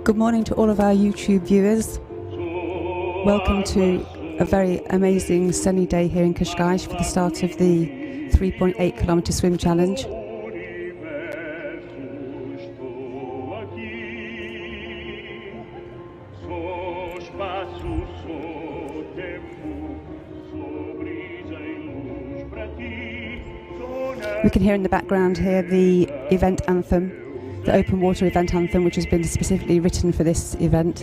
Good morning to all of our YouTube viewers. Welcome to a very amazing sunny day here in Cascais for the start of the 3.8 kilometre swim challenge. We can hear in the background here the event anthem, the open water event anthem, which has been specifically written for this event.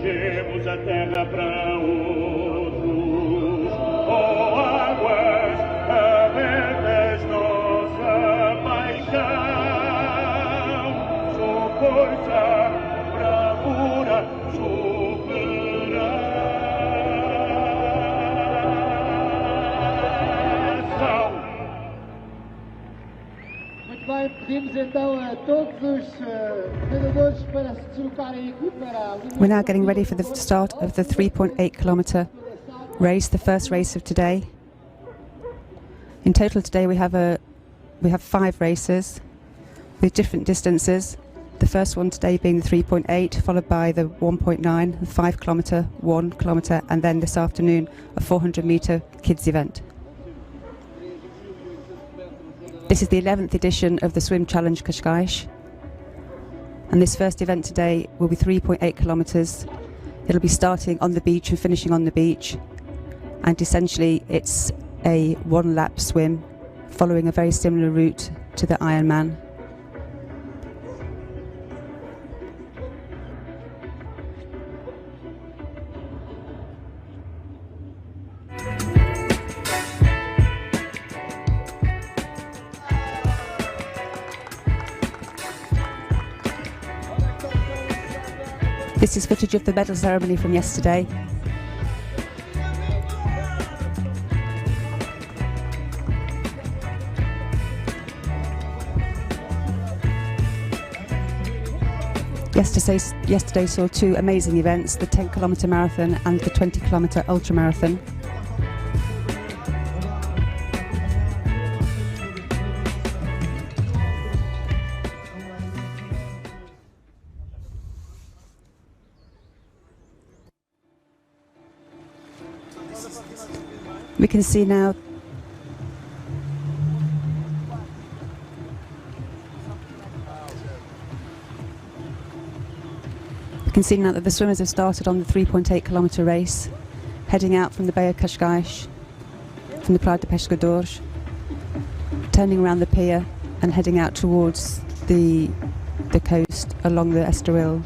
Deixemos a terra para outros, oh águas abertas, nossa paixão, sou força, bravura, superação. Muito bem, pedimos então a todos os nadadores para se deslocarem aqui para a linha. We're now getting ready for the start of the 3.8 kilometre race, the first race of today. In total today we have 5 races with different distances. The first one today being the 3.8, followed by the 1.9, the 5 kilometre, 1 kilometre, and then this afternoon a 400 metre kids event. This is the 11th edition of the Swim Challenge Cascais, and this first event today will be 3.8 kilometres. It'll be starting on the beach and finishing on the beach, and essentially it's a one-lap swim following a very similar route to the Ironman. This is footage of the medal ceremony from yesterday. Yesterday saw 2 amazing events, the 10 kilometre marathon and the 20 kilometre ultra marathon. We can see now that the swimmers have started on the 3.8 kilometre race, heading out from the Bay of Cascais, from the Praia de Pescadores, turning around the pier and heading out towards the coast along the Estoril.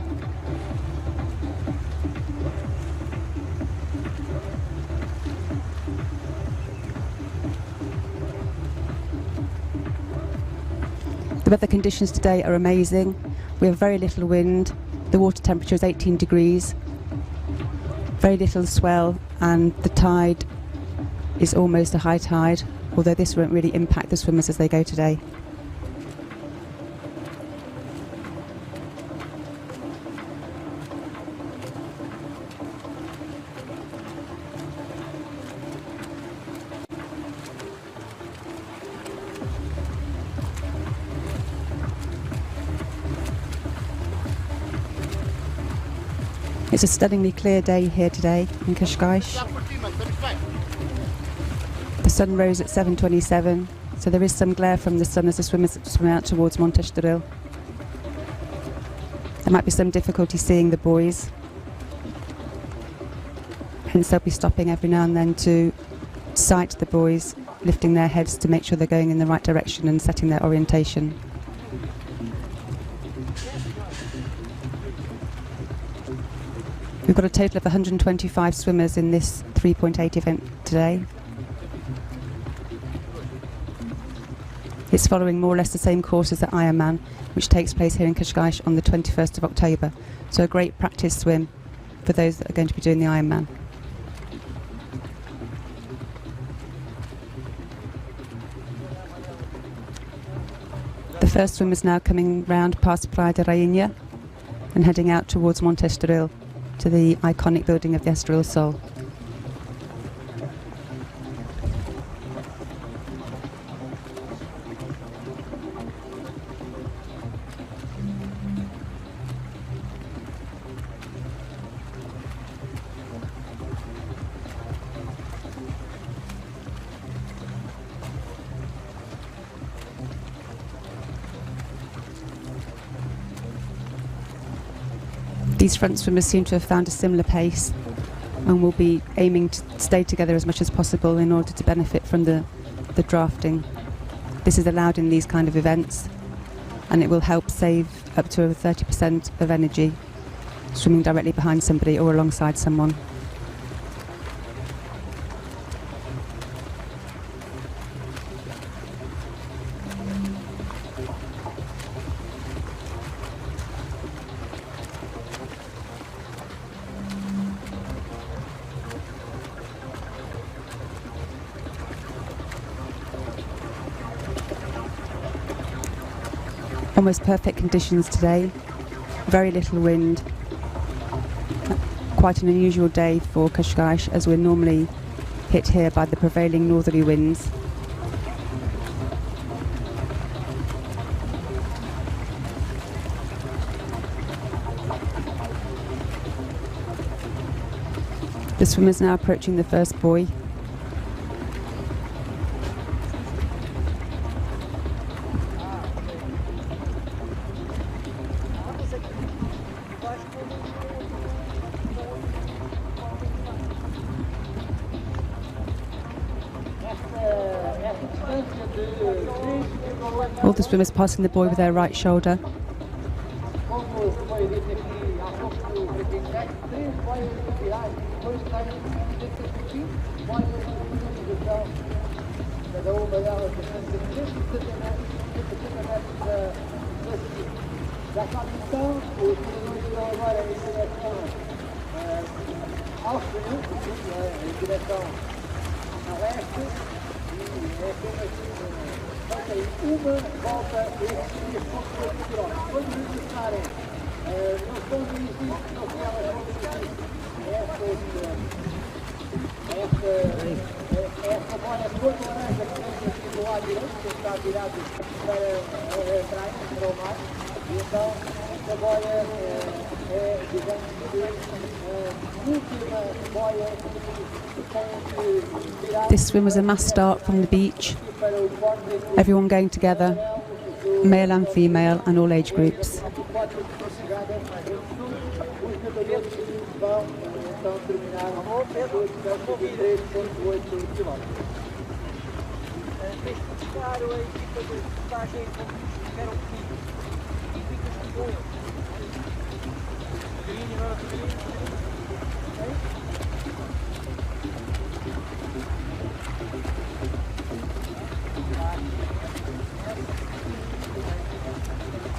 The weather conditions today are amazing. We have very little wind, the water temperature is 18 degrees, very little swell, and the tide is almost a high tide, although this won't really impact the swimmers as they go today. It's a stunningly clear day here today in Cascais. The sun rose at 7:27, so there is some glare from the sun as the swimmers swim out towards Montestoril. There might be some difficulty seeing the buoys, hence they'll be stopping every now and then to sight the buoys, lifting their heads to make sure they're going in the right direction and setting their orientation. We've got a total of 125 swimmers in this 3.8 event today. It's following more or less the same course as the Ironman, which takes place here in Cascais on the 21st of October. So a great practice swim for those that are going to be doing the Ironman. The first swim is now coming round past Praia de Rainha and heading out towards Montestoril, to the iconic building of the Estoril Sol. These front swimmers seem to have found a similar pace and will be aiming to stay together as much as possible in order to benefit from the drafting. This is allowed in these kind of events, and it will help save up to 30% of energy swimming directly behind somebody or alongside someone. Almost perfect conditions today, very little wind, quite an unusual day for Cascais as we're normally hit here by the prevailing northerly winds. The swimmer's now approaching the first buoy. All the swimmers passing the buoy with their right shoulder. Uma volta estes pontos culturais. Quando regressarem, não estão dirigidos, não se elas esta boia cor de laranja que temos aqui do lado direito, que está virado para a praia, para o mar, e então esta boia é, digamos que, a última boia que tem que virar. This swim was a mass start from the beach. Everyone going together, male and female, and all age groups.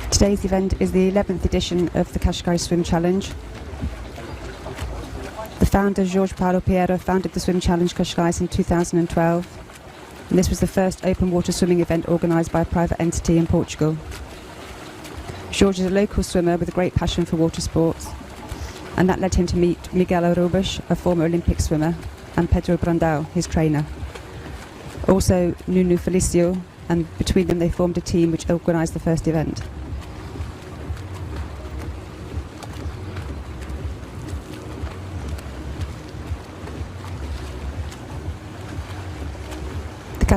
Today's event is the 11th edition of the Cascais Swim Challenge. The founder, Jorge Paulo Piero, founded the Swim Challenge Cascais in 2012. And this was the first open water swimming event organised by a private entity in Portugal. Jorge is a local swimmer with a great passion for water sports, and that led him to meet Miguel Arrobas, a former Olympic swimmer, and Pedro Brandão, his trainer. Also Nuno Felicio, and between them they formed a team which organised the first event.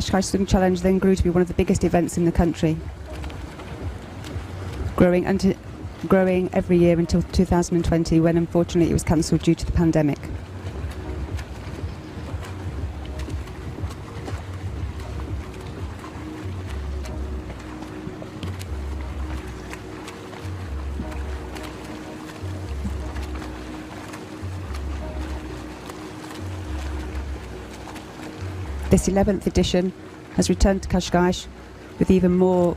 Qashqai Swim Challenge then grew to be one of the biggest events in the country, growing every year until 2020, when unfortunately it was cancelled due to the pandemic. This 11th edition has returned to Qashqai with even more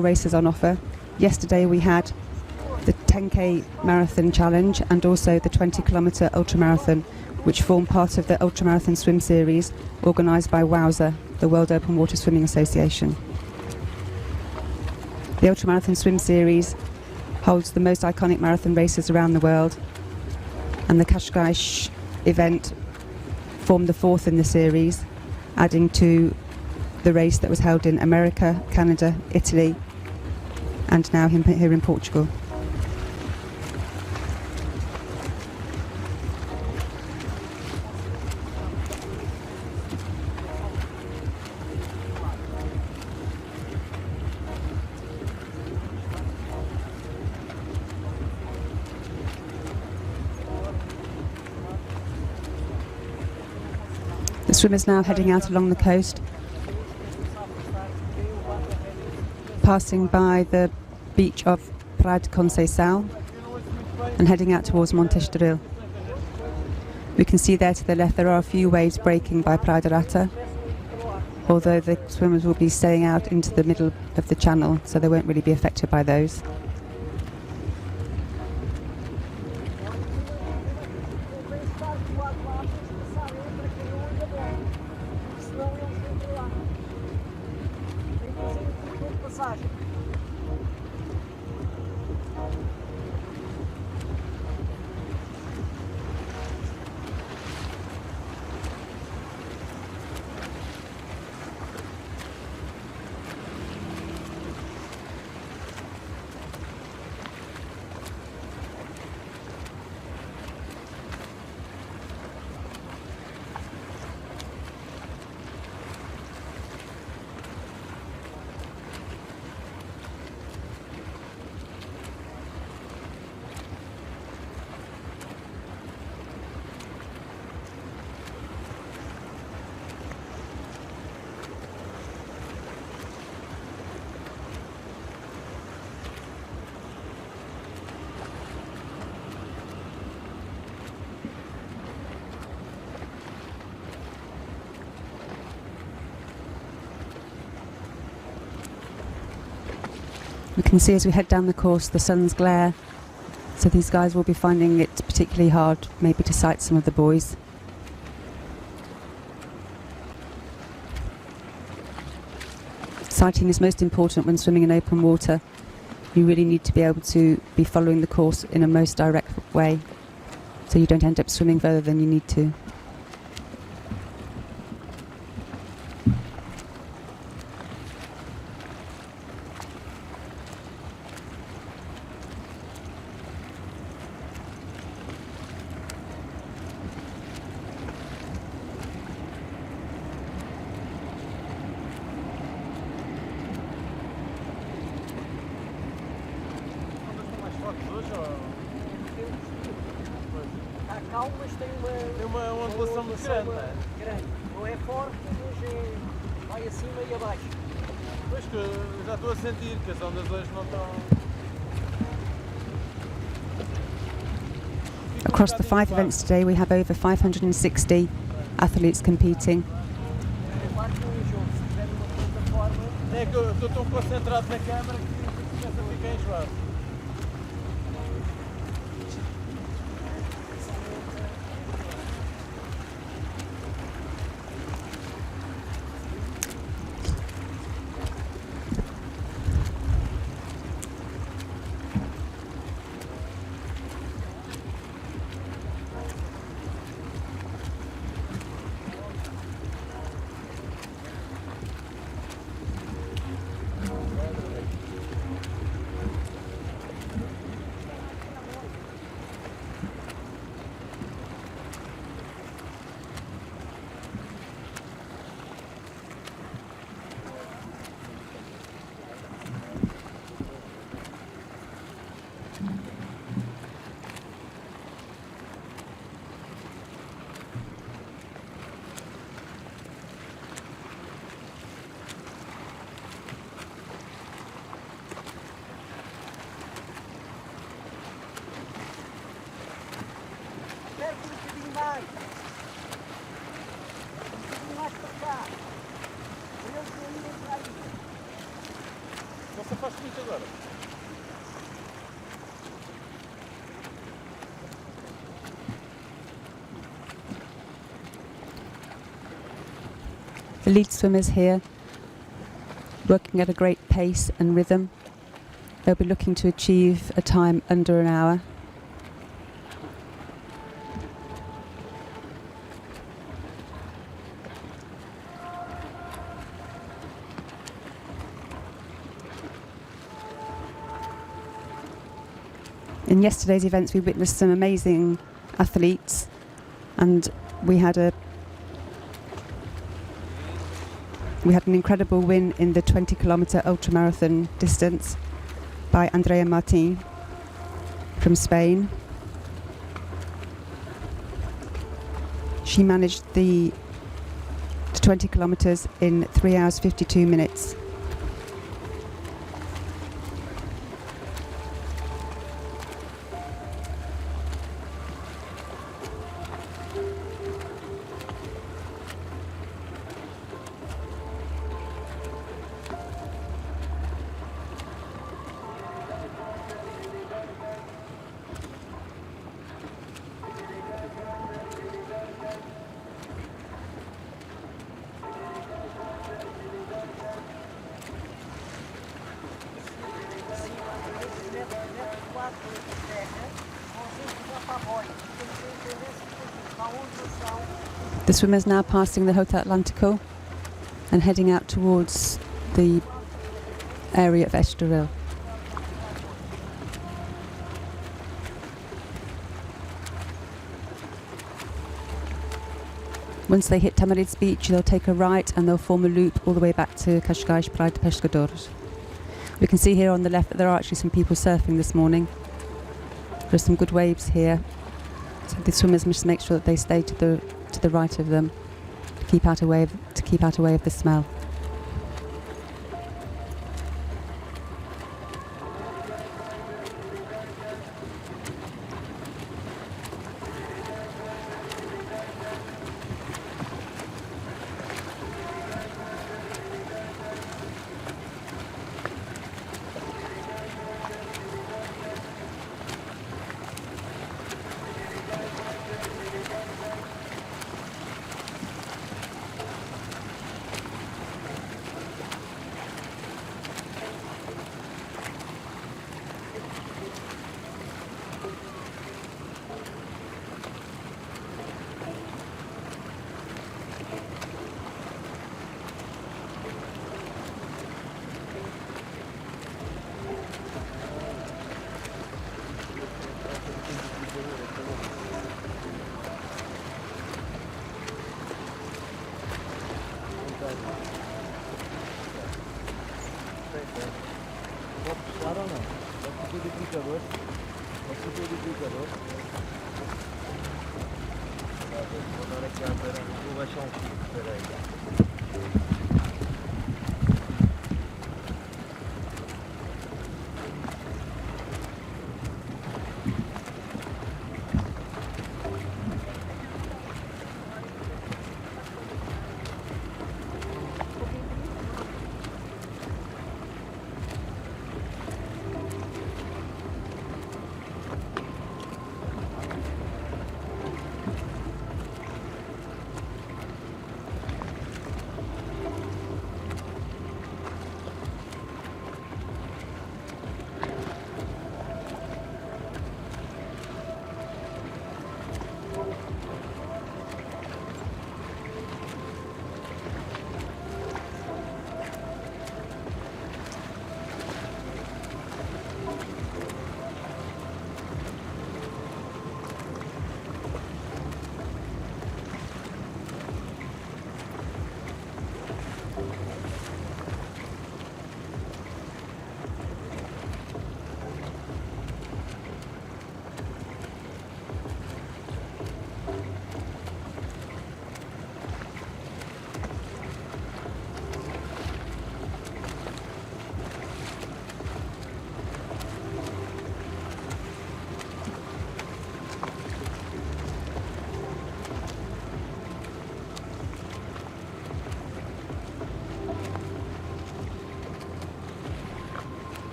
races on offer. Yesterday we had the 10k marathon challenge and also the 20-kilometre ultramarathon, which form part of the ultramarathon swim series organised by WOWSA, the World Open Water Swimming Association. The ultramarathon swim series holds the most iconic marathon races around the world, and the Qashqai event formed the fourth in the series, adding to the race that was held in America, Canada, Italy, and now here in Portugal. The swimmers now heading out along the coast, passing by the beach of Praia de Conceição and heading out towards Montestoril. We can see there to the left there are a few waves breaking by Praia de Rata, although the swimmers will be staying out into the middle of the channel, so they won't really be affected by those. We can see as we head down the course the sun's glare, so these guys will be finding it particularly hard maybe to sight some of the buoys. Sighting is most important when swimming in open water. You really need to be able to be following the course in a most direct way, so you don't end up swimming further than you need to. Está calmo, mas tem uma ondulação muito grande. Não é forte, mas vai acima e abaixo. Pois que eu já estou a sentir que as ondas hoje não estão... Across the 5 events today we have over 560 athletes competing. É que eu estou tão concentrado na câmara que começa a ficar enjoado. se faz muito agora. The lead swimmers here, working at a great pace and rhythm. They'll be looking to achieve a time under an hour. In yesterday's events, we witnessed some amazing athletes, and we had an incredible win in the 20-kilometre ultramarathon distance by Andrea Martin from Spain. She managed the 20 kilometres in 3 hours 52 minutes. The swimmers now passing the Hotel Atlantico and heading out towards the area of Estoril. Once they hit Tamariz Beach, they'll take a right and they'll form a loop all the way back to Cascais Praia de Pescadores. We can see here on the left that there are actually some people surfing this morning. There's some good waves here, so the swimmers must make sure that they stay to the right of them to keep out away of the smell. Pode puxar ou não? Pode subir o indicador. Pode subir o indicador. Vou dar aqui à beira. Vou baixar um pouco. Espera aí.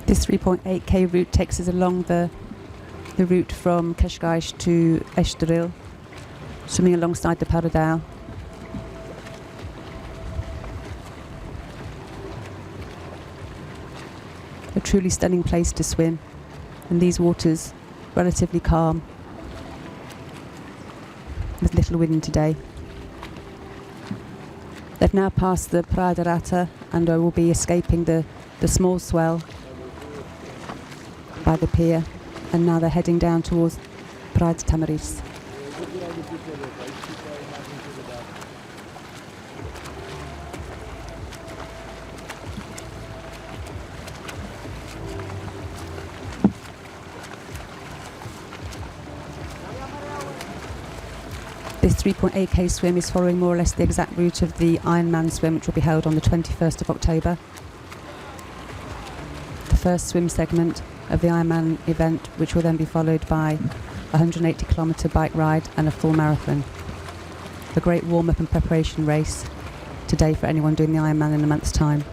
This 3.8k route takes us along the route from Cascais to Estoril, swimming alongside the Paradão. A truly stunning place to swim, and these waters relatively calm with little wind today. They've now passed the Praia da Rata and will be escaping the small swell by the pier, and now they're heading down towards Praia de Tamariz. This 3.8k swim is following more or less the exact route of the Ironman swim, which will be held on the 21st of October. The first swim segment of the Ironman event, which will then be followed by a 180km bike ride and a full marathon. A great warm-up and preparation race today for anyone doing the Ironman in a month's time.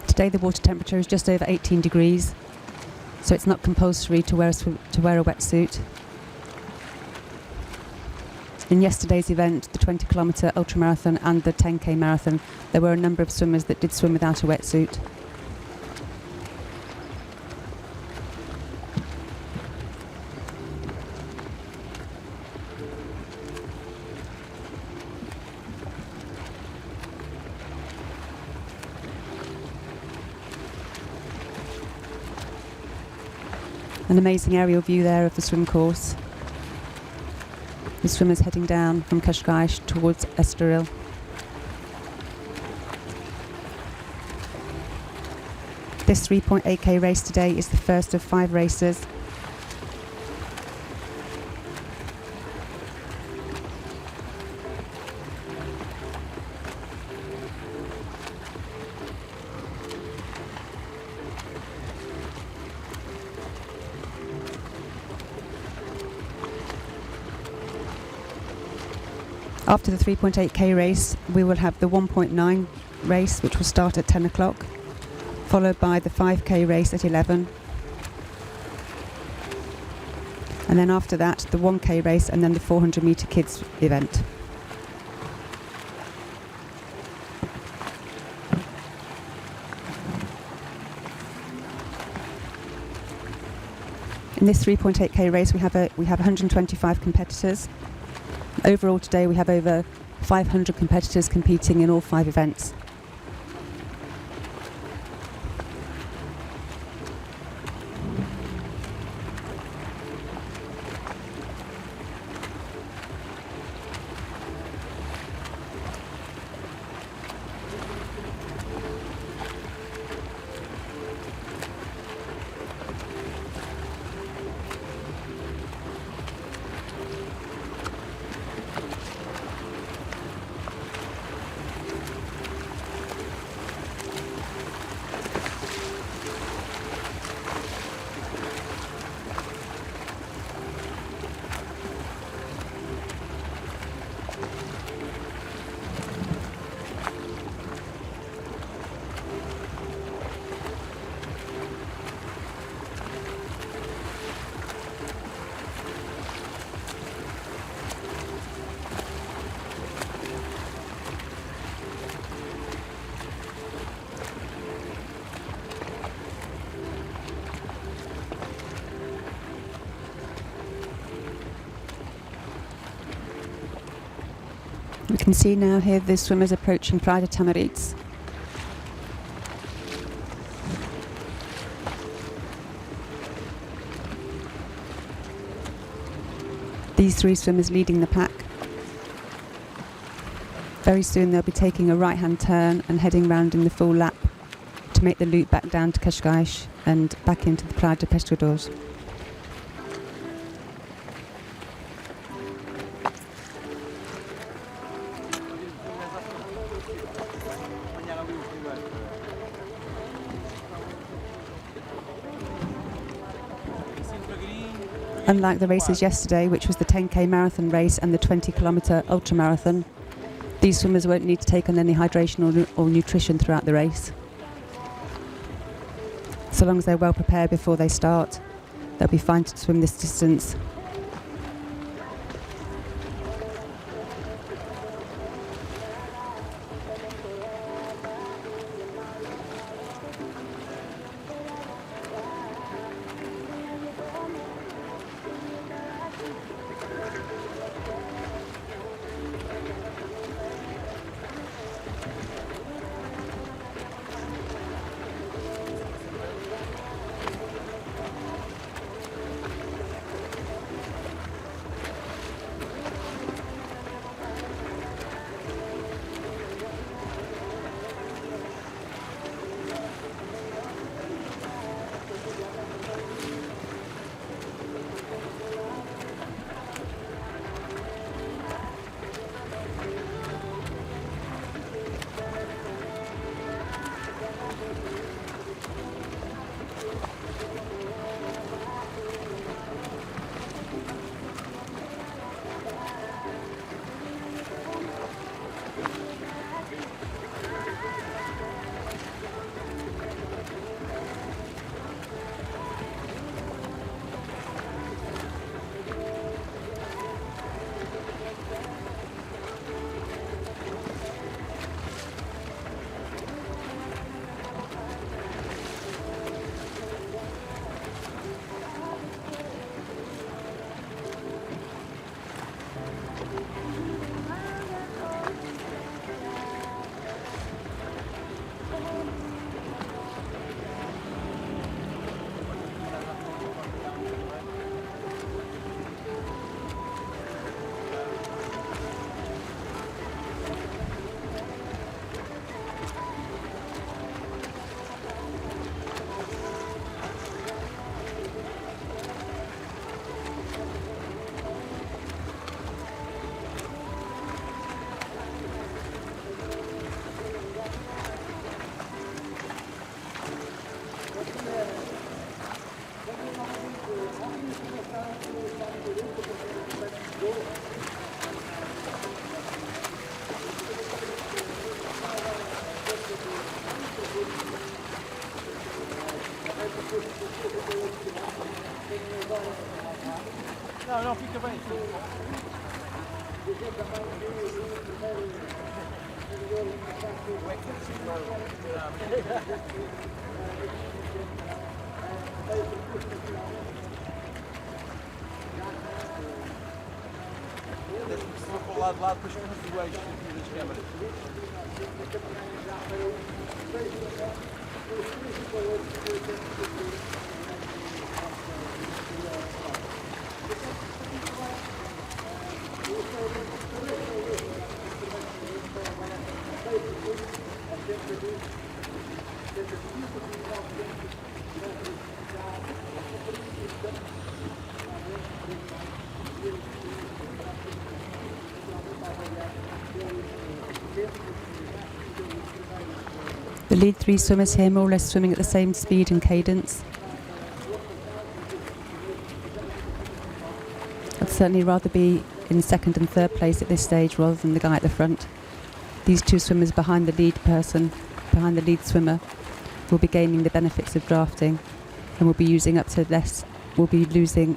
Today the water temperature is just over 18 degrees, so it's not compulsory to wear a wetsuit. In yesterday's event, the 20km ultramarathon and the 10k marathon, there were a number of swimmers that did swim without a wetsuit. An amazing aerial view there of the swim course. The swimmers heading down from Cascais towards Estoril. This 3.8k race today is the first of 5 races. After the 3.8k race, we will have the 1.9 race, which will start at 10 o'clock, followed by the 5k race at 11. And then after that, the 1k race and then the 400 metre kids event. In this 3.8k race, we have 125 competitors. Overall today we have over 500 competitors competing in all 5 events. We can see now here the swimmers approaching Praia de Tamariz. These 3 swimmers leading the pack. Very soon they'll be taking a right-hand turn and heading round in the full lap to make the loop back down to Cascais and back into the Praia de Pescadores. Unlike the races yesterday, which was the 10k marathon race and the 20-kilometre ultramarathon, these swimmers won't need to take on any hydration or nutrition throughout the race. So long as they're well prepared before they start, they'll be fine to swim this distance. Não, não, fica bem. Se for para o lado de lá, depois com os eixos aqui das câmaras. The lead three swimmers here more or less swimming at the same speed and cadence. I'd certainly rather be in second and third place at this stage rather than the guy at the front. These two swimmers behind the lead person, behind the lead swimmer, will be gaining the benefits of drafting and will be using up to less, will be using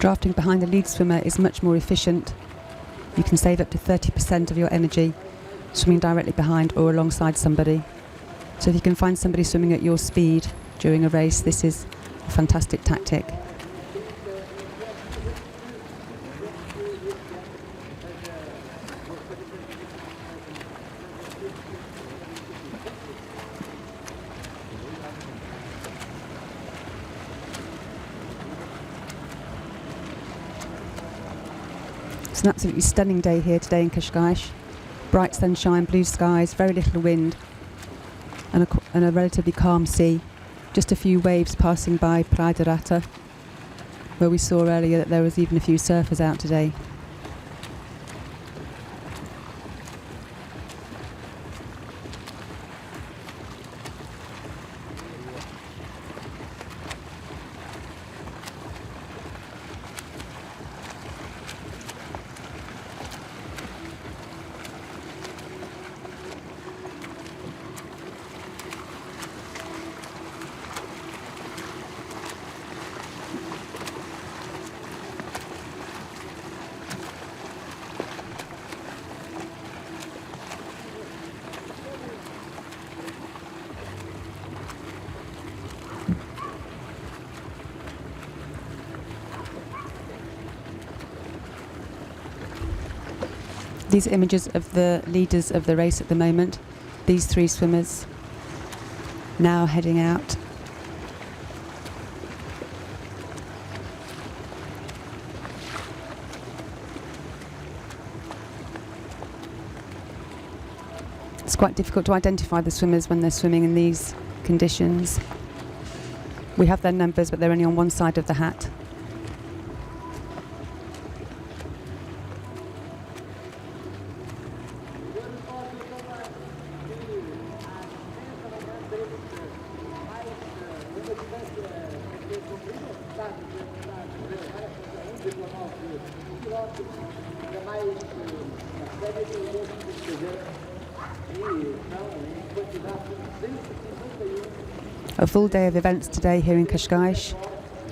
drafting behind the lead swimmer is much more efficient. You can save up to 30% of your energy swimming directly behind or alongside somebody. So if you can find somebody swimming at your speed during a race, this is a fantastic tactic. It's an absolutely stunning day here today in Cascais. Bright sunshine, blue skies, very little wind, and a relatively calm sea. Just a few waves passing by Praia de Rata, where we saw earlier that there was even a few surfers out today. These are images of the leaders of the race at the moment. These three swimmers now heading out. It's quite difficult to identify the swimmers when they're swimming in these conditions. We have their numbers, but they're only on one side of the hat. A full day of events today here in Cascais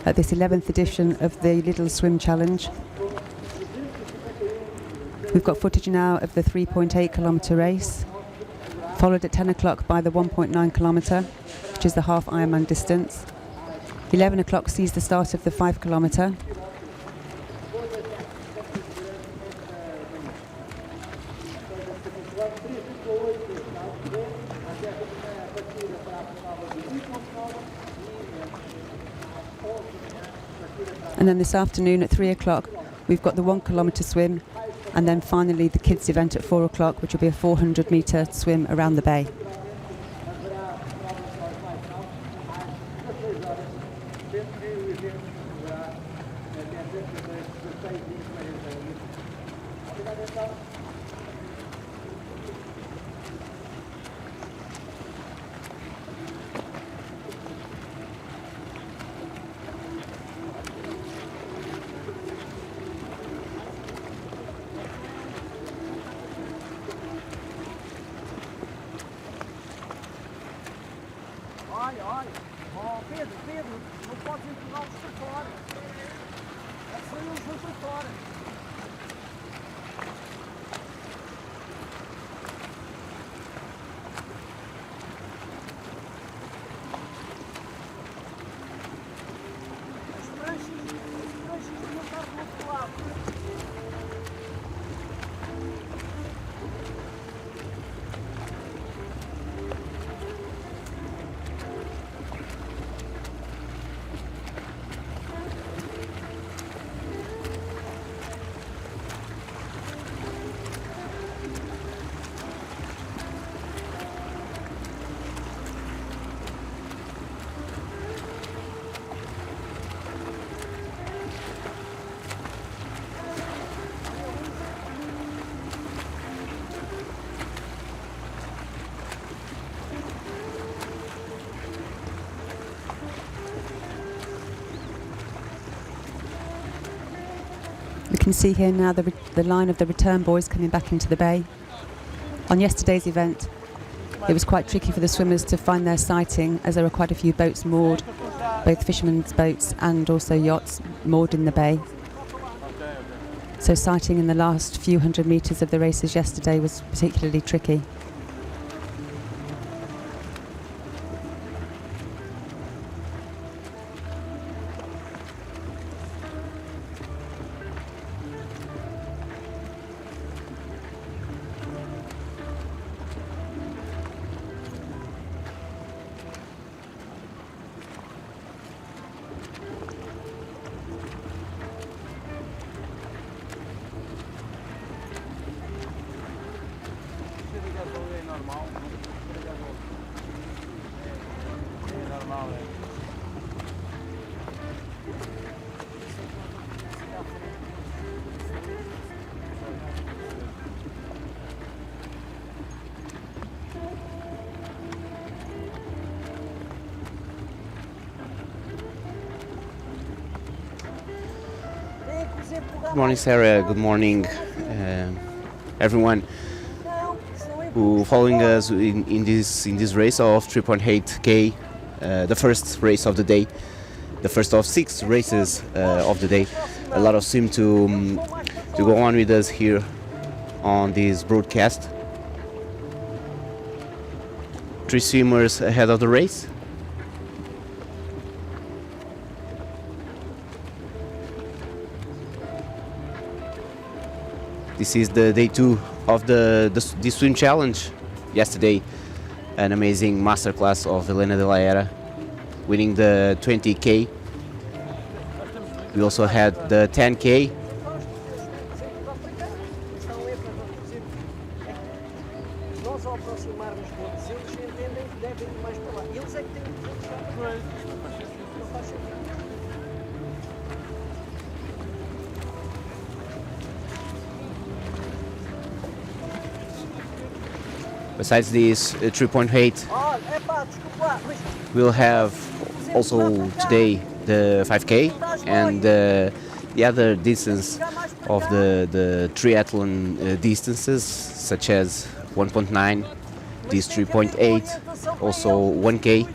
at this 11th edition of the Little Swim Challenge. We've got footage now of the 3.8 kilometre race, followed at 10 o'clock by the 1.9 kilometre, which is the half Ironman distance. 11 o'clock sees the start of the 5 kilometre. And then this afternoon at 3 o'clock, we've got the 1 kilometre swim, and then finally the kids' event at 4 o'clock, which will be a 400 metre swim around the bay. Olha, olha. Ó, Pedro, não pode empurrar os para fora. É que saiu os dois para fora. As pranchas não estão do outro lado. We can see here now the line of the return buoys coming back into the bay. On yesterday's event, it was quite tricky for the swimmers to find their sighting, as there were quite a few boats moored, both fishermen's boats and also yachts moored in the bay. So sighting in the last few hundred metres of the races yesterday was particularly tricky. Good morning, Sarah. Good morning, everyone who following us in this race of 3.8k, the first race of the day, the first of 6 races of the day. A lot of swim to go on with us here on this broadcast. 3 swimmers ahead of the race. This is the day 2 of the swim challenge. Yesterday, an amazing masterclass of Helena de la Era, winning the 20k. We also had the 10k. Nós ao aproximarmos deles, eles entendem que devem ir mais para lá. Eles é que têm que puxar para lá. Não faz sentido. Besides this 3.8, Olha, epá, desculpa lá, mas we'll have also today the 5k and the other distance of the triathlon distances, such as 1.9, this 3.8, also 1k,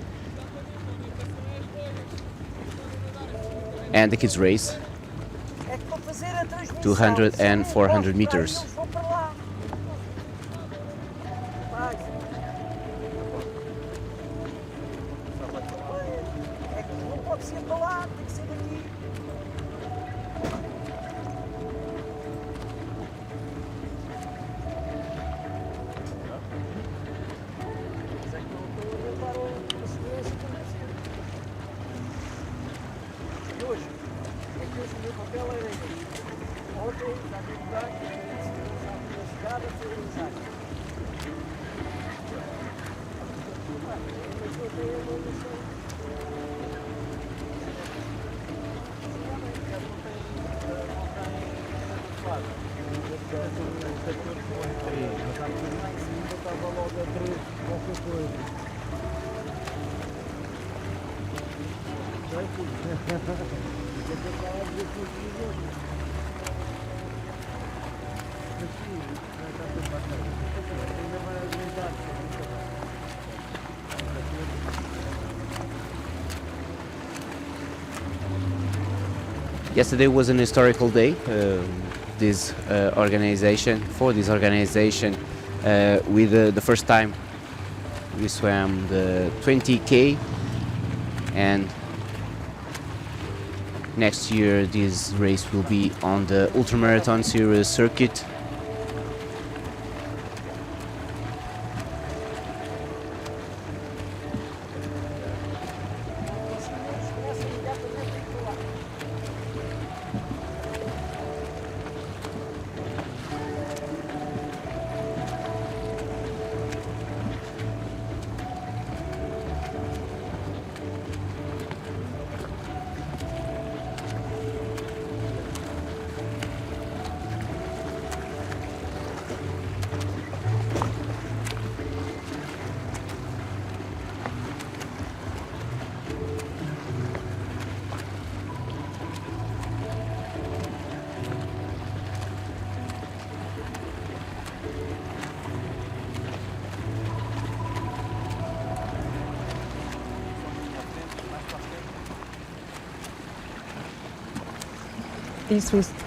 and the kids race, é que para fazer a transmissão 200 and 400 meters. eles vão para lá. Vai. É que não pode ser para lá, tem que ser daqui. Mas é que não estão a levar a segurança como deve ser. E hoje, é que hoje o meu papel era este. Ontem, já vi que dá, que a segurança à chegada foi organizada. Mas eu tenho uma noção. Yesterday was an historical day. This organization, with the first time we swam the 20k, and next year this race will be on the ultramarathon series circuit.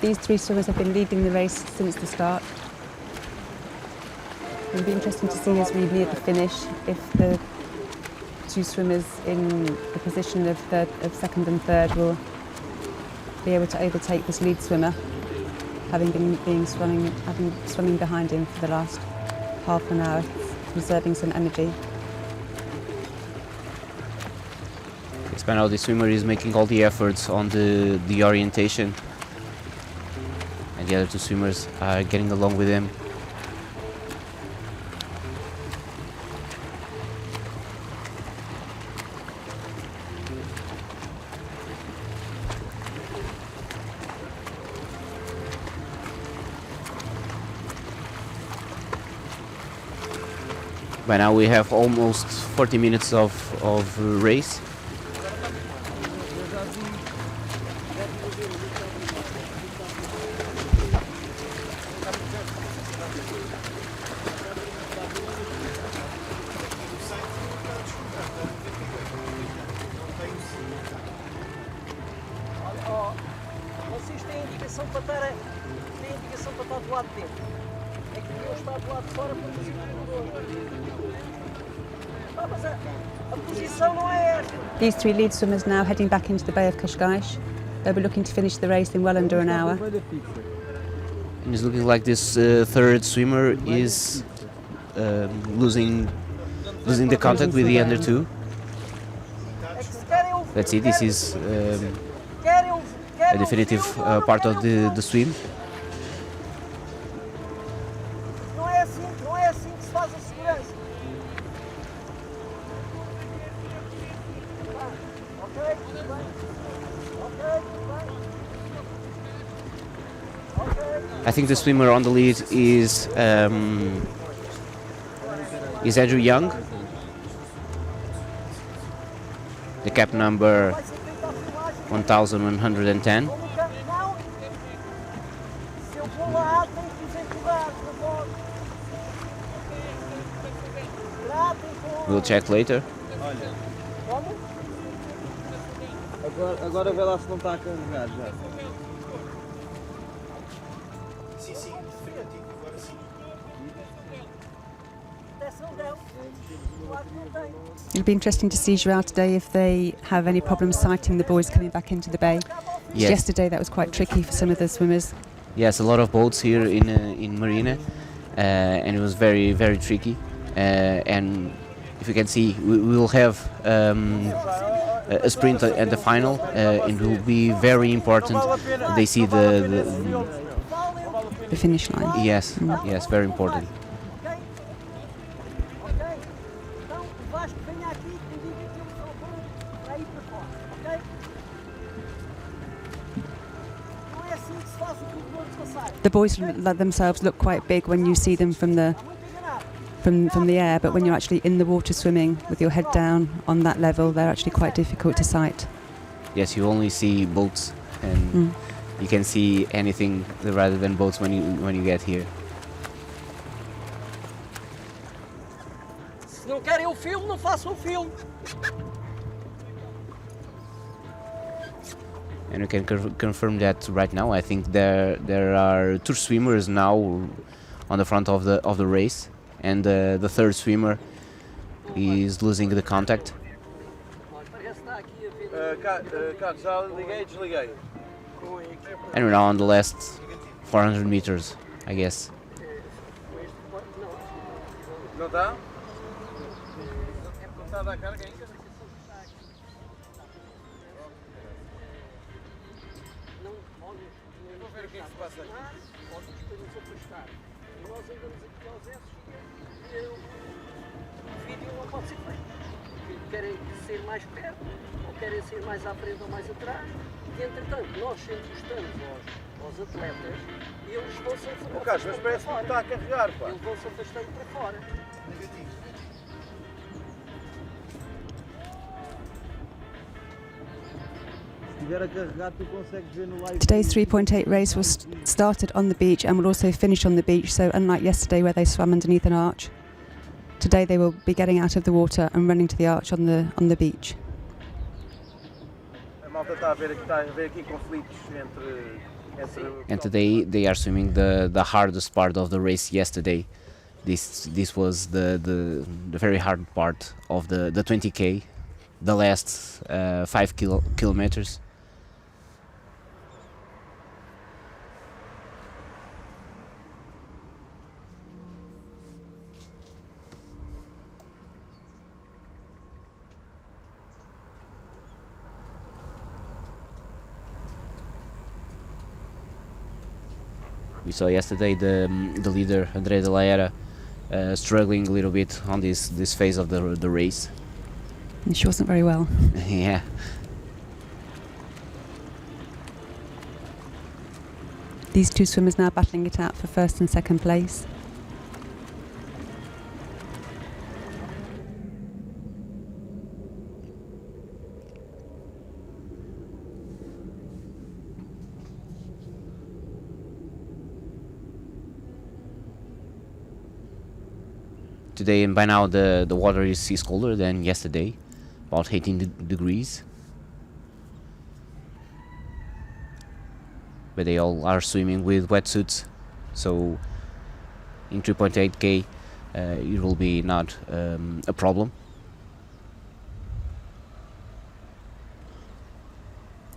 These 3 swimmers have been leading the race since the start. It'll be interesting to see as we near the finish if the 2 swimmers in the position of second and third will be able to overtake this lead swimmer, having been swimming behind him for the last half an hour, reserving some energy. Espanyol, the swimmer, is making all the efforts on the orientation, and the other 2 swimmers are getting along with him. By now we have almost 40 minutes of race. para estar tem indicação para estar do lado de dentro. É que deviam estar do lado de fora para fazer o mas a posição não é esta. These three lead swimmers now heading back into the Bay of Cascais. They'll be looking to finish the race in well under an hour. And it's looking like this third swimmer is losing the contact with the other two. Let's see, this is a definitive part of the swim. Não é assim que se faz a segurança. Ok, tudo bem. Ok, tudo bem. Ok. I think the swimmer on the lead is Andrew Young. The cap number 1110. Não, se eu vou lá, tem que os empurrar, por favor. We'll check later. Como? Agora vê lá se não está a carregar já. Proteção dela. Claro que não tem. It'll be interesting to see Joao today if they have any problems sighting the boys coming back into the bay. Yes. Yesterday that was quite tricky for some of the swimmers. Yes, a lot of boats here in Marina, and it was very tricky. And if you can see, we will have a sprint at the final. It will be very important. They see the The finish line. yes, yes, very important. Ok? Ok? Então, o Vasco venha aqui e diga que eles são bons para ir para fora. Ok? Não é assim que se faz o corredor de passagem. The boys themselves look quite big when you see them from the Muito enganado. from the air, but when you're actually in the water swimming with your head down on that level, they're actually quite difficult to sight. Yes, you only see boats, and you can see anything rather than boats when you get here. Se não querem o filme, não façam o filme. And we can confirm that right now. I think there are two swimmers now on the front of the race, and the third swimmer is losing the contact. Parece que está aqui a ver Carlos, já liguei e desliguei. com a equipa. And we're now on the last 400 meters, I guess. Não está? Não está a dar carga ainda? Vou ver o que é que se passa aqui. Ou nos podemos afastar. E nós andamos aqui aos S's e o vídeo não pode ser feito. Querem ser mais perto, ou querem ser mais à frente ou mais atrás. E entretanto, nós sempre gostamos aos atletas e eles vão-se afastando Carlos, mas para parece que não está a fora. carregar, pá. Eles vão-se afastando para fora. Se estiver a carregar, tu consegues ver no live. Today's 3.8 race was started on the beach and will also finish on the beach, so unlike yesterday where they swam underneath an arch, today they will be getting out of the water and running to the arch on the beach. A malta está a ver aqui conflitos entre And today they are swimming the hardest part of the race. Yesterday, this was the very hard part of the 20k, the last 5 kilometers. We saw yesterday the leader André de la Era struggling a little bit on this phase of the race. And she wasn't very well. Yeah. These two swimmers now battling it out for first and second place. Today and by now the water is colder than yesterday, about 18 degrees. but they all are swimming with wetsuits. So in 3.8k it will be not a problem.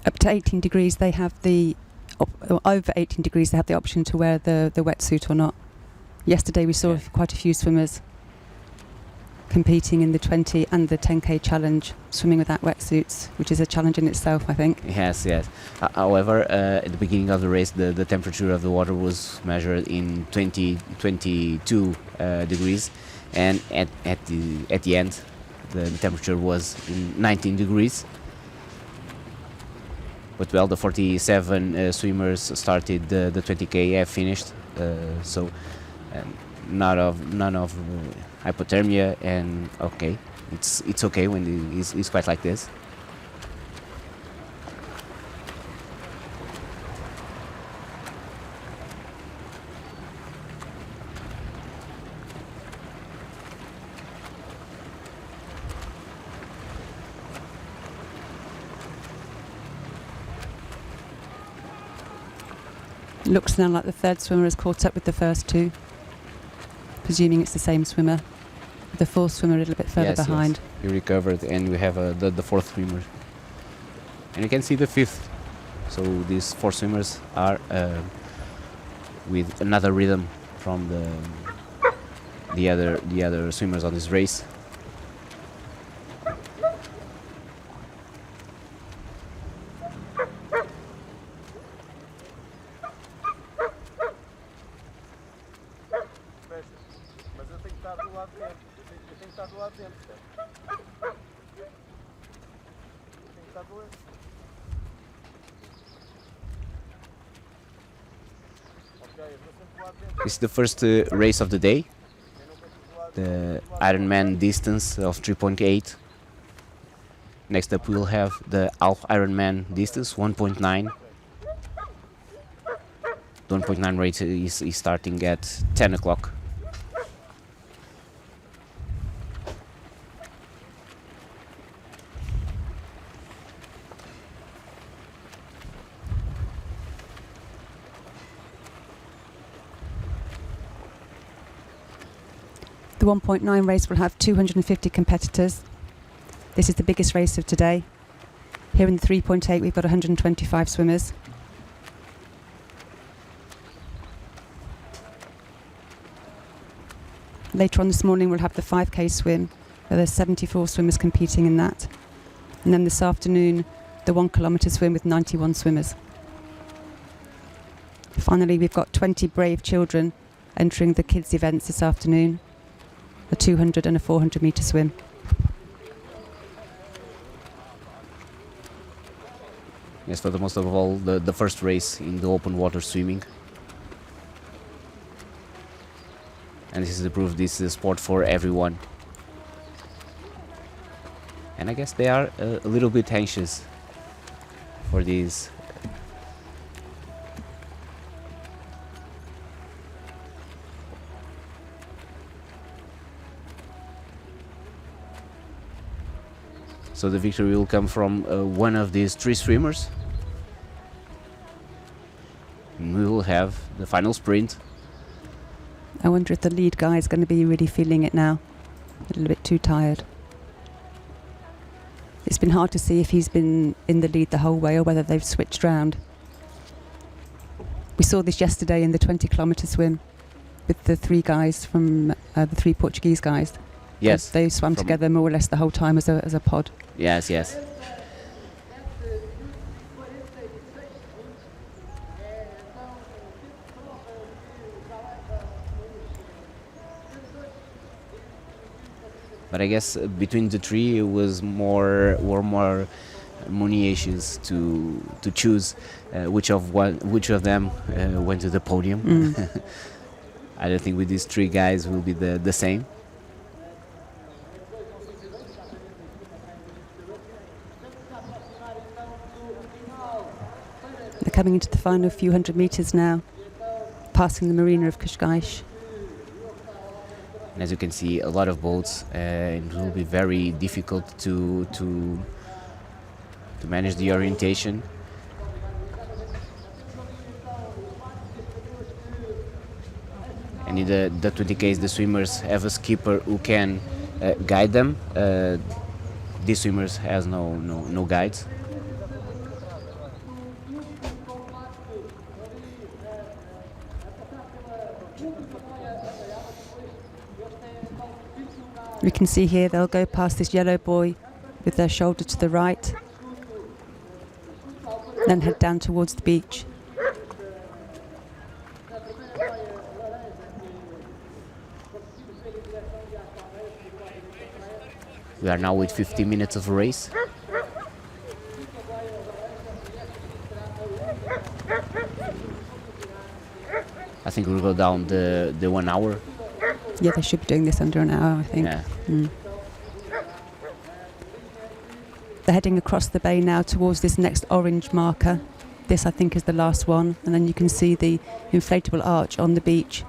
Up to 18 degrees, they have or over 18 degrees, they have the option to wear the wetsuit or not. Yesterday we saw quite a few swimmers competing in the 20 and the 10k challenge, swimming without wetsuits, which is a challenge in itself, I think. Yes. However, at the beginning of the race, the temperature of the water was measured in 22 degrees, and at the end, the temperature was in 19 degrees. But well, the 47 swimmers started the 20k have finished, so none of hypothermia, and okay, it's okay when it's quite like this. Looks now like the third swimmer has caught up with the first two, presuming it's the same swimmer. The fourth swimmer a little bit further behind. Yes. He recovered, and we have the fourth swimmer, and you can see the fifth. So these four swimmers are with another rhythm from the other swimmers on this race. Mas eu tenho que estar do lado dentro. Eu tenho que estar do lado dentro. Eu tenho que estar do lado. Ok, eu vou sempre do lado dentro. This is the first race of the day, the Ironman distance of 3.8. Next up we'll have the half Ironman distance, 1.9. The 1.9 race is starting at 10 o'clock. The 1.9 race will have 250 competitors. This is the biggest race of today. Here in the 3.8 we've got 125 swimmers. Later on this morning we'll have the 5k swim, where there's 74 swimmers competing in that. And then this afternoon the 1 kilometre swim with 91 swimmers. Finally we've got 20 brave children entering the kids events this afternoon, a 200 and a 400 metre swim. Yes, for the most of all, the first race in the open water swimming. And this is the proof this is a sport for everyone. And I guess they are a little bit anxious for this. So the victory will come from one of these three swimmers. And we will have the final sprint. I wonder if the lead guy is going to be really feeling it now. A little bit too tired. It's been hard to see if he's been in the lead the whole way or whether they've switched round. We saw this yesterday in the 20 kilometre swim with the three guys from the three Portuguese guys. Yes. They swam together more or less the whole time as a pod. Yes, yes. But I guess between the three it was more money issues to choose which of them went to the podium. I don't think with these three guys will be the same. They're coming into the final few hundred metres now, passing the marina of Cascais. And as you can see, a lot of boats, and it will be very difficult to manage the orientation. And in the 20Ks, the swimmers have a skipper who can guide them. These swimmers has no guides. We can see here they'll go past this yellow buoy with their shoulder to the right, then head down towards the beach. We are now with 50 minutes of race. I think we'll go down the 1 hour. Yeah, they should be doing this under an hour, I think. Yeah. They're heading across the bay now towards this next orange marker. This, I think, is the last one. And then you can see the inflatable arch on the beach.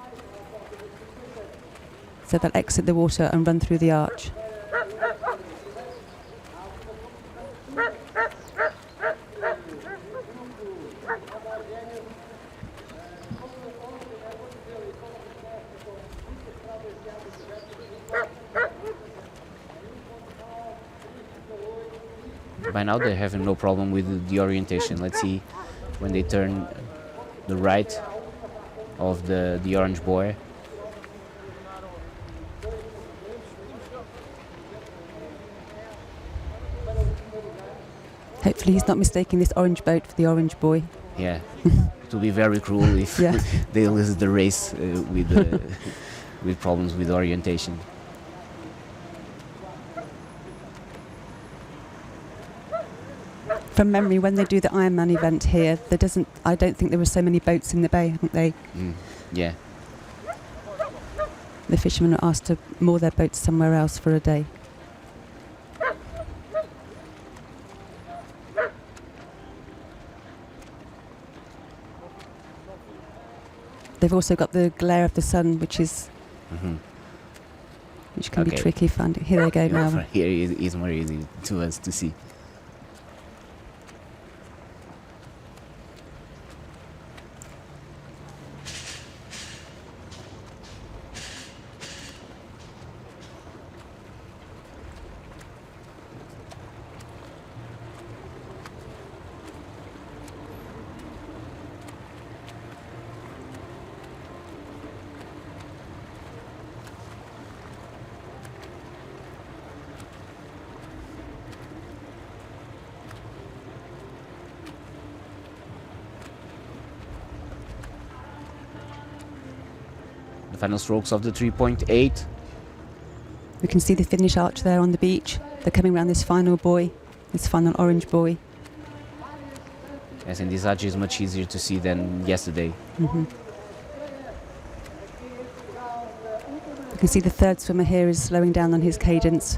So they'll exit the water and run through the arch. By now they're having no problem with the orientation. Let's see when they turn the right of the orange buoy. Hopefully he's not mistaking this orange boat for the orange buoy. Yeah, it will be very cruel if Yeah. they lose the race with problems with orientation. From memory, when they do the Ironman event here, I don't think there were so many boats in the bay, haven't they? Yeah. The fishermen were asked to moor their boats somewhere else for a day. They've also got the glare of the sun, which can be Okay. tricky finding. Here they go now. Here is more easy to us to see. The final strokes of the 3.8. We can see the finish arch there on the beach. They're coming around this final buoy, this final orange buoy. Yes, and this arch is much easier to see than yesterday. You can see the third swimmer here is slowing down on his cadence.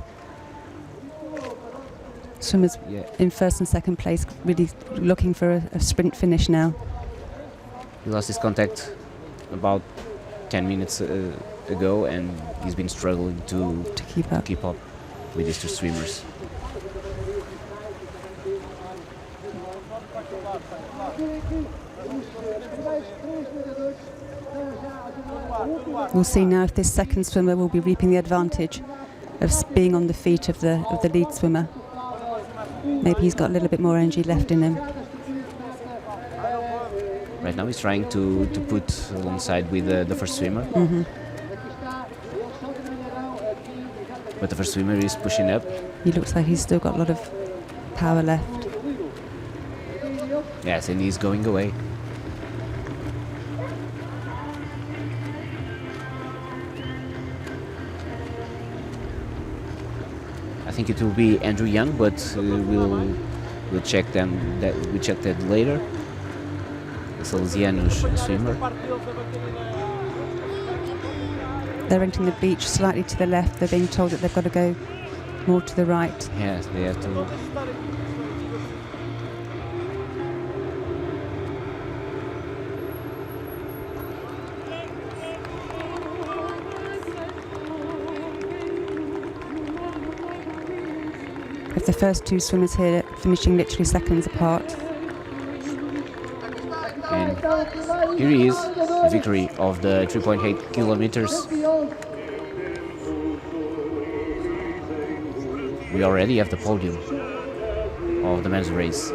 Swimmers Yeah. in first and second place really looking for a sprint finish now. He lost his contact about 10 minutes ago, and he's been struggling to keep up. with these two swimmers. We'll see now if this second swimmer will be reaping the advantage of being on the feet of the lead swimmer. Maybe he's got a little bit more energy left in him. Right now he's trying to put alongside with the first swimmer. But the first swimmer is pushing up. He looks like he's still got a lot of power left. Yes, and he's going away. I think it will be Andrew Young, but we'll check we check that later. The Salesiano swimmer. They're entering the beach slightly to the left. They're being told that they've got to go more to the right. Yes, they have to. With the first two swimmers here finishing literally seconds apart. And Here he is, the victory of the 3.8 kilometers. We already have the podium of the men's race.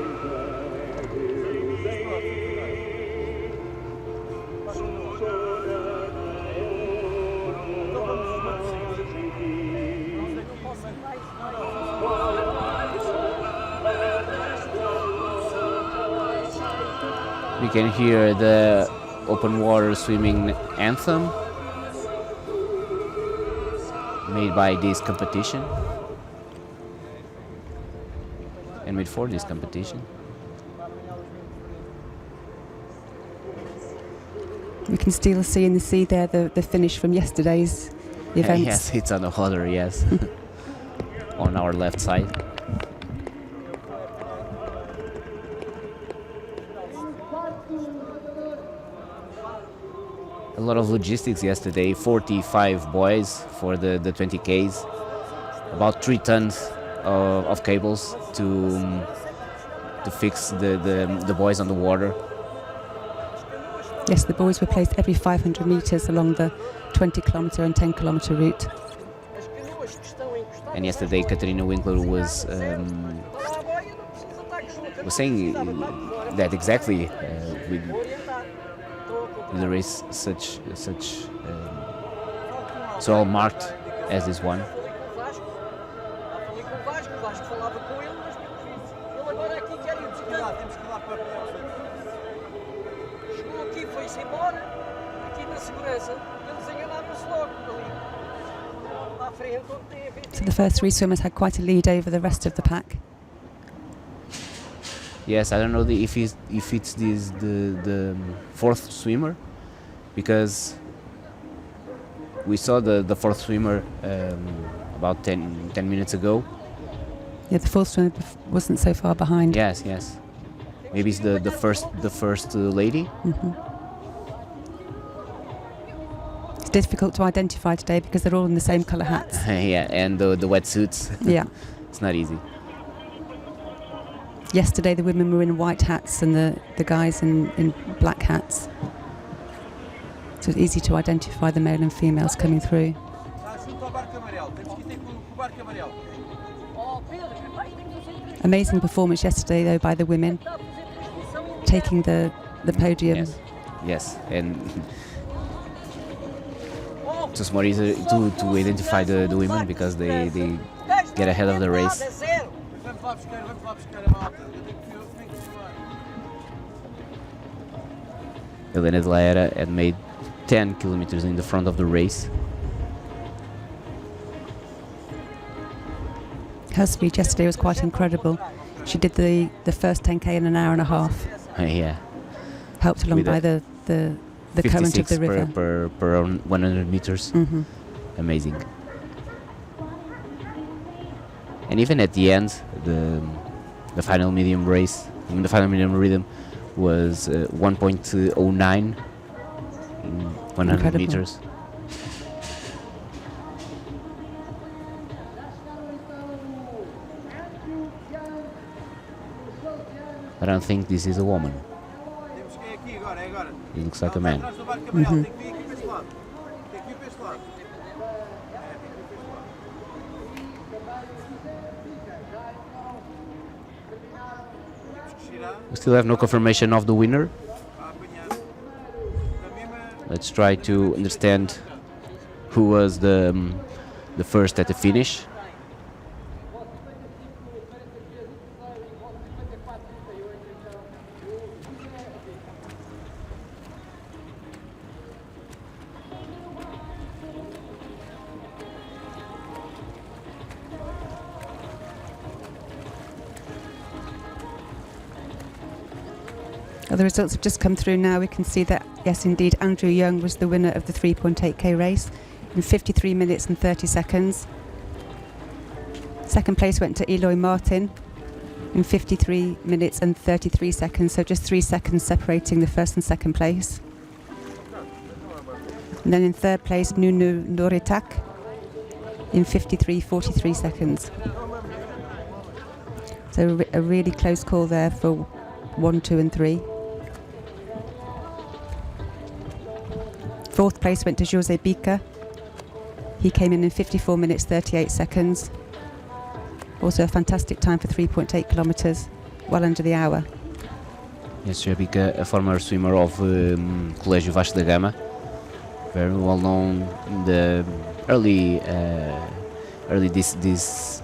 We can hear the open water swimming anthem made by this competition and made for this competition. We can still see in the sea there the finish from yesterday's events. Yes, it's on the water, yes. On our left side. A lot of logistics yesterday, 45 boys for the 20Ks, about 3 tons of cables to fix the buoys on the water. Yes, the buoys were placed every 500 meters along the 20 kilometer and 10 kilometer route. And yesterday Katarina Winkler was saying that exactly with the race such so well marked as this one. So the first 3 swimmers had quite a lead over the rest of the pack. Yes, I don't know if it's the 4th swimmer, because we saw the 4th swimmer about 10 minutes ago. Yeah, the 4th swimmer wasn't so far behind. Yes. Maybe it's the first lady. Mm-hmm. It's difficult to identify today because they're all in the same colour hats. Yeah, and the wetsuits. Yeah. It's not easy. Yesterday the women were in white hats and the guys in black hats. So it's easy to identify the male and females coming through. Amazing performance yesterday though by the women, taking the podium. Yes, and just more easy to identify the women because they get ahead of the race. Helena de la Era had made 10 kilometers in the front of the race. Her speed yesterday was quite incredible. She did the first 10k in an hour and a half. Yeah. Helped along by the current of the river. per 100 meters. Mm-hmm. Amazing. And even at the end, the final medium race, the final medium rhythm was 1.09 in 100 Incredible. meters. I don't think this is a woman. It looks like a man. Mm-hmm. We still have no confirmation of the winner. Let's try to understand who was the first at the finish. The results have just come through now. We can see that, yes, indeed, Andrew Young was the winner of the 3.8k race in 53 minutes and 30 seconds. Second place went to Eloy Martin in 53 minutes and 33 seconds, so just 3 seconds separating the first and second place. And then in third place, Nunu Noritak in 53:43 seconds. So a really close call there for 1, 2 and 3. Fourth place went to Jose Bica. He came in 54 minutes 38 seconds. Also a fantastic time for 3.8 kilometres, well under the hour. Yes, Jose Bica, a former swimmer of Colégio Vasco da Gama, very well known in the early this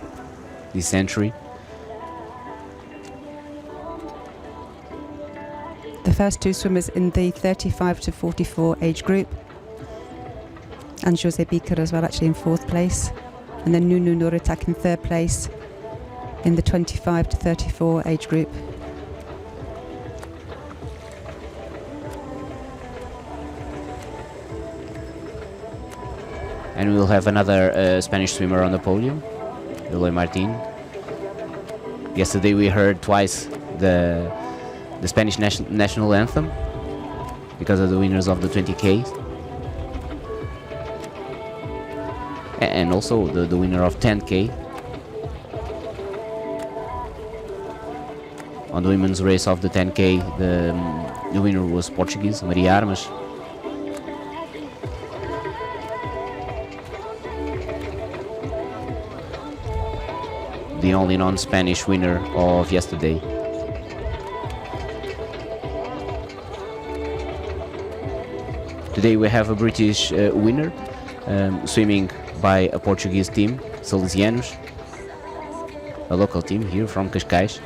century. The first two swimmers in the 35 to 44 age group, and Jose Bica as well, actually in fourth place, and then Nunu Nuritak in third place in the 25 to 34 age group. And we'll have another Spanish swimmer on the podium, Eloy Martin. Yesterday we heard twice the Spanish national anthem because of the winners of the 20K, and also the winner of 10K. On the women's race of the 10K, the winner was Portuguese, Maria Armas. The only non-Spanish winner of yesterday. Today we have a British winner, swimming by a Portuguese team, Salesianos, a local team here from Cascais.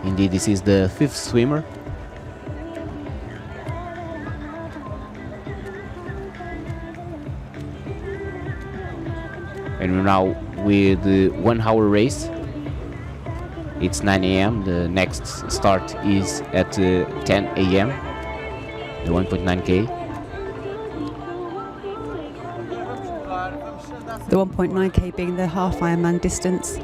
Indeed, this is the fifth swimmer. And we're now with the 1 hour race. It's 9 a.m. The next start is at 10 a.m. The 1.9K. The 1.9k being the half Ironman distance.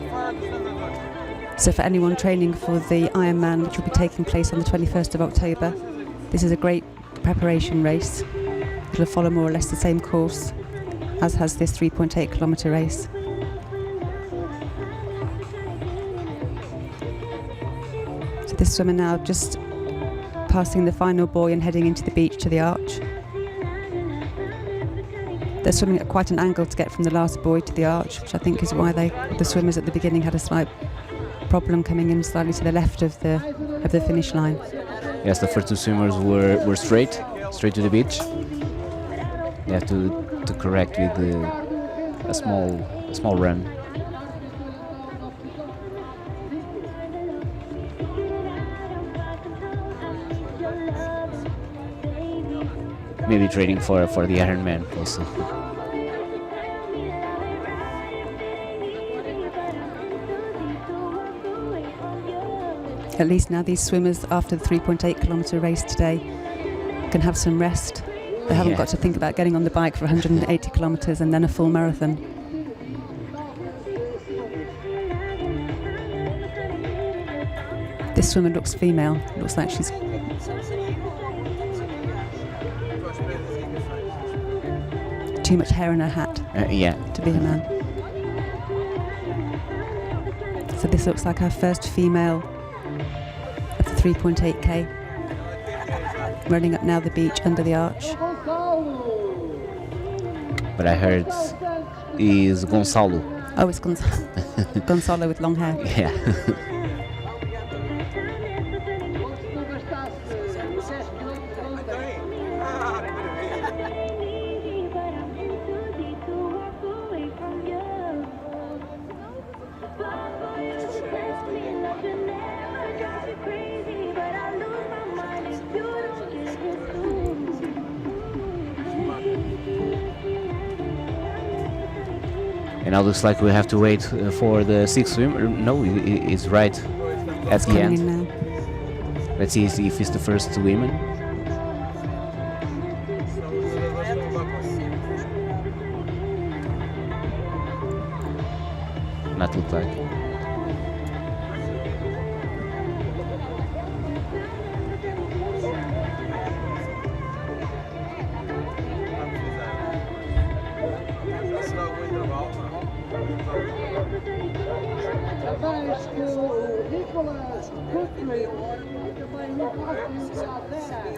So for anyone training for the Ironman, which will be taking place on the 21st of October, this is a great preparation race. It'll follow more or less the same course as has this 3.8 kilometre race. So this swimmer now just passing the final buoy and heading into the beach to the arch. They're swimming at quite an angle to get from the last buoy to the arch, which I think is why the swimmers at the beginning had a slight problem coming in slightly to the left of the finish line. Yes, the first two swimmers were straight to the beach. They have to correct with a small run. Maybe training for the Ironman also. At least now these swimmers, after the 3.8 kilometre race today, can have some rest. They haven't got to think about getting on the bike for 180 kilometres and then a full marathon. This swimmer looks female. Looks like she's too much hair in her hat to be a man. So this looks like our first female of the 3.8k. Running up now the beach under the arch. But I heard is Gonçalo. Oh, it's Gonçalo with long hair. Yeah. And now looks like we have to wait for the sixth swimmer. No, it's right at the end. Now. Let's see if it's the first woman. Not look like.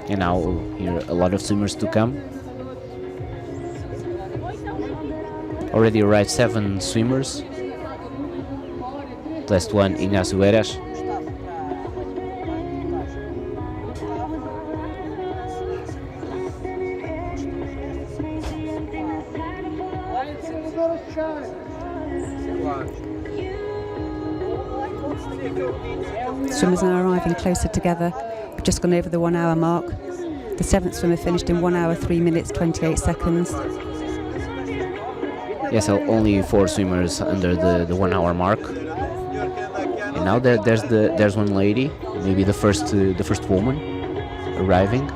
And now here a lot of swimmers to come. Already arrived 7 swimmers. Last one, Ignacio Eras. Swimmers are now arriving closer together. We've just gone over the 1 hour mark. The 7th swimmer finished in 1 hour 3 minutes 28 seconds. Yes, so only 4 swimmers under the 1 hour mark. And now there's one lady, maybe the first woman arriving.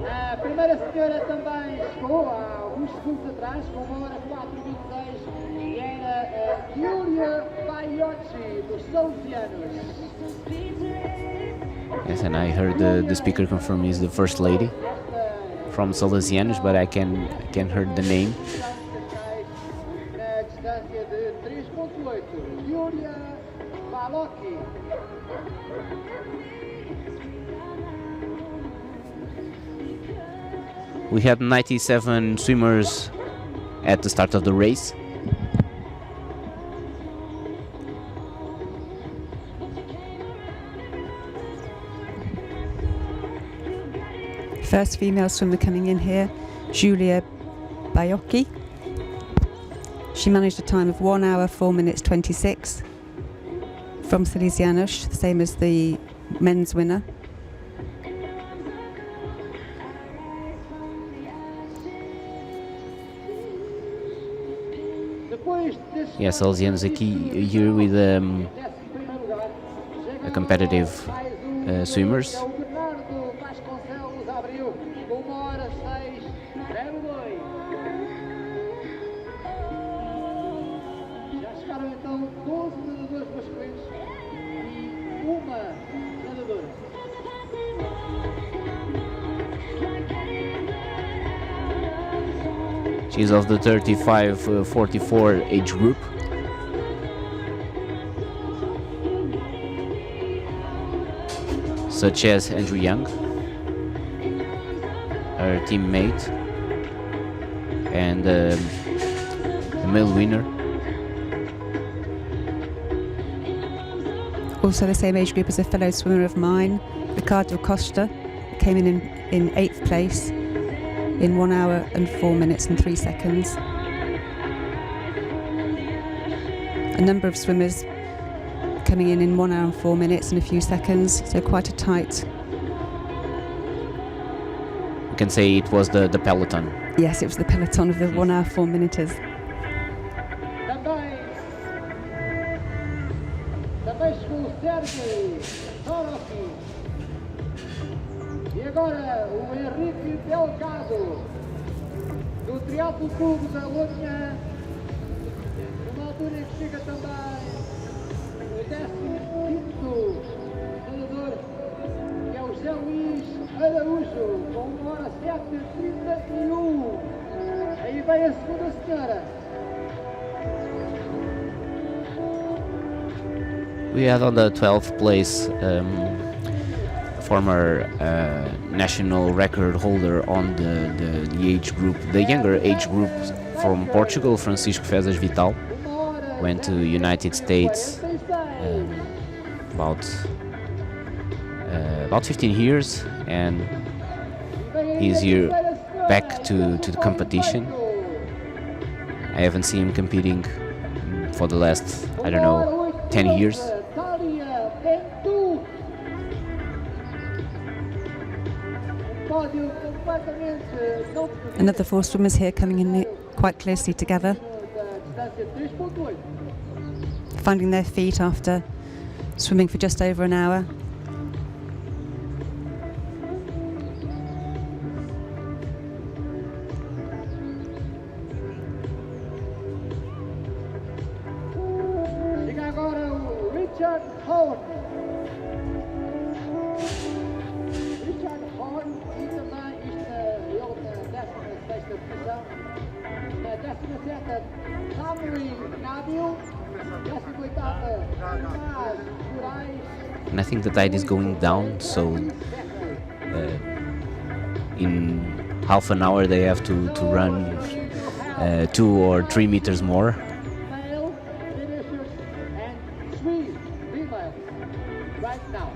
A primeira senhora também chegou há uns segundos atrás, com 1 hora 4:26, e era Giulia Baiocchi, dos Salesianos. Yes, and I heard the speaker confirm is the first lady from Salesianos, but I can hear the name. Na distância de 3.8, Giulia Baiocchi. We had 97 swimmers at the start of the race. First female swimmer coming in here, Giulia Baiocchi. She managed a time of 1 hour 4 minutes 26 from Salesianos, the same as the men's winner. Yes, Salesianos here with a competitive swimmers. She's of the 35-44 age group. Such as Andrew Young, her teammate, and the male winner. Also the same age group as a fellow swimmer of mine, Ricardo Costa, came in 8th place in 1 hour and 4 minutes and 3 seconds. A number of swimmers coming in 1 hour and 4 minutes and a few seconds, so quite a tight. You can say it was the peloton. Yes, it was the peloton of the 1 hour 4 minuters. Também chegou o Sérgio Sorocchi. E agora o Henrique Delgado, do Triatlo Clube da Lourinhã, numa altura em que chega também o 15º nadador, que é o José Luís Araújo, com 1 hora 7:31. Aí vem a segunda senhora. We had on the 12th place former national record holder on the age group, the younger age group from Portugal, Francisco Fezes Vital. Went to United States about 15 years, and he's here back to the competition. I haven't seen him competing for the last, I don't know, 10 years. Another 4 swimmers here coming in quite closely together, finding their feet after swimming for just over an hour. Richard Horn. Richard Horn e também ele na 16ª posição. Na 17ª, Hamri Nabil. 18ª, Tomás Moraes. And I think the tide is going down, so in half an hour they have to run 2 or 3 meters more. Male, finishers, and 3 females right now.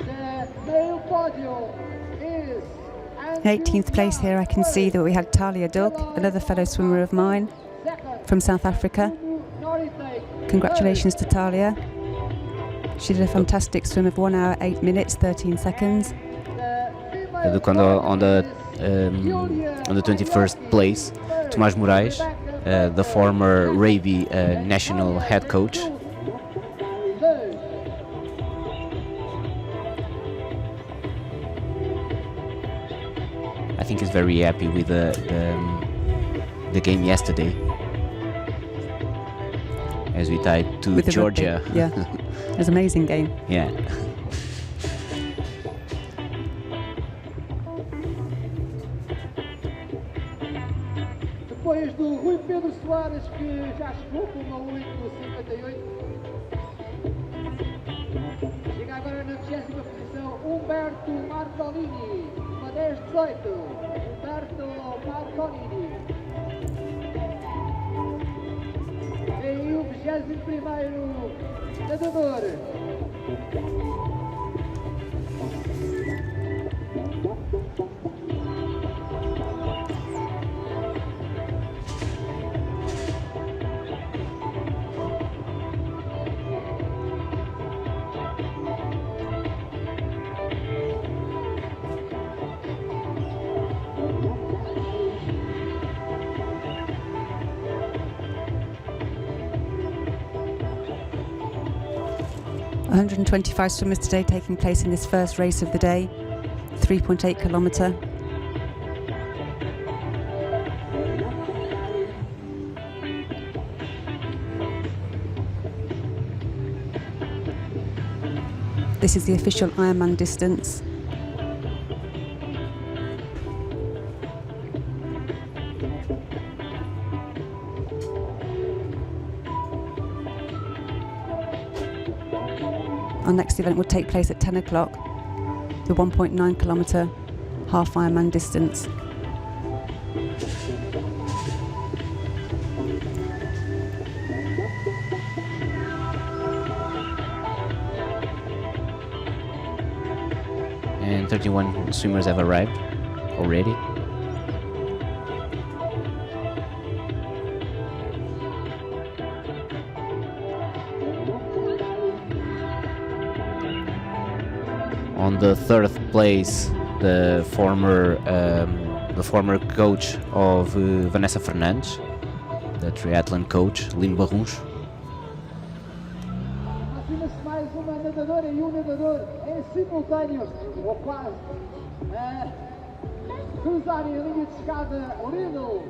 The male podium is 18th place here, I can see that we had Talia Dug, another fellow swimmer of mine from South Africa. Congratulations to Talia. She did a fantastic swim of 1 hour 8 minutes 13 seconds. Look on the 21st place, Tomás Moraes, the former Rabi national head coach. I think he's very happy with the game yesterday, as we tied to With the Georgia. rugby, yeah, it was an amazing game. Yeah. Depois do Rui Pedro Soares, que já chegou com uma 8,58. Chega agora na 20ª posição Humberto Marcolini, uma 10,18. Humberto Marcolini. E o 21º nadador. $125 swimmers today taking place in this first race of the day, 3.8 kilometre. This is the official Ironman distance. Our next event will take place at 10 o'clock, the 1.9 kilometre half Ironman distance. And 31 swimmers have arrived already. On the 3rd place, the former coach of Vanessa Fernandes, the triathlon coach, Lino Barruncho. Afina-se mais uma nadadora e um nadador em simultâneo, ou quase, cruzarem a linha de chegada. Lino.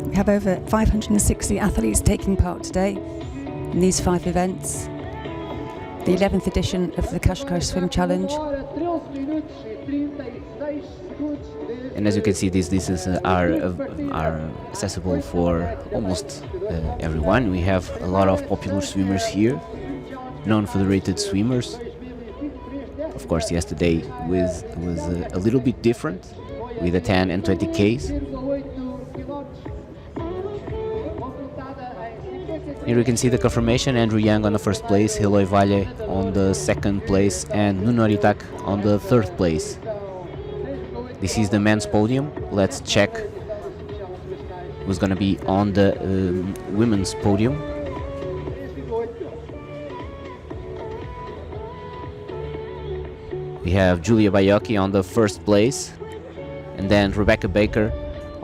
We have over 560 athletes taking part today in these 5 events. The 11th edition of the Kashgar Swim Challenge. And as you can see, these distances are accessible for almost everyone. We have a lot of popular swimmers here, non-federated swimmers. Of course, yesterday was a little bit different with the 10 and 20 Ks. Here we can see the confirmation: Andrew Young on the first place, Eloy Valle on the second place, and Nuno Aritac on the third place. This is the men's podium. Let's check who's gonna be on the women's podium. We have Julia Baiocchi on the first place, and then Rebecca Baker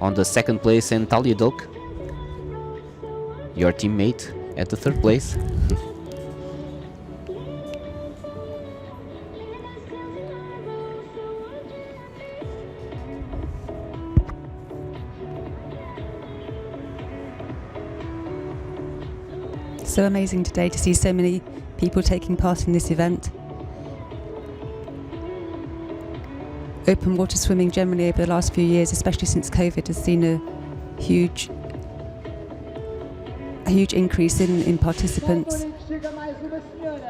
on the second place, and Talia Dulk, your teammate, at the third place. So amazing today to see so many people taking part in this event. Open water swimming generally over the last few years, especially since COVID, has seen a huge increase in participants.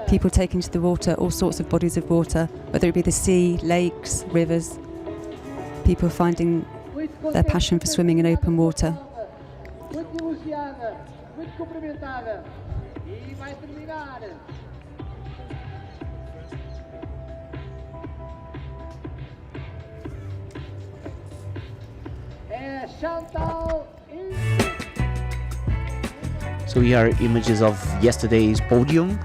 People taking to the water, all sorts of bodies of water, whether it be the sea, lakes, rivers. People finding their passion for swimming in open water. So here are images of yesterday's podium.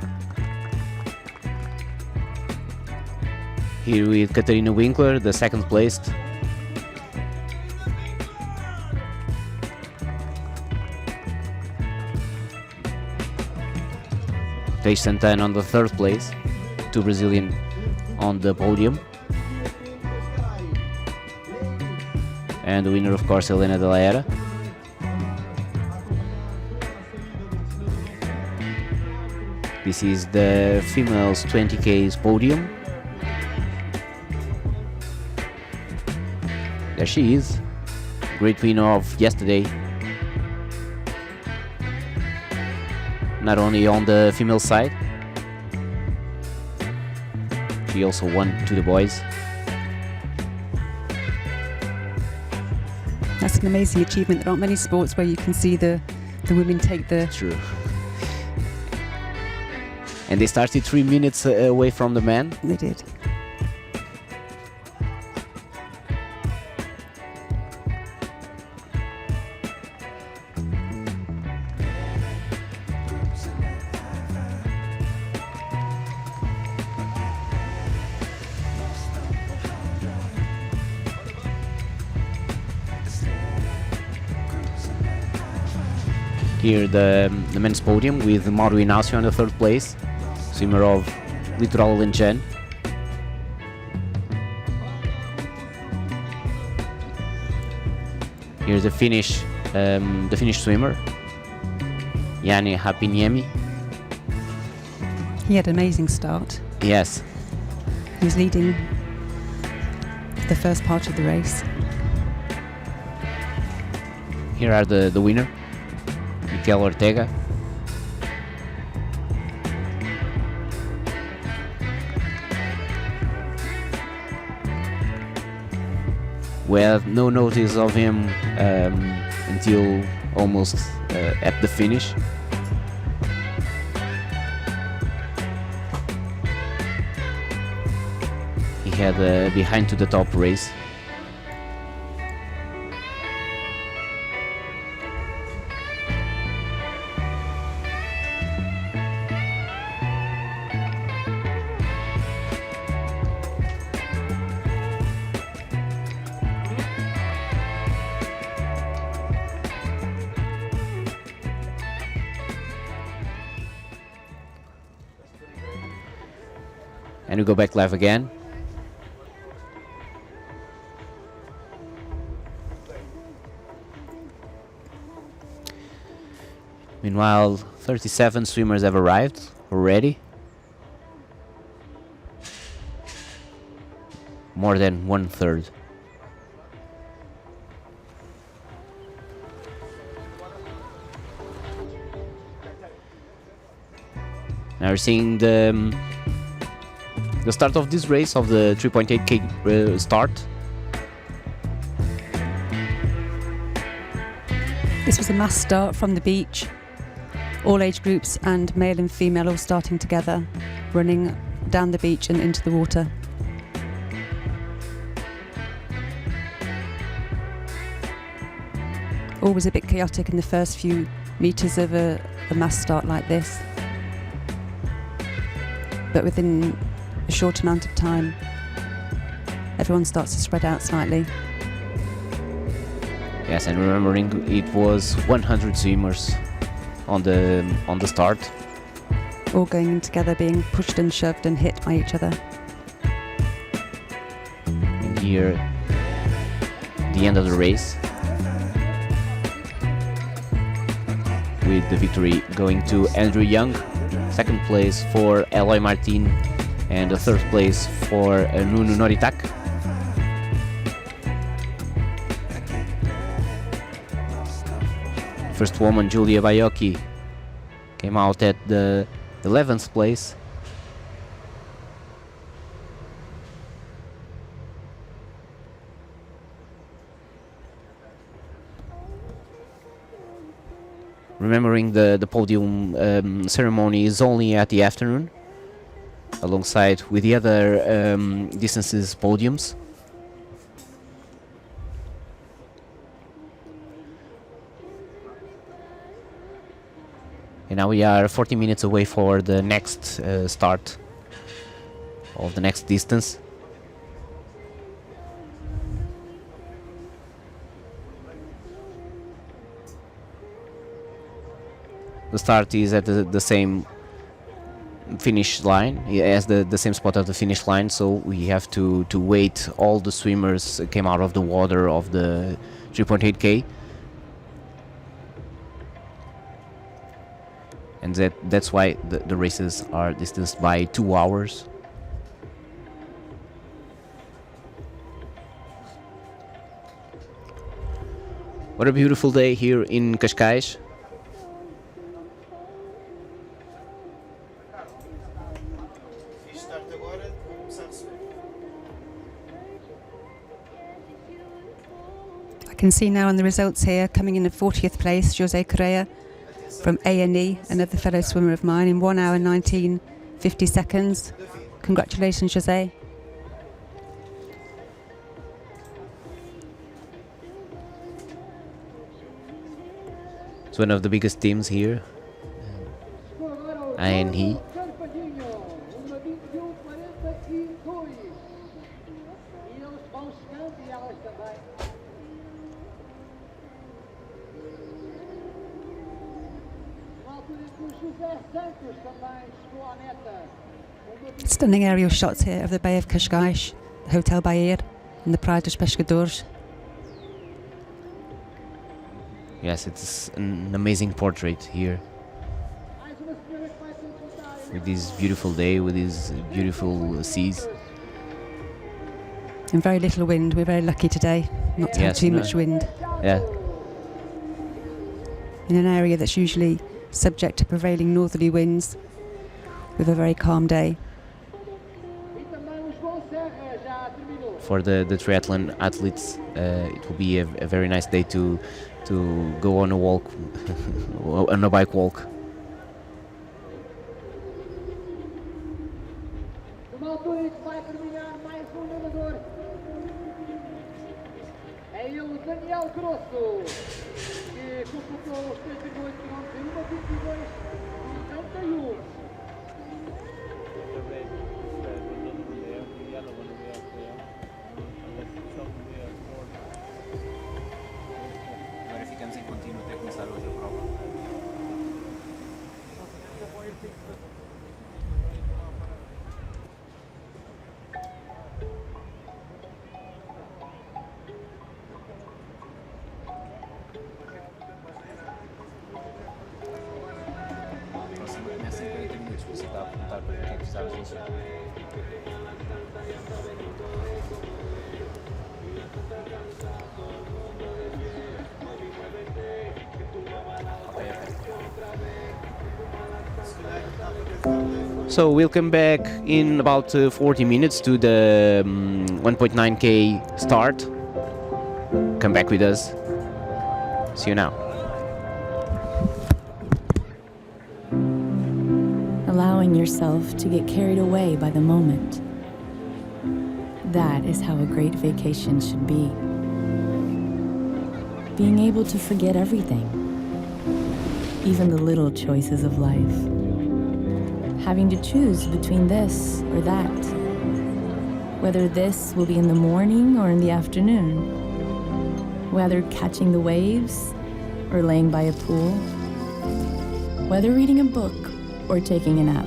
Here with Katarina Winkler, the second placed. Teix Santana on the third place, two Brazilian on the podium. And the winner, of course, Helena de la Era. This is the females 20Ks podium. There she is, great winner of yesterday. Not only on the female side, she also won to the boys. That's an amazing achievement. There aren't many sports where you can see the women take the... True. And they started 3 minutes away from the men. They did. Here the men's podium with Mauro Inácio on the third place, swimmer of Litoral Alentejo. Here's the Finnish swimmer, Jani Hapiniemi. He had an amazing start. Yes. He was leading the first part of the race. Here are the winner, Mikel Ortega. We had no notice of him until almost at the finish. He had a behind to the top race. And we go back live again. Meanwhile, 37 swimmers have arrived already. More than 1/3. Now we're seeing the start of this race of the 3.8k start. This was a mass start from the beach. All age groups and male and female all starting together, running down the beach and into the water. Always a bit chaotic in the first few meters of a mass start like this. But within a short amount of time, everyone starts to spread out slightly. Yes, and remembering it was 100 swimmers on the start. All going in together, being pushed and shoved and hit by each other. And here, the end of the race, with the victory going to Andrew Young, second place for Eloy Martin, and the third place for Nuno Noritake. First woman, Julia Baiocchi, came out at the 11th place. Remembering the podium ceremony is only at the afternoon, alongside with the other distances podiums. And now we are 40 minutes away for the next start of the next distance. The start is at the same finish line, as the same spot of the finish line, so we have to wait. All the swimmers came out of the water of the 3.8k. And that's why the races are distanced by 2 hours. What a beautiful day here in Cascais. I can see now on the results here, coming in at 40th place, Jose Correa from A&E, another fellow swimmer of mine, in 1 hour 19:50 seconds. Congratulations, Jose. It's one of the biggest teams here, A&E. Stunning aerial shots here of the Bay of Cascais, Hotel Bahia and the Praia dos Pescadores. Yes, it's an amazing portrait here. With this beautiful day, with these beautiful seas. And very little wind. We're very lucky today not to have too much wind. Yeah. In an area that's usually subject to prevailing northerly winds, with a very calm day. For the triathlon athletes, it will be a very nice day to go on a walk, on a bike walk. So we'll come back in about 40 minutes to the 1.9K start. Come back with us. See you now. Allowing yourself to get carried away by the moment. That is how a great vacation should be. Being able to forget everything, even the little choices of life. Having to choose between this or that. Whether this will be in the morning or in the afternoon. Whether catching the waves or laying by a pool. Whether reading a book or taking a nap.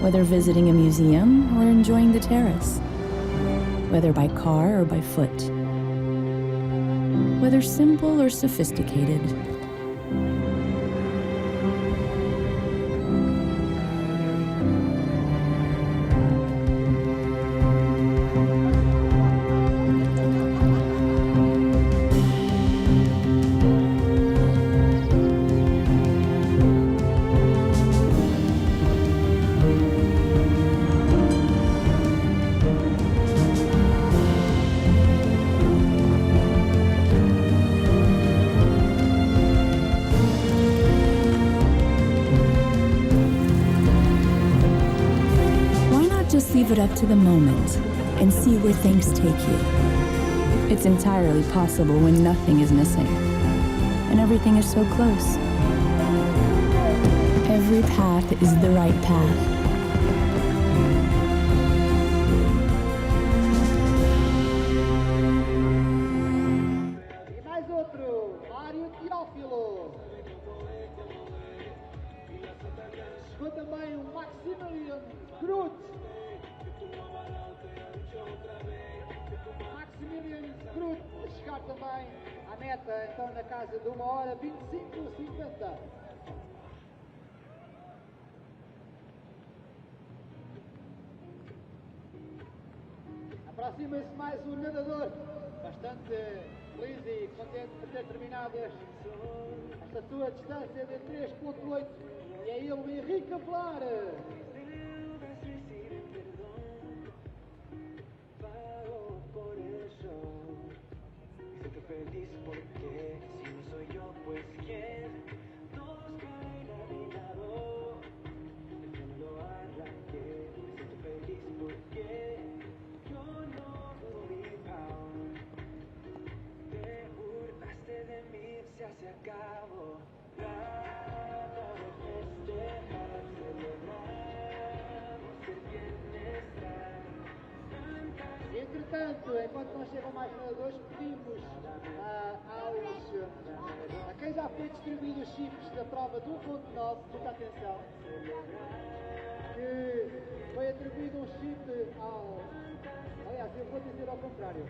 Whether visiting a museum or enjoying the terrace. Whether by car or by foot. Whether simple or sophisticated. Just leave it up to the moment and see where things take you. It's entirely possible when nothing is missing and everything is so close. Every path is the right path. E mais outro, Mário Teófilo. Chegou também o Maximilian Groot. Maximilian Groot a chegar também à meta, então na casa de 1h25:50. Aproxima-se mais um nadador, bastante feliz e contente por ter terminado esta sua distância de 3.8, e é ele o Henrique Avelar. Feliz porque si no soy yo, pues quién nos caerá de lado. Yo no lo arranqué. Me siento feliz porque yo no fui pound. Te burlaste de mí, se acabó. Nada de festejar, celebramos el bienestar. Entretanto, enquanto não chegam mais nadadores, pedimos a quem já foi distribuído os chips da prova do 1.9, muita atenção, que foi atribuído um chip ao... Aliás, eu vou dizer ao contrário.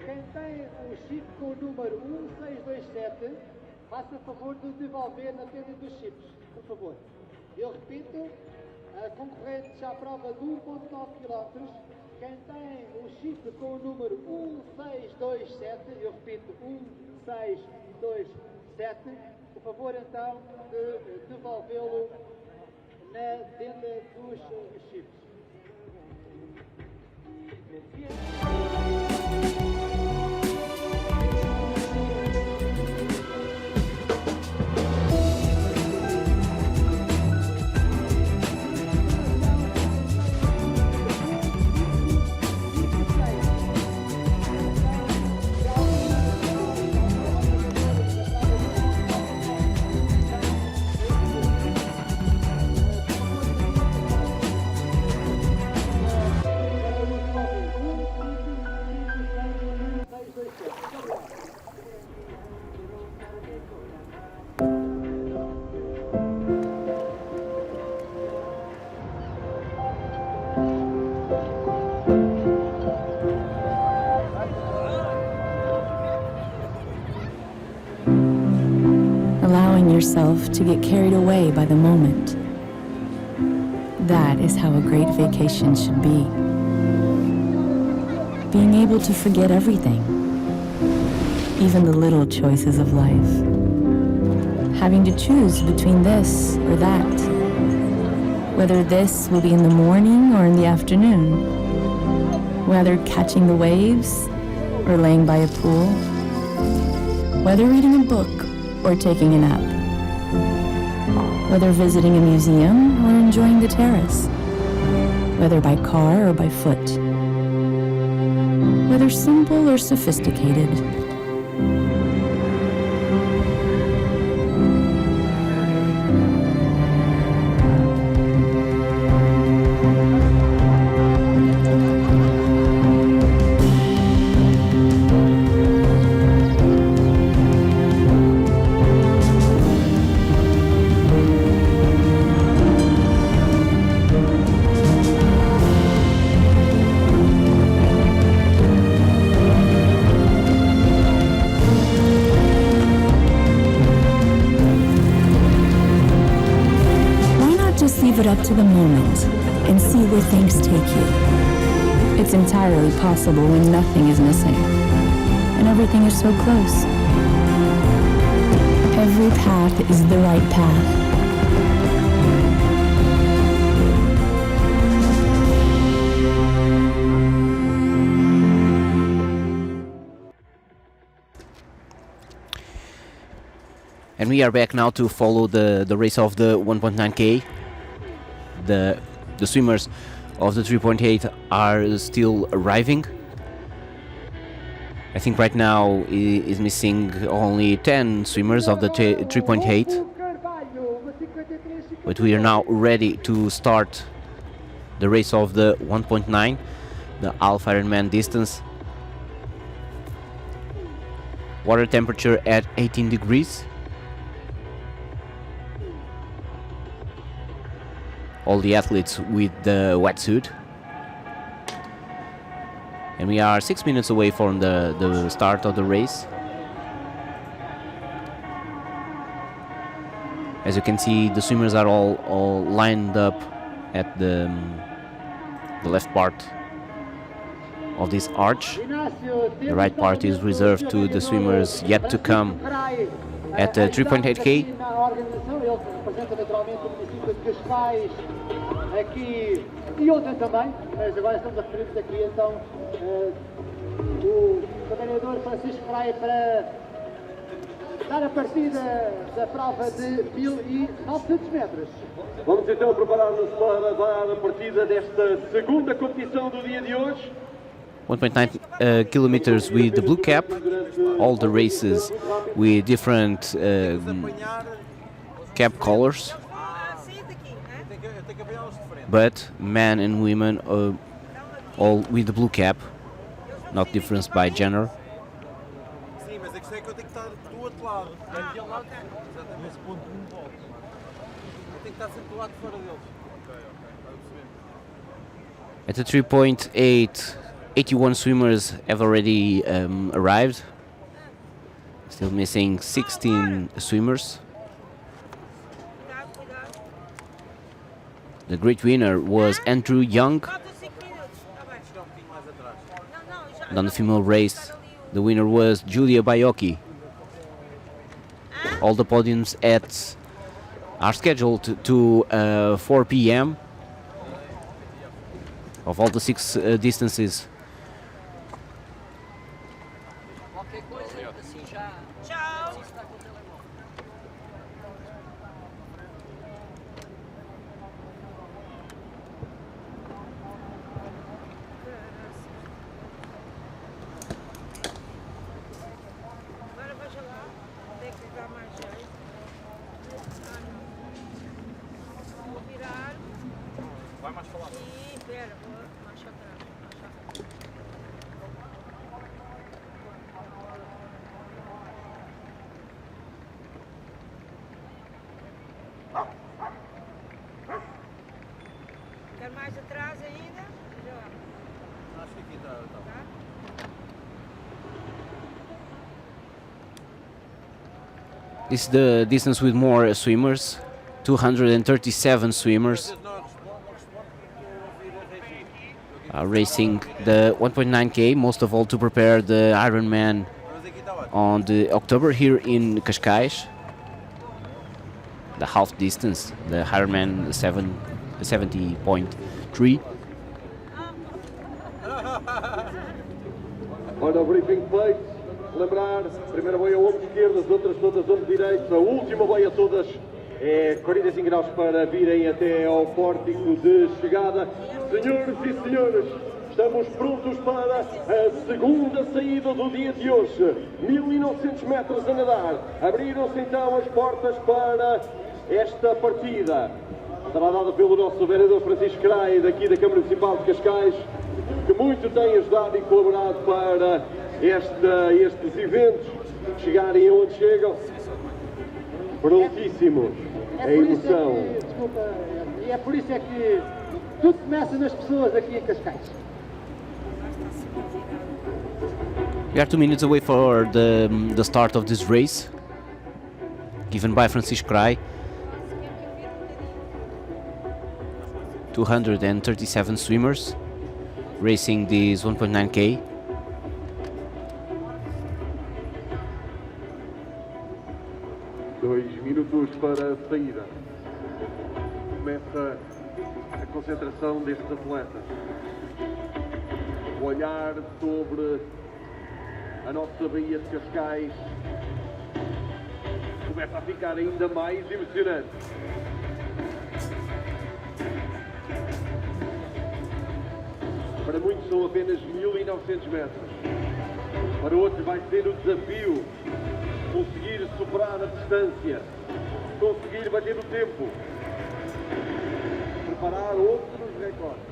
Quem tem o chip com o número 1627, faça favor de devolver na tenda dos chips, por favor. Eu repito, concorrentes à prova de 1.9 km, quem tem o chip com o número 1627, eu repito, 1627, por favor então de devolvê-lo na tenda dos chips. Allowing yourself to get carried away by the moment. That is how a great vacation should be. Being able to forget everything, even the little choices of life. having to choose between this or that, whether this will be in the morning or in the afternoon, whether catching the waves or laying by a pool, whether reading a book or taking a nap, whether visiting a museum or enjoying the terrace, whether by car or by foot, whether simple or sophisticated. Leave it up to the moment and see where things take you. It's entirely possible when nothing is missing and everything is so close. Every path is the right path. And we are back now to follow the race of the 1.9k. The swimmers of the 3.8 are still arriving. I think right now is missing only 10 swimmers of the 3.8. But we are now ready to start the race of the 1.9, the half Ironman distance. Water temperature at 18 degrees. All the athletes with the wetsuit. And we are 6 minutes away from the start of the race. As you can see, the swimmers are all lined up at the left part of this arch. The right part is reserved to the swimmers yet to come at 3.8k. Aqui e outra também, mas agora estamos a referir-nos aqui então o treinador Francisco Praia para dar a partida da prova de 1.900 metros. Vamos então preparar-nos para dar a partida desta segunda competição do dia de hoje. 1.9 kilometers with the blue cap, all the races with different cap colors, but men and women all with the blue cap, not difference by gender. Sim, mas a questão é que eu tenho que estar do outro lado. Daquele lado, exatamente. Nesse ponto de um volta. Eu tenho que estar sempre do lado de fora deles. Ok, At the 3.8, 81 swimmers have already arrived. Still missing 16 swimmers. The great winner was Andrew Young. And on the female race, the winner was Julia Baiocchi. All the podiums are scheduled to 4 p.m. of all the 6 distances. Quer mais atrás ainda? acho que aqui está. This is the distance with more swimmers, 237 swimmers racing the 1.9k, most of all to prepare the Ironman on the October here in Cascais. the half distance, the Ironman 70.3. Olha o briefing feito. Lembrar, primeira boia ao ombro esquerdo, as outras todas ombro direito. A última boia todas é 45 graus para virem até ao pórtico de chegada. Senhoras e senhores, estamos prontos para a segunda saída do dia de hoje. 1900 metros a nadar. Abriram-se então as portas para esta partida. Será dada pelo nosso vereador Francisco Crai, daqui da Câmara Municipal de Cascais, que muito tem ajudado e colaborado para estes eventos chegarem aonde chegam. Prontíssimos. A emoção. Desculpa, e é por isso é que tudo começa nas pessoas aqui em Cascais. We are 2 minutes away for the start of this race, given by Francisco Crai. 237 swimmers racing this 1.9k. Dois minutos para a saída. Começa a concentração destes atletas. O olhar sobre a nossa Baía de Cascais começa a ficar ainda mais emocionante. Para muitos são apenas 1900 metros. Para outros vai ser o desafio conseguir superar a distância, conseguir bater o tempo, preparar outros recordes.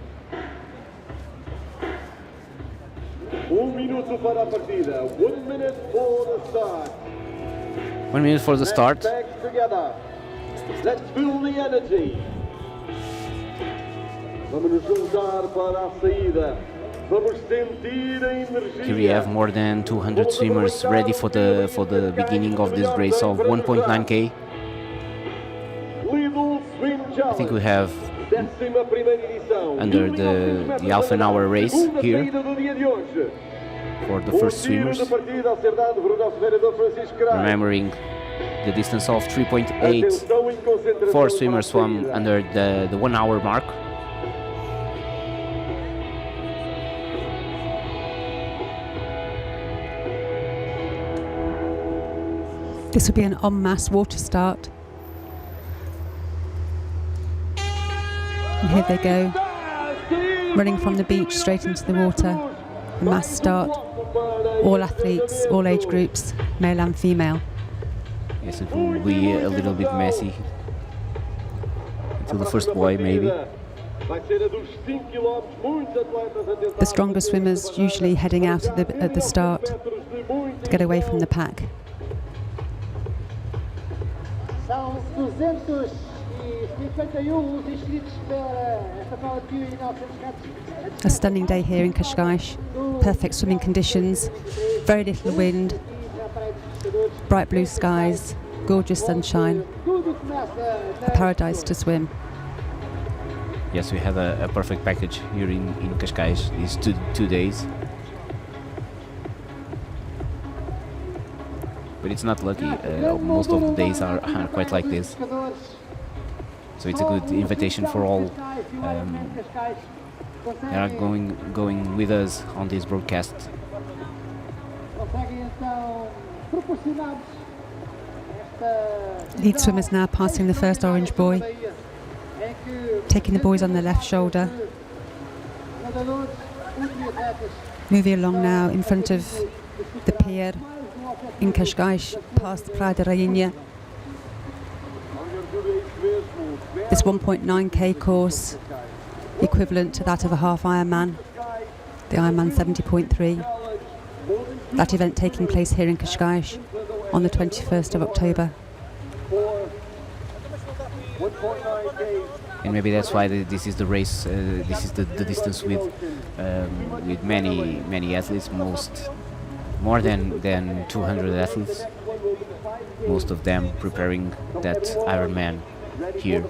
1 minuto para a partida. 1 minute for the start. 1 minute for the start. Let's back together. Let's feel the energy. Vamos nos juntar para a saída. Vamos sentir a energia. Here we have more than 200 swimmers ready for the beginning of this race of 1.9k. I think we have under the half an hour race here for the first swimmers. Remembering the distance of 3.8, 4 swimmers swam under the 1 hour mark. This will be an en masse water start. And here they go, running from the beach straight into the water. A mass start. All athletes, all age groups, male and female. Yes, it will be a little bit messy until the first boy, maybe. The stronger swimmers usually heading out at the start to get away from the pack. São 251 os inscritos para esta prova de 1900 metros. A stunning day here in Cascais. Perfect swimming conditions, very little wind, bright blue skies, gorgeous sunshine, a paradise to swim. Yes, we have a perfect package here in Cascais these two days. But it's not lucky, most of the days are quite like this. So it's a good invitation for all that are going with us on this broadcast. Lead swimmers now passing the first orange buoy, taking the buoys on their left shoulder. Moving along now in front of the pier in Cascais, past the Praia da Rainha. This 1.9k course, equivalent to that of a half Ironman, the Ironman 70.3. That event taking place here in Cascais on the 21st of October. And maybe that's why this is the race, this is the distance with many athletes, more than 200 athletes, most of them preparing that Ironman here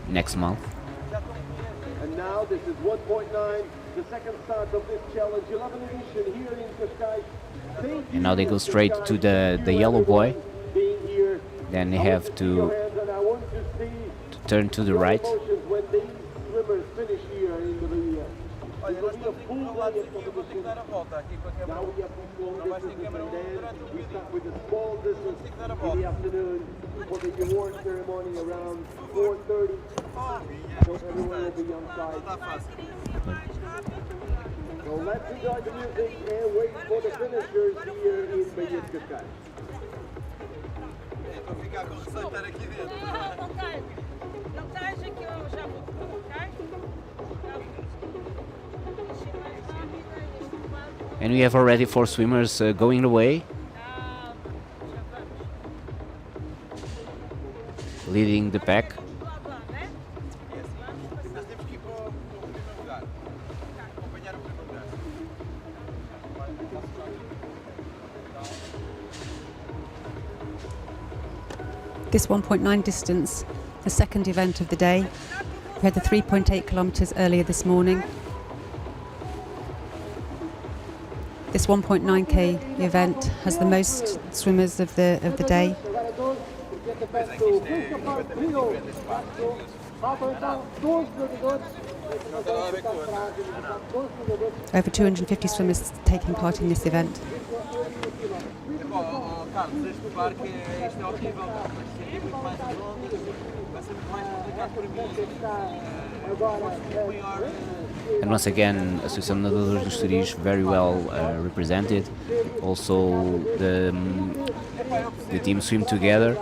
next month. And now this is 1.9, the second start of this challenge, 11 edition here in Cascais. And now they go straight to the yellow buoy. Then they have to to turn to the right. When these swimmers finish here in the Olha, nós estamos aqui para o lado aqui, eu vou ter que dar a volta aqui com a câmera. now we have these long Não vais ter distances câmera and then durante o we vídeo. start with the small distance Tem que dar a in volta. the afternoon for the award ceremony around 4:30. So everyone will be on Não site. está fácil. So let's enjoy the music and wait for the finishers here in Bahia de Cascais. É para ficar com receio de estar aqui dentro. Não tem. Não tens aqui, eu já vou. Ok? And we have already 4 swimmers going away, leading the pack. Nós temos que ir para o primeiro lugar. Acompanhar o primeiro lugar. This 1.9 distance, the second event of the day. We had the 3.8 kilometres earlier this morning. This 1.9k event has the most swimmers of the day. Over 250 swimmers taking part in this event. Carlos, este barco isto é horrível. Vai ser muito mais longas, vai ser muito mais complicado para mim. And once again, Associação de Nadadores do Estoril very well represented. Also, the team swim together.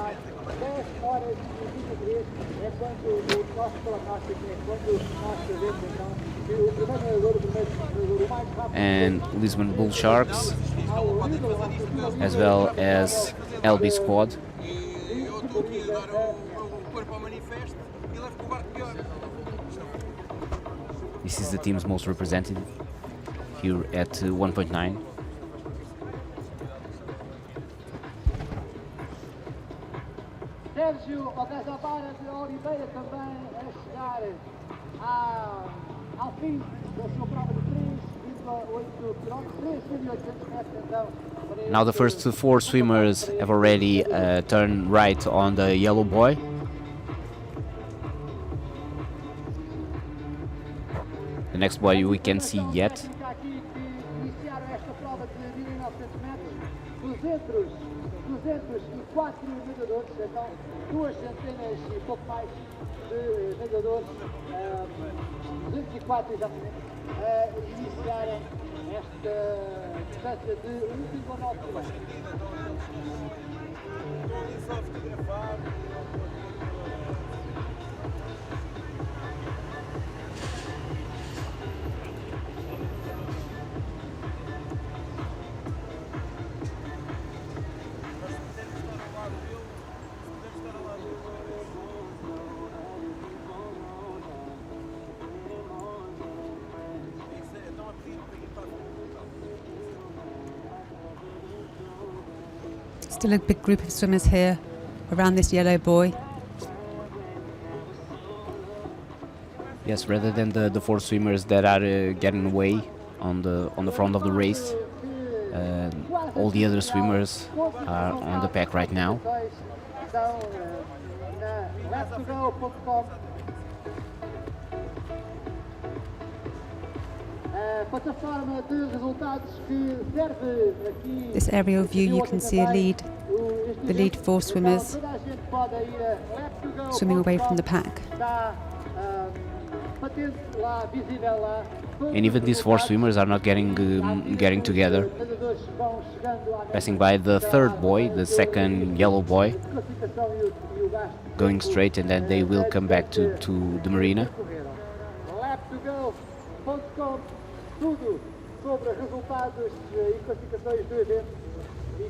And Lisbon Bull Sharks, as well as LB Squad. This is the team's most represented here at 1.9. Sérgio Alcazabara de Oliveira também a chegar ao fim da sua prova de 3,8 km, 3.800 metros então. Now the first 4 swimmers have already turned right on the yellow buoy. The next buoy we can see yet. Fica aqui que iniciaram esta prova de 1.900 metros, 204 nadadores, então 2 centenas e pouco mais de nadadores, 204 exatamente, iniciaram esta distância de 1,9 km. Still a big group of swimmers here around this yellow buoy. Yes, rather than the 4 swimmers that are getting away on the front of the race, all the other swimmers are on the pack right now. Então, na left2go.com, a plataforma de resultados que serve aqui. This aerial view, you can see a lead, the lead 4 swimmers Toda a gente pode ir a left2go.com. swimming away from the pack. Está patente lá, visível lá. And even these 4 swimmers are not getting together, Nadadores vão chegando à passing by the third buoy, the second yellow buoy, classificação e o gasto. going straight, and then they will come back to the marina. Left2go.com, tudo sobre resultados e classificações do evento e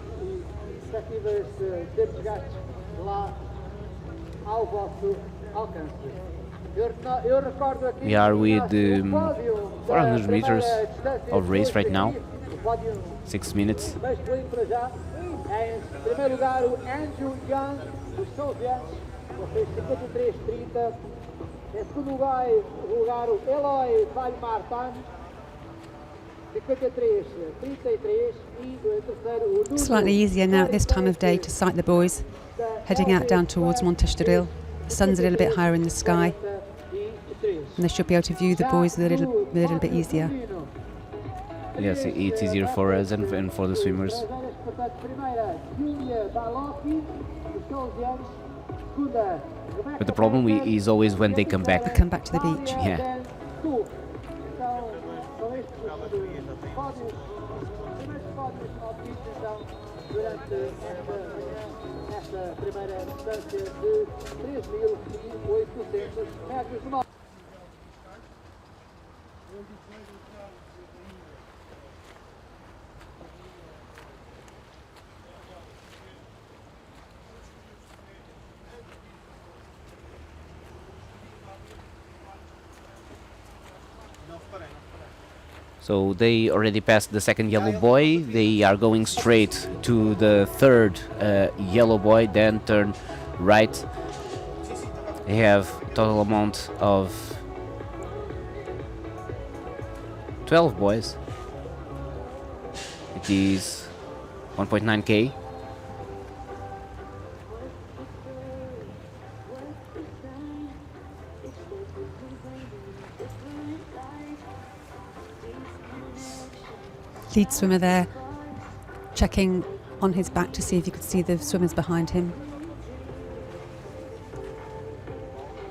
perspectivas de termos gastos lá ao vosso alcance. Eu recordo aqui We are with o pódio da 400 meters primeira distância of race right now, o pódio 6 minutes. masculino para já. Em primeiro lugar o Andrew Young, dos Souvianos, com 53,30. Em segundo lugar o Eloy Valmartan, 53,33. E em terceiro o Nuno Slightly easier now at this time of day to sight the buoys heading out down towards Montestoril. sun's a little bit higher in the sky, and they should be able to view the boys with a little bit easier. Yes, it's easier for us and for the swimmers. But the problem is always when they come back. They come back to the beach. Yeah. Esta primeira distância de 3.800 metros de mar. So they already passed the second yellow buoy. They are going straight to the third yellow buoy, then turn right. They have a total amount of 12 buoys. It is 1.9k. Lead swimmer there, checking on his back to see if you could see the swimmers behind him.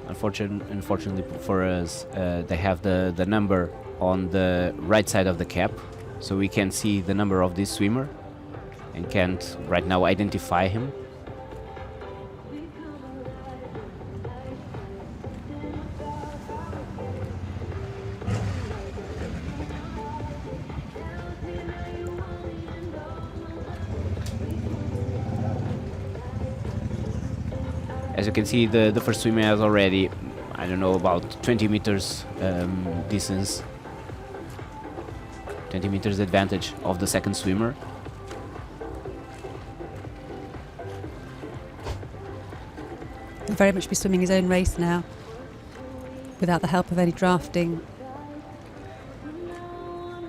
Unfortunately for us, they have the number on the right side of the cap, so we can see the number of this swimmer and can't right now identify him. As you can see, the first swimmer has already, I don't know, about 20 meters distance, 20 meters advantage of the second swimmer. He'll very much be swimming his own race now, without the help of any drafting.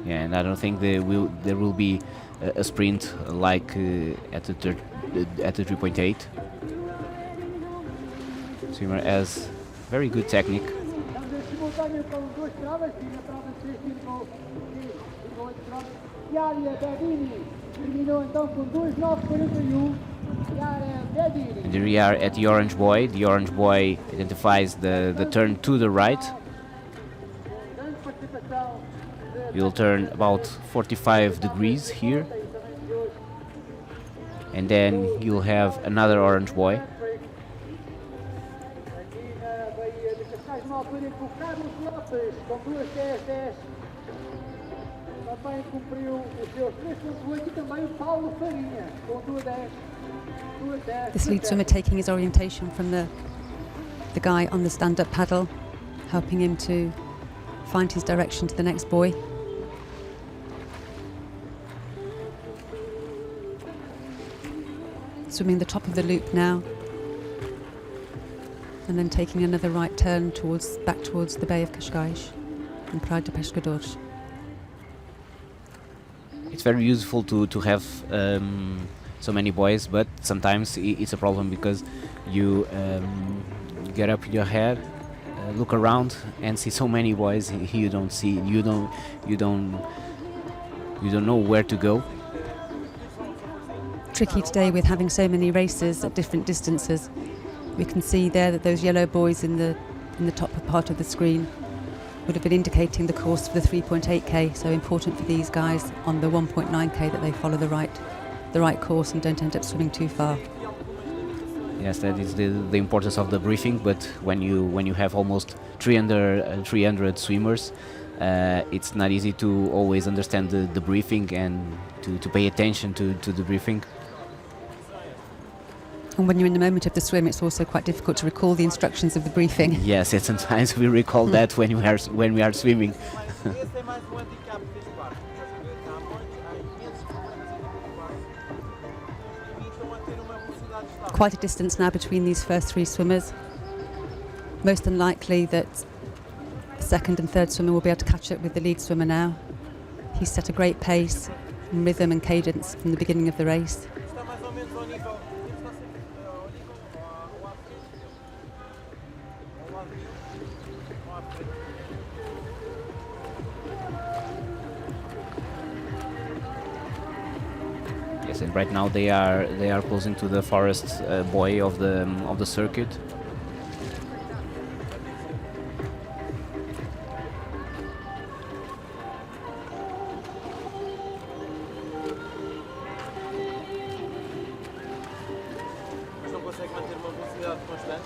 Yeah, and I don't think there will be a sprint like at the 3.8. Swimmer has very good technique. And here we are at the orange buoy. The orange buoy identifies the turn to the right. You'll turn about 45 degrees here. And then you'll have another orange buoy. This lead swimmer taking his orientation from the guy on the stand-up paddle, helping him to find his direction to the next buoy. Swimming the top of the loop now, and then taking another right turn back towards the Bay of Cascais and Praia de Pescadores. It's very useful to have so many buoys, but sometimes it's a problem because you get up your head, look around, and see so many buoys. You don't know where to go. Tricky today with having so many races at different distances. We can see there that those yellow buoys in the top part of the screen would have been indicating the course for the 3.8k, so important for these guys on the 1.9k that they follow the right course and don't end up swimming too far. Yes, that is the importance of the briefing, but when you have almost 300 swimmers, it's not easy to always understand the briefing and to pay attention to the briefing. And when you're in the moment of the swim, it's also quite difficult to recall the instructions of the briefing. Yes, and sometimes we recall that when we are swimming. Quite a distance now between these first three swimmers. Most unlikely that the second and third swimmer will be able to catch up with the lead swimmer now. He's set a great pace and rhythm and cadence from the beginning of the race. lado. Vão à frente. Yes, and right now they are closing to the forest buoy of the circuit. Mas não consegue manter uma velocidade constante.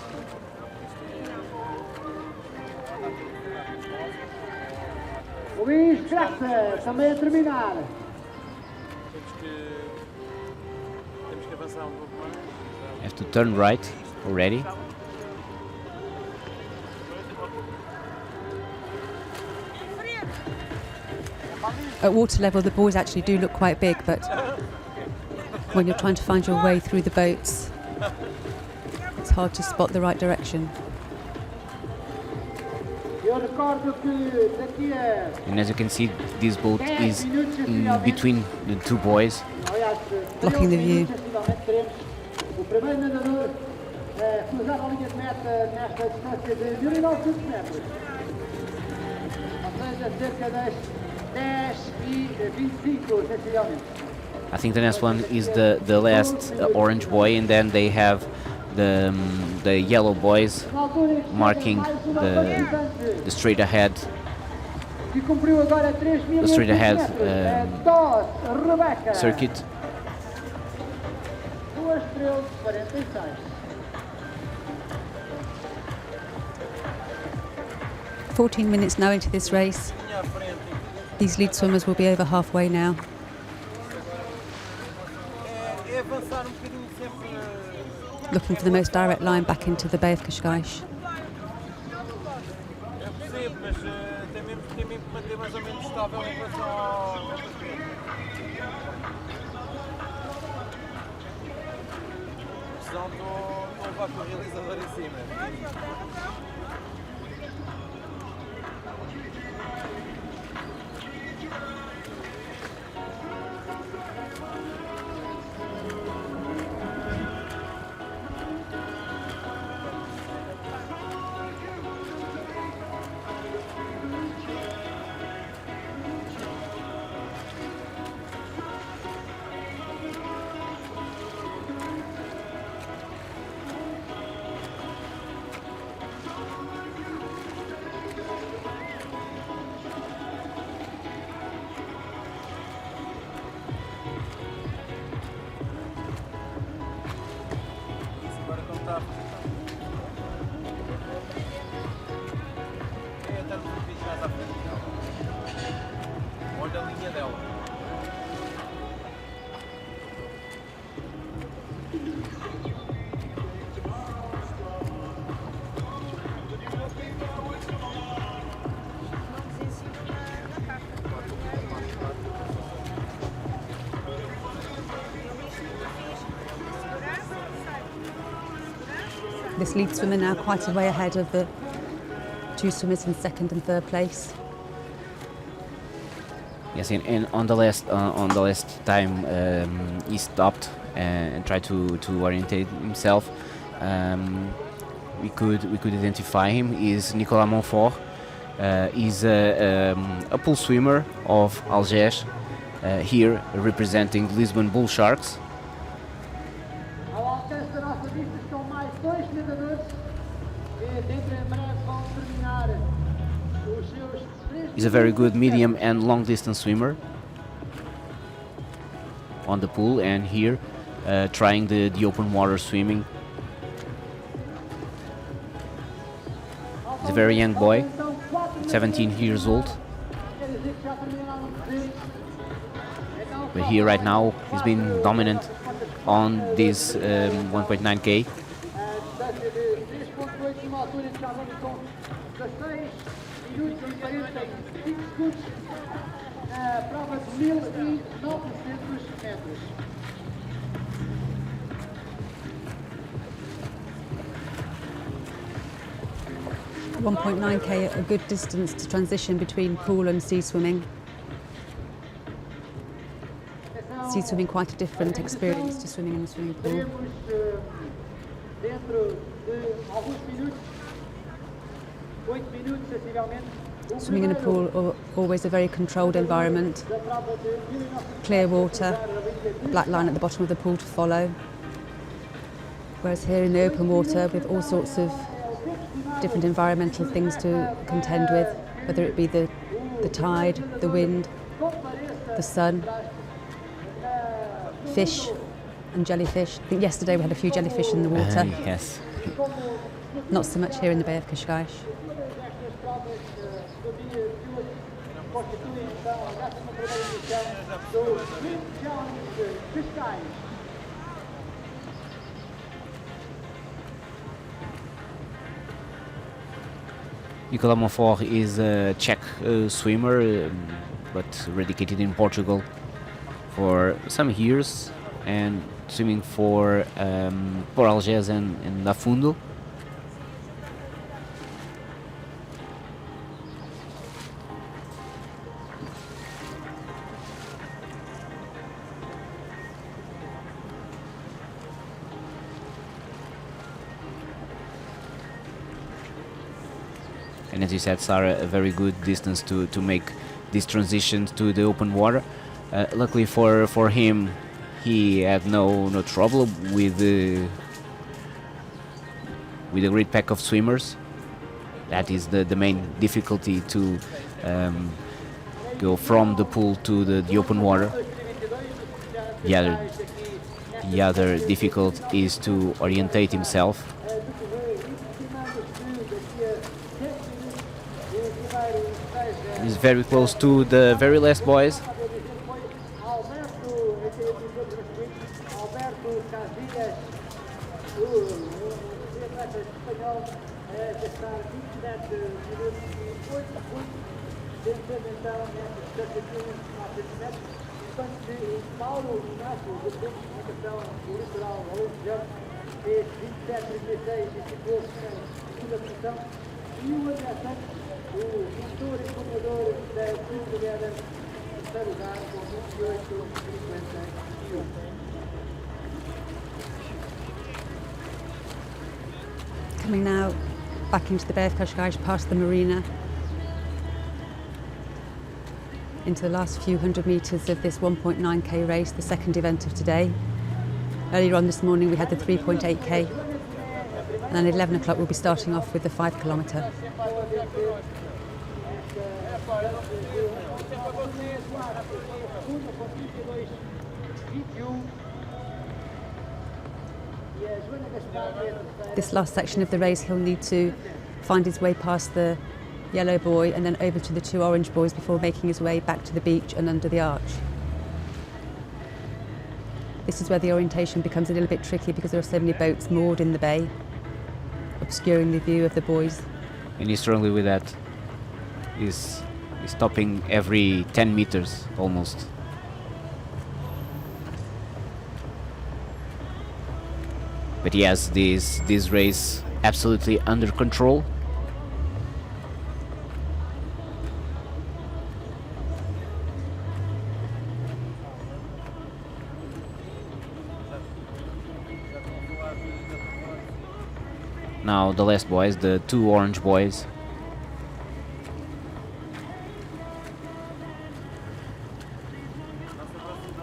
Luís, graças, também a terminar. Temos que avançar um pouco mais. Have to turn right already. At water level, the buoys actually do look quite big, but when you're trying to find your way through the boats, it's hard to spot the right direction. Eu recordo que daqui a... And as you can see, this boat is in between the two buoys. Aliás, Blocking the view. sensivelmente teremos o primeiro nadador a cruzar a linha de meta nesta distância de 1900 metros. Ou seja, cerca das 10h25, sensivelmente. I think the next one is the last orange buoy, and then they have the yellow buoys marking the straight ahead. Que cumpriu agora 3.000 The straight ahead Rebeca. circuit. 2:13:46. 14 minutes now into this race. Linha à frente. These lead swimmers will be over halfway now. É avançar um bocadinho sempre. Looking for the most direct line back into the Bay of Cascais. Eu percebo, mas tem mesmo que manter mais ou menos estável em relação ao. Senão estou a levar com o realizador em cima. Agora como está a fazer. É até um pouquinho mais à frente dela. Olha a linha dela. This lead swimmer now quite a way ahead of the two swimmers in second and third place. Yes, and on the last time he stopped and tried to orientate himself. We could identify him. Is Nicolas Montfort. He's a pool swimmer of Algés, here representing Lisbon Bull Sharks. Ao alcance da nossa vista estão mais 2 nadadores que dentro em breve vão terminar os seus 3 He's a very good medium and long distance swimmer on the pool, and here trying the open water swimming. He's a very young boy, 17 years old, but here right now he's been dominant on this 1.9k. a distância de 3.8 numa altura que já vamos com 16 minutos e 45 segundos na prova de 1900 metros. 1.9k, a good distance to transition between pool and sea swimming. Sea swimming quite a different experience to swimming in the swimming pool. Teremos dentro de alguns minutos 8 minutos, sensivelmente. Swimming in a pool, always a very controlled environment. Clear water, black line at the bottom of the pool to follow. Whereas here in the open water, with all sorts of different environmental things to contend with, whether it be the tide, the wind, the sun, fish and jellyfish. I think yesterday we had a few jellyfish in the water. Yes. Not so much here in the Bay of Cascais. Constituem então a 11ª edição do Swim Challenge Cascais. Nicolas Monfort is a Czech swimmer, but dedicated in Portugal for some years and swimming for Algés and Da Fundo. And as you said, Sarah, a very good distance to make this transition to the open water. Luckily for him, he had no trouble with a great pack of swimmers. That is the main difficulty to go from the pool to the open water. The other difficulty is to orientate himself. He's very close to the very last boys. E o adversário, o pintor e fundador da Swim Together, em terceiro lugar com 28,51. Coming now back into the Bay of Cascais, past the marina, into the last few hundred metres of this 1.9k race, the second event of today. Earlier on this morning we had the 3.8k, and then at 11 o'clock we'll be starting off with the 5 kilometre. This last section of the race he'll need to find his way past the yellow buoy and then over to the 2 orange buoys before making his way back to the beach and under the arch. This is where the orientation becomes a little bit tricky because there are so many boats moored in the bay, obscuring the view of the buoys. And he's struggling with that. He's stopping every 10 meters almost. But he has this race absolutely under control. Now the last boys, the 2 orange boys.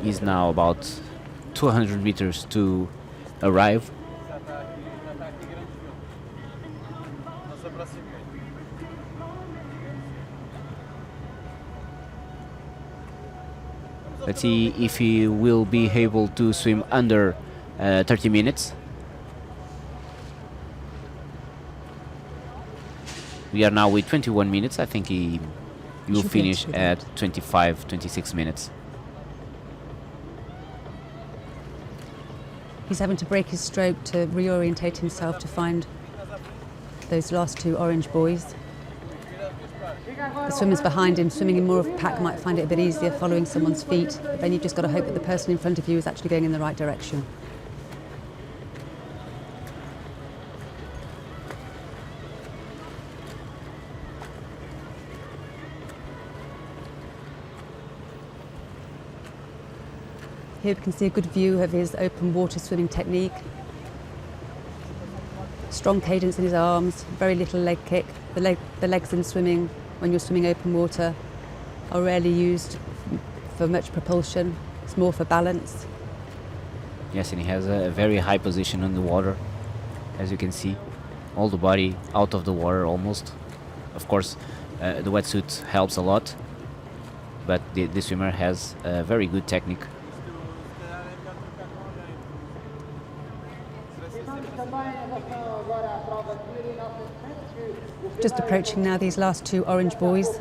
He's now about 200 meters to arrive. Let's see if he will be able to swim under 30 minutes. We are now with 21 minutes. I think he will Should be able finish to do at that. 25, 26 minutes. He's having to break his stroke to reorientate himself to find those last 2 orange buoys. The swimmers behind him, swimming in more of a pack, might find it a bit easier following someone's feet, but then you've just got to hope that the person in front of you is actually going in the right direction. Here we can see a good view of his open water swimming technique. Strong cadence in his arms, very little leg kick. The legs in swimming, when you're swimming open water, are rarely used for much propulsion. It's more for balance. Yes, and he has a very high position on the water, as you can see. All the body out of the water almost. Of course, the wetsuit helps a lot, but the swimmer has a very good technique. Just approaching now these last two orange buoys.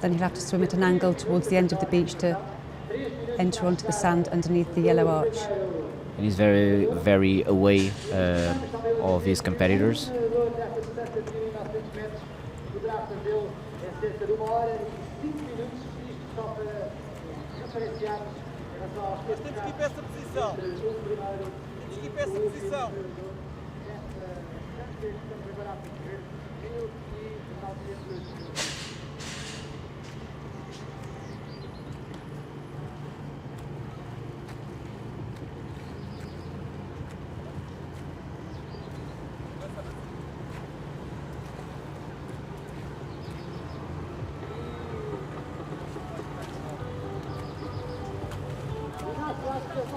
Then he'll have to swim at an angle towards the end of the beach to enter onto the sand underneath the yellow arch. And he's very, very away of his competitors. Mas temos que ir para essa posição. Temos que ir para essa posição.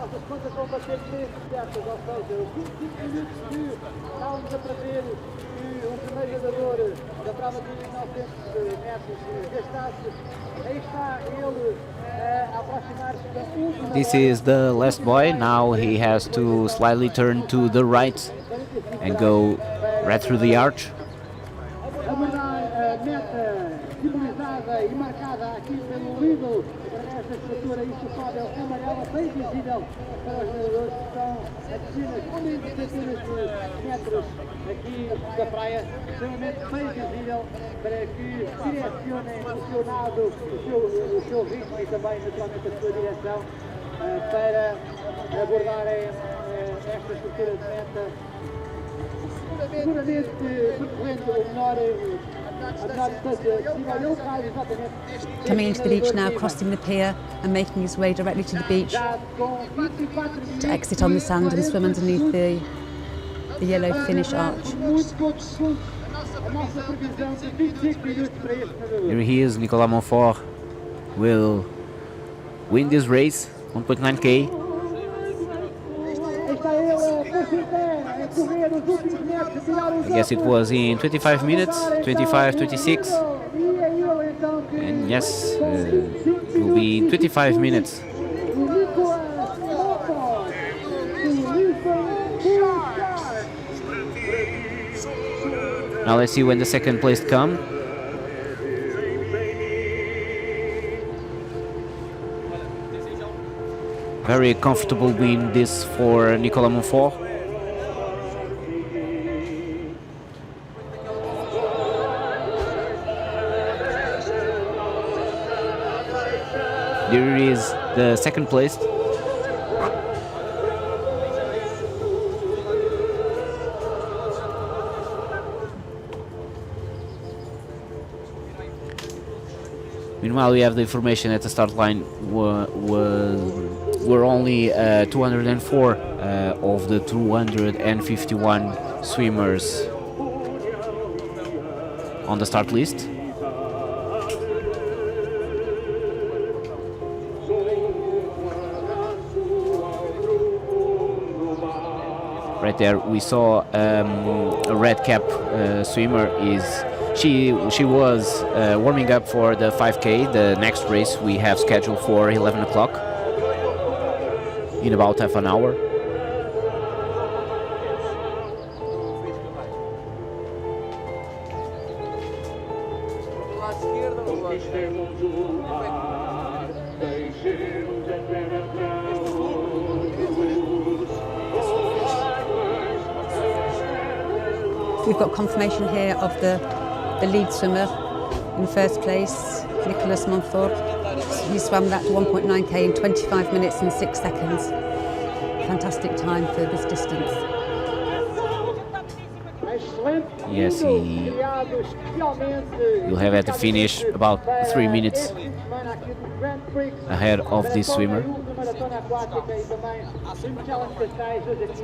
As contas vão bater bem certas, ou seja, os 25 minutos que estávamos a prever que um primeiro nadador da prova de 900 metros gastasse, aí está ele a aproximar-se da última. This is the last buoy. Now he has to slightly turn to the right and go right through the arch. Abordar a meta simbolizada e marcada aqui pelo Lidl, através da estrutura insuflável amarela, bem visível para os nadadores que estão a descer com menos de centenas de metros aqui da praia, extremamente bem visível para que direcionem o seu nado, o seu ritmo e também naturalmente a sua direção para abordarem esta estrutura de meta. Seguramente percorrendo o menor distância possível. Ele faz exatamente. Coming into the beach now, crossing the pier and making his way directly to the beach to exit on the sand and swim underneath the yellow finish arch. Here he is, Nicolas Montfort will win this race, 1.9k. I guess it was in 25 minutes, 25, 26. And yes, it will be 25 minutes. Now let's see when the second place comes. Very comfortable win this for Nicolas Montfort. Here is the second place. Meanwhile, we have the information that the start line were only 204 of the 251 swimmers on the start list. Right there, we saw a red cap swimmer. She was warming up for the 5K, the next race we have scheduled for 11 o'clock in about half an hour. We've got confirmation here of the lead swimmer in first place, Nicolas Montfort. He swam that 1.9k in 25 minutes and 6 seconds. Fantastic time for this distance. Excelente Yes, he criado especialmente will have at the finish about 3 minutes para este fim de semana aqui do Grand Prix, ahead of this maratona swimmer. e ultramaratona aquática e também Swim Challenge Cascais hoje aqui.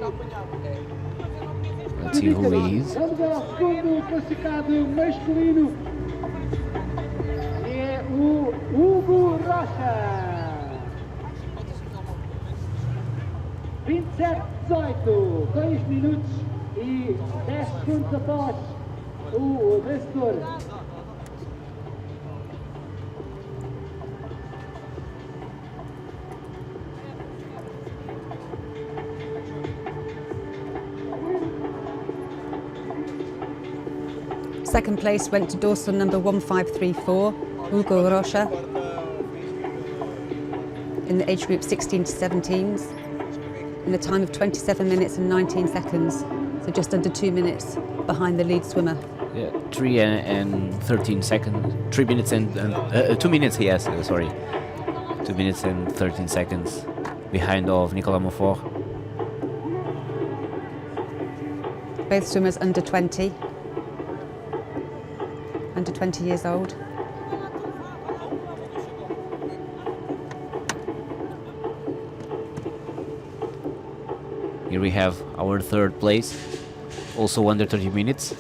Let's see who he is. Vamos ao segundo classificado masculino, que é o Hugo Rocha. 27-18, 2 minutos e 10 segundos após o vencedor. Second place went to dorsal number 1534, Hugo Rocha, in the age group 16 to 17s, in a time of 27 minutes and 19 seconds, so just under 2 minutes behind the lead swimmer. Yeah, 3 and 13 seconds. 3 minutes and 2 minutes. Yes, sorry. 2 minutes and 13 seconds behind of Nicolas Montfort. Both swimmers under 20 years old. Here we have our third place, also under 30 minutes.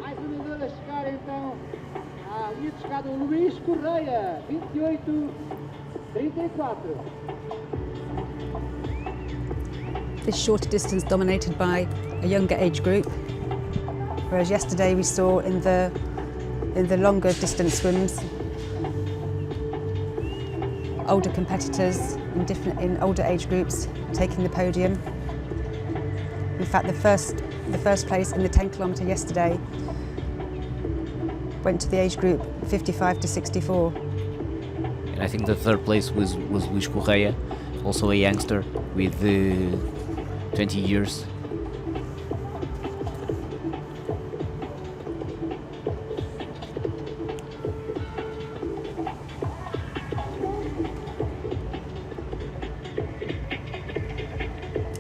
Mais um nadador a chegar então à linha de chegada, o Luís Correia, 28-34. This shorter distance dominated by a younger age group, whereas yesterday we saw in the longer distance swims older competitors in older age groups taking the podium. In fact, the first place in the 10 kilometre yesterday went to the age group 55 to 64. And I think the third place was Luís Correia, also a youngster with 20 years.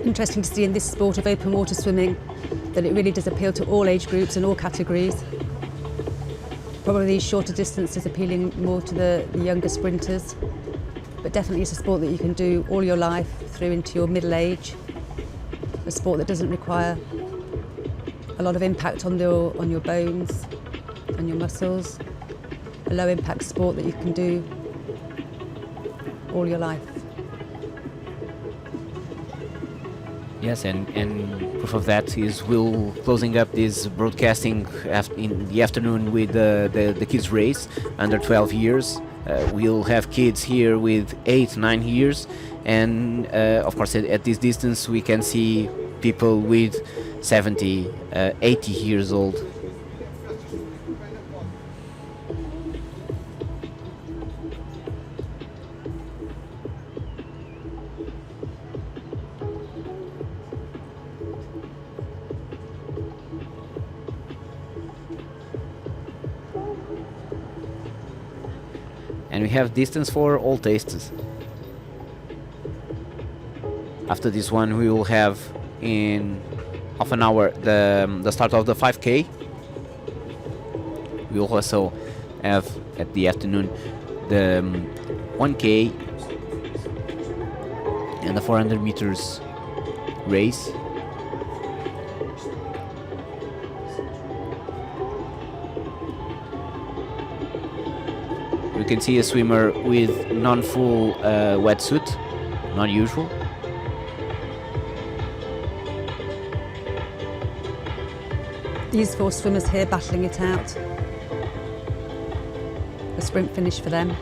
Interesting to see in this sport of open water swimming that it really does appeal to all age groups and all categories. Probably these shorter distances appealing more to the younger sprinters, but definitely it's a sport that you can do all your life through into your middle age. A sport that doesn't require a lot of impact on your bones and your muscles. A low impact sport that you can do all your life. Yes, and proof of that is we'll closing up this broadcasting in the afternoon with the kids race under 12 years. We'll have kids here with 8-9 years, and of course at this distance we can see people with 70, 80 years old. And we have distance for all tastes. After this one we will have in half an hour the start of the 5K. We will also have at the afternoon the 1K and the 400 meters race. We can see a swimmer with non-full wetsuit, not usual. These 4 swimmers here battling it out. A sprint finish for them.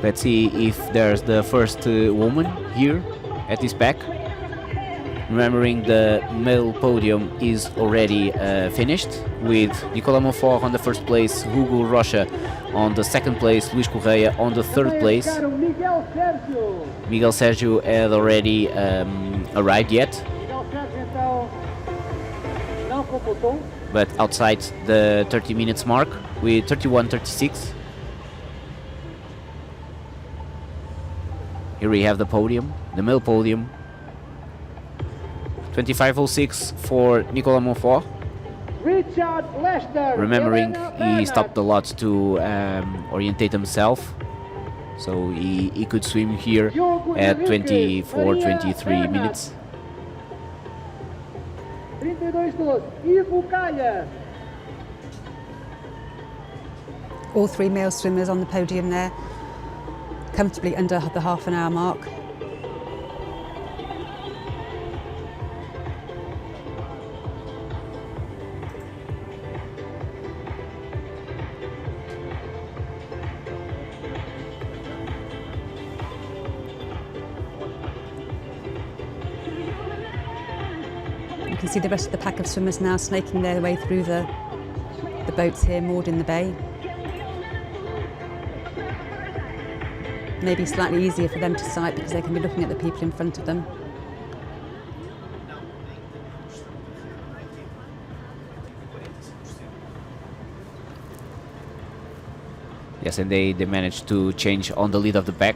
Let's see if there's the first woman here at this pack. Remembering the male podium is already finished, with Nicolas Montfort on the first place, Hugo Rocha on the second place, Luís Correia on the third place. Miguel Sergio had already arrived yet, but outside the 30 minutes mark with 31:36. Here we have the podium, the male podium. 25:06 for Nicolas Monfort. Richard Lester. Remembering Helena he stopped a Bernard. lot to orientate himself, so he could swim here Diogo at Henrique, 24:23 Maria minutes. 32-12. Ivo Calha. All three male swimmers on the podium there, comfortably under the half an hour mark. You can see the rest of the pack of swimmers now snaking their way through the boats here moored in the bay. Maybe slightly easier for them to sight because they can be looking at the people in front of them. Yes, and they managed to change on the lead of the pack.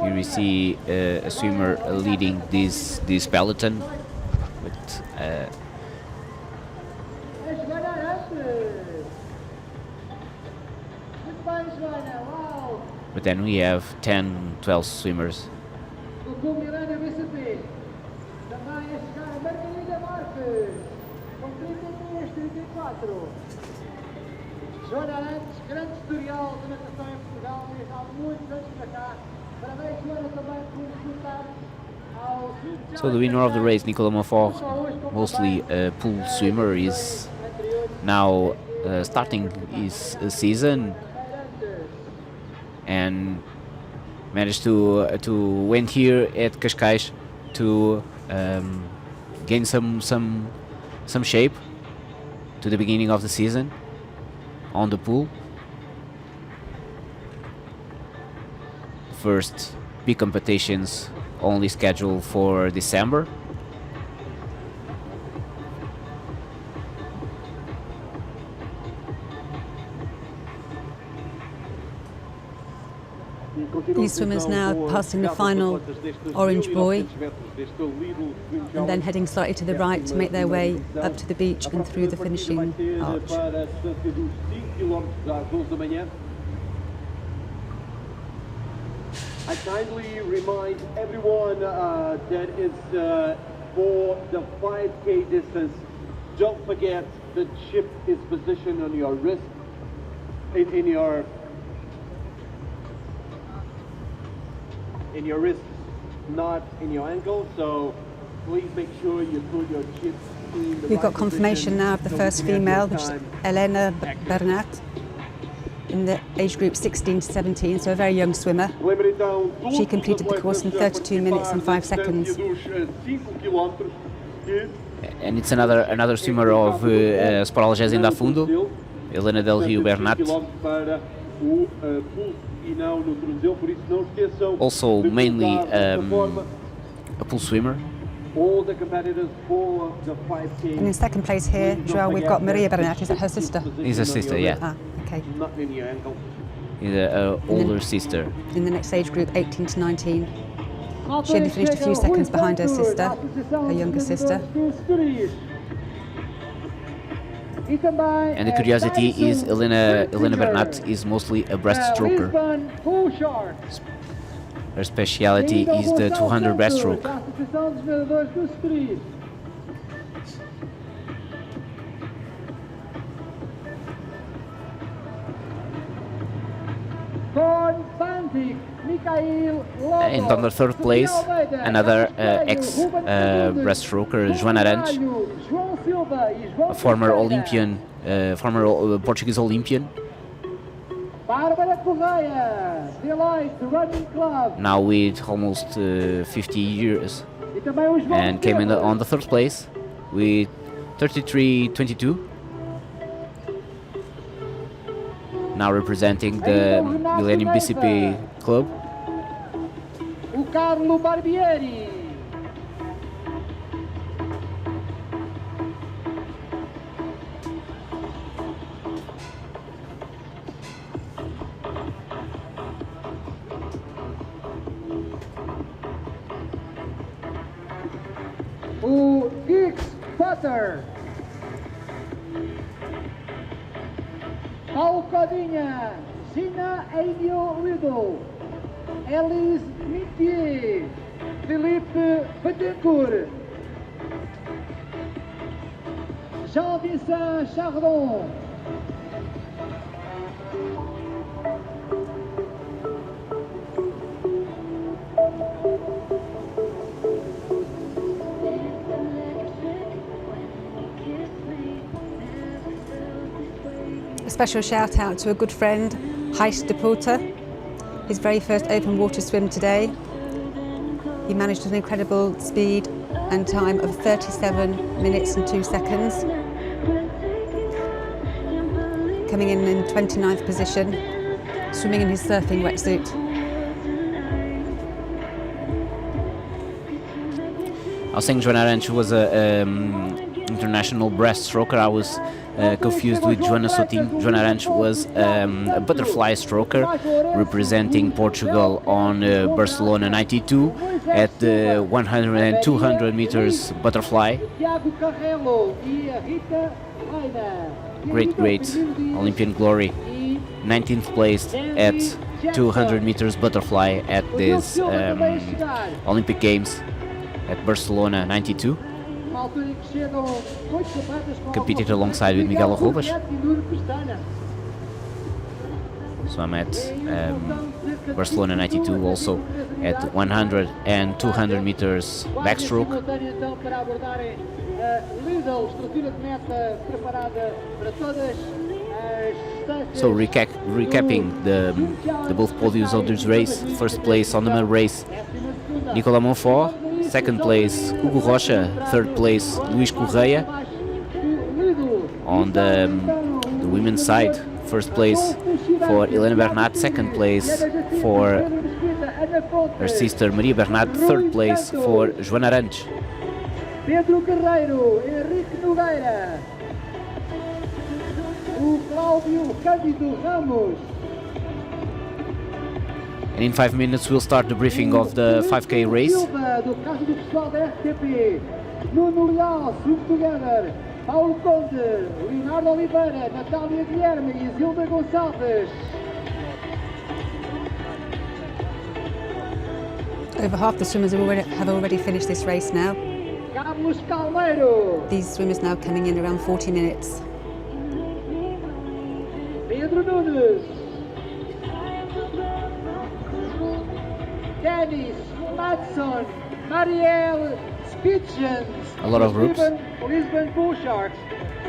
Here we see a swimmer leading this peloton with but then we have 10, 12 swimmers. Joana Arantes, grande historial da natação em Portugal, desde há muitos anos para cá. Parabéns, Joana, também por juntar ao... So the winner of the race, Nicolas Monfort, mostly a pool swimmer, is now starting his season and managed to win here at Cascais to gain some shape to the beginning of the season on the pool. First big competitions only scheduled for December. These swimmers now passing the final orange buoy and then heading slightly to the right to make their way up to the beach and through the finishing arch. I kindly remind everyone that is for the 5K distance, don't forget the chip is positioned on your wrist, in your wrist, not in your ankle. So please make sure you put your chips in the We've got right confirmation position. now of the Don't first forget female, your which is time. Helena Bernard, in the age group 16 to 17, so a very young swimmer. Lembra então, todos She os completed the course in atletas 32 minutes and 5 a participar na seconds. distância dos 5 quilómetros que And it's another swimmer of Sporalgés da Fundo, Helena Del Rio Bernat. para o pulso e não no tornozelo, por isso não esqueçam Also de mainly colocar desta forma a pool swimmer. all the competitors for the 5K. And in second place here, Joao, we've got Maria Bernat. Is that her sister? Is her sister, yeah. Ah, okay. Not in your ankle. Is a older sister. In the next age group, 18 to 19. She only finished a few seconds behind her sister, her younger sister. And the curiosity is Helena Bernat is mostly a breaststroker. Her speciality is the 200 breaststroke. And on the third place, another ex-breaststroker, Joana Arantes, a former Olympian, former Portuguese Olympian. Now with almost 50 years, and came in on the third place with 33:22. Now representing the Millennium BCP club. O Carlo Barbieri. Potter. Paulo Codinha, Gina Ainio Riddle, Elise Mintier, Philippe Betancourt, Jean-Vincent Chardon, A special shout out to a good friend, Gijs de Poorter, his very first open water swim today. He managed an incredible speed and time of 37 minutes and 2 seconds, coming in 29th position, swimming in his surfing wetsuit. I was saying Joana Arantes was a international breaststroker. I was confused with Joana Soutinho. Joana Arantes was a butterfly stroker representing Portugal on Barcelona 92 at the 100 and 200 meters butterfly. Great Olympian glory. 19th place at 200 meters butterfly at this Olympic Games at Barcelona 92. Competed alongside with Miguel Arrobas. So I'm at Barcelona 92 also at 100 and 200 meters backstroke. So recapping the both podiums of this race. First place on the male race, Nicolas Monfort. Second place, Hugo Rocha. Third place, Luís Correia. On the women's side, first place for Helena Bernat. Second place for her sister Maria Bernat. Third place for Joana Arantes. Pedro Carreiro, Henrique Nogueira, o Cláudio Cândido Ramos. And in 5 minutes we'll start the briefing of the 5K race. Silva, do caso do pessoal da RTP, Nuno Leal, Swim Together, Paulo Conde, Leonardo Oliveira, Natália Guilherme e Zilda Gonçalves. Over half the swimmers have already finished this race now. Carlos Calmeiro, These swimmers now coming in around 40 minutes. Pedro Nunes, Dennis Madson, Marielle Spitchens, A lot of groups Lisbon Bull Sharks,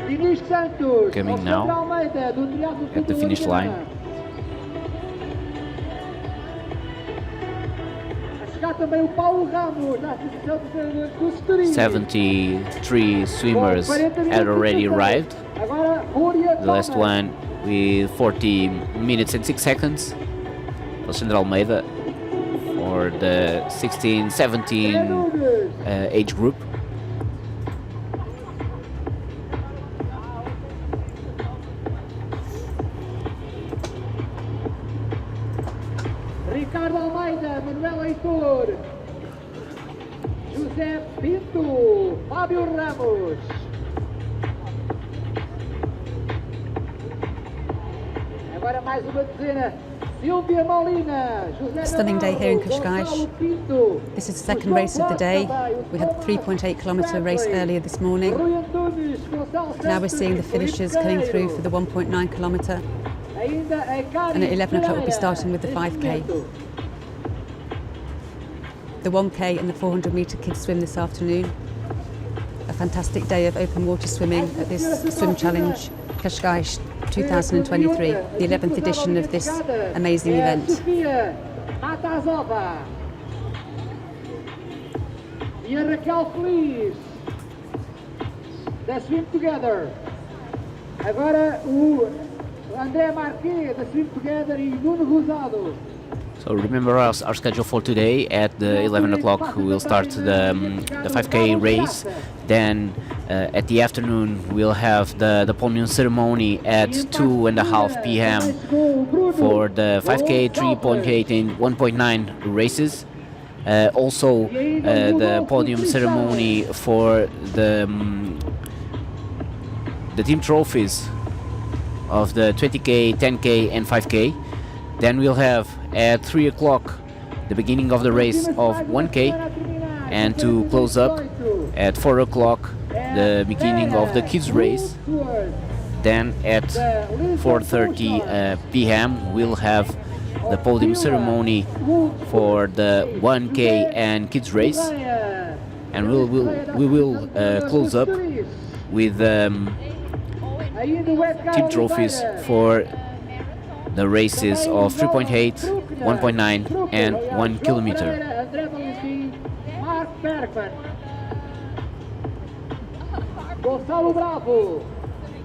Dinis Santos, coming now Almeida, do Triatlo at the finish line. Chegar também o Paulo Ramos, da Associação de Treinadores do Estoril. 73 swimmers had already arrived. Agora, Rúria The last one with 40 minutes and 6 seconds. Alexandre Almeida for the 16-17 age group. Ricardo Almeida, Manuel Heitor, José Pinto, Fábio Ramos. Agora mais uma dezena. Silvia Molina, José Stunning day here in Navarro, Cascais. Gonçalo Pinto, This is the second race of the day. We had a 3.8 kilometre race earlier this morning. Rui Antunes, Gonçalo Now we're seeing the Santos, finishers Felipe coming through Carreiro. for the 1.9 kilometre. Ainda a Cádiz And at 11 o'clock we'll be Pereira, starting with the neste 5K. momento. The 1K and the 400 metre kids swim this afternoon. A fantastic day of open water swimming at this Swim Challenge Cascais 2023, the 11th edition of this amazing event. Sofia Matazova e a Raquel Feliz da Swim Together. Agora o André Marquet da Swim Together e Nuno Rosado. So remember our schedule for today. At the 11 o'clock we will start the 5K race. Then at the afternoon we'll have the podium ceremony at 2:30 p.m. for the 5K, 3.8 and 1.9 races. Also the podium ceremony for the the team trophies of the 20k, 10k, and 5k. Then we'll have at 3 o'clock the beginning of the race of 1k, and to close up at 4 o'clock the beginning of the kids race. Then at 4:30 p.m. we'll have the podium ceremony for the 1k and kids race, and we will close up with team trophies for the races of 3.8, 1.9 and 1 kilometer.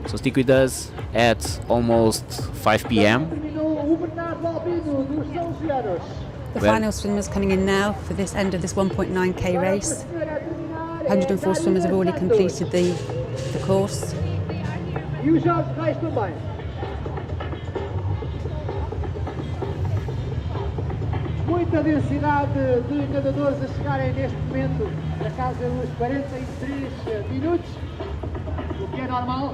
So stick with us at almost 5 p.m. The final swimmers coming in now for this end of this 1.9k race. 104 swimmers have already completed the course. E os Jorge Reis também. Muita densidade de nadadores a chegarem neste momento na casa dos 43 minutos, o que é normal.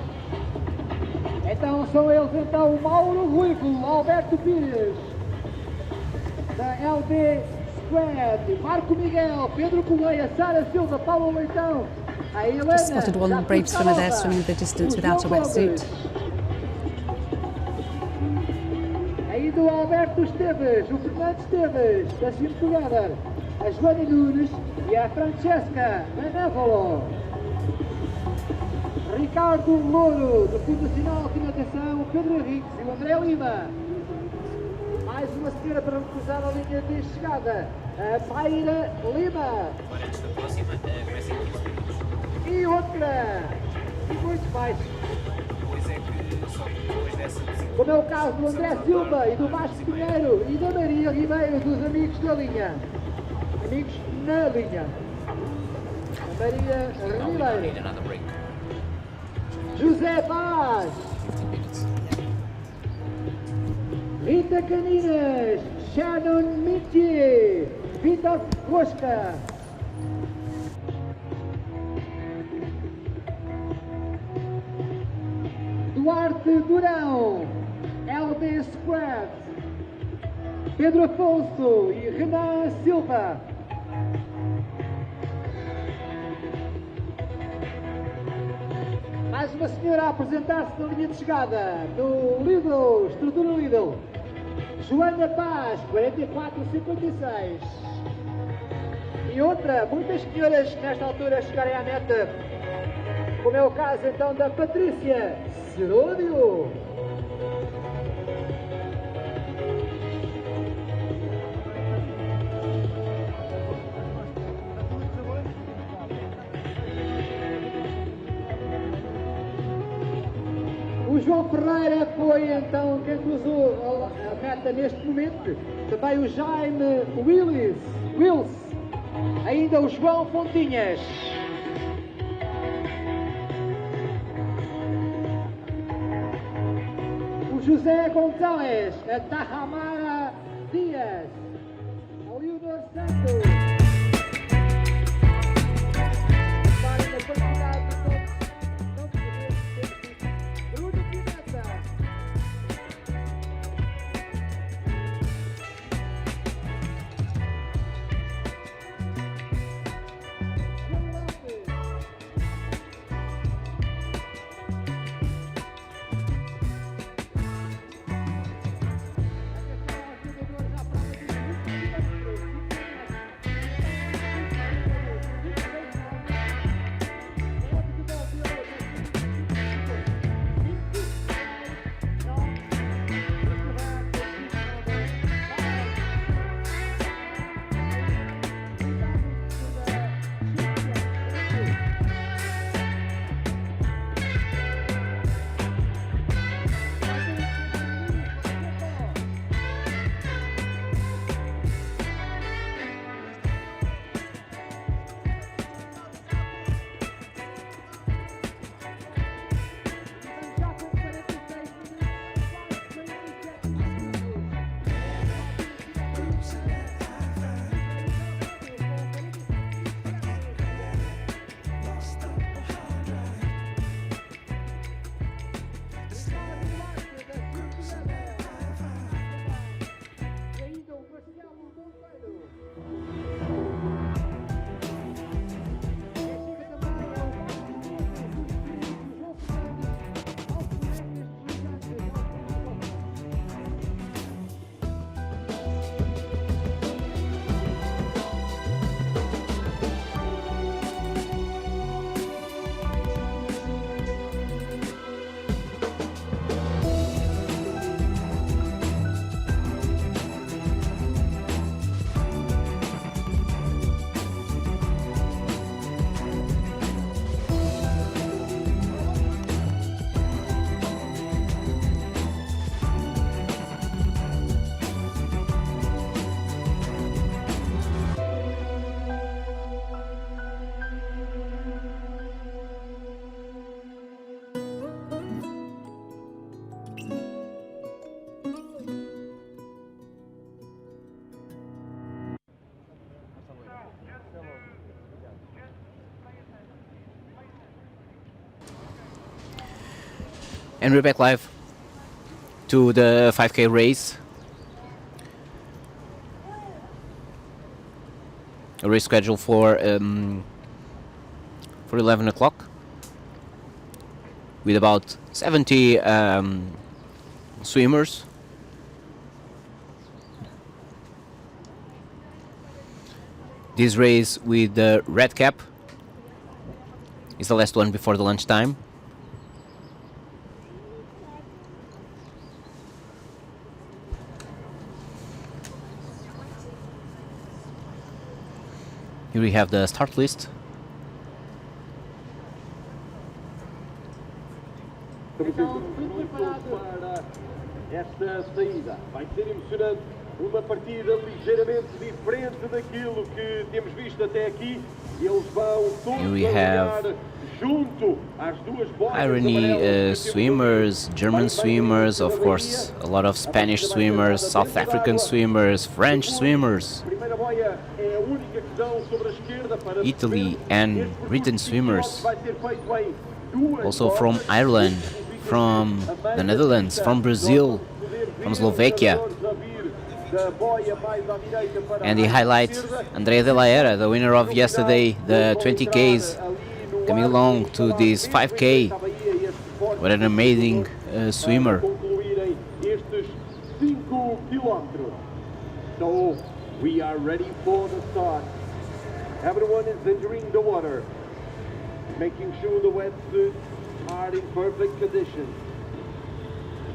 Então são eles então Mauro Ruivo, Alberto Pires, da LD Squad, Marco Miguel, Pedro Correia, Sara Silva, Paulo Leitão, a Helena. Just spotted one brave swimmer there swimming the distance without a wetsuit. Aí do Alberto Esteves, o Fernando Esteves, da Swim Together, a Joana Nunes e a Francesca Benévolo. Ricardo Louro, do Fundo Nacional de Natação, o Pedro Henriques e o André Lima. Mais uma senhora para cruzar a linha de chegada, a Mayra Lima. E outra, e muito mais. Como é o caso do André Silva e do Vasco Pinheiro e da Maria Ribeiro, dos amigos da linha. Amigos na linha. A Maria Ribeiro. José Paz. Rita Caninas. Shannon Mitchie. Vitor Rosca. Duarte Durão, LD Squad, Pedro Afonso e Renan Silva. Mais uma senhora a apresentar-se na linha de chegada, no Lidl, estrutura Lidl. Joana Paz, 44,56. E outra, muitas senhoras nesta altura chegarem à meta, como é o caso então da Patrícia Seródio. O João Ferreira foi então quem cruzou a meta neste momento. Também o Jaime Wills. Ainda o João Fontinhas. José González, a Tahamara Dias, a Leonor Santos. Para a quantidade de Bruno Pimenta. And we're back live to the 5K race. A race scheduled for 11 o'clock with about 70 swimmers. This race with the red cap is the last one before the lunchtime. Here we have the start list. Estamos muito para esta saída. Vai ser emocionante. Uma partida ligeiramente diferente daquilo que temos visto até aqui. Eles vão Here we todos have olhar junto às duas bolas Irony amarelas. swimmers, German swimmers, of course, a lot of Spanish swimmers, South African swimmers, French swimmers, Primeira boia é a única que dão sobre a esquerda para Italy perceber. and Este Britain percurso swimmers, vai ser feito em duas also bolas. from Ireland, from the Netherlands, from Brazil, from Slovakia. And the highlight, Andrea de la Era, the winner of yesterday, the 20Ks, coming along to this 5K. What an amazing swimmer. Concluírem estes 5 quilómetros. So, we are ready for the start. Everyone is entering the water, making sure the wetsuits are in perfect condition,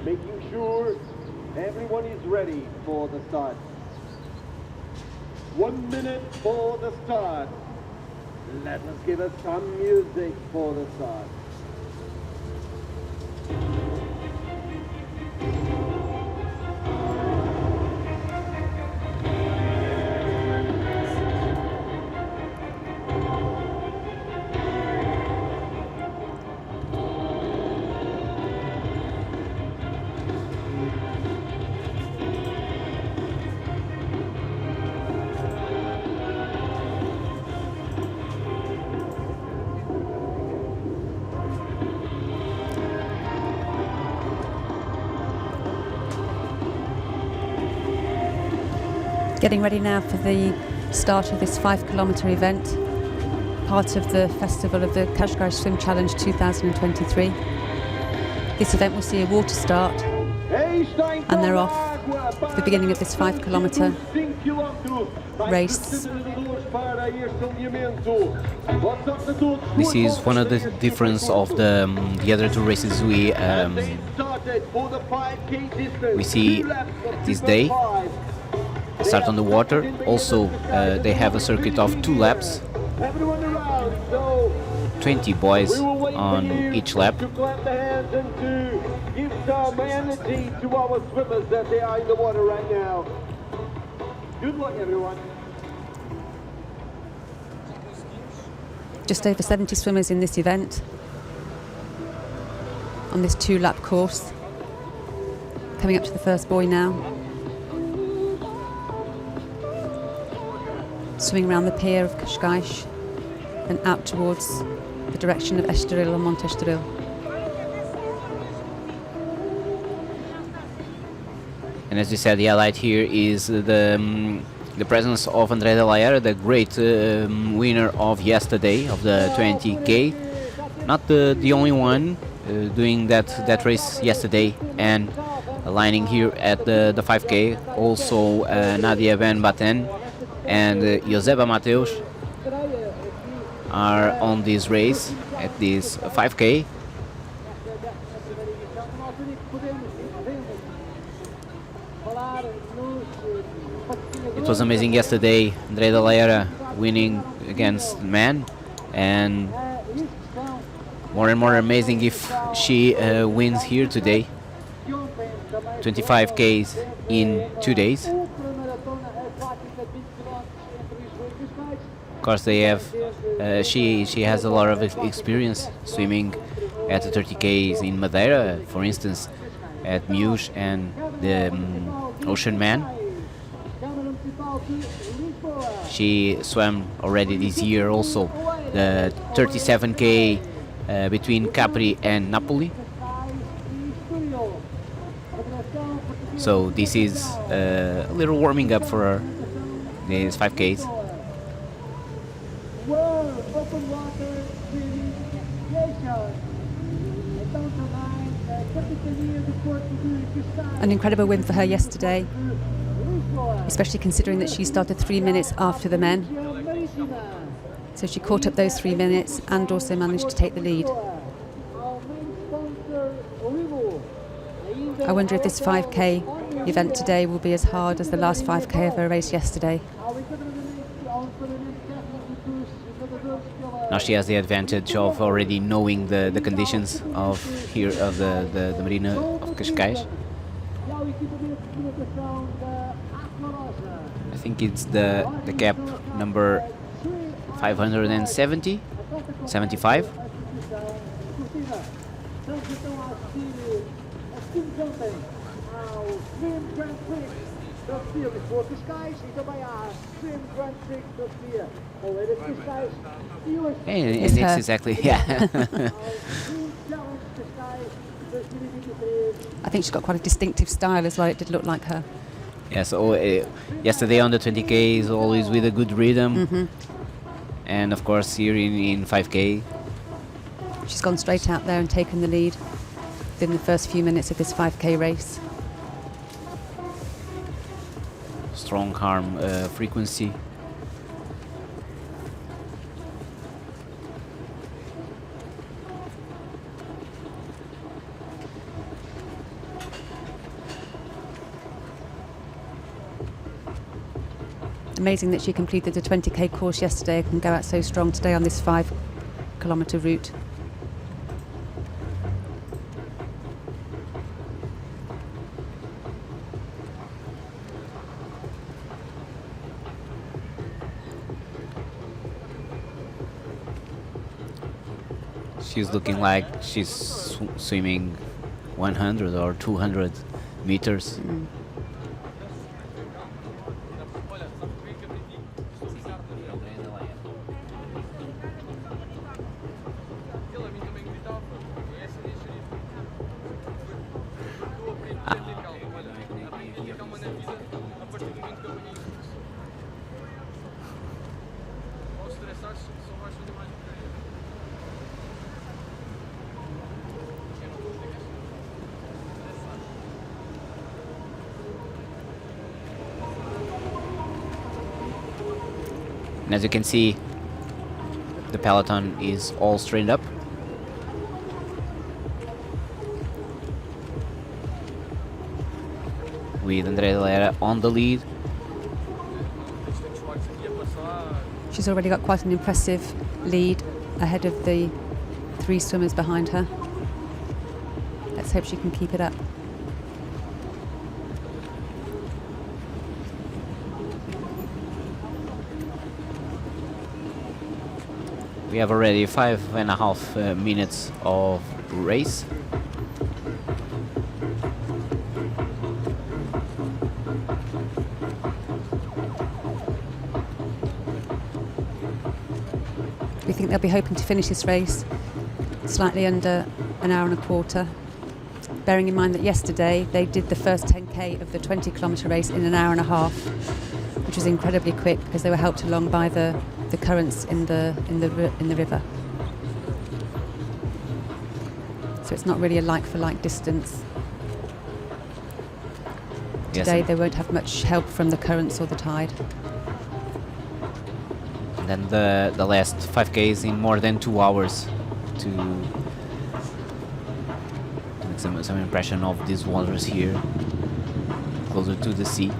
making sure everyone is ready for the start. 1 minute for the start. Let us give us some music for the start. Getting ready now for the start of this 5-kilometre event, part of the festival of the Qashqai Swim Challenge 2023. This event will see a water start and they're off. The beginning of this 5-kilometre race. This is one of the difference of the other two races we see this day. Start on the water. Also, they have a circuit of 2 laps. 20 boys on each lap. To clap the hands and to give some energy to our swimmers that they are in the water right now. Good luck, everyone. Just over 70 swimmers in this event on this 2-lap course. Coming up to the first buoy now. Swimming around the pier of Qashqai and out towards the direction of Estoril and Montestoril. And as you said, the highlight here is the presence of Andrea de la Era, the great winner of yesterday of the 20K. Not the only one doing that race yesterday and aligning here at the 5K. Also Nadia Ben Baten and Joseba Mateus are on this race at this 5K. It was amazing yesterday, Andrea de la Era winning against men, and more amazing if she wins here today. 25Ks in 2 days. Of course, they have. She has a lot of experience swimming at the 30Ks in Madeira, for instance, at Muse and the Ocean Man. She swam already this year also the 37K between Capri and Napoli. So this is a little warming up for these 5Ks. World Open Water Swimming Association. Então também a Capitania do Porto de Cascais. An incredible win for her yesterday, Lisboa. especially considering that she started 3 minutes after the men. Região Marítima. So she caught up those 3 minutes and also managed to take the lead. Ao main sponsor Limo. Ainda I wonder if this 5K event today will be as hard as the last 5K of her race yesterday. ao enquadramento técnico dos nadadores pela Now she has the advantage of already knowing the conditions of here of the Marina of Cascais. e ao equipamento de natação da Aquarosa. I think it's the cap number 570, 75. Estamos então a assistir, assistimos ontem ao Swim Grand Prix da Sofia Lisboa Cascais e também à Swim Grand Prix da Sofia Oeiras Cascais e hoje And It's it's her. exactly, yeah. ao Swim Challenge Cascais 2023. I think she's got quite a distinctive style as well. It did look like her. Yeah, so yesterday on the 20K is always with a good rhythm. And of course here in 5K, She's gone straight out there and taken the lead within the first few minutes of this 5K race. strong arm frequency. Amazing that she completed the 20K course yesterday and can go out so strong today on this 5-kilometre route. She's looking like she's swimming 100 or 200 meters. And as you can see, the peloton is all straightened up. With Andrea Lera on the lead. She's already got quite an impressive lead ahead of the 3 swimmers behind her. Let's hope she can keep it up. We have already 5.5 minutes of race. We think they'll be hoping to finish this race slightly under an hour and a quarter. Bearing in mind that yesterday they did the first 10K of the 20-kilometre race in an hour and a half, which was incredibly quick because they were helped along by the currents in the river. So it's not really a like-for-like distance. Yes, Today they won't have much help from the currents or the tide. and then the last 5Ks in more than 2 hours to make some impression of these waters here, closer to the sea.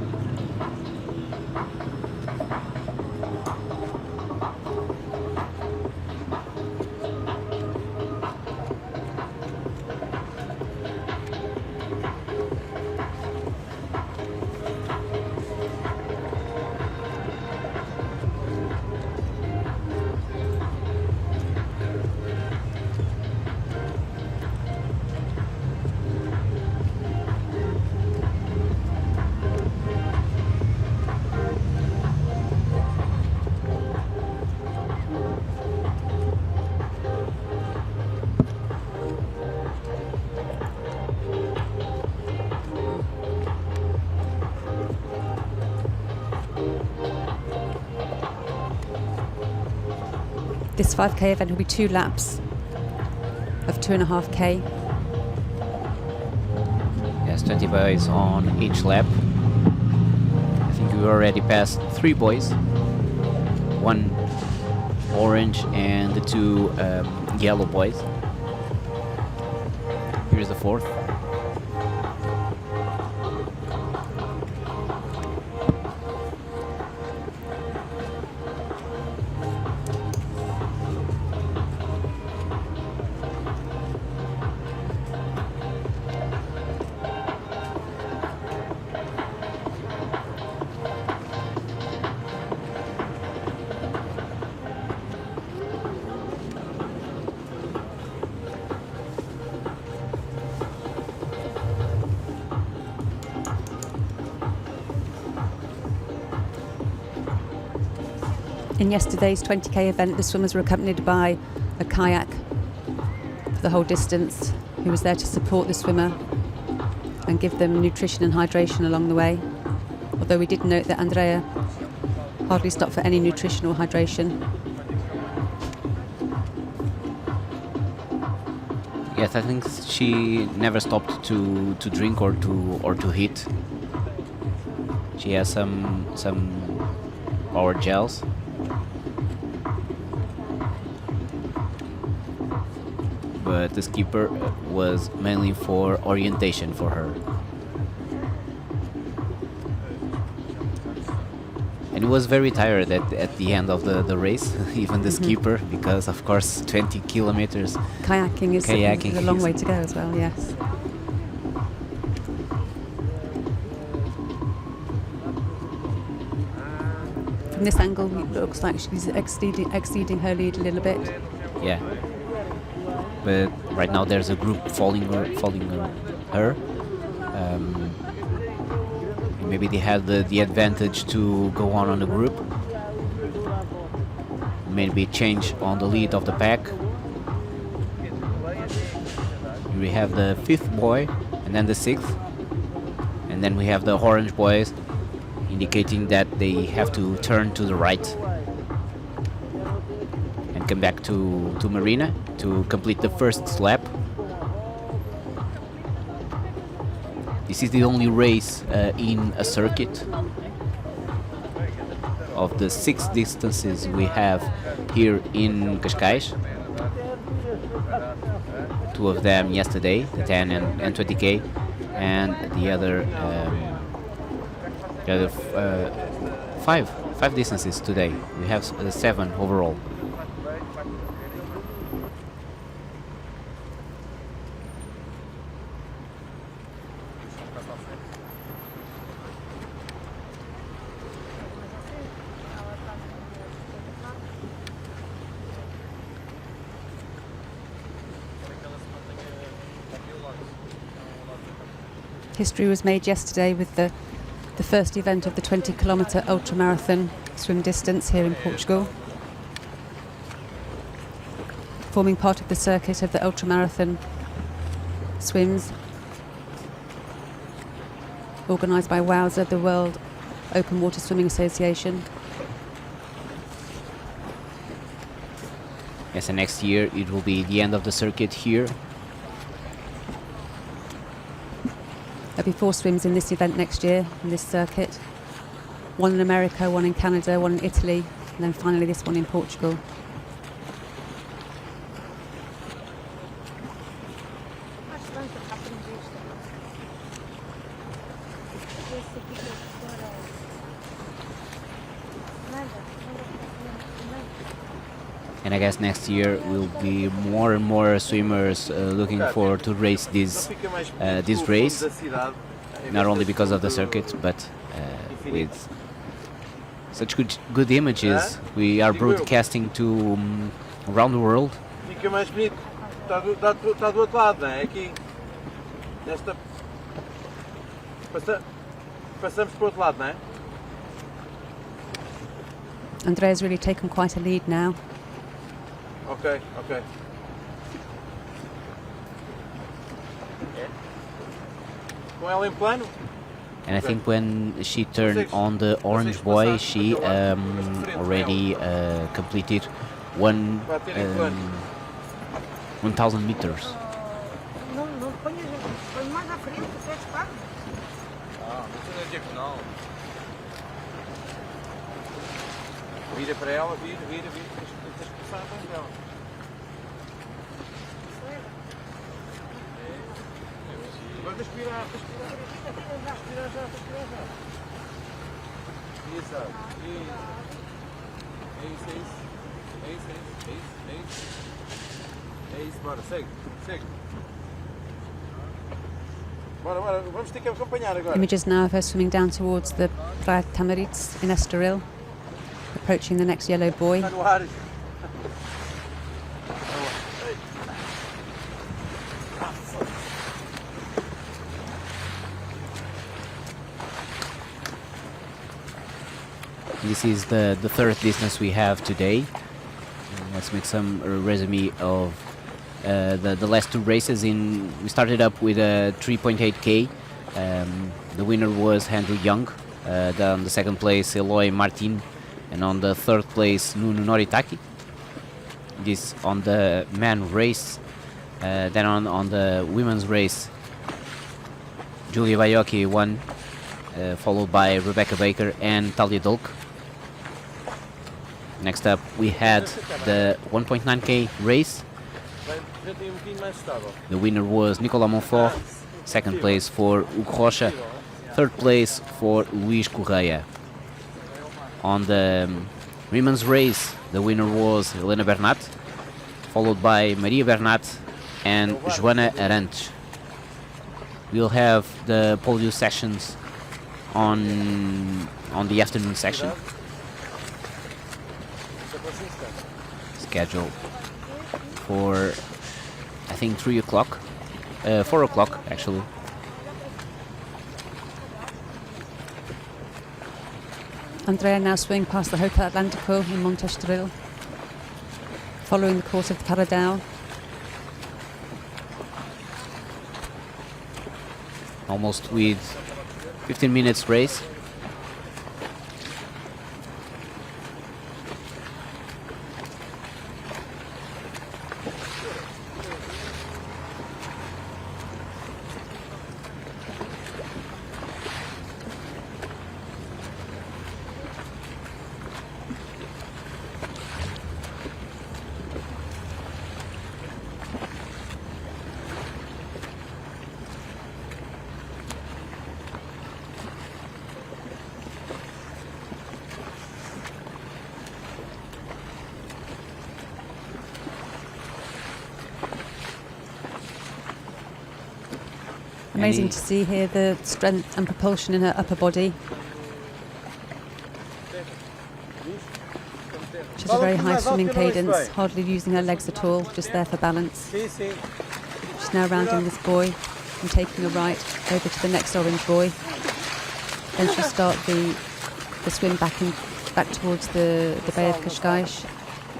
This 5k event will be 2 laps of 2.5k. Yes, 20 boys on each lap. I think we already passed 3 boys. 1 orange and the 2 yellow boys. Here's the 4th. In yesterday's 20k event, the swimmers were accompanied by a kayak for the whole distance, who was there to support the swimmer and give them nutrition and hydration along the way. Although we did note that Andrea hardly stopped for any nutrition or hydration. Yes, I think she never stopped to drink or to eat. She has some power gels. But the skipper was mainly for orientation for her. And he was very tired at the end of the race, even the skipper, because of course 20 kilometers Kayaking is a long way to go as well, yes. From this angle, it looks like she's exceeding her lead a little bit. Yeah. But right now there's a group following her. Maybe they had the advantage to go on the group. Maybe change on the lead of the pack. We have the 5th boy and then the 6th. And then we have the orange boys indicating that they have to turn to the right and come back to Marina to complete the first lap. This is the only race in a circuit. Of the 6 distances we have here in Cascais. 2 of them yesterday, the 10 and 20k, and the other 5 distances today. We have 7 overall. History was made yesterday with the first event of the 20-kilometre ultramarathon swim distance here in Portugal. Forming part of the circuit of the ultramarathon swims organised by WOWSA, the World Open Water Swimming Association. Yes, and next year it will be the end of the circuit here. There'll be 4 swims in this event next year, in this circuit. 1 in America, 1 in Canada, 1 in Italy, and then finally this one in Portugal. And I guess next year will be more and more swimmers looking forward to race this race, not only because of the circuit, but with such good images we are broadcasting to around the world. Fica mais bonito. Está do outro lado, não é? Aqui. Nesta. Passamos para o outro lado, não é? Andrea's really taken quite a lead now. Ok. Com ela em plano? And I think when she turned on the orange boy, she already completed 1,000 meters. Não, não põe mais à frente, até espaço. Ah, mas é diagonal. Vira para ela, vira. Tens que passar atrás dela. Agora tens que virar já. Exato. É isso. É isso, bora, segue. Bora, vamos ter que acompanhar agora. Images now of her swimming down towards the Praia de Tamariz in Estoril, approaching the next yellow buoy. Está no ar. This is the third distance we have today. Let's make some resume of the last two races. We started up with a 3.8k. The winner was Andrew Young. On the second place, Eloy Martin, and on the third place, Nuno Noritaki. This on the man race. Then on the women's race, Julia Baiocchi won, followed by Rebecca Baker and Talia Dolk. Next up, we had the 1.9k race. The winner was Nicolas Monfort. Second place for Hugo Rocha. Third place for Luís Correia. On the women's race, the winner was Helena Bernat, followed by Maria Bernat and Joana Arantes. We'll have the polio sessions on the afternoon section. Scheduled for, I think, 3 o'clock, 4 o'clock actually. Andrea now swimming past the Hotel Atlantico in Montestoril, following the course of the Paradão. Almost with 15 minutes race. Amazing to see here the strength and propulsion in her upper body. She has a very high swimming cadence, hardly using her legs at all, just there for balance. She's now rounding this buoy and taking a right over to the next orange buoy. Then she'll start the swim back towards the Bay of Cascais,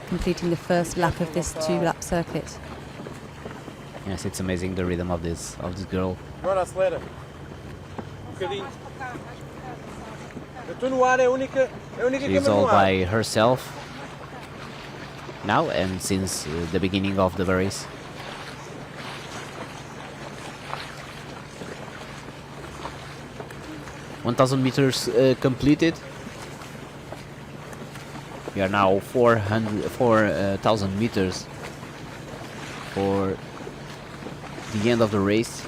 completing the first lap of this 2-lap circuit. Yes, it's amazing the rhythm of this girl. Agora acelera. Bocadinho. Eu estou no ar, é a única She's all by herself now and since the beginning of the race. (1,000 meters completed. We are now 4,000 meters for the end of the race.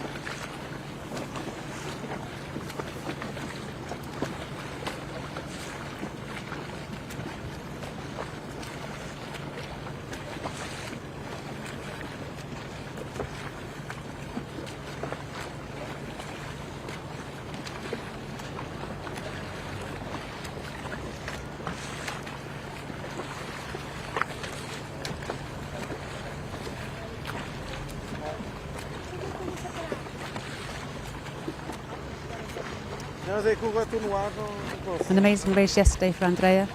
An amazing race yesterday for Andrea.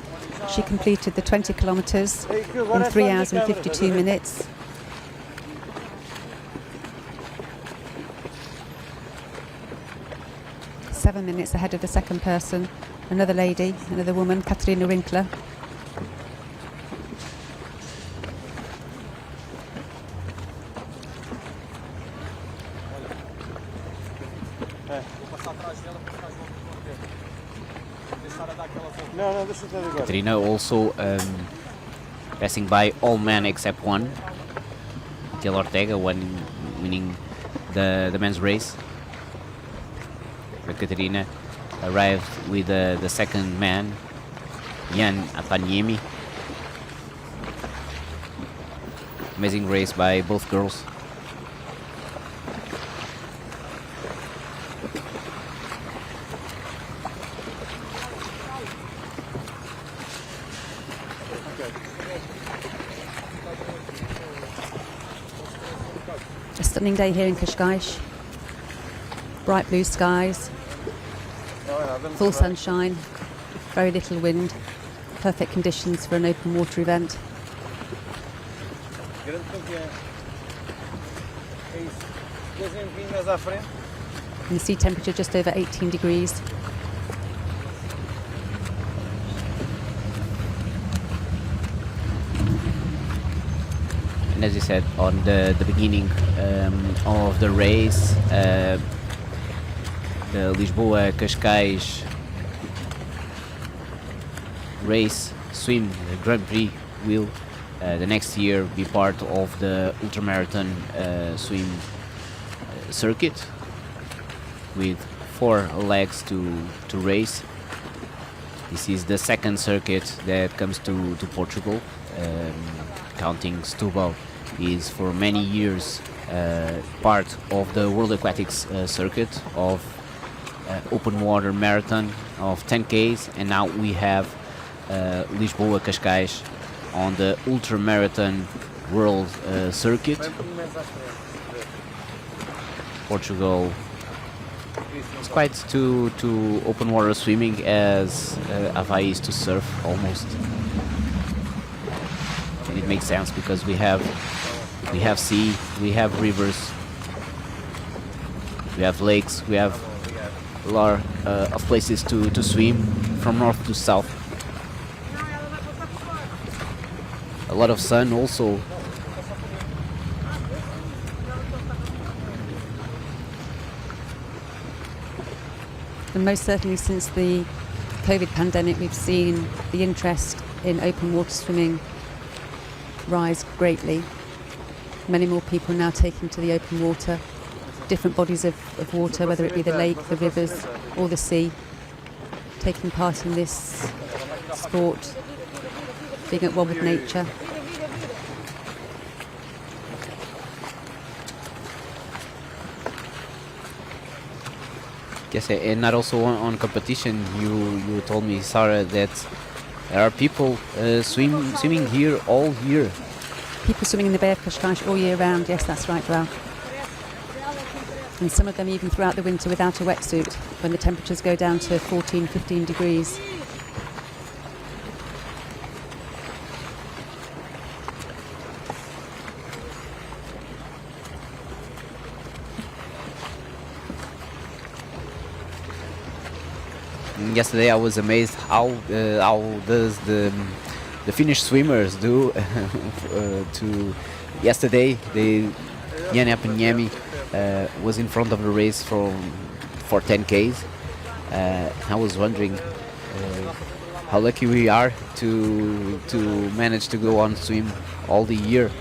She completed the 20 kilometres in 3 hours and 52 minutes. Seven minutes ahead of the second person, another lady, another woman, Katarina Winkler. Vou passar atrás dela para trás do deixar a dar aquela volta. Não, deixa eu estar agora. Catarina also passing by all men except one. Till Ortega winning the men's race. But Catarina arrived with the second man, Jan Apaniemi. Amazing race by both girls. A stunning day here in Cascais. Bright blue skies, full sunshine, very little wind, perfect conditions for an open water event. Grande campeã. É isso. 12 empinhos mais à frente. And the sea temperature just over 18 degrees. And as you said on the beginning of the race, the Lisboa-Cascais race Swim Grand Prix will the next year be part of the ultramarathon swim circuit with 4 legs to race. This is the second circuit that comes to Portugal. Counting Setúbal is for many years part of the World Aquatics circuit of open water marathon of 10Ks, and now we have Lisboa-Cascais on the ultramarathon world circuit. Portugal is quite to open water swimming as Havaí is to surf almost. And it makes sense because we have sea, we have rivers, we have lakes, we have a lot of places to swim from north to south. A lot of sun also. And most certainly since the COVID pandemic, we've seen the interest in open water swimming rise greatly. Many more people now taking to the open water, different bodies of water, whether it be the lake, the rivers or the sea, taking part in this sport, being at one with nature. Yes, and not also on competition. You told me, Sarah, that there are people swimming here all year. People swimming in the Bay of Cascais all year round, yes, that's right, Val. And some of them even throughout the winter without a wetsuit, when the temperatures go down to 14, 15 degrees. Yesterday I was amazed how does the Finnish swimmers do yesterday Jan Apaniemi was in front of the race for 10Ks. I was wondering how lucky we are to manage to go on swim all the year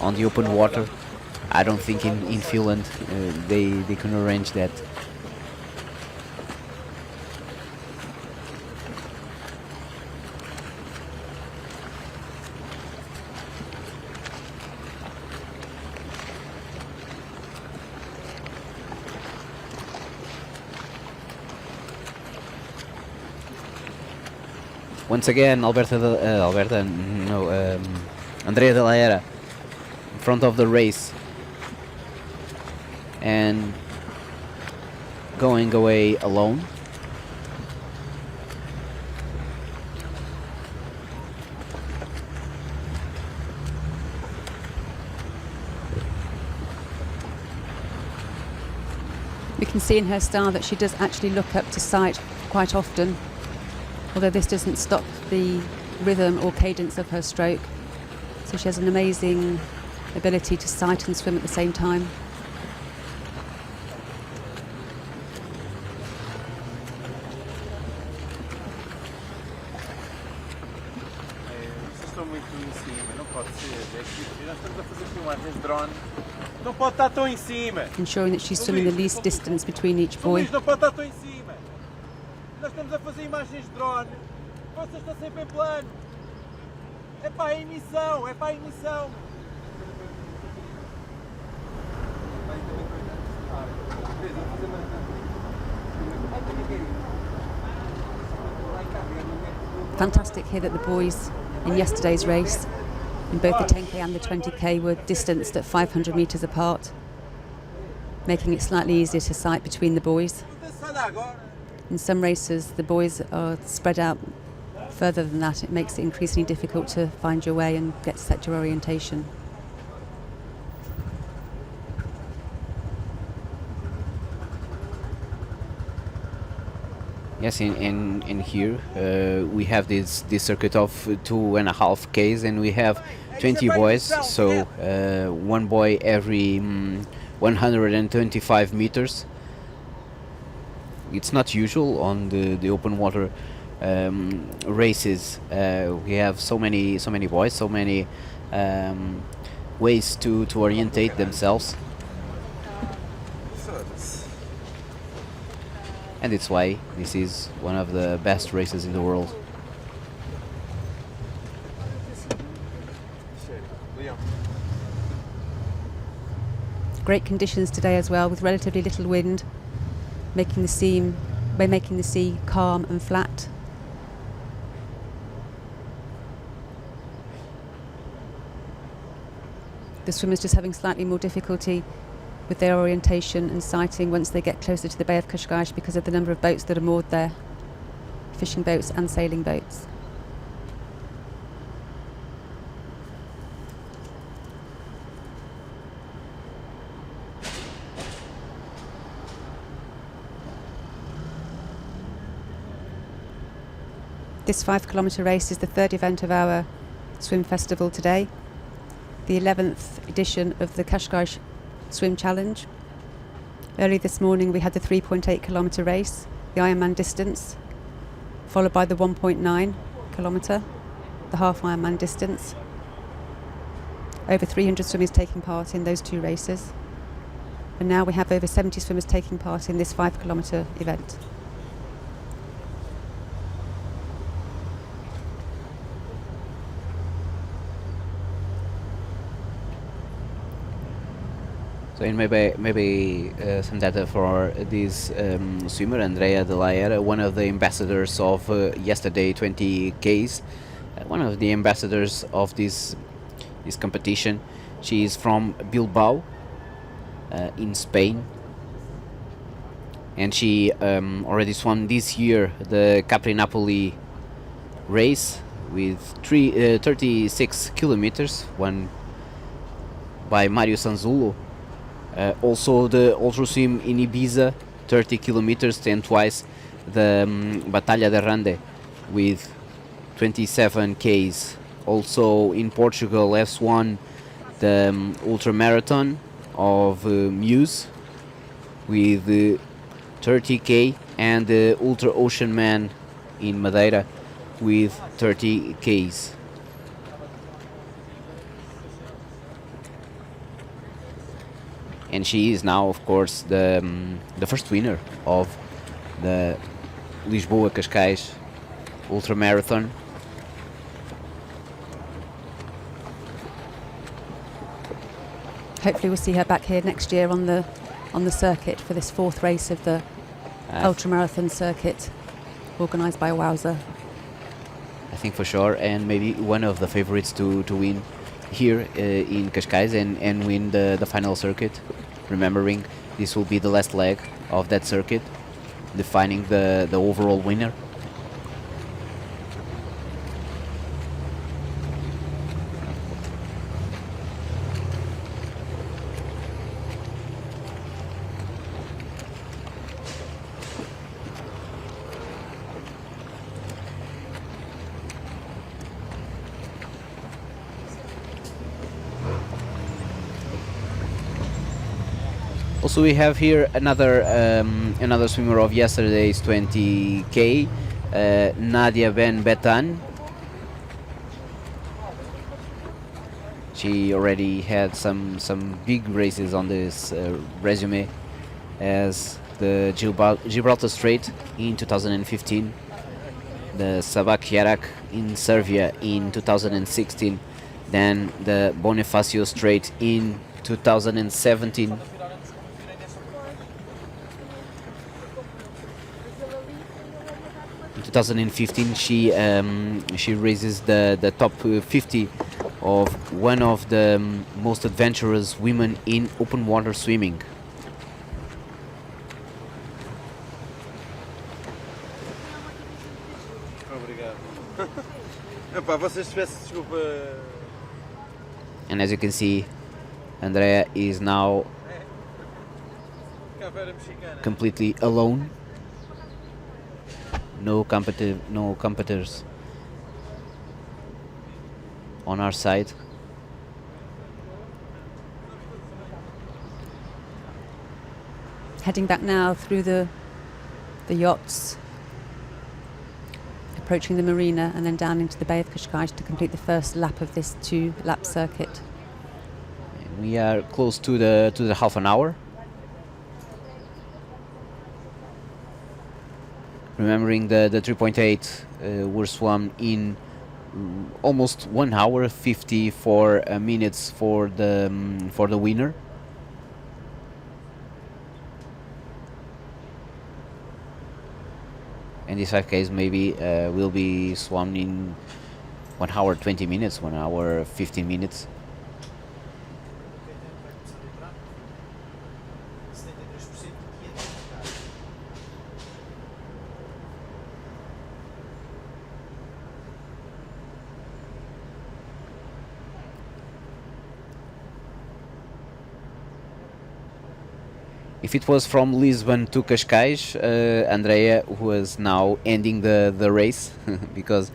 on the open water. I don't think in Finland they can arrange that. Once again, Andrea de la Era in front of the race and going away alone. We can see in her style that she does actually look up to sight quite often, although this doesn't stop the rhythm or cadence of her stroke. So she has an amazing ability to sight and swim at the same time. muito em cima, não pode ser. É que nós estamos a fazer filmagens de drone. Não pode estar tão em cima. ensuring that she's swimming the least distance between each boy. Luís, não pode estar tão em cima. Nós estamos a fazer imagens de drone. Vocês estão sempre em plano. É para a emissão, é para a emissão. Fantastic here that the boys in yesterday's race, in both the 10k and the 20k, were distanced at 500 metres apart, making it slightly easier to sight between the boys. In some races, the boys are spread out further than that. It makes it increasingly difficult to find your way and get to set your orientation. Yes, in here we have this circuit of 2.5 Ks, and we have 20 boys, so one boy every 125 meters. It's not usual on the open water races. We have so many boys, so many ways to orientate themselves. And it's why this is one of the best races in the world. Great conditions today as well, with relatively little wind, making the sea calm and flat. The swimmers just having slightly more difficulty with their orientation and sighting once they get closer to the Bay of Qashqai because of the number of boats that are moored there, fishing boats and sailing boats. This 5-kilometre race is the third event of our swim festival today, the 11th edition of the Qashqai Swim Challenge. Early this morning we had the 3.8 kilometre race, the Ironman distance, followed by the 1.9 kilometre, the half Ironman distance. Over 300 swimmers taking part in those two races. And now we have over 70 swimmers taking part in this 5-kilometre event. So, and maybe some data for this swimmer, Andrea de la Era, one of the ambassadors of yesterday 20 Ks, one of the ambassadors of this competition. She is from Bilbao, in Spain, and she already swam this year the Capri-Napoli race with 36 kilometers, won by Mario Sanzullo. Also the Ultra Swim in Ibiza, 30 kilometers, and twice the Batalha de Rande with 27 Ks. Also in Portugal has won the Ultra Marathon of Muse with 30k, and the Ultra Ocean Man in Madeira with 30 Ks. And she is now, of course, the first winner of the Lisboa-Cascais Ultra Marathon. Hopefully we'll see her back here next year on the circuit for this fourth race of the ultramarathon circuit, organised by Wowza. I think for sure, and maybe one of the favourites to win here in Cascais and win the final circuit. Remembering this will be the last leg of that circuit, defining the overall winner. Also, we have here another swimmer of yesterday's 20k, Nadia Ben Betan. She already had some big races on this resume, as the Gibraltar Strait in 2015, the Sabak in Serbia in 2016, then the Bonifacio Strait in 2017. In 2015, she raises the top 50 of one of the most adventurous women in open water swimming. Obrigado. Epá, vocês tivessem desculpa. And as you can see, Andrea is now Caveira mexicana. completely alone. No competitors on our side. Heading back now through the yachts, approaching the marina and then down into the Bay of Cascais to complete the first lap of this 2-lap circuit. We are close to the half an hour. Remembering the 3.8 were swum in almost 1 hour 54 minutes for the winner. And this 5Ks maybe will be swum in 1 hour 20 minutes, 1 hour 15 minutes. If it was from Lisbon to Cascais, Andrea was now ending the race because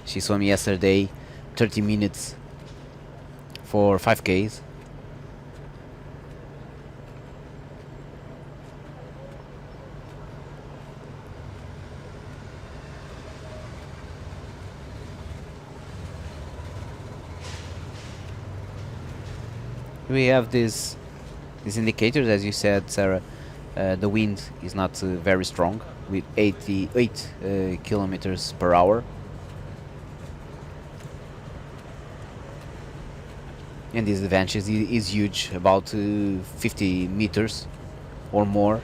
she swam yesterday 30 minutes for 5Ks. We have these indicators, as you said, Sarah. The wind is not very strong, with 88 kilometers per hour. And this advantage is huge, about 50 meters or more.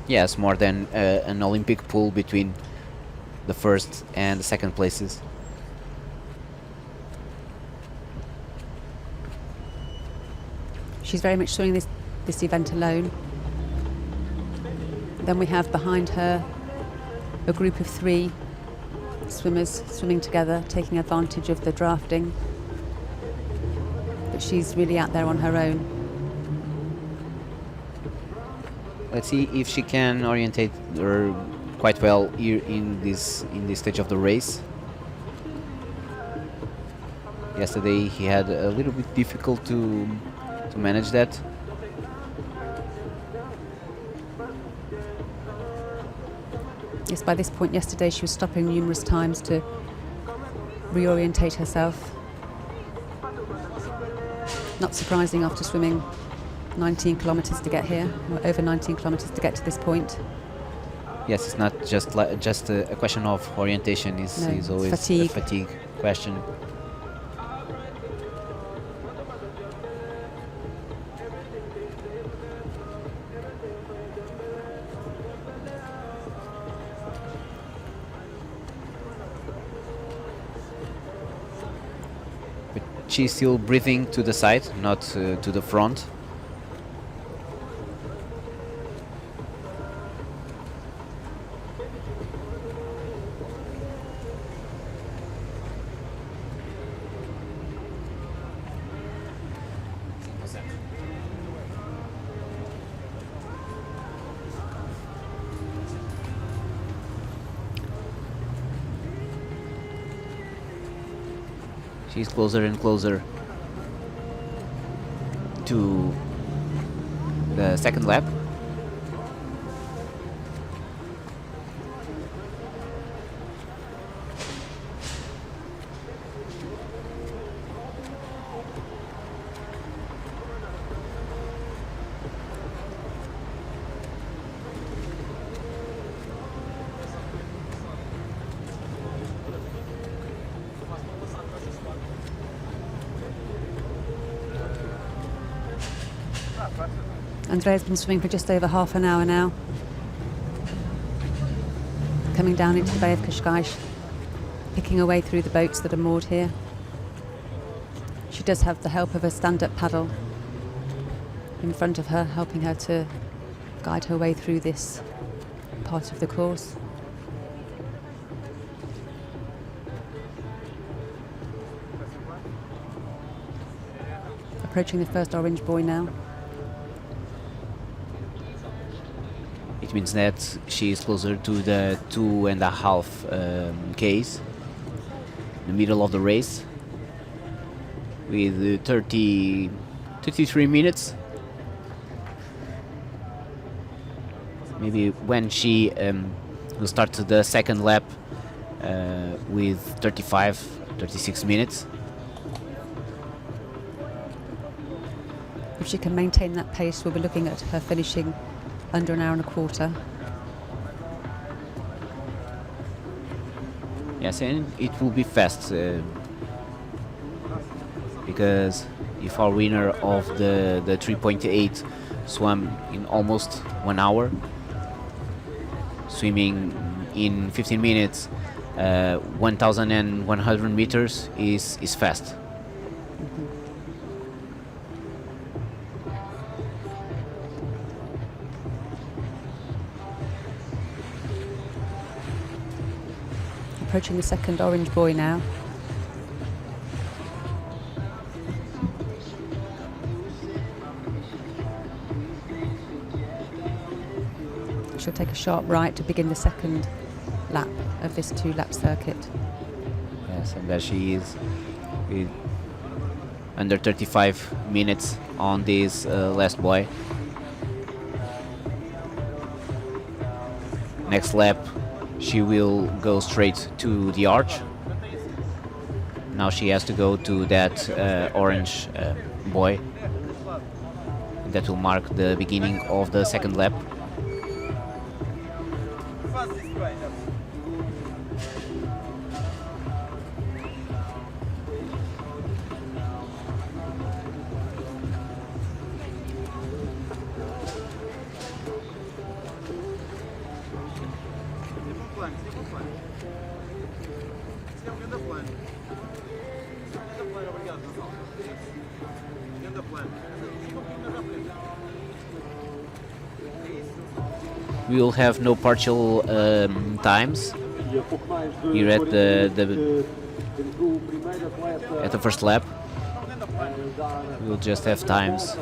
Yes, more than an Olympic pool between the first and the second places. She's very much swimming this event alone. Then we have behind her a group of 3 swimmers swimming together, taking advantage of the drafting. But she's really out there on her own. Let's see if she can orientate her quite well here in this stage of the race. Yesterday he had a little bit difficult to manage that. Yes, by this point yesterday she was stopping numerous times to reorientate herself. Not surprising after swimming 19 kilometers to get here, or over 19 kilometers to get to this point. Yes, it's not just a question of orientation. Is always fatigue. a fatigue question. But she's still breathing to the side, not to the front. She's closer and closer to the second lap. Andrea's been swimming for just over half an hour now, coming down into the Bay of Cascais, picking her way through the boats that are moored here. She does have the help of a stand-up paddle in front of her, helping her to guide her way through this part of the course. Approaching the first orange buoy now. It means that she is closer to the 2.5 Ks, in the middle of the race, with 33 minutes. Maybe when she will start the second lap with 36 minutes. If she can maintain that pace, we'll be looking at her finishing under an hour and a quarter. Yes, and it will be fast because if our winner of the 3.8 swam in almost 1 hour, swimming in 15 minutes 1,100 meters is fast. Approaching the second orange buoy now. She'll take a sharp right to begin the second lap of this 2-lap circuit. Yes, and there she is with under 35 minutes on this last buoy. Next lap she will go straight to the arch. Now she has to go to that orange buoy. That will mark the beginning of the second lap. We will have no partial times here at the first lap. We will just have times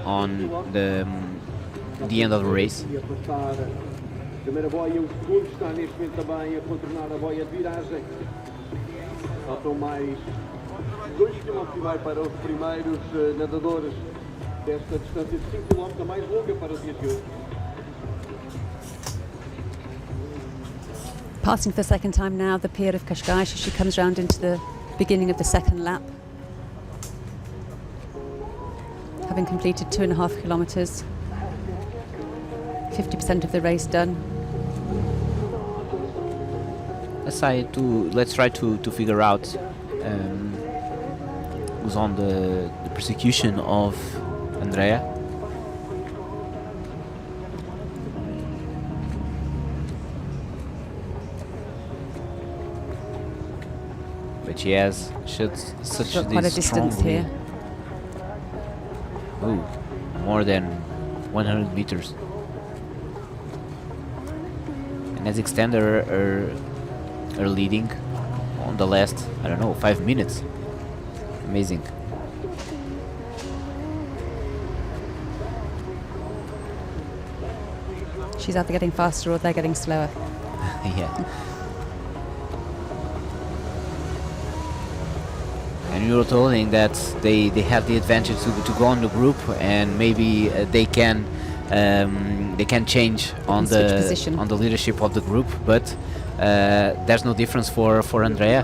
on the end of the race. Primeira boia, o segundo está neste momento também a contornar a boia de viragem. Faltam mais 2 km e meio para os primeiros nadadores desta distância de 5 km, a mais longa para o dia de hoje. Passing for the second time now the pier of Cascais as she comes round into the beginning of the second lap. Having completed 2.5 kilometres, 50% of the race done. Let's try to figure out who's on the persecution of Andrea. But she has such quite a distance here. Oh, more than 100 meters. And has extended her leading on the last, I don't know, 5 minutes. Amazing. She's either getting faster or they're getting slower. Yeah. And you were telling that they have the advantage to go on the group, and maybe they can change on the leadership of the group, but there's no difference for Andrea,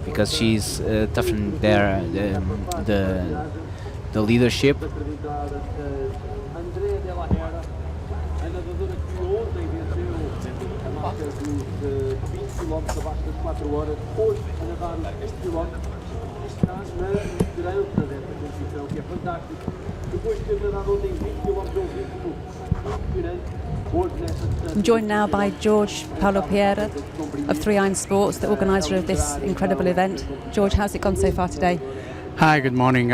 because she's toughening the leadership. está na segurança desta competição, que é fantástico. Depois de ter nadado ontem 20 km, um ritmo impressionante. Hoje, nesta distância, I'm joined now by George Paulo Pierre of 3 Iron Sports, the organiser of this incredible event. George, how's it gone so far today? Hi, good morning.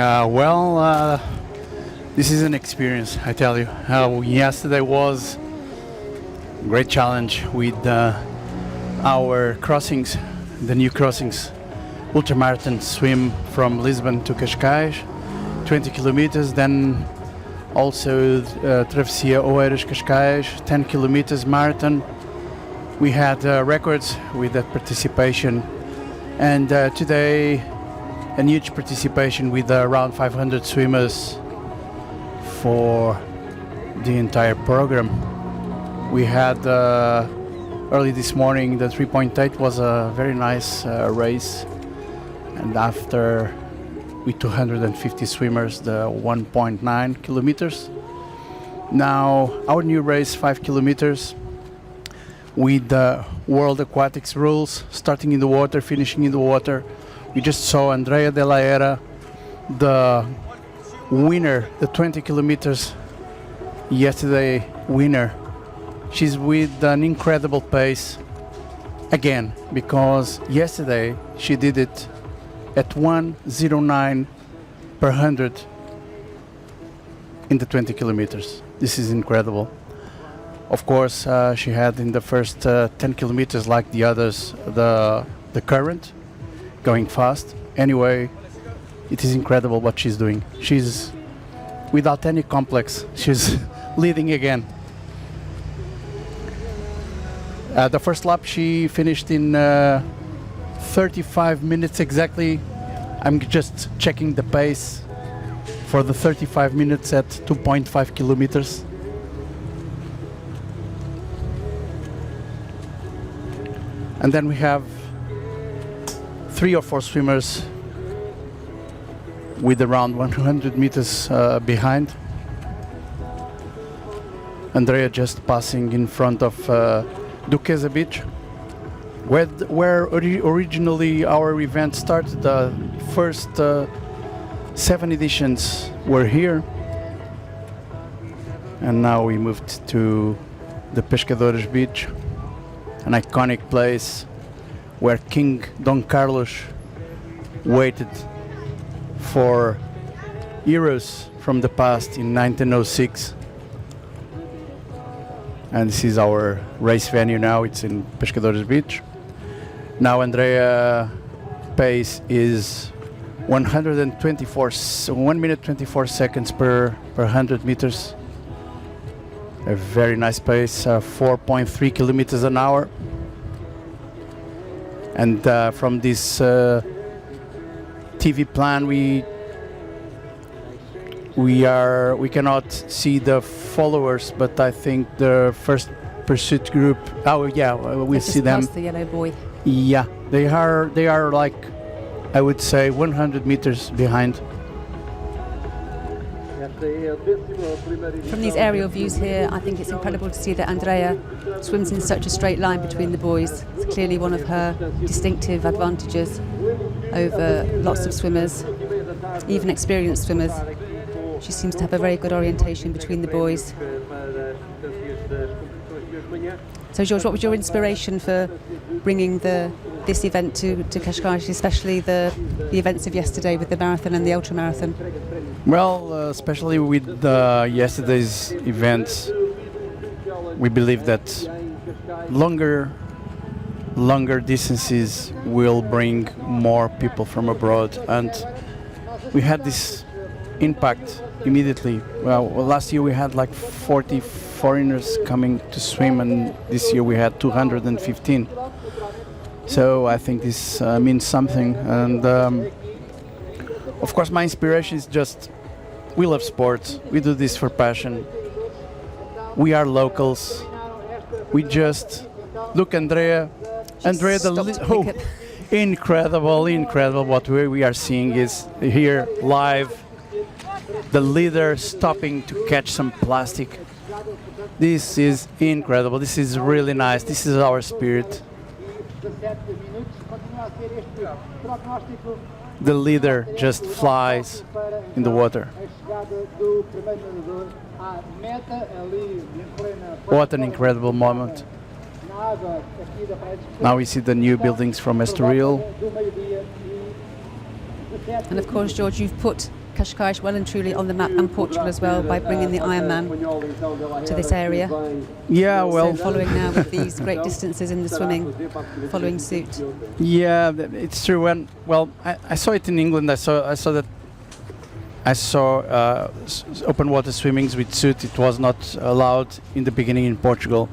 This is an experience, I tell you. Yesterday was a great challenge with our crossings, the new crossings. Ultramarathon swim from Lisbon to Cascais, 20 kilometers, then also Travessia Oeiras Cascais, 10 kilometers marathon. We had records with that participation, and today a huge participation with around 500 swimmers for the entire program. We had early this morning the 3.8 was a very nice race, and after with 250 swimmers the 1.9 kilometers. Now our new race 5 kilometers with the World Aquatics rules, starting in the water, finishing in the water. We just saw Andrea de la Era, the winner, the 20 kilometers yesterday winner. She's with an incredible pace again, because yesterday she did it at 1:09 per 100 in the 20 kilometers. This is incredible. Of course, she had in the first 10 kilometers, like the others, the current going fast. Anyway, it is incredible what she's doing. She's without any complex. She's leading again. The first lap she finished in 35 minutes exactly. I'm just checking the pace for the 35 minutes at 2.5 kilometers. And then we have 3 or 4 swimmers with around 100 meters behind. Andrea just passing in front of Duquesa Beach, where originally our event started. The first 7 editions were here, and now we moved to the Pescadores Beach, an iconic place where King Don Carlos waited for heroes from the past in 1906. And this is our race venue now. It's in Pescadores Beach. Now Andrea pace is 1 minute 24 seconds per 100 meters. A very nice pace, 4.3 kilometers an hour. And from this TV plan, we cannot see the followers, but I think the first pursuit group. Oh yeah, we see them. Just past the yellow buoy. Yeah, they are like, I would say, 100 meters behind. From these aerial views here, I think it's incredible to see that Andrea swims in such a straight line between the buoys. It's clearly one of her distinctive advantages over lots of swimmers, even experienced swimmers. She seems to have a very good orientation between the buoys. So George, what was your inspiration for bringing this event to Cascais, especially the events of yesterday with the marathon and the ultramarathon? Well, especially with yesterday's events, we believe that longer distances will bring more people from abroad, and we had this impact immediately. Well, last year we had like 40 foreigners coming to swim, and this year we had 215. So I think this means something, and of course my inspiration is just, we love sports, we do this for passion, we are locals, we just look incredible what we are seeing is here live, the leader stopping to catch some plastic. This is incredible, this is really nice, this is our spirit. the leader just flies in the water. A chegada do primeiro nadador à meta ali em plena. What an incredible moment. Na água aqui da praia de Now we see the new buildings from Estoril. do meio-dia e And of course, George, you've put Cascais well and truly on the map, and Portugal as well, by bringing the Ironman to this area. Yeah, well, So following now with these great distances in the swimming, following suit. yeah, it's true. And well, I saw it in England. I saw open water swimmings with suit. It was not allowed in the beginning in Portugal.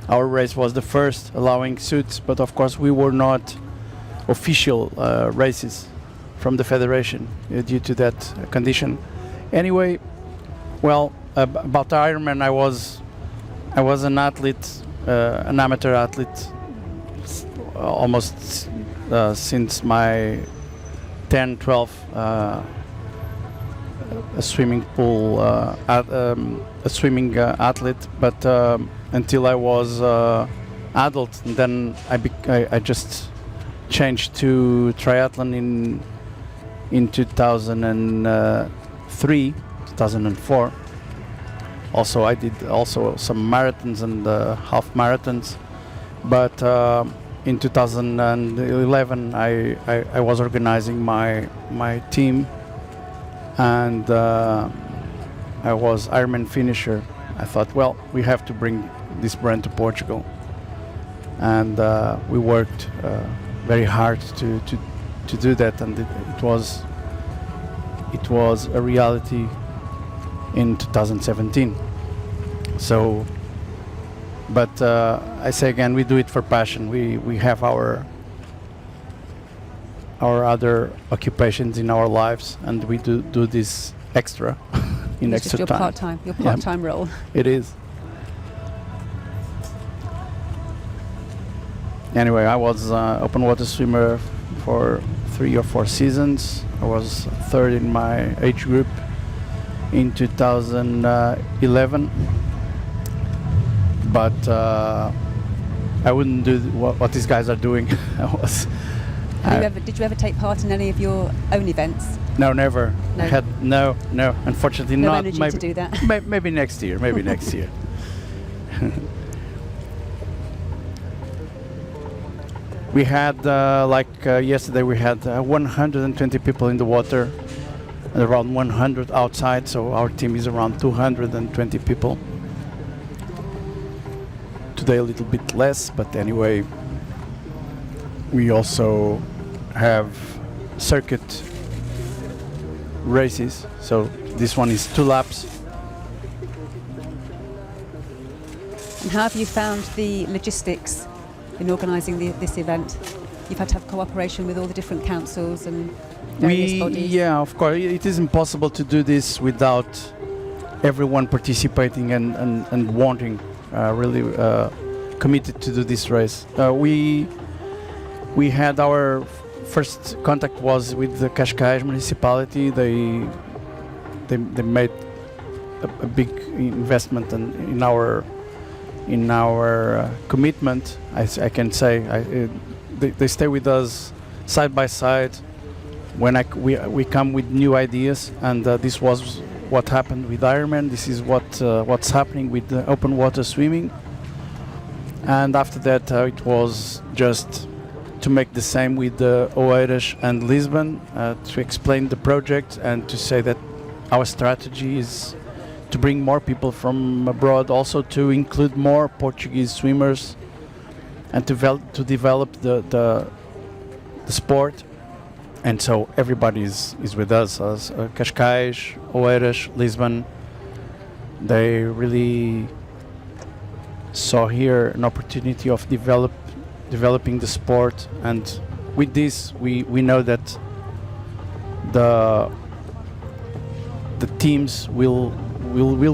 Our race was the first allowing suits, but of course we were not official races from the federation due to that condition. Anyway, well, about Ironman, I was an athlete, an amateur athlete, almost since my 10, 12. A swimming pool, a swimming athlete, but until I was adult, and then I just changed to triathlon in 2003, 2004. Also, I did also some marathons and half marathons, but in 2011 I was organizing my team, and I was Ironman finisher. I thought, well, we have to bring this brand to Portugal, and we worked very hard to do that, and it was a reality in 2017. So, but I say again, we do it for passion. We have our other occupations in our lives, and we do this extra in It's extra just time. your part-time role. It is. Anyway, I was open water swimmer for 3 or 4 seasons. I was third in my age group in 2011, but I wouldn't do what these guys are doing. Did you ever take part in any of your own events? No, never. No. No. Unfortunately, No not. energy Maybe, to do that. Maybe next year. Maybe next year. We had yesterday. We had 120 people in the water, and around 100 outside. So our team is around 220 people. Today a little bit less, but anyway. We also have circuit races, so this one is 2 laps. And how have you found the logistics in organising this event? You've had to have cooperation with all the different councils and various bodies. Yeah, of course. It is impossible to do this without everyone participating and wanting, really committed to do this race. We had our first contact was with the Cascais municipality. They made a big investment in our commitment. I can say they stay with us side by side when we come with new ideas, and this was what happened with Ironman. This is what's happening with the open water swimming, and after that it was just to make the same with Oeiras and Lisbon, to explain the project and to say that our strategy is to bring more people from abroad, also to include more Portuguese swimmers, and to develop the sport. And so everybody is with us, as Cascais, Oeiras, Lisbon. They really saw here an opportunity of developing the sport, and with this we know that the teams will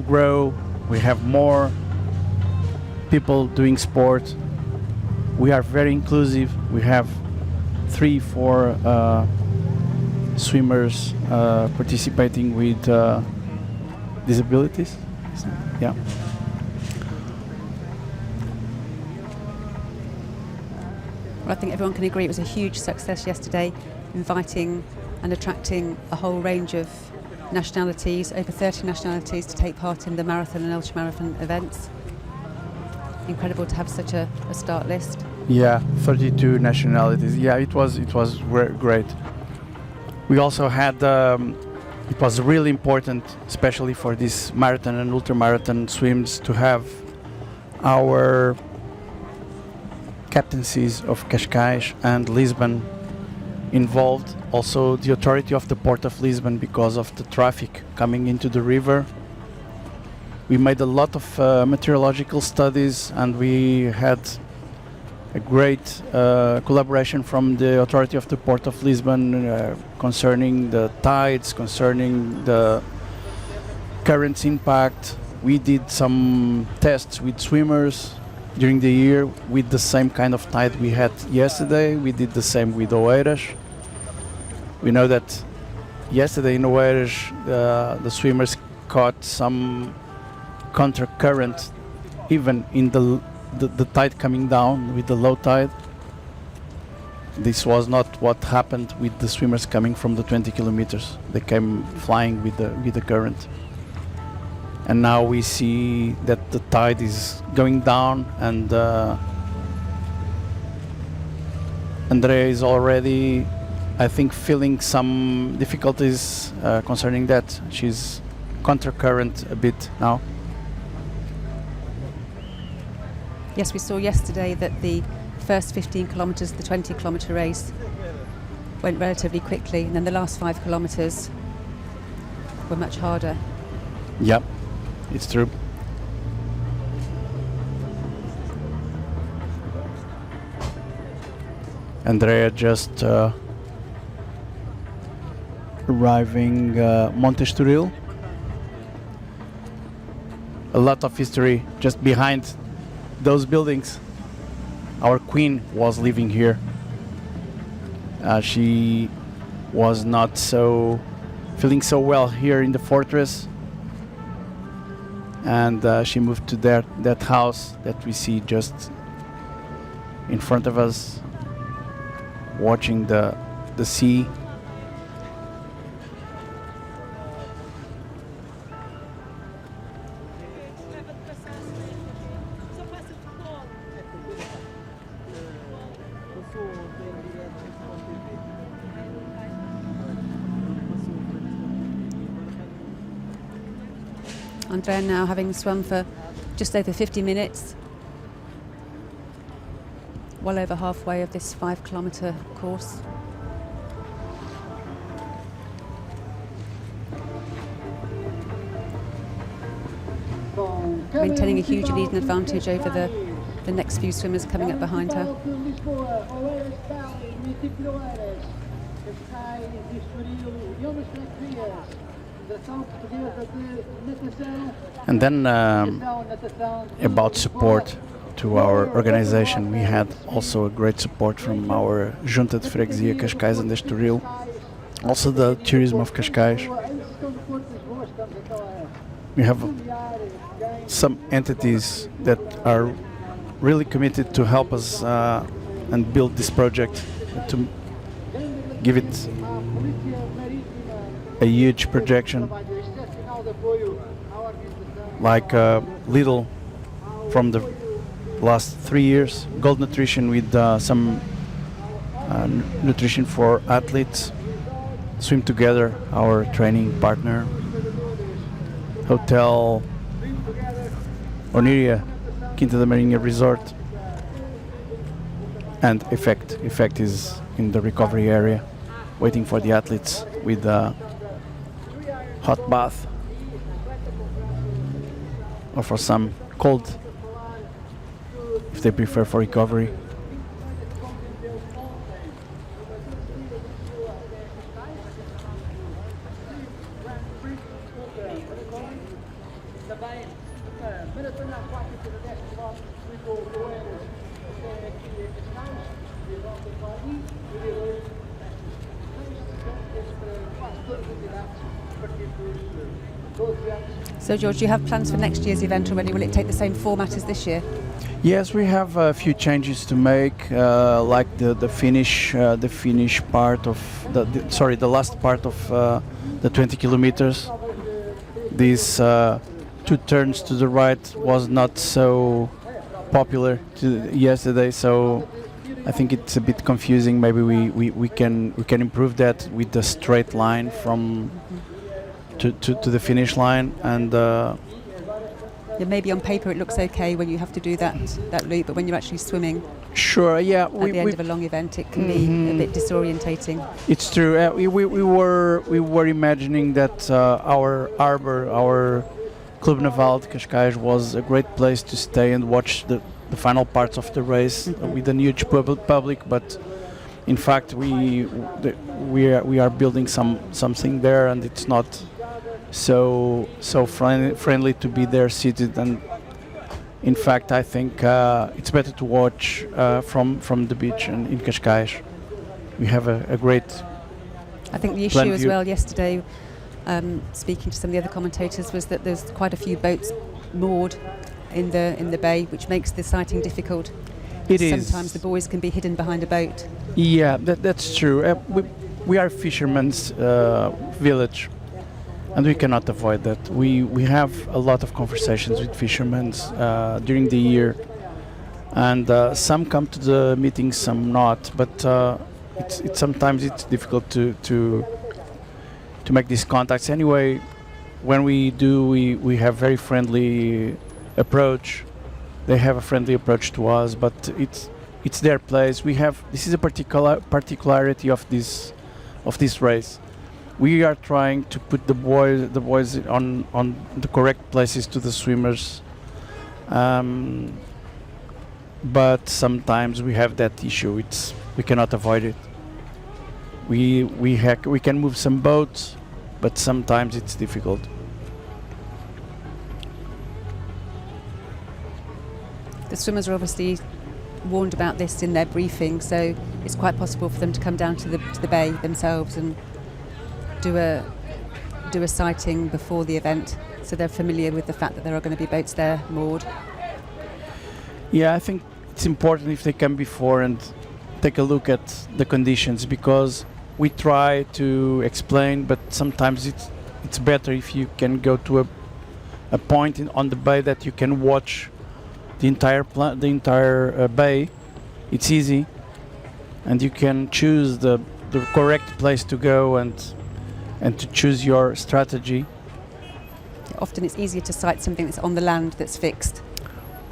grow. We have more people doing sport. We are very inclusive. We have 3-4 swimmers participating with disabilities. Yeah. I think everyone can agree it was a huge success yesterday, inviting and attracting a whole range of nationalities, over 30 nationalities, to take part in the marathon and ultramarathon events. Incredible to have such a start list. Yeah, 32 nationalities. Yeah, it was great. We also had it was really important, especially for this marathon and ultramarathon swims, to have our captaincies of Cascais and Lisbon involved. Also the authority of the port of Lisbon, because of the traffic coming into the river. We made a lot of meteorological studies, and we had a great collaboration from the authority of the port of Lisbon concerning the tides, concerning the currents impact. We did some tests with swimmers during the year with the same kind of tide we had yesterday. We did the same with Oeiras. We know that yesterday in Oeiras the swimmers caught some counter current even in the tide coming down with the low tide. This was not what happened with the swimmers coming from the 20 kilometers. They came flying with the current. And now we see that the tide is going down, and Andrea is already, I think, feeling some difficulties concerning that. She's counter current a bit now. Yes, we saw yesterday that the first 15 kilometres, the 20-kilometre race, went relatively quickly, and then the last 5 kilometres were much harder. Yep, it's true. Andrea just arriving Monte Estoril. A lot of history just behind those buildings. Our queen was living here. She was not feeling so well here in the fortress, and she moved to that house that we see just in front of us, watching the sea. Andrea now having swum for just over 50 minutes, well over halfway of this 5-kilometre course. Maintaining a huge lead and advantage over the next few swimmers coming up behind her. And then about support to our organization, we had also a great support from our Junta de Freguesia Cascais and Estoril, also the tourism of Cascais. We have some entities that are really committed to help us and build this project, to give it a huge projection, like Lidl from the last 3 years, Gold Nutrition with some nutrition for athletes, Swim Together, our training partner, Hotel Oniria, Quinta da Marinha Resort, and Effect is in the recovery area, waiting for the athletes with hot bath, or for some cold if they prefer for recovery. So, George, do you have plans for next year's event already? Will it take the same format as this year? Yes, we have a few changes to make, like the finish part of the last part of the 20 kilometers. These 2 turns to the right was not so popular yesterday, so I think it's a bit confusing. Maybe we can improve that with the straight line from to the finish line, and Yeah, maybe on paper it looks okay when you have to do that loop, but when you're actually swimming sure, yeah, at the end of a long event, it can be a bit disorientating. It's true. We were imagining that our harbor, our Club Naval de Cascais, was a great place to stay and watch the final parts of the race with a huge public. But in fact, we are building something there, and it's not so friendly to be there seated. And in fact, I think it's better to watch from the beach and in Cascais. We have a great. I think the issue as well yesterday, speaking to some of the other commentators, was that there's quite a few boats moored in the bay, which makes the sighting difficult. Sometimes the buoys can be hidden behind a boat. Yeah, that's true. We are fishermen's village, and we cannot avoid that. We have a lot of conversations with fishermen during the year, and some come to the meetings, some not. But sometimes it's difficult to make these contacts. Anyway, when we do, we have very friendly approach. They have a friendly approach to us, but it's their place. This is a particularity of this race. We are trying to put the boys on the correct places to the swimmers, but sometimes we have that issue. We cannot avoid it. We can move some boats, but sometimes it's difficult. The swimmers are obviously warned about this in their briefing, so it's quite possible for them to come down to the bay themselves and do a sighting before the event, so they're familiar with the fact that there are going to be boats there moored. Yeah, I think it's important if they come before and take a look at the conditions, because we try to explain, but sometimes it's better if you can go to a point on the bay that you can watch the entire bay. It's easy, and you can choose the correct place to go and to choose your strategy. Often it's easier to sight something that's on the land that's fixed.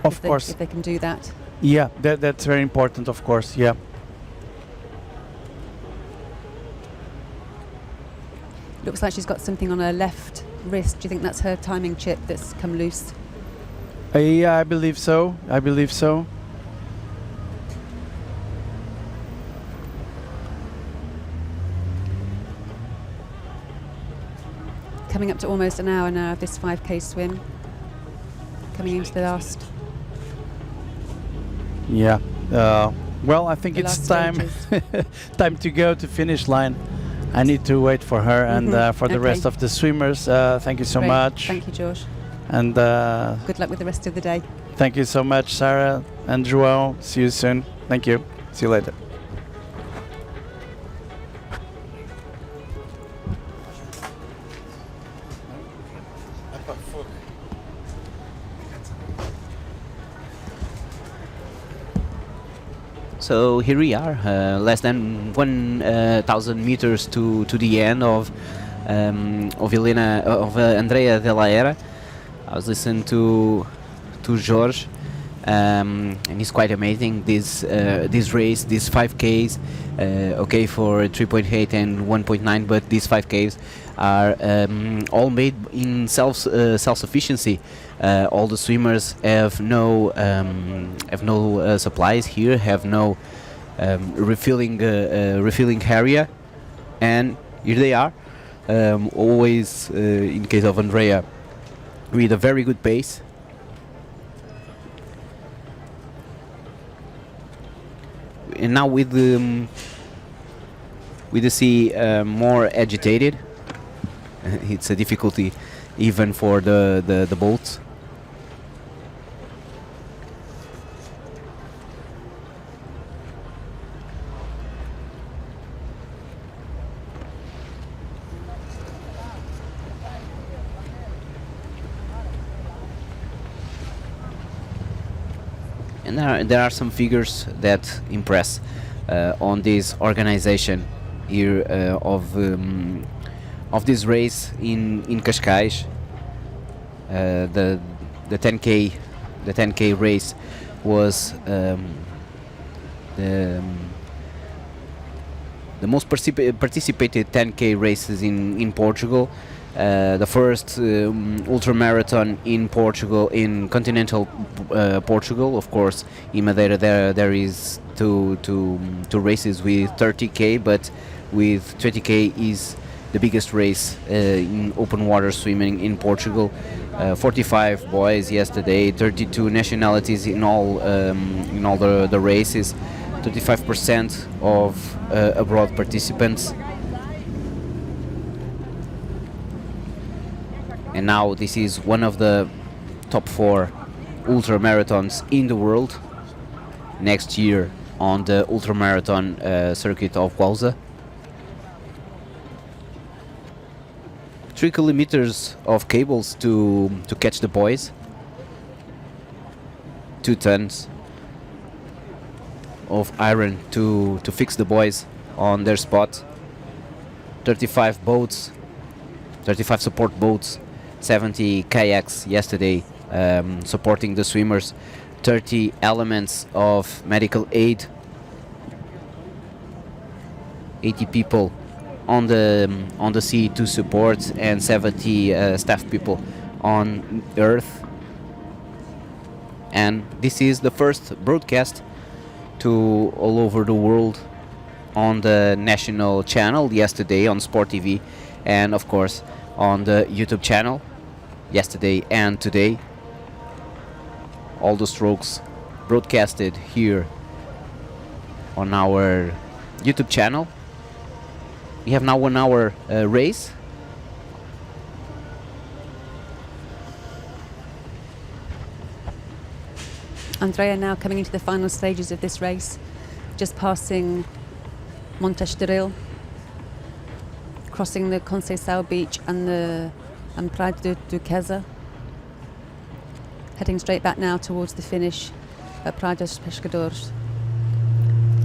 Of course. If they can do that. Yeah, that's very important, of course, yeah. Looks like she's got something on her left wrist. Do you think that's her timing chip that's come loose? Yeah, I believe so. Coming up to almost an hour now of this 5k swim. Coming into the last. Yeah. Well, I think it's time to go to finish line. I need to wait for her and for the rest of the swimmers. Thank you so much. Thank you, George. And good luck with the rest of the day. Thank you so much, Sarah and João. See you soon. Thank you. See you later. So here we are, less than 1,000 meters to the end of Andrea de la Era. I was listening to Jorge, and it's quite amazing. This race, these 5Ks, okay for 3.8 and 1.9, but these 5Ks are all made in self-sufficiency. All the swimmers have no supplies here, have no refilling area, and here they are. Always, in case of Andrea, with a very good pace. And now with the sea more agitated, it's a difficulty even for the boats. And there are some figures that impress on this organization here of this race in Cascais. The 10k race was the most participated 10k races in Portugal. The first ultramarathon in Portugal, in continental Portugal. Of course, in Madeira there is two races with 30k, but with 20k is the biggest race in open water swimming in Portugal. 45 boys yesterday, 32 nationalities in all the races, 35% of abroad participants. And now this is one of the top 4 ultramarathons in the world. Next year on the ultramarathon circuit of Gualza. 3 kilometers of cables to catch the boys. 2 tons of iron to fix the boys on their spot. 35 boats, 35 support boats, 70 kayaks yesterday supporting the swimmers, 30 elements of medical aid, 80 people on the sea to support, and 70 staff people on earth. And this is the first broadcast to all over the world on the national channel yesterday on Sport TV, and of course on the YouTube channel yesterday and today. All the strokes broadcasted here on our YouTube channel. We have now 1 hour race. Andrea now coming into the final stages of this race, just passing Montestoril, crossing the Conceição beach and Praia do Duquesa, heading straight back now towards the finish at Praia dos Pescadores.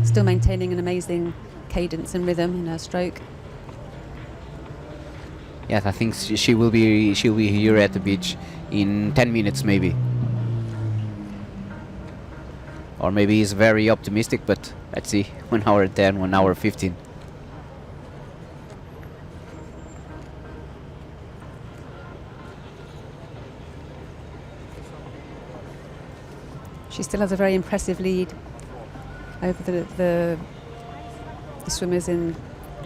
Still maintaining an amazing cadence and rhythm in her stroke. Yes, I think she'll be here at the beach in 10 minutes maybe. Or maybe he's very optimistic, but let's see. 1 hour 10, 1 hour 15. She still has a very impressive lead over the swimmers in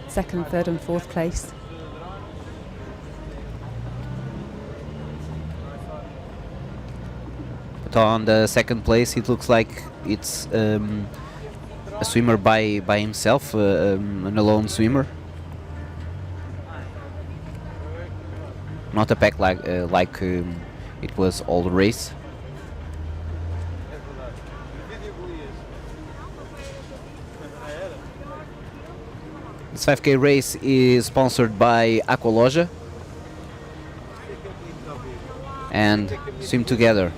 2nd, 3rd and 4th place. But on the 2nd place, it looks like it's a swimmer by himself, an alone swimmer. Not a pack like it was all the race. This 5k race is sponsored by Aqualoja and Swim Together.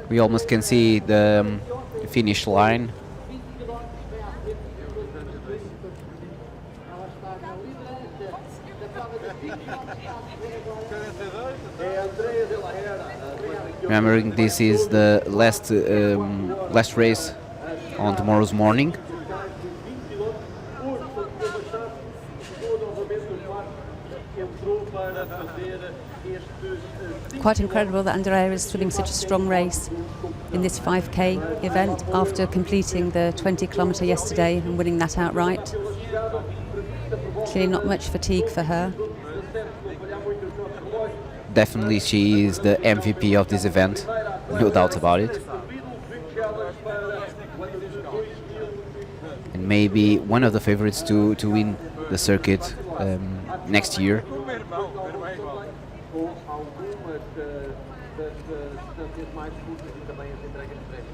We almost can see the finish line. Remembering this is the last race on tomorrow's morning. entrou para fazer estes Quite incredible that Andrea is swimming such a strong race in this 5k event after completing the 20 kilometre yesterday and winning that outright. Clearly not much fatigue for her. Definitely she is the MVP of this event, no doubt about it. And maybe one of the favorites to win the circuit next year. com algumas das distâncias mais curtas e também as entregas de prémios.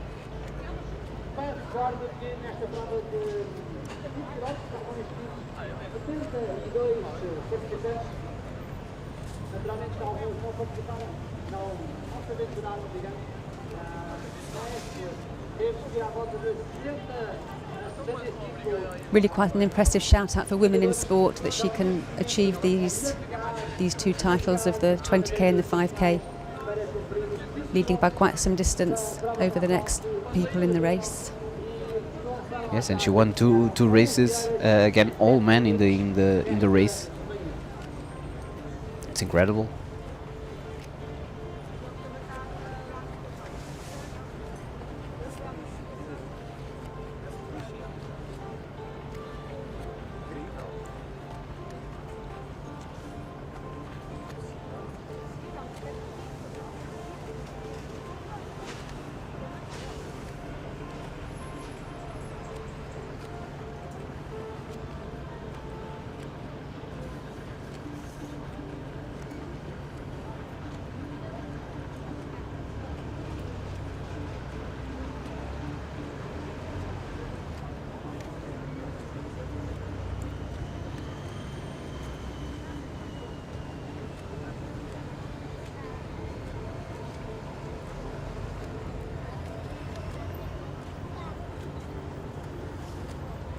Bem, recordo que nesta prova de 20 km estavam inscritos 72 participantes. Naturalmente, alguns não participaram, não se aventuraram, digamos, mas teve que ir à volta de 60. Really quite an impressive shout out for women in sport that she can achieve these two titles of the 20k and the 5k, leading by quite some distance over the next people in the race. Yes, and she won two races again, all men in the race. It's incredible.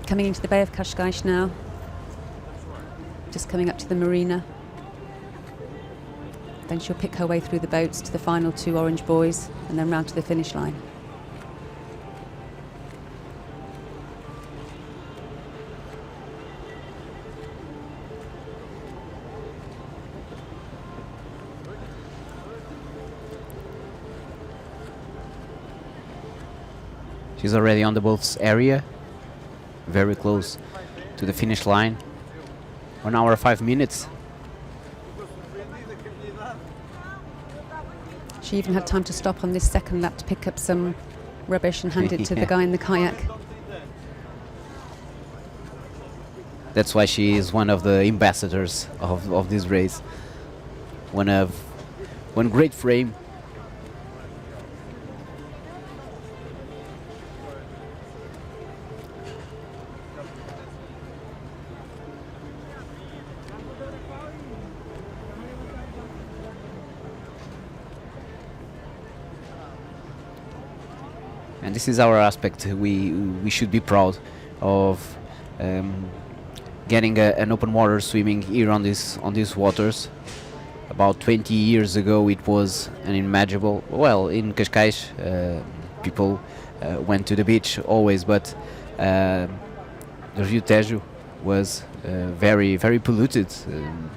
Coming into the Bay of Cascais now, just coming up to the marina. Then she'll pick her way through the boats to the final two orange buoys and then round to the finish line. She's already on the boats area, very close to the finish line. 1 hour 5 minutes. She even had time to stop on this second lap to pick up some rubbish and hand it to the guy in the kayak. That's why she is one of the ambassadors of this race. One great frame. And this is our aspect. We should be proud of getting an open water swimming here on these waters. About 20 years ago, it was unimaginable. Well, in Cascais, people went to the beach always, but the Rio Tejo was very, very polluted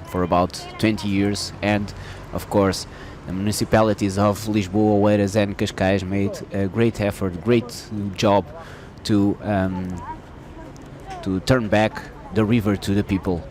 for about 20 years, and of course, the municipalities of Lisboa, Oeiras and Cascais made a great effort, great job to turn back the river to the people.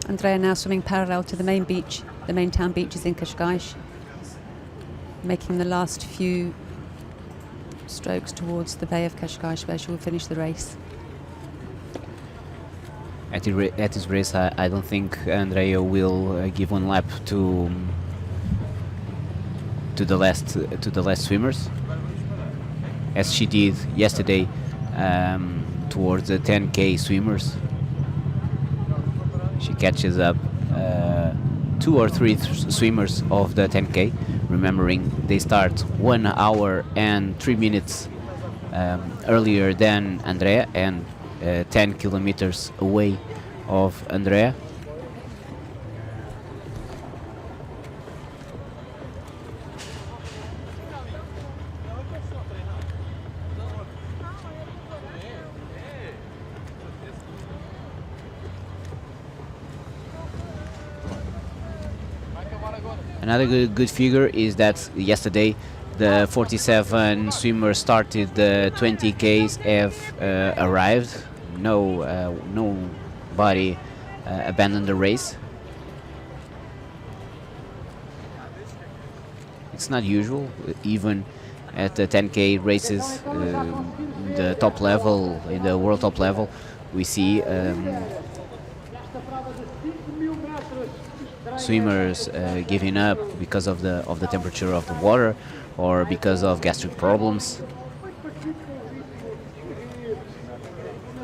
Andrea now swimming parallel to the main beach. The main town beach is in Cascais. making the last few strokes towards the Bay of Cascais, where she will finish the race. At this race, I don't think Andrea will give one lap to the last swimmers, as she did yesterday towards the 10K swimmers. She catches up 2 or 3 swimmers of the 10K. Remembering they start 1 hour and 3 minutes earlier than Andrea and 10 kilometers away of Andrea. Another good figure is that yesterday the 47 swimmers started the 20Ks have arrived. Nobody abandoned the race. It's not usual, even at the 10K races, the top level, in the world top level, we see swimmers giving up because of the temperature of the water or because of gastric problems.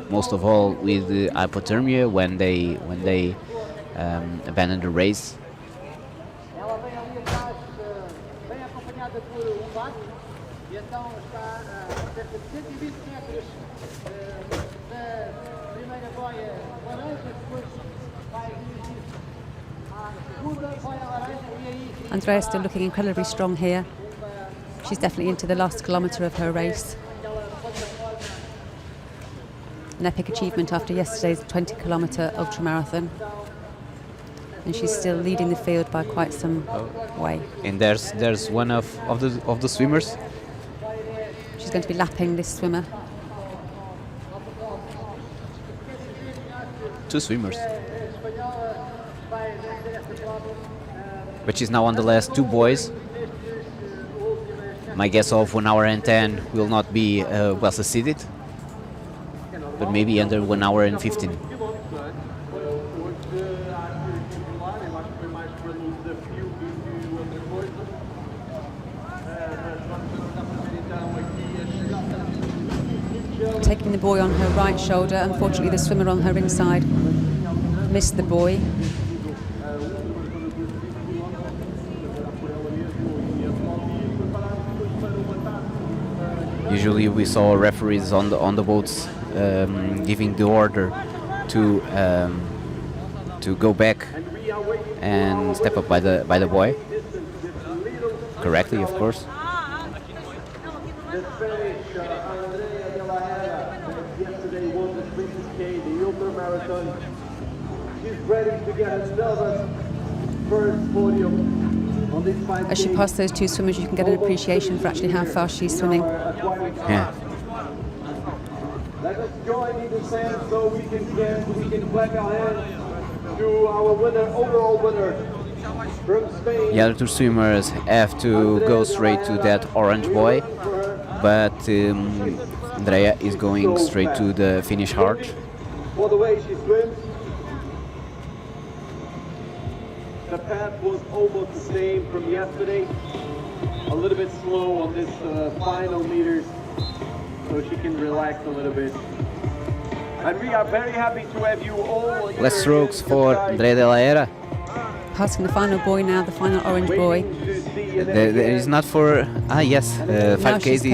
Most of all with hypothermia when they abandon the race. Ela vem ali atrás, bem acompanhada por barco, e então está a cerca de 120 metros da primeira boia laranja, depois vai dirigir à segunda boia laranja e aí... Andrea's still looking incredibly strong here. She's definitely into the last kilometre of her race. An epic achievement after yesterday's 20-kilometre ultramarathon. And she's still leading the field by quite some way. And there's one of the swimmers. She's going to be lapping this swimmer. 2 swimmers. But she's now on the last 2 boys. My guess of 1 hour and 10 will not be well succeeded, but maybe under 1 hour and 15. Taking the buoy on her right shoulder, unfortunately the swimmer on her inside missed the buoy. Usually we saw referees on the boats giving the order to go back and step up by the buoy. Correctly, of course. Yesterday won the 3K, the ultramarathon. She's ready to get herself first podium. As she passed those 2 swimmers, you can get an appreciation for actually how fast she's swimming. Yeah. Let us join in the sand so we can clap our hands to our winner, overall winner from Spain. The other 2 swimmers have to go straight to that orange buoy, but Andrea is going straight to the finish hard. For the way she swims, the path was almost the same from yesterday. A little bit slow on this final meters, so she can relax a little bit. And we are very happy to have you all. Last strokes for Andrea de la Era. Passing the final buoy now, the final orange buoy. There is not for yes, 5K is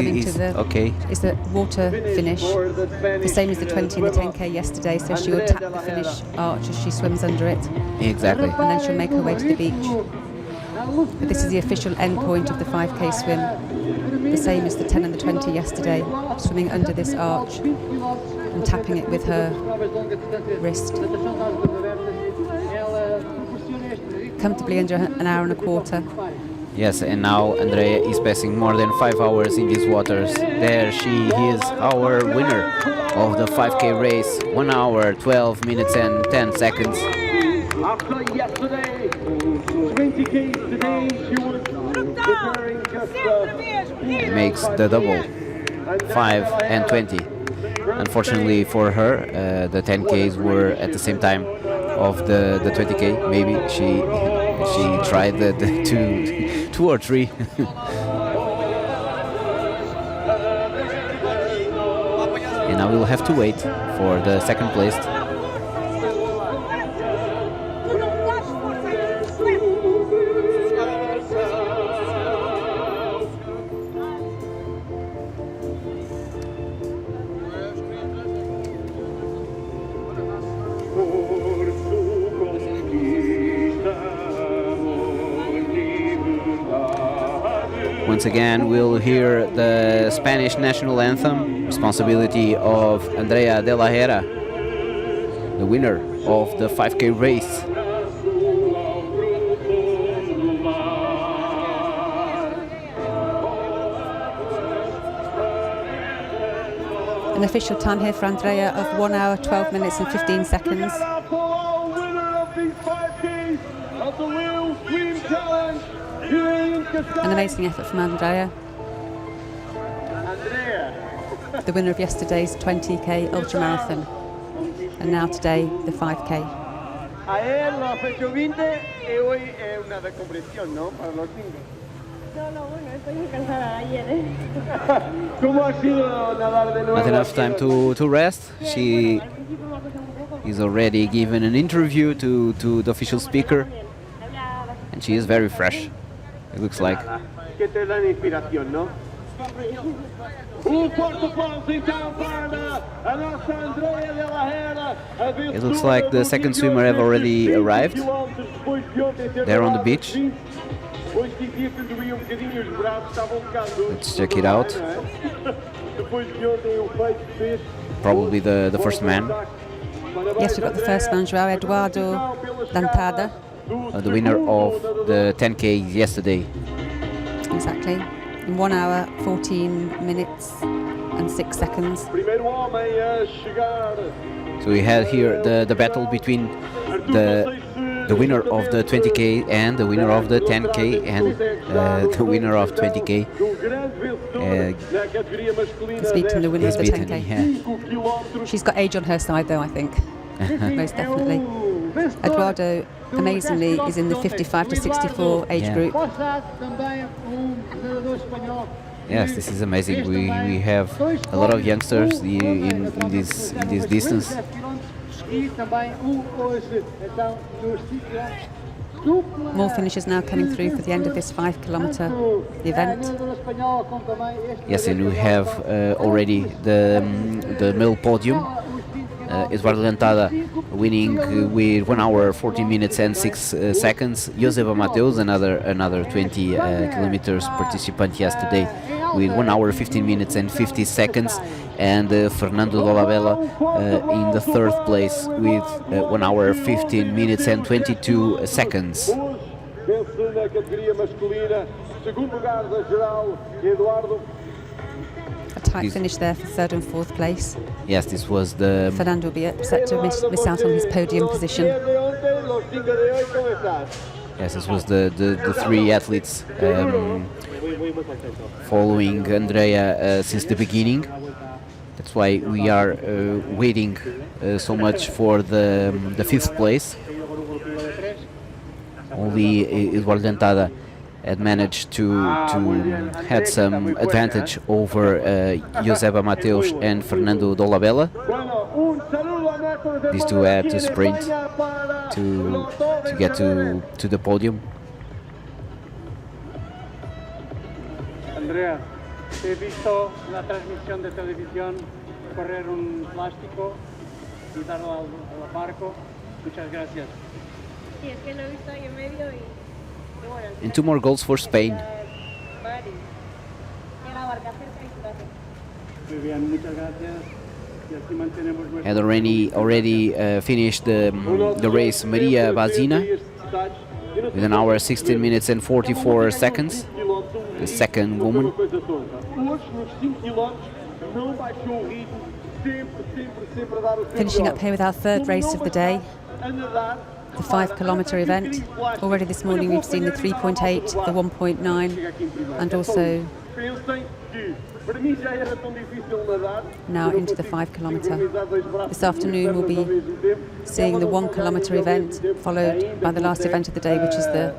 okay. Is the water finish, the same as the 20 and the 10K yesterday, so she will tap the finish arch as she swims under it. Exactly. And then she'll make her way to the beach. But this is the official end point of the 5K swim, the same as the 10 and the 20 yesterday, swimming under this arch and tapping it with her wrist. Comfortably under an hour and a quarter. Yes, and now Andrea is passing more than 5 hours in these waters. There she is, our winner of the 5K race. 1 hour, 12 minutes and 10 seconds. After yesterday, 20K today, she was makes the double, 5 and 20. Unfortunately for her, the 10Ks were at the same time of the 20K. Maybe she tried the two or three. And now we'll have to wait for the second place. Once again, we'll hear the Spanish national anthem, responsibility of Andrea de la Hera, the winner of the 5K race. An official time here for Andrea of 1 hour, 12 minutes and 15 seconds. An amazing effort from Andrea, the winner of yesterday's 20K ultramarathon, and now today the 5K. A él lo ha hecho 20 y hoy es una recuperación, ¿no? Para los 5. No, bueno, estoy muy cansada ayer, ¿Cómo ha sido nadar de nuevo? Not enough time to rest. She is already given an interview to the official speaker, and she is very fresh. It looks like. Que te dan inspiración, ¿no? It looks like the second swimmer have already arrived. They're on the beach. Let's check it out. Probably the first man. Yes, we've got the first man, João Eduardo Dantada. The winner of the 10K yesterday. Exactly. In 1 hour, 14 minutes and 6 seconds. So we had here the battle between the winner of the 20K and the winner of the 10K and the winner of 20K. He's beaten the winner of the beaten, 10K. yeah. She's got age on her side though, I think. Most definitely. Eduardo, amazingly, is in the 55 to 64 age group. Yes, this is amazing. We have a lot of youngsters in this distance. More finishers now coming through for the end of this 5-kilometre event. Yes, and we have already the middle podium. Eduardo Dantada winning with 1 hour 14 minutes and 6 seconds. Joseba Mateus, another 20 kilometers participant yesterday, with 1 hour 15 minutes and 50 seconds, and Fernando Dolabella in the third place with 1 hour 15 minutes and 22 seconds. A tight finish there for third and fourth place. Yes, this was the... Fernando will be upset to miss out on his podium position. Yes, this was the three athletes following Andrea since the beginning. That's why we are waiting so much for the fifth place. Only Eduardo Dantada had managed to had some advantage over Joseba Mateus and Fernando Dolabella. These two had to sprint to get to the podium. Andrea, he visto la transmisión de televisión correr un plástico y darlo al barco. Muchas gracias. Sí, es que lo he visto ahí en medio y bueno. And 2 more goals for Spain. Muy bien, muchas gracias. Y así mantenemos nuestro... Had already finished the race Maria Bazina with 1 hour 16 minutes and 44 seconds. The second woman. Finishing up here with our third race of the day. the 5 kilometre event. Already this morning we've seen the 3.8, the 1.9, and also now into the 5 kilometre. This afternoon we'll be seeing the 1 kilometre event, followed by the last event of the day, which is the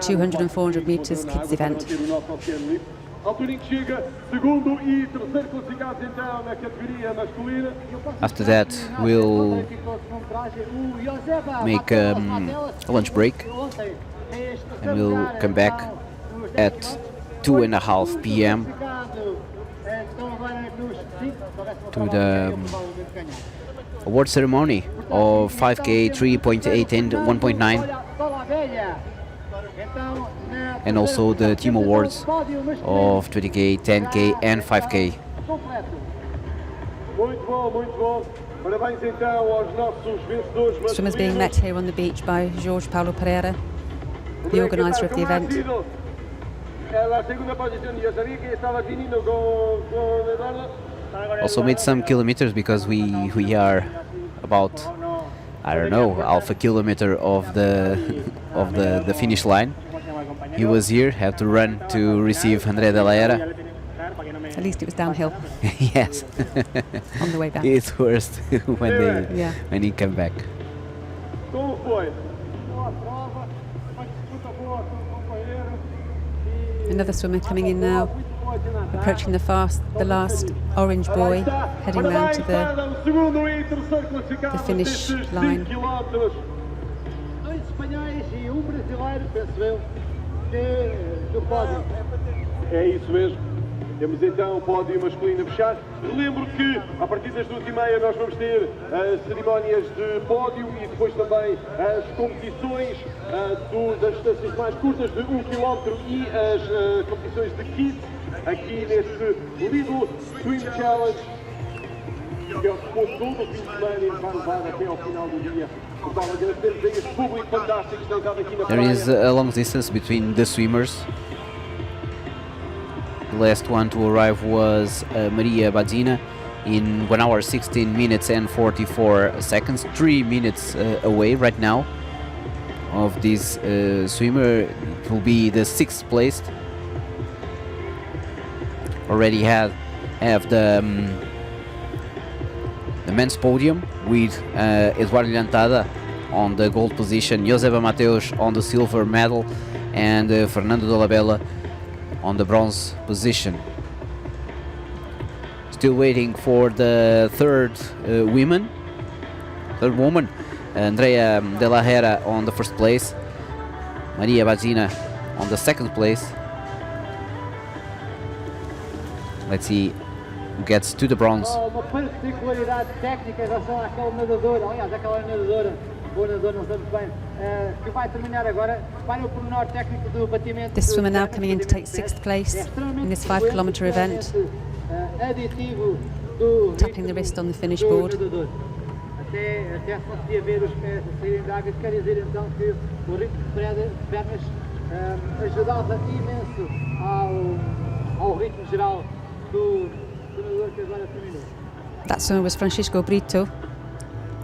200 and 400 metres kids event. After that, we'll make a lunch break, and we'll come back at 2:30 p.m. to the award ceremony of 5K, 3.8 and 1.9, and also the team awards of 20K, 10K and 5K. Swimmers being met here on the beach by Jorge Paulo Pereira, the organiser of the event. Also made some kilometers because we are about, I don't know, half a kilometer of the finish line. He was here, had to run to receive André de la Era. At least it was downhill. Yes. On the way back. It's worst when he came back. Another swimmer coming in now, approaching the last orange boy, heading round to the finish line. É isso mesmo. Temos então o pódio masculino a fechar. Lembro que a partir das 2h30 nós vamos ter as cerimónias de pódio e depois também as competições das distâncias mais curtas de 1 km e as competições de kids aqui neste Lidl Swim Challenge, que é o desporto todo o fim de semana e vai levar até ao final do dia. Temos aí este público fantástico que está estado aqui na praia. There is a long distance between the swimmers. The last one to arrive was Maria Badzina in 1 hour 16 minutes and 44 seconds, 3 minutes away right now of this swimmer. It will be the 6th placed. Already have the men's podium with Eduardo Lhantada on the gold position, Joseba Mateus on the silver medal, and Fernando Dolabella on the bronze position. Still waiting for the third woman, Andrea de la Hera on the first place, Maria Badzina on the second place. Let's see who gets to the bronze. Uma particularidade técnica em relação àquela nadadora, aliás, aquela nadadora, boa nadadora, não sei muito bem, que vai terminar agora. Para o pormenor técnico do batimento. This swimmer now coming in to take 6th place in this 5 kilometre event, tapping the wrist on the finish board. Até se podia ver os pés a saírem da água, quer dizer então que o ritmo de pernas ajudava imenso ao ritmo geral do nadador que agora terminou. That swimmer was Francisco Brito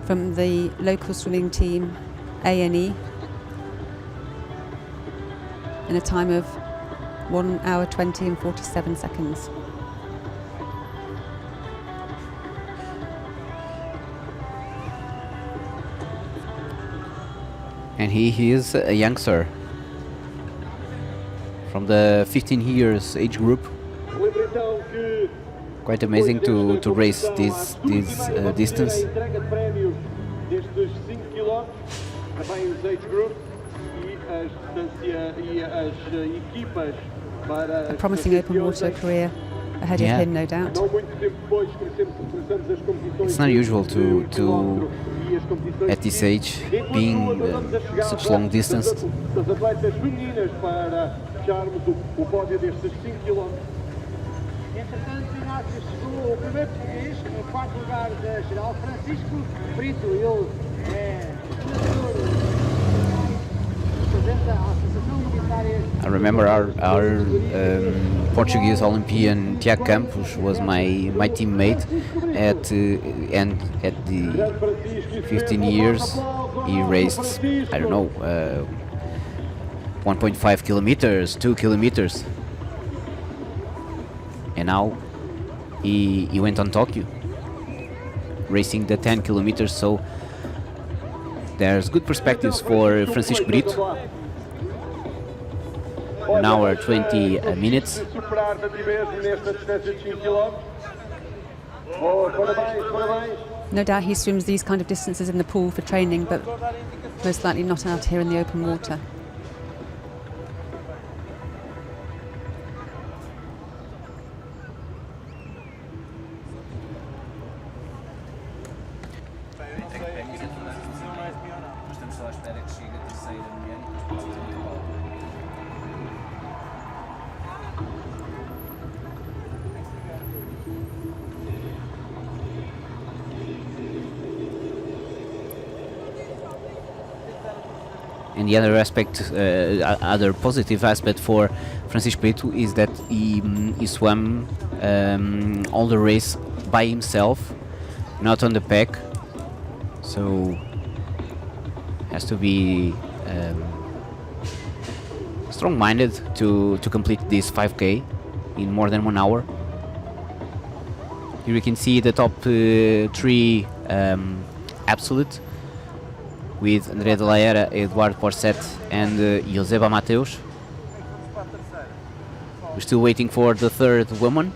from the local swimming team A&E in a time of 1 hour 20 and 47 seconds. And he is a youngster from the 15 years age group. Quite amazing to race this distance. A promising open water career ahead of him, no doubt. It's not usual to at this age being such long distance. Entretanto, Inácio chegou o primeiro português no 4º lugar da geral, Francisco Brito. Ele é representa a Associação Unitária. I remember our Portuguese Olympian Tiago Campos was my teammate at the 15 years He raced, I don't know, 1.5 kilometers, 2 kilometers. And now he went on Tokyo, racing the 10 kilometers, so there's good perspectives for Francisco Brito. 1 hour 20 minutes. Superar a ti mesmo nesta distância de 5 km. Oh, parabéns, parabéns. No doubt he swims these kind of distances in the pool for training, but most likely not out here in the open water. And the other aspect, other positive aspect for Francisco Brito is that he swam all the race by himself, not on the pack. So has to be strong-minded to complete this 5K in more than 1 hour. Here you can see the top 3 absolute, with André de la Era, Eduardo Porcet and Joseba Mateus. We're still waiting for the third woman.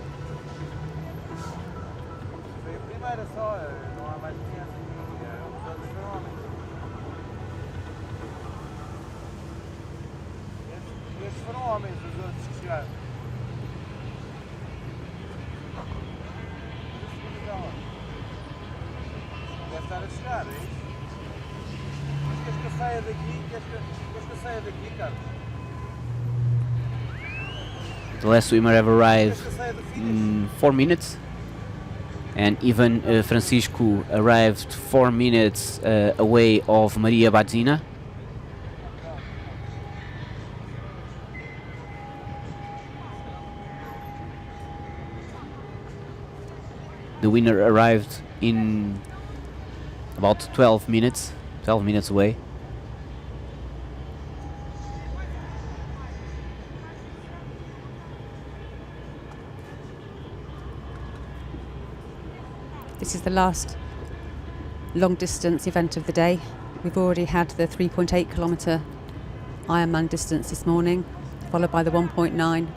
The last swimmer have arrived in 4 minutes, and even Francisco arrived 4 minutes away of Maria Bazzina. The winner arrived in about 12 minutes away. This is the last long distance event of the day. We've already had the 3.8 kilometre Ironman distance this morning, followed by the 1.9,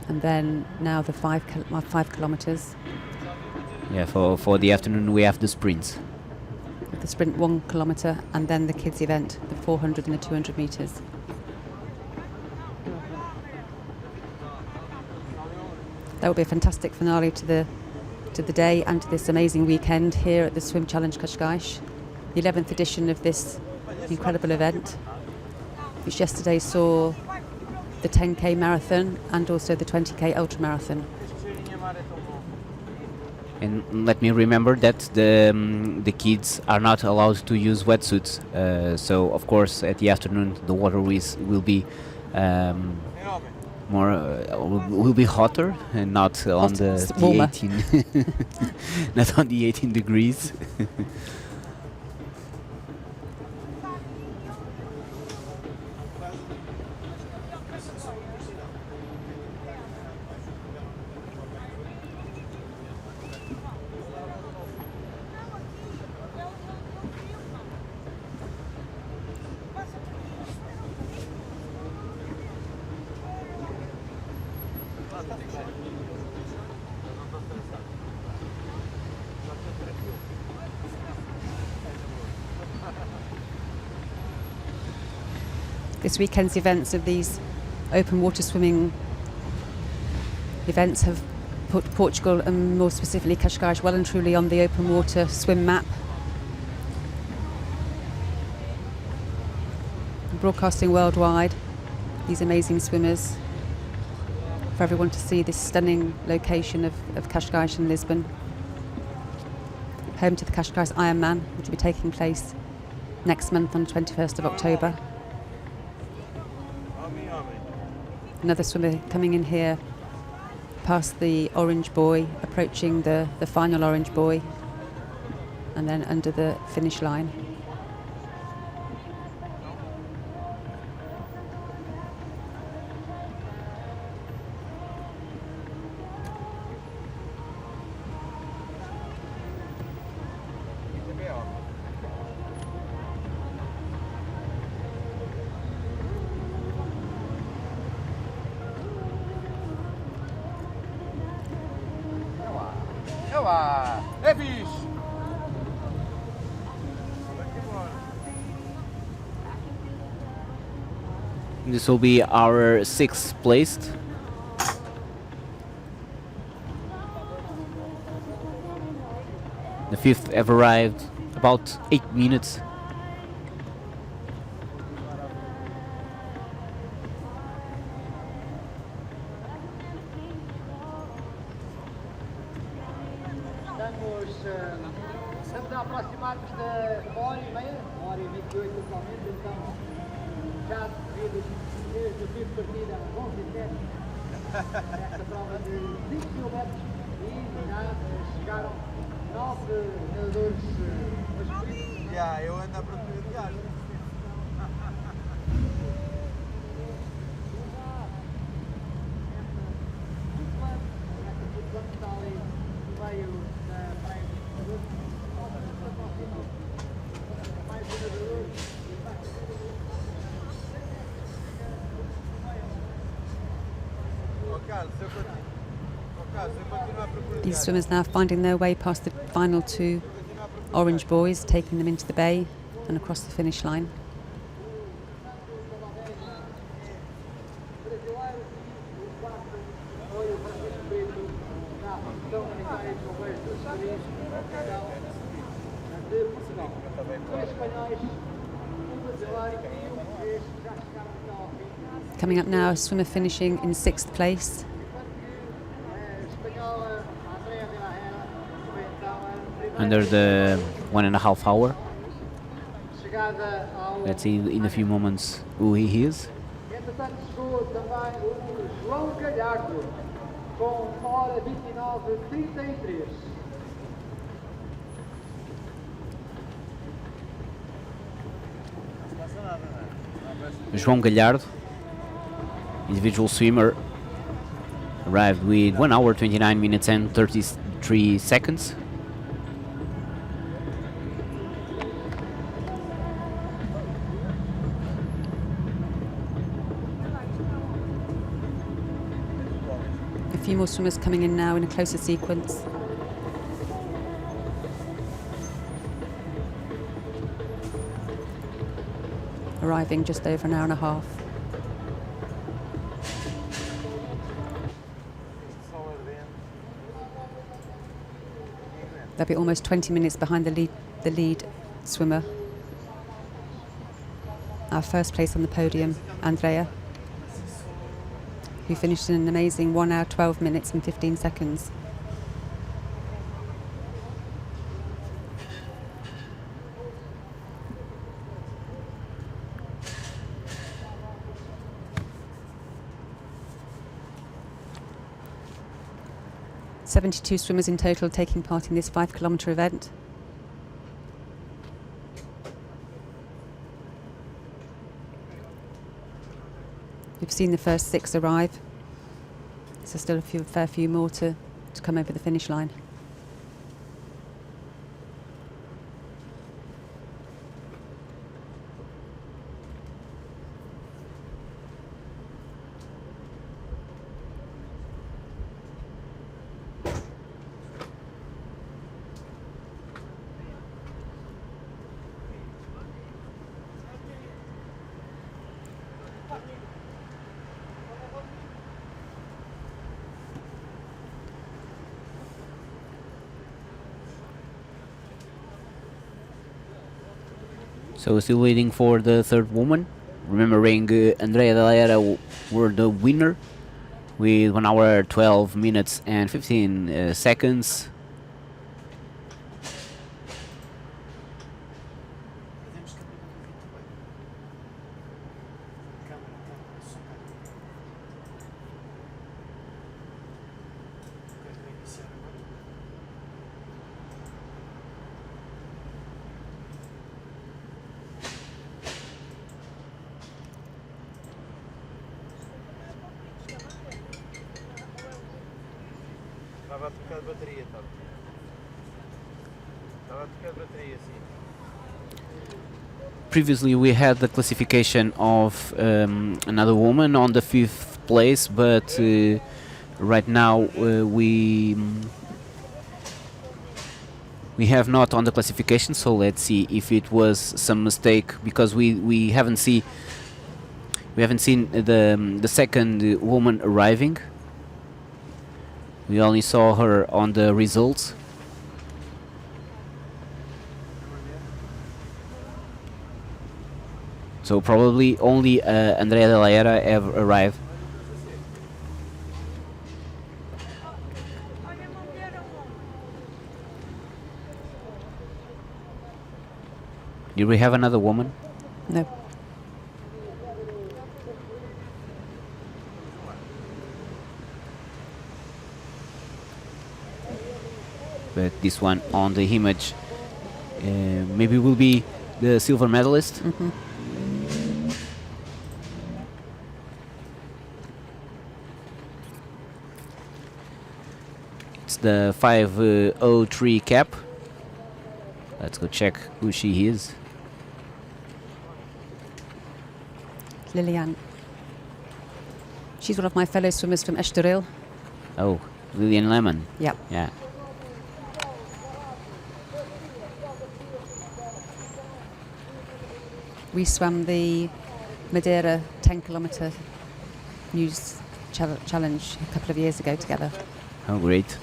and then now the 5 kilometres. Yeah, for the afternoon we have the sprints. The sprint 1 kilometre, and then the kids event, the 400 and the 200 metres. That will be a fantastic finale to the day and to this amazing weekend here at the Swim Challenge Cascais, the 11th edition of this incredible event, which yesterday saw the 10k marathon and also the 20k ultra marathon. And let me remember that the kids are not allowed to use wetsuits, so of course at the afternoon the water will be more will be hotter and not on the 18 not on the 18 degrees. This weekend's events of these open water swimming events have put Portugal, and more specifically Cascais, well and truly on the open water swim map. Broadcasting worldwide these amazing swimmers, for everyone to see this stunning location of Cascais in Lisbon, home to the Cascais Ironman, which will be taking place next month on the 21st of October. Another swimmer coming in here past the orange buoy, approaching the final orange buoy, and then under the finish line. pá! É fixe! This will be our 6th placed. The 5th have arrived about 8 minutes. Estamos a aproximar-nos de 1h30, 1h28 atualmente, então já devido desde o fim de partida vão ter esta prova de 5 km e já chegaram 9 nadadores masculinos. Eu ando à procura de gás. Está ali no meio da praia de mais um nadador. These swimmers now finding their way past the final 2 orange buoys, taking them into the bay and across the finish line. Coming up now, a swimmer finishing in 6th place. Under the 1.5 hour. Let's see in a few moments who he is. Entretanto chegou também o João Galhardo com 1h29:33. João Galhardo, individual swimmer, arrived with 1 hour 29 minutes and 33 seconds. A few more swimmers coming in now in a closer sequence. Arriving just over an hour and a half. They'll be almost 20 minutes behind the lead swimmer. Our first place on the podium, Andrea, who finished in an amazing 1 hour 12 minutes and 15 seconds. "72 swimmers in total taking part in this 5-kilometre event. We've seen the first 6 arrive, so still a fair few more to come over the finish line. So still waiting for the third woman. Remembering Andrea Della were the winner with 1 hour 12 minutes and 15 seconds. Estava a trocar de bateria, tá? Estava a trocar de bateria, sim. Previously we had the classification of another woman on the 5th place, but right now we We have not on the classification, so let's see if it was some mistake, because we haven't seen the second woman arriving. We only saw her on the results. So probably only Andrea de la Era have arrived. Did we have another woman? No. But this one on the image maybe will be the silver medalist. It's the 503 cap. Let's go check who she is. Liliane. She's one of my fellow swimmers from Estoril. Oh, Lilian Lemon. Yep. Yeah. We swam the Madeira 10-kilometer news challenge a couple of years ago together. Oh, great.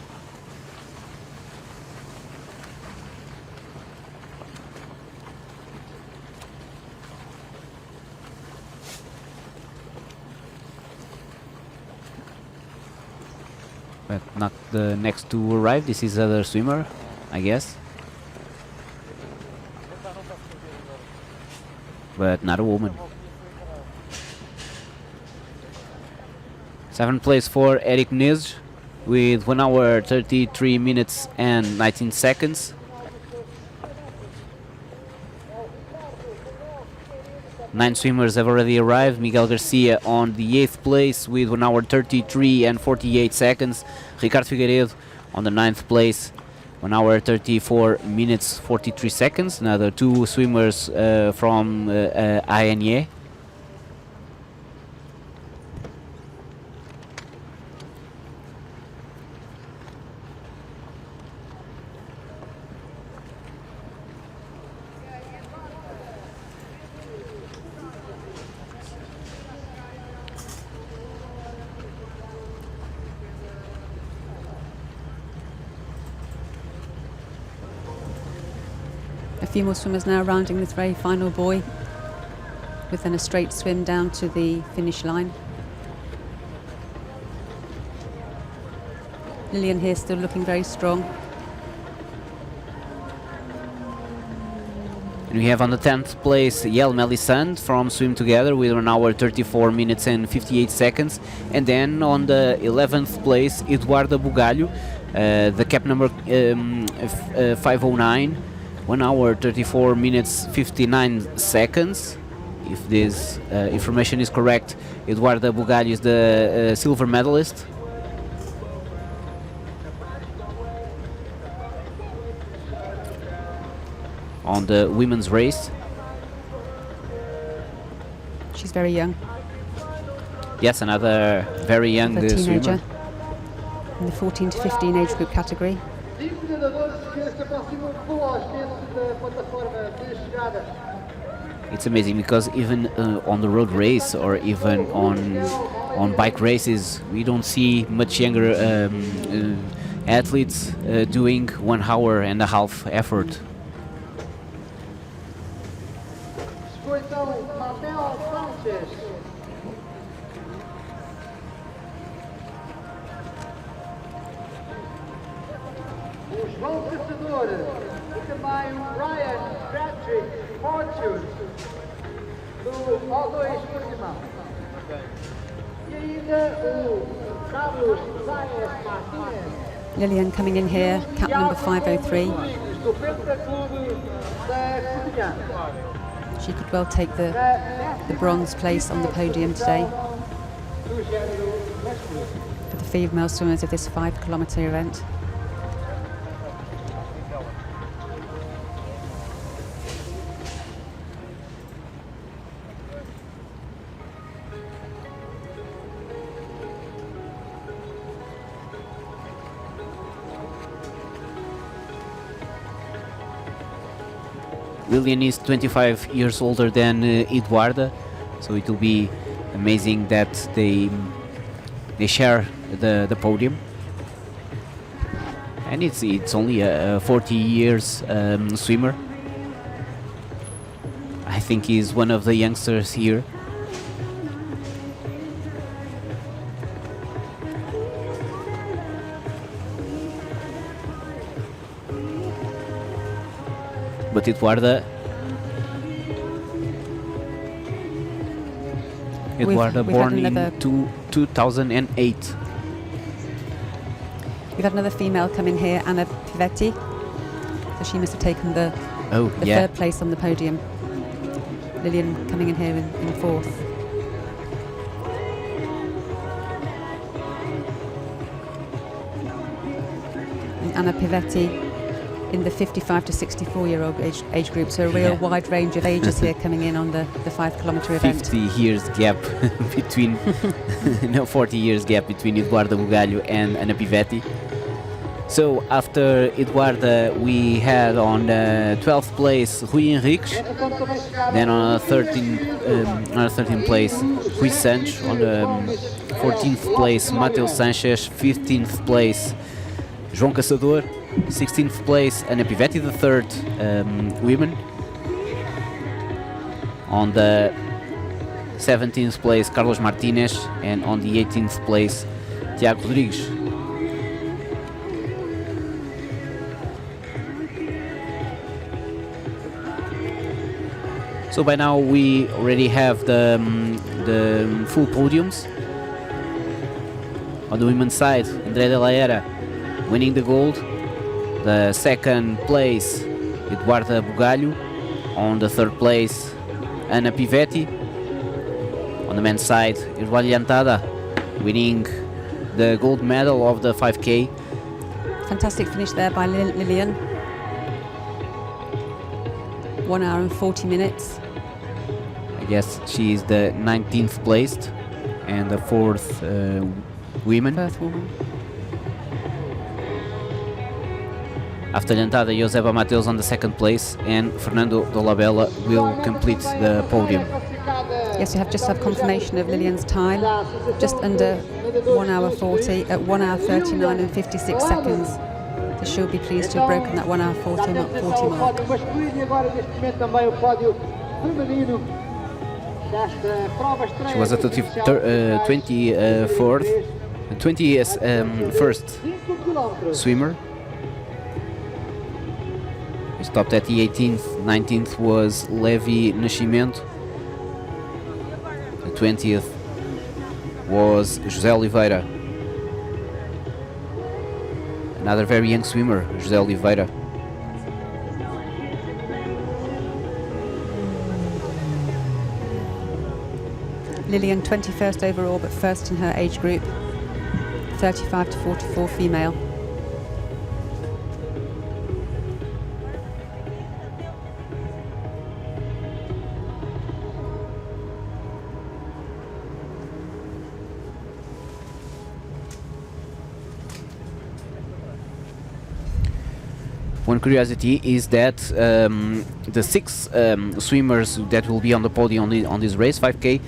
But not the next to arrive. This is other swimmer, I guess. But not a woman. 7th place for Eric Nij with 1 hour 33 minutes and 19 seconds. 9 swimmers have already arrived. Miguel Garcia on the 8th place with 1 hour 33 and 48 seconds. Ricardo Figueiredo on the 9th place, 1 hour 34 minutes 43 seconds. Another 2 swimmers from ANE. A few more swimmers now rounding this very final buoy, with then a straight swim down to the finish line. Lilian here still looking very strong. And we have on the 10th place Yael Melisande from Swim Together with 1 hour 34 minutes and 58 seconds. And then on the 11th place, Eduarda Bugalho, the cap number 509, 1 hour 34 minutes 59 seconds. If this information is correct, Eduarda Bugalho is the silver medalist. On the women's race. She's very young. Yes, another very young Another teenager swimmer. in the 14 to 15 age group category. It's amazing because even on the road race or even on bike races, we don't see much younger athletes doing 1 hour and a half effort. João Vencedor e também o Ryan Patrick Fortune do O2 Portimão. E ainda o Carlos Saez Martínez. Lilian coming in here, cap number 503. Do Penta Clube da Covilhã. She could well take the bronze place on the podium today for the female swimmers of this 5-kilometer event. Lilian is 25 years older than Eduarda, so it will be amazing that they share the podium. And it's only a 40 years swimmer. I think he's one of the youngsters here. But Eduarda We've had born another- in 2008. We've had another female come in here, Anna Pivetti. So she must have taken the third place on the podium. Lilian coming in here in fourth. And Anna Pivetti in the 55 to 64-year-old age group. So a real wide range of ages here coming in on the 5 kilometre event. 50 years gap between 40 years gap between Eduarda Bugalho and Anna Pivetti. So after Eduarda we had on 12th place Rui Henriques, then on 13th place Rui Santos, on the 14th place Mateus Sanchez, 15th place João Caçador, 16th place Anna Pivetti, the third women. On the 17th place Carlos Martinez, and on the 18th place Tiago Rodrigues. So by now we already have the full podiums. On the women's side, André de la Era winning the gold. The second place, Eduarda Bugalho. On the third place, Anna Pivetti. On the men's side, Eduardo Llantada winning the gold medal of the 5K. Fantastic finish there by Lilian. 1 hour and 40 minutes. I guess she is the 19th placed and the fourth woman. Fourth woman. After Llantada, Joseba Mateus on the second place, and Fernando Dolabella will complete the podium. Yes, we have just had confirmation of Lilian's time, just under 1 hour 40 at 1 hour 39 and 56 seconds. So she'll be pleased to have broken that 1 hour 40 mark. She was a 21st swimmer. We stopped at the 18th, 19th was Levi Nascimento. The 20th was José Oliveira. Another very young swimmer, José Oliveira. Lilian 21st overall, but first in her age group, 35 to 44 female. One curiosity is that the 6 swimmers that will be on the podium on this race, 5K,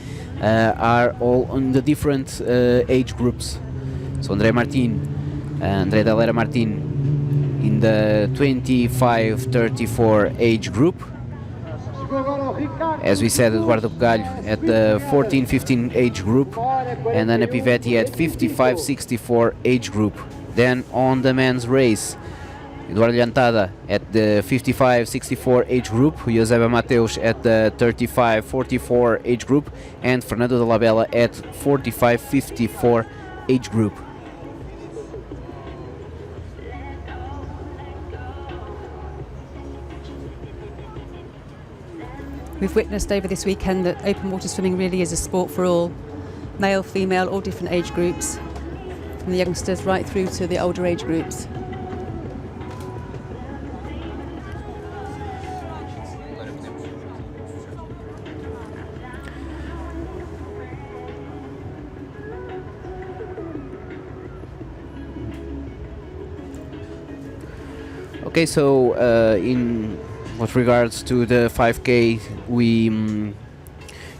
are all in the different age groups. So André Dalera Martin in the 25-34 age group. As we said, Eduardo Bugalho at the 14-15 age group, and Anna Pivetti at 55-64 age group. Then on the men's race, Eduardo Llantada at the 55-64 age group, Joseba Mateus at the 35-44 age group, and Fernando Dolabella at 45-54 age group. We've witnessed over this weekend that open water swimming really is a sport for all, male, female, all different age groups, from the youngsters right through to the older age groups. Okay, so with regards to the 5K,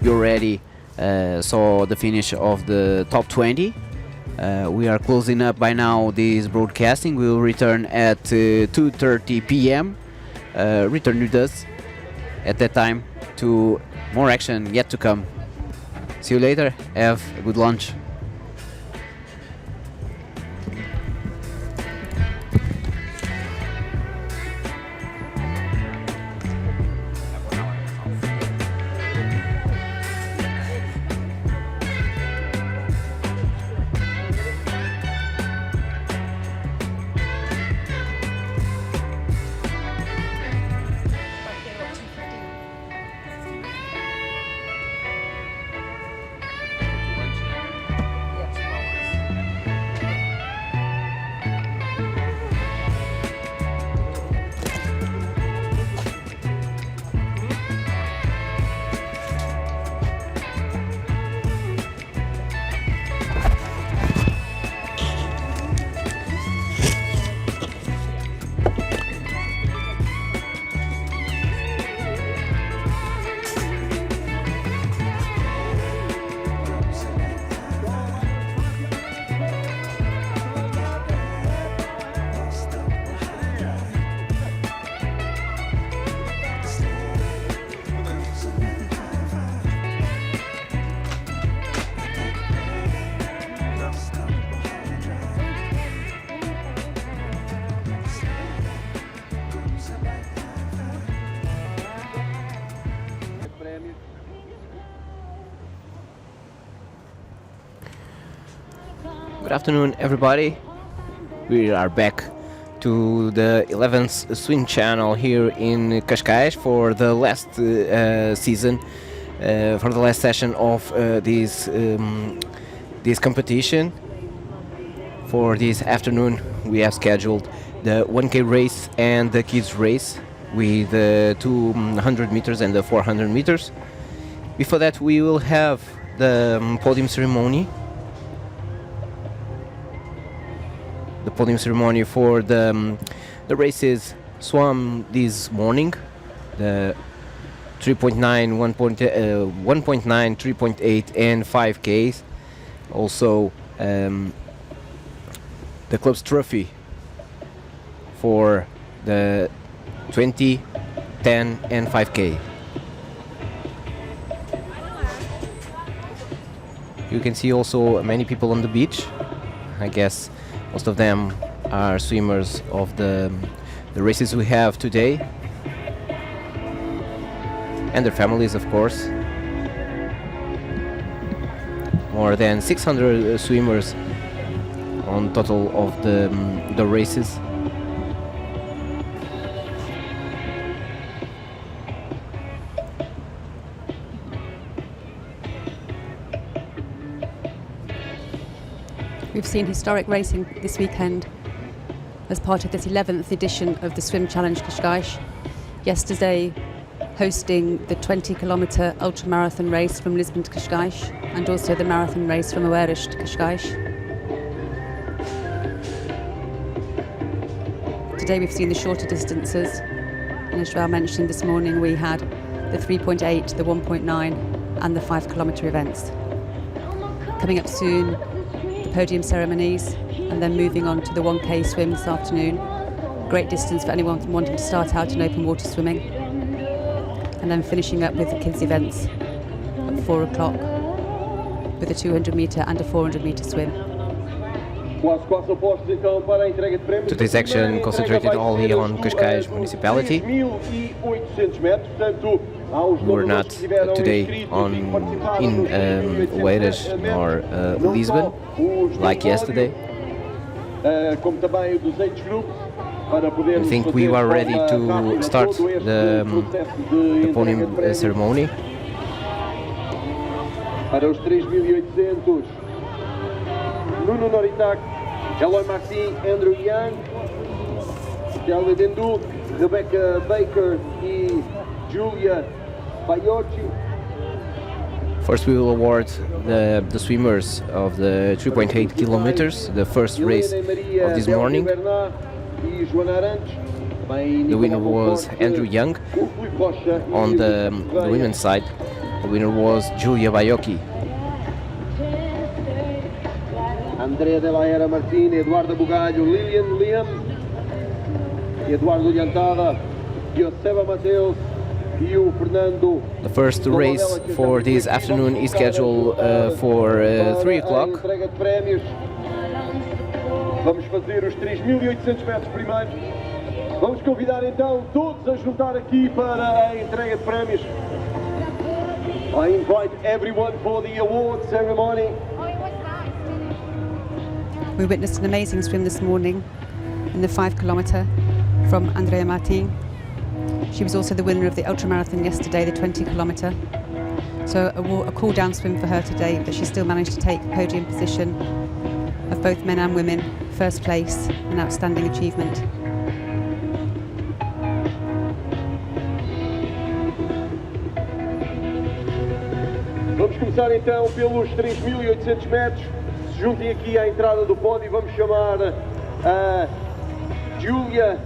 you already saw the finish of the top 20. We are closing up by now this broadcasting. We will return at 2:30 p.m. Return with us at that time to more action yet to come. See you later. Have a good lunch. Good afternoon, everybody. We are back to the 11th Swim Channel here in Cascais for the last season, for the last session of this competition. For this afternoon, we have scheduled the 1K race and the kids race with the 200 meters and the 400 meters. Before that, we will have the podium ceremony. The podium ceremony for the races swam this morning, the 3.9, 1.9, 3.8 and 5Ks. Also the club's trophy for the 20, 10 and 5K. You can see also many people on the beach. I guess most of them are swimmers of the races we have today, and their families, of course. More than 600 swimmers on total of the races. We've seen historic racing this weekend as part of this 11th edition of the Swim Challenge Cascais. Yesterday, hosting the 20-kilometre ultramarathon race from Lisbon to Cascais, and also the marathon race from Oeiras to Cascais. Today we've seen the shorter distances, and as João mentioned this morning, we had the 3.8, the 1.9 and the 5-kilometre events. Coming up soon, podium ceremonies, and then moving on to the 1K swim this afternoon. Great distance for anyone wanting to start out in open water swimming. And then finishing up with the kids events at 4 o'clock with a 200 metre and a 400 metre swim. Today's action concentrated all here on Cascais municipality. We were not today in Oeiras or Lisbon like yesterday. I think we were ready to start the podium ceremony. Para os 3.800, Nuno Noritac, Eloy Martin, Andrew Young, Charlie Dendu, Rebecca Baker e Julia Baiocchi. First we will award the swimmers of the 3.8 kilometers, the first race of this morning. The winner was Andrew Young. On the women's side, the winner was Giulia Baiocchi. Andrea de la Era Martin, Eduardo Bugalho, Lilian Liam, Eduardo Lhantada, Joseba Mateus e o Fernando. The first race for this afternoon is scheduled for 3 o'clock. Entrega de prémios. Vamos fazer os 3.800 metros primeiro. Vamos convidar então todos a juntar aqui para a entrega de prémios. I invite everyone for the award ceremony. We witnessed an amazing swim this morning in the 5 kilometre from Andrea Martin. She was also the winner of the ultramarathon yesterday, the 20 kilometre. So a cool down swim for her today, but she still managed to take podium position of both men and women, first place, an outstanding achievement. Vamos começar então pelos 3.800 metros. Se juntem aqui à entrada do pódio e vamos chamar a Giulia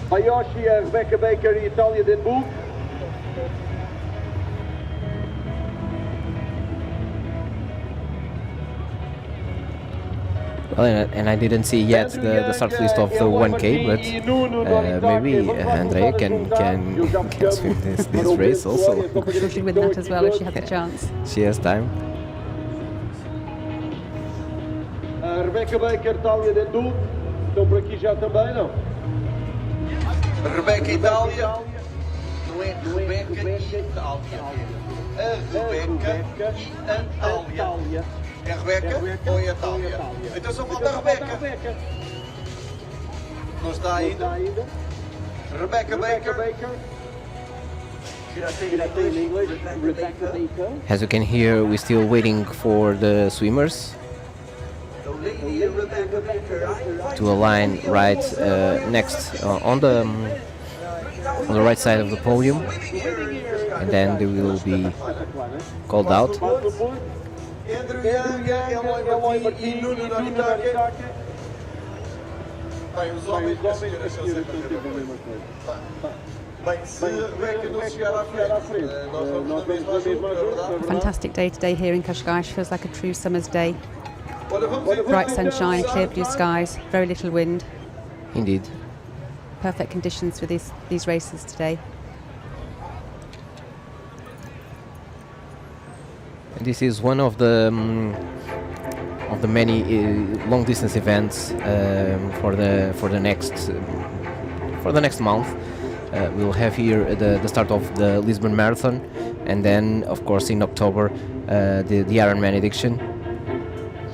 Baiocchi, a Rebecca Baker e a Itália Denbuch. Well, and I didn't see yet the start list of the 1K, but maybe Andrea can swim this race also. She should win that as well if she has the chance. She has time. Rebecca Baker, Itália Denbuch. Estão por aqui já também, não? Rebeca Itália. Não é Rebeca e Itália. A Rebeca e a Itália. É a Rebeca ou é a Itália? Então só falta a Rebeca. Não está ainda. Rebecca Baker. As you can hear, we're still waiting for the swimmers to align right next on the right side of the podium, and then they will be called out. Eloy Martin e Nuno Noritake. Bem, os homens e as senhoras são sempre a mesma coisa. Bem, se a Rebeca não chegar à frente, nós vamos na mesma ajuda, é verdade? Fantastic day today here in Cascais. Feels like a true summer's day. Bright sunshine, clear blue skies, very little wind. Indeed. Perfect conditions for these races today. This is one of the many long distance events for the next month. We'll have here the start of the Lisbon Marathon, and then of course in October the Ironman edition.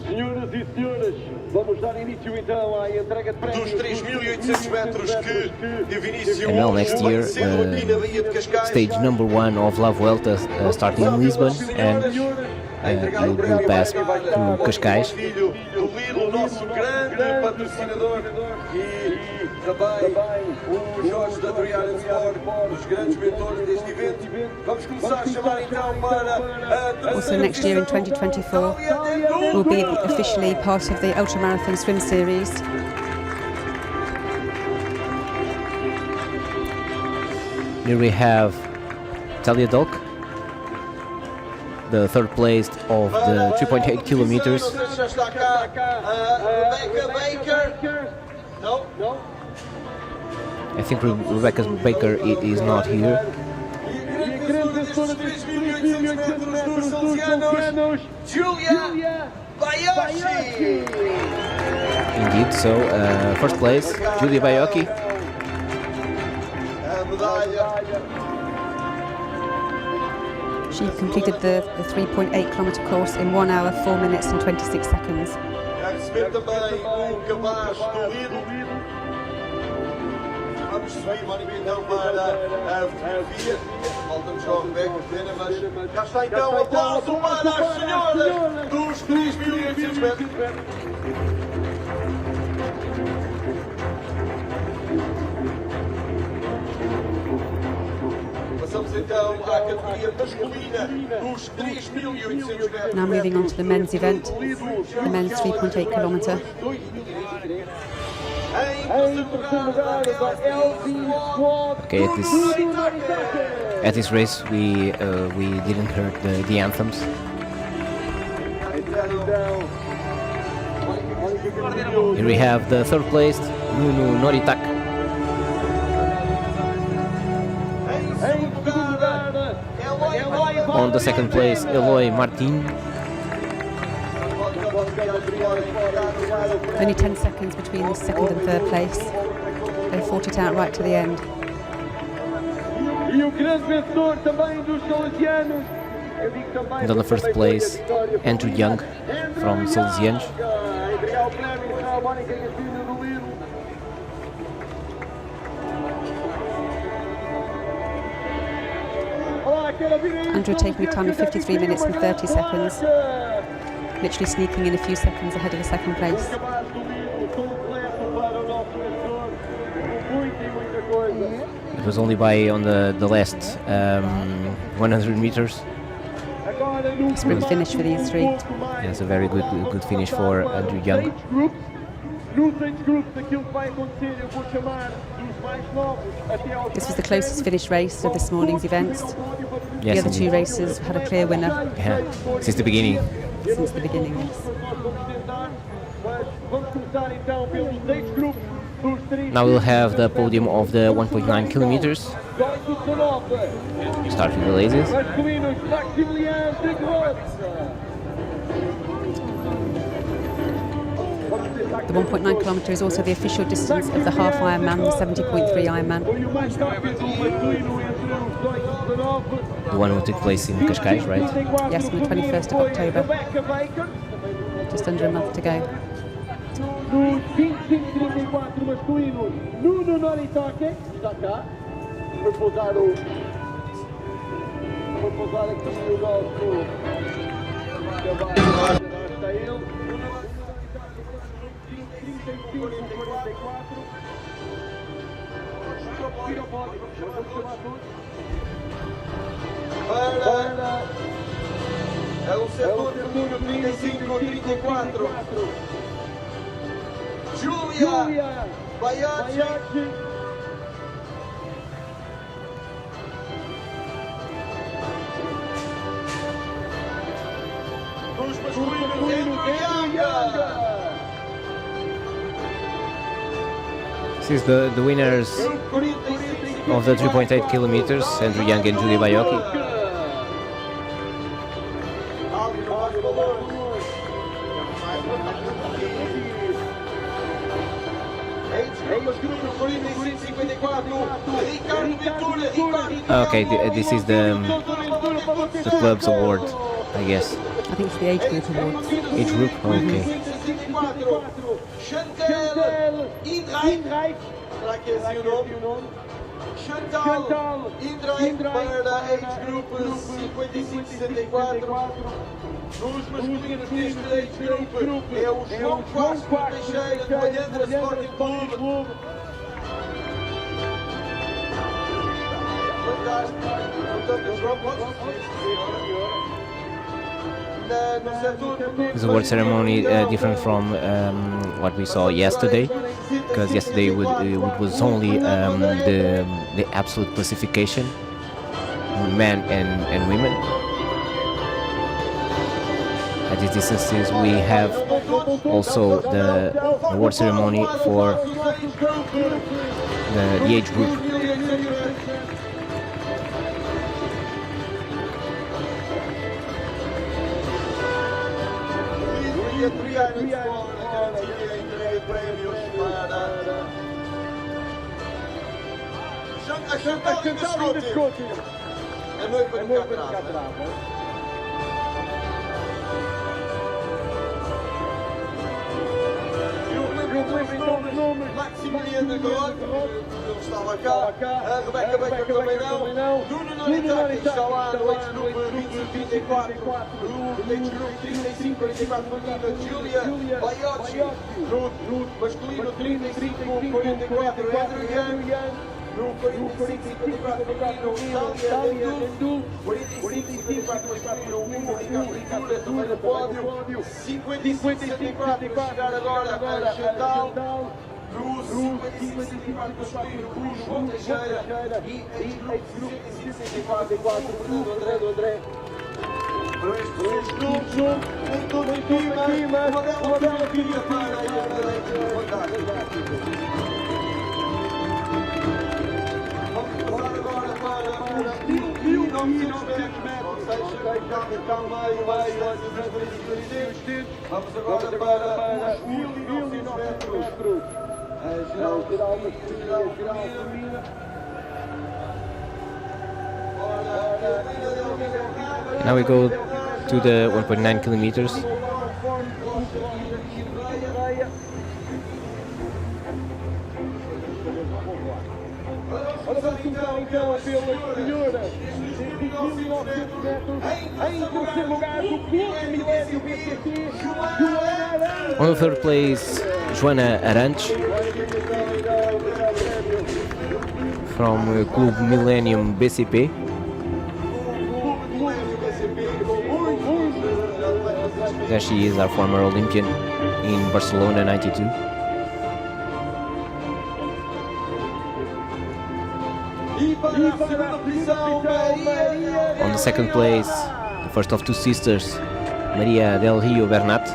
Senhoras e senhores, vamos dar início então à entrega de prémios dos 3.800 metros que teve início and now next year stage number 1 of La Vuelta starting in Lisbon, and will pass through Cascais. O nosso grande patrocinador e também o Jorge da Adriana Sport, os grandes mentores deste evento. Vamos começar a chamar então para also next year in 2024 will be officially part of the ultramarathon swim series. Here we have Talia Dolk, the third place of the 3.8 kilometers. I think Rebecca Baker is not here. Giulia Baiocchi. Indeed, so first place, Giulia Baiocchi. She completed the 3.8 kilometre course in 1 hour, 4 minutes and 26 seconds. Vamos subir então para a fotografia. Voltamos ao Rebeca Pena, mas já está então o aplauso para as senhoras dos 3.800 metros. Passamos então à categoria masculina dos 3.800 metros. Now moving on to the men's event, the men's 3.8 kilometre. Okay, at this race we didn't hear the anthems. Here we have the third place, Nuno Noritak. On the second place, Eloy Martin. Only 10 seconds between the second and third place. They fought it out right to the end. And on the first place, Andrew Young from Salesianos. Andrew taking a time of 53 minutes and 30 seconds. Literally sneaking in a few seconds ahead of the second place. It was only on the last 100 meters. Sprint finish for these three. Yes, a very good finish for Andrew Young. This was the closest finish race of this morning's events. Yes, the other two races had a clear winner. Yeah, since the beginning. Since the beginning, yes. Now we'll have the podium of the 1.9 kilometers. Start with the ladies. The 1.9 kilometre is also the official distance of the half Ironman, the 70.3 Ironman. The one who took place in Cascais, right? Yes, on the 21st of October. Just under a month to go. No 25-34 masculino, Nuno Noritak está cá. Foi pousar aqui o nosso cavalo. Está ele. 35-44. Tira o pódio. Vamos chamar todos. Para é o setor número 35-34. Giulia Baiacci. Dos masculinos, This is the winners of the 3.8 kilometers, Andrew Young and Julia Baiocchi. Okay, this is the club's award, I guess. I think it's the age group award. Age group? Okay. Chantal Indreich. Será que é assim o nome? Chantal Indreich para a age group 55-64. Nos masculinos deste age group é o João Vasco Teixeira do Alhandra Sporting Clube. Fantástico. Portanto, João, This award ceremony different from what we saw yesterday, because yesterday it was only the absolute classification, men and women. At these distances we have also the award ceremony for the age group. A Chantal Indreich. É noiva do Catrava. Maximiliano Grote, ele estava cá, a Rebeca Baker também não, Nuno Noritak está lá no age group 20-34, no age group 35-44 feminino, Giulia Baiocchi, no masculino 35-44, Andrew Young, no 45-54 feminino, Itália Dendul, 45-54 masculino, Ricardo também no pódio, 50-54 para chegar agora a Chantal. Cruz 54 masculino, Cruz João Teixeira e ex-grupo 64 do André. Para este grupo, tudo em cima, uma bela fotografia para a fantástico. Vamos passar agora para os 1900 metros, ou seja, calma aí, vamos agora para os 1900 metros. Geral feminina. Now we go to the 1.9 kilometers. Olha, vamos começar então pela senhora de 1900 metros, em terceiro lugar do quinto milénio BCT, Joana. On the third place, Joana Arantes from Club Millennium BCP. There she is, our former Olympian in Barcelona 92. On the second place, the first of two sisters, Maria del Rio Bernat.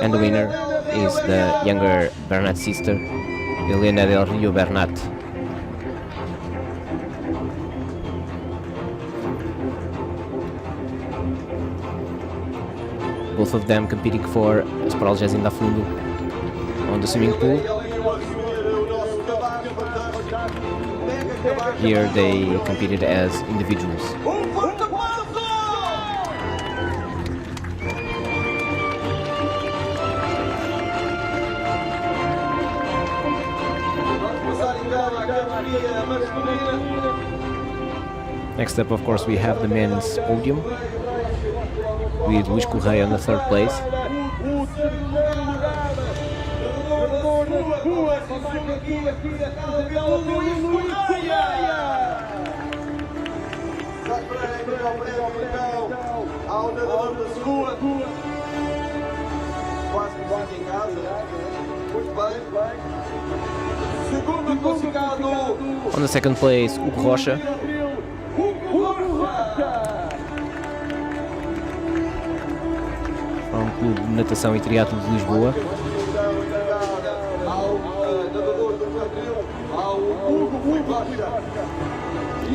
And the winner is the younger Bernat sister, Helena del Rio Bernat. Both of them competing for as Paraljas in da Fundo on the swimming pool. Here they competed as individuals. Next up, of course, we have the men's podium with Luís Correia on the third place. On the second place, Hugo Rocha. From Clube de Natação e Triatlo de Lisboa.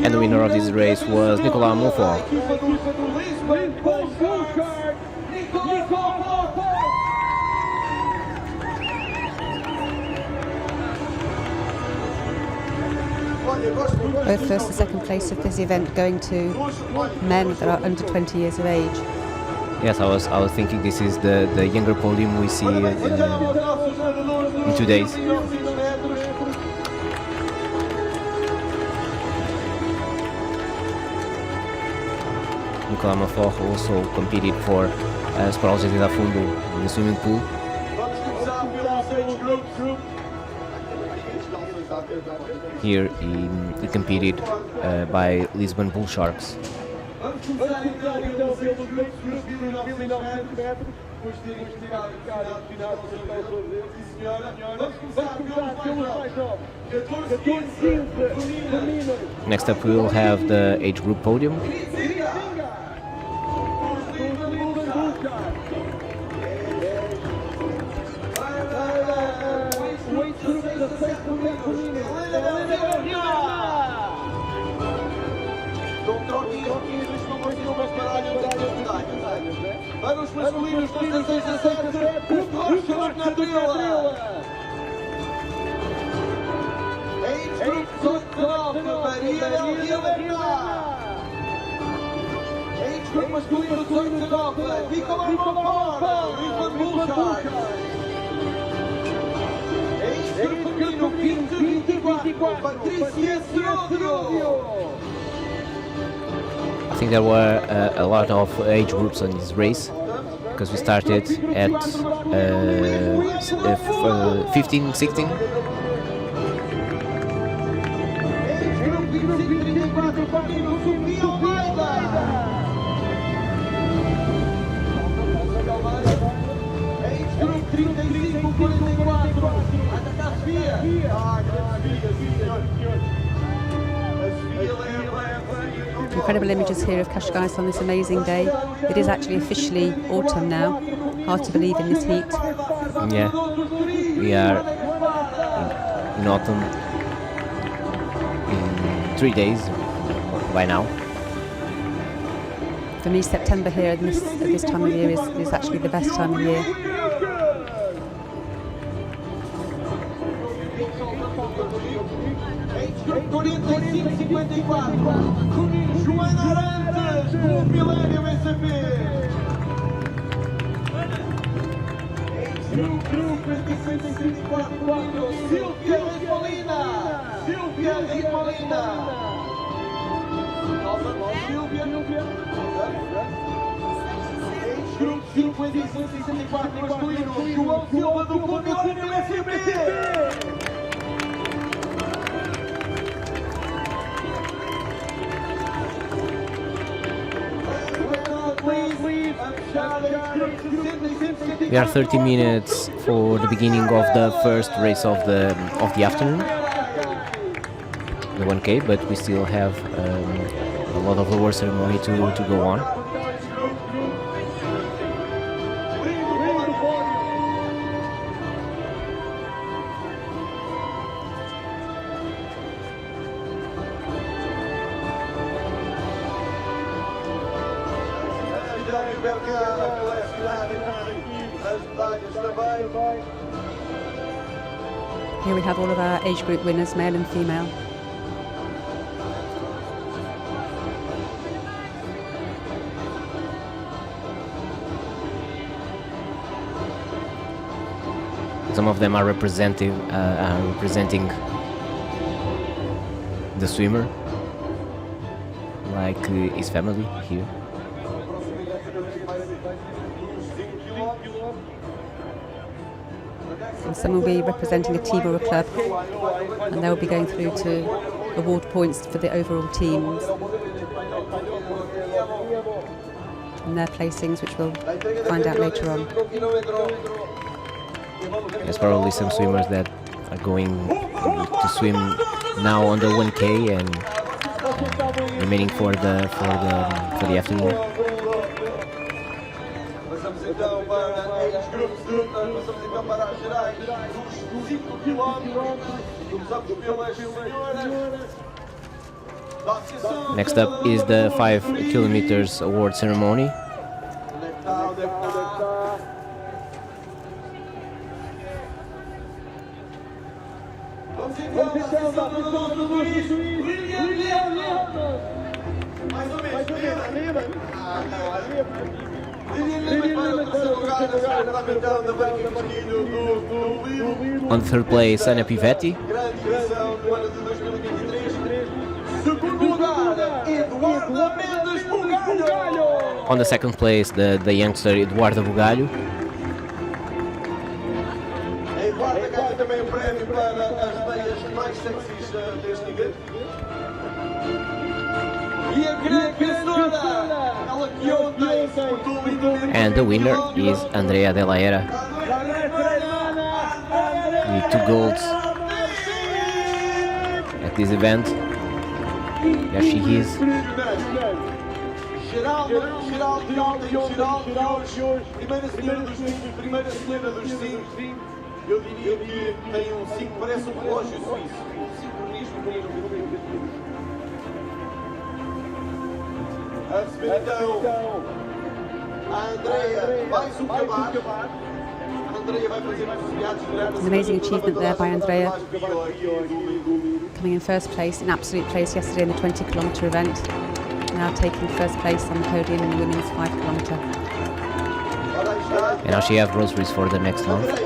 And the winner of this race was Nicolas Monfort. Both first and second place of this event going to men that are under 20 years of age. Yes, I was thinking this is the younger podium we see in 2 days. Nicolas Monfort also competed for as Paraljas da Fundo in the swimming pool. Here he competed by Lisbon Bull Sharks. Next up we will have the age group podium. Para os masculinos dos 16 a 17, o Rocha na trila. Ex-grupo 19, Maria del Rio Bernat. Ex-grupo masculino 19, Nicolas Monfort, Lisbon Bull Sharks. Ex-grupo feminino 20-24, Patrícia Ciódio. I think there were a lot of age groups on this race because we started at 15, 16. Incredible images here of Cascais on this amazing day. It is actually officially autumn now. Hard to believe in this heat. Yeah, we are in autumn in 3 days by now. For me, September here at this time of year is actually the best time of year. We are 30 minutes for the beginning of the first race of the afternoon, the 1K, but we still have a lot of the award ceremony to go on. Here we have all of our age group winners, male and female. Some of them are representing the swimmer, like his family here. And some will be representing a team or a club, and they'll be going through to award points for the overall teams and their placings, which we'll find out later on. There's probably some swimmers that are going to swim now on the 1K and remaining for the afternoon. Next up is the 5 kilometers award ceremony. On third place, Ana Pivetti. On the second place, the youngster Eduardo Bugalho. And the winner is Andrea de la Era with 2 golds at this event. There she is. Eu diria que tem 5, parece relógio suíço. A receber então a Andrea, mais acabar. A Andrea vai fazer mais viagens. An amazing achievement there by Andrea, coming in first place, in absolute place yesterday in the 20-kilometre event, now taking first place on the podium in the women's 5-kilometre. And now she has groceries for the next month.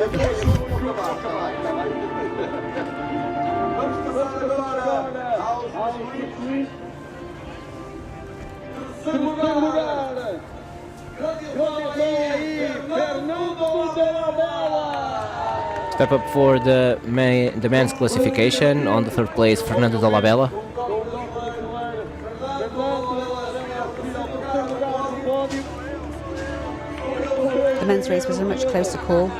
Step up for the men's classification. On the third place, Fernando Dolabella. men's race was a much closer call,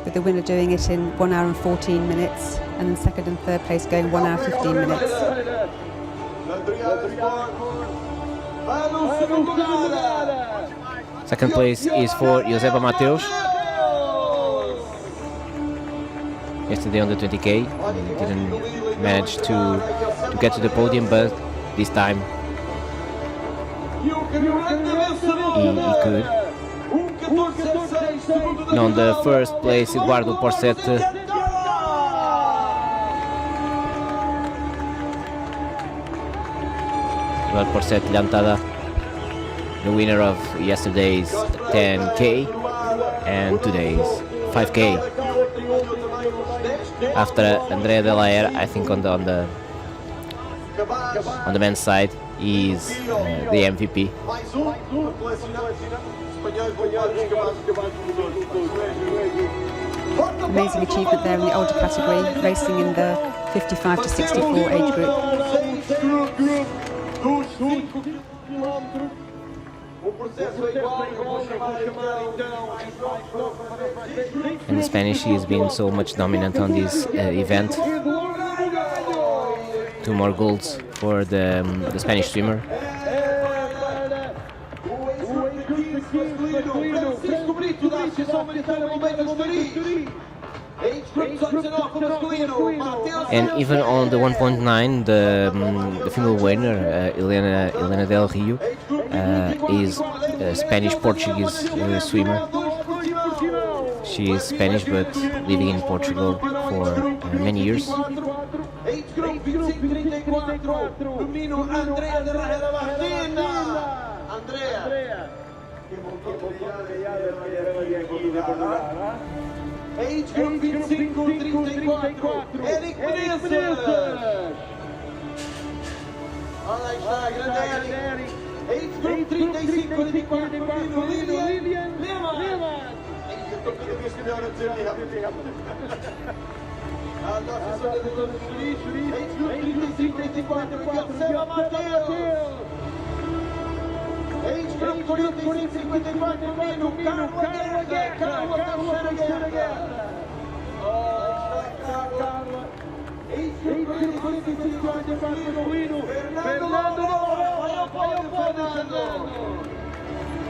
with the winner doing it in 1 hour and 14 minutes, and then second and third place going 1 hour 15 minutes. Second place is for Josepa Mateus. Yesterday on the 20k, he didn't manage to get to the podium, but this time he could. And on the first place, Eduardo Porcet. Eduardo Porcet Llantada, the winner of yesterday's 10k and today's 5k. After Andrea De La Hera, I think on the men's side, is the MVP. Amazing achievement there in the older category, racing in the 55 to 64 age group. In Spanish, he has been so much dominant on this event. 2 more golds for the Spanish swimmer. And even on the 1.9, the female winner, Helena Del Rio, is a Spanish-Portuguese swimmer. She is Spanish but living in Portugal for many years. Age group 25-34, Eric Menezes. Olha aí está, grande Eric. Age group 35-44, Lilian Lima. Estou cada vez melhor a dizer a nossa zona de Age group 35-34, Joseba Mateus. Age group 45-54, Mino, Carla Guerra. Age group 45-54, Mino, Fernando, vai ao pódio, Fernando.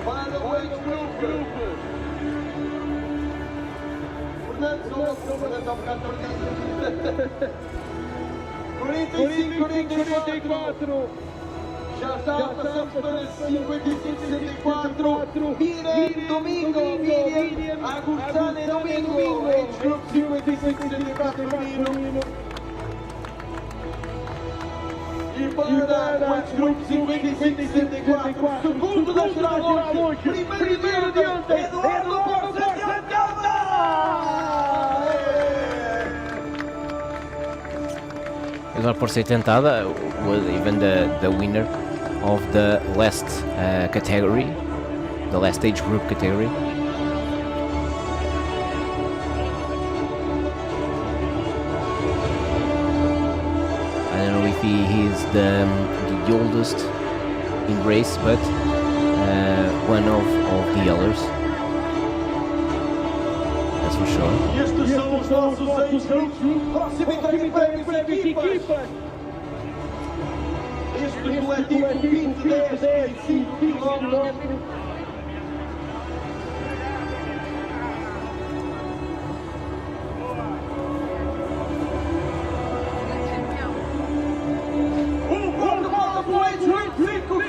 Para o age group. Fernando, Fernando, 45-44. Já está, passamos para 55-64, Miriam Domingo, Miriam Agustane Domingo, age group 55-64, Mino. E para o age group 55-64, segundo da geral hoje, primeiro diante, Eduardo Porcet Llantada! Eduardo Porcet Llantada was even the winner of the last category, the last age group category. I don't know if he's the oldest in race, but one of the others. That's for sure. Estes são os nossos age groups, próximo entregue prémio para equipas. Este coletivo 20-10, 5 km. Quarto bola para o age group 5 km.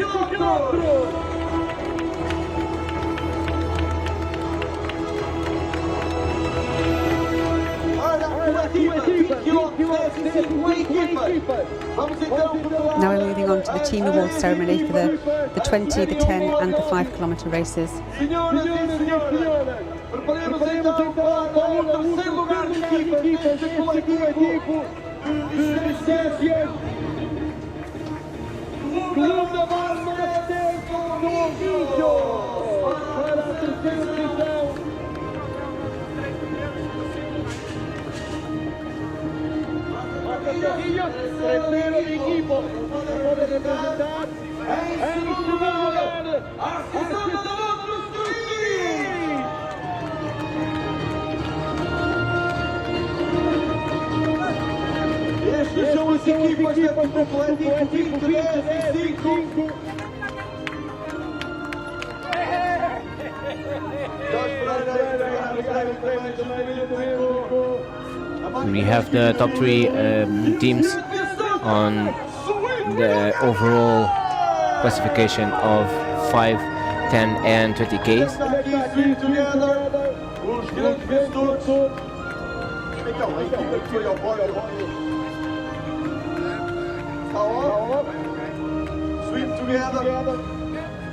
Now we're moving on to the team awards ceremony for the 20, the 10 and the 5 kilometre races. Senhoras e senhores, preparemos então para o terceiro lugar de equipas deste coletivo de distâncias. Clube da Barma do Vídeo para a terceira edição. Terceiro de equipo, pode representar em segundo lugar a Arsenal de Londres. as equipas dentro do Atlético, 20, 10 e 5. We have the top three teams on the overall classification of 5, 10 and 20 Ks. Swim Together, os grandes vencedores. Então, a equipa que foi ao pódio. Está on. Swim Together.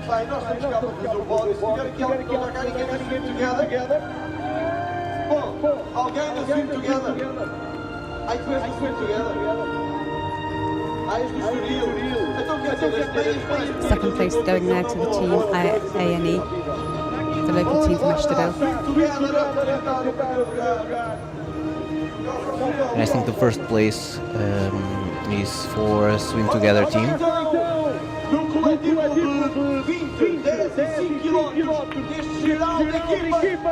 Bem, nós temos cá para fazer o pódio. Se tiver aqui alguém que marcar ninguém na Swim Together. Bom, alguém na Swim Together. Ai, tu és na Swim Together. Ai, és do Estoril. Então quer dizer, este país... Second place going there to the team A&E, the local team from Estadel. And I think the first place is for Swim Together team. No coletivo de 20, 10 e 5 quilómetros deste geral de equipa.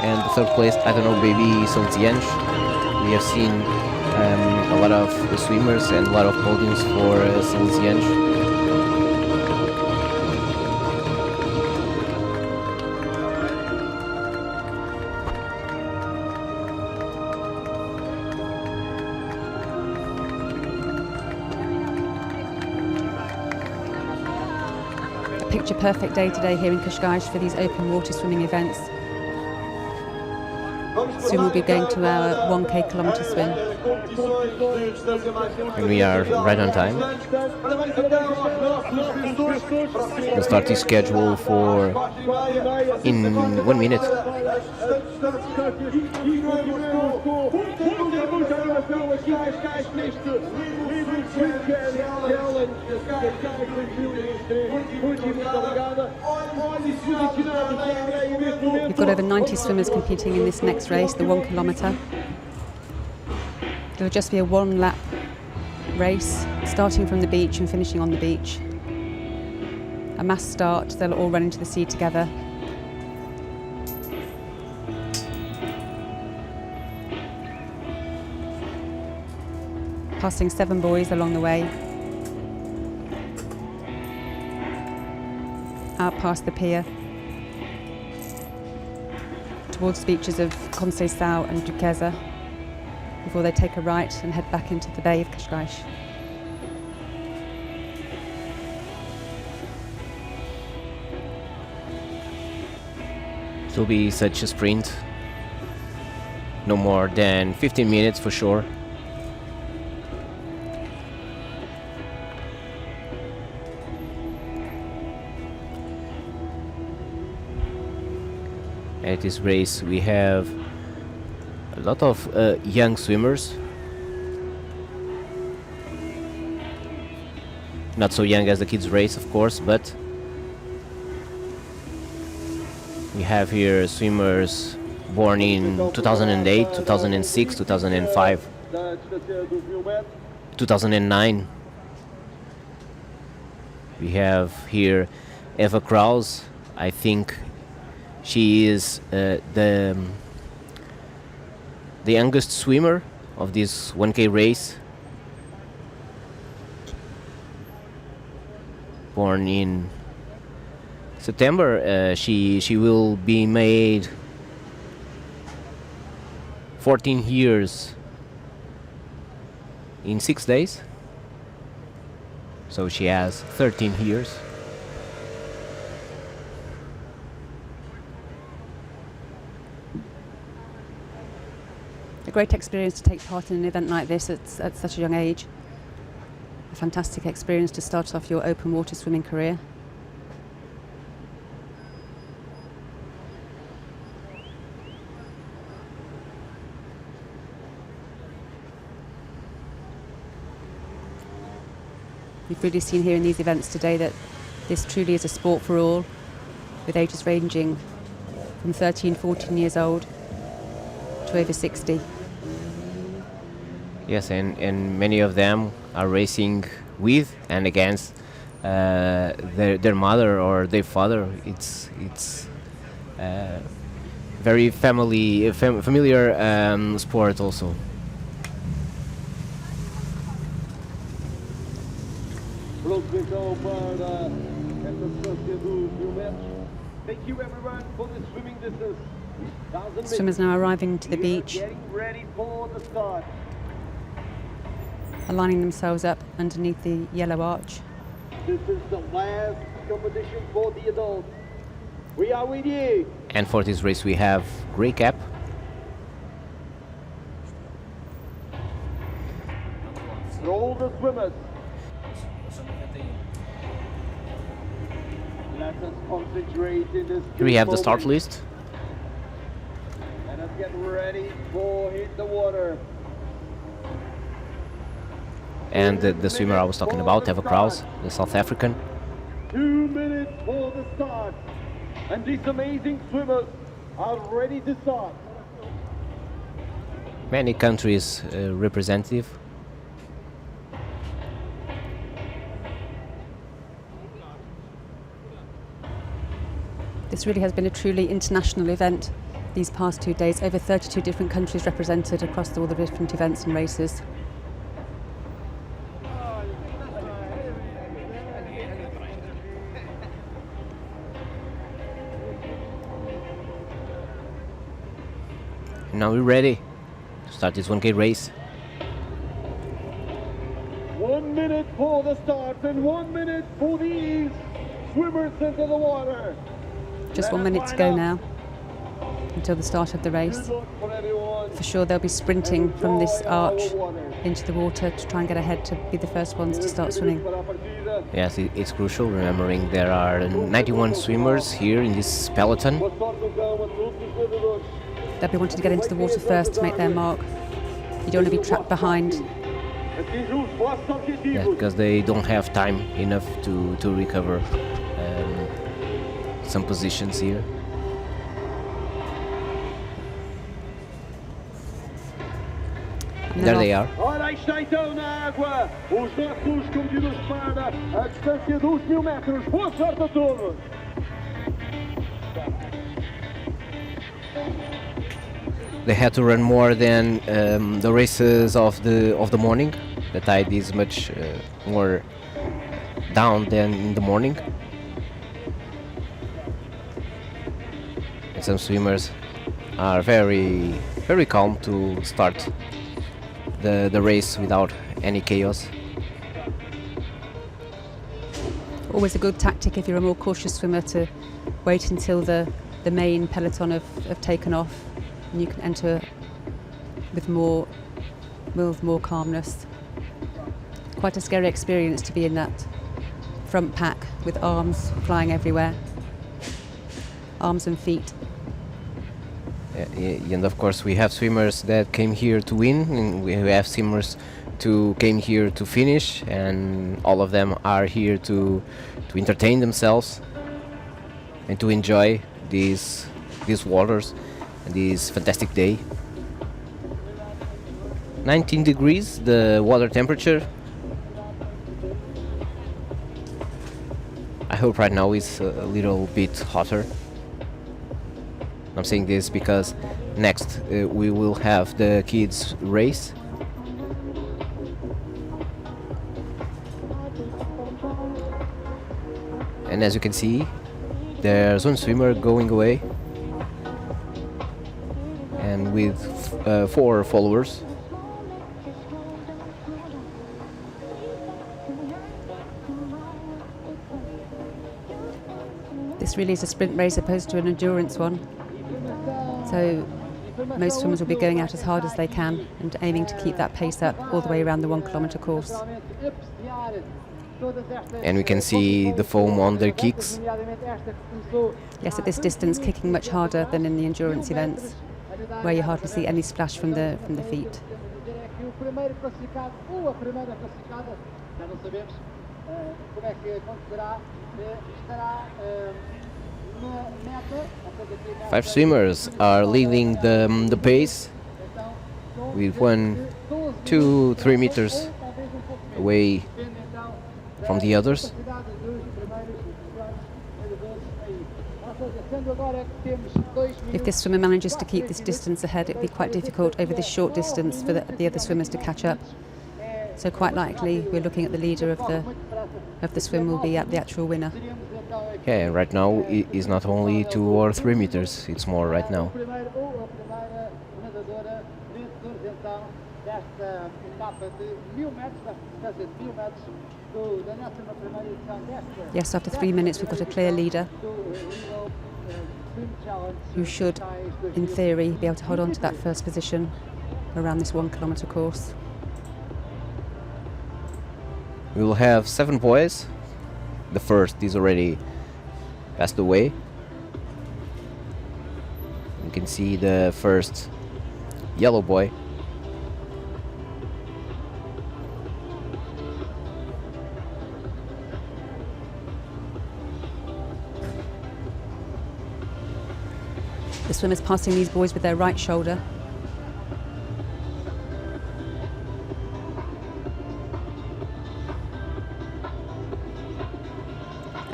And the third place, I don't know, maybe Salesianos. We have seen a lot of swimmers and a lot of podiums for Salesianos. A picture perfect day today here in Cascais for these open water swimming events. Soon we'll be going to our 1k kilometre swim. And we are right on time. The start is scheduled for in 1 minute. We've got over 90 swimmers competing in this next race, the 1 kilometre. There will just be a 1 lap race, starting from the beach and finishing on the beach. A mass start, they'll all run into the sea together. Passing 7 buoys along the way. Out past the pier. Towards the beaches of Conceição and Duquesa, before they take a right and head back into the Bay of Cascais. It will be such a sprint. No more than 15 minutes for sure. At this race we have a lot of young swimmers. Not so young as the kids race, of course, but we have here swimmers born in 2008, 2006, 2005, 2009. We have here Eva Kraus. I think she is the youngest swimmer of this 1K race. Born in September, she will be made 14 years in 6 days. So she has 13 years. A great experience to take part in an event like this at such a young age. A fantastic experience to start off your open water swimming career. We've really seen here in these events today that this truly is a sport for all, with ages ranging from 13, 14 years old to over 60. Yes, and many of them are racing with and against their mother or their father. It's very familiar sport also. Vamos então para esta distância dos 1000 metros. Thank you everyone for the swimming distance. Swimmers now arriving to the beach, Getting ready for the start. aligning themselves up underneath the yellow arch. This is the last competition for the adults. We are with you. And for this race we have Grey Cap. For all the swimmers. Let us concentrate in this. Here we have the start moment. list. Let us get ready for hit the water. And the swimmer I was talking about, Eva Kraus, the South African. 2 minutes for the start. And these amazing swimmers are ready to start. Many countries representative. This really has been a truly international event these past 2 days. Over 32 different countries represented across all the different events and races. Now we're ready to start this 1K race. 1 minute for the start and 1 minute for these swimmers into the water. Just 1 minute to go now until the start of the race. Good luck for everyone. For sure they'll be sprinting from this arch into the water to try and get ahead to be the first ones to start swimming. Yes, it's crucial, remembering there are 91 swimmers here in this peloton. Boa sorte então a todos os nadadores. They'll be wanting to get into the water first to make their mark. You don't want to be trapped behind. Atinjam os vossos Yeah, objetivos. because they don't have time enough to recover some positions here. And There they're they off. are. Ora, aí está então na água os nossos competidores para a distância dos 1000 metros. Boa sorte a todos. They had to run more than the races of the morning. The tide is much more down than in the morning. And some swimmers are very calm to start the race without any chaos. Always a good tactic if you're a more cautious swimmer to wait until the main peloton have taken off, and you can enter with more calmness. Quite a scary experience to be in that front pack with arms flying everywhere, arms and feet. And of course we have swimmers that came here to win, and we have swimmers to came here to finish, and all of them are here to entertain themselves and to enjoy these waters and this fantastic day. 19 degrees the water temperature. I hope right now it's a little bit hotter. I'm saying this because next we will have the kids race. And as you can see, there's one swimmer going away, and with 4 followers. This really is a sprint race opposed to an endurance one. So most swimmers will be going out as hard as they can and aiming to keep that pace up all the way around the 1 kilometre course. And we can see the foam on their kicks. Yes, at this distance, kicking much harder than in the endurance events, where you hardly see any splash from the feet. O primeiro classificado ou a primeira classificada, já não sabemos como é que acontecerá, estará na meta. 5 swimmers are leading the pace with 1, 2, 3 meters away from the others. If this swimmer manages to keep this distance ahead, it'd be quite difficult over this short distance for the other swimmers to catch up. So quite likely we're looking at the leader of of the swim will be the actual winner. Yeah, right now it is not only 2 or 3 meters, it's more right now. A primeira nadadora vencedora então desta etapa de 1000 metros, quer dizer, 1000 metros da 11ª edição desta. Yes, after 3 minutes we've got a clear leader Swim Challenge. who should, in theory, be able to hold on to that first position around this 1 kilometre course. We will have 7 boys. The first is already passed away. You can see the first yellow boy. The swimmer's passing these boys with their right shoulder.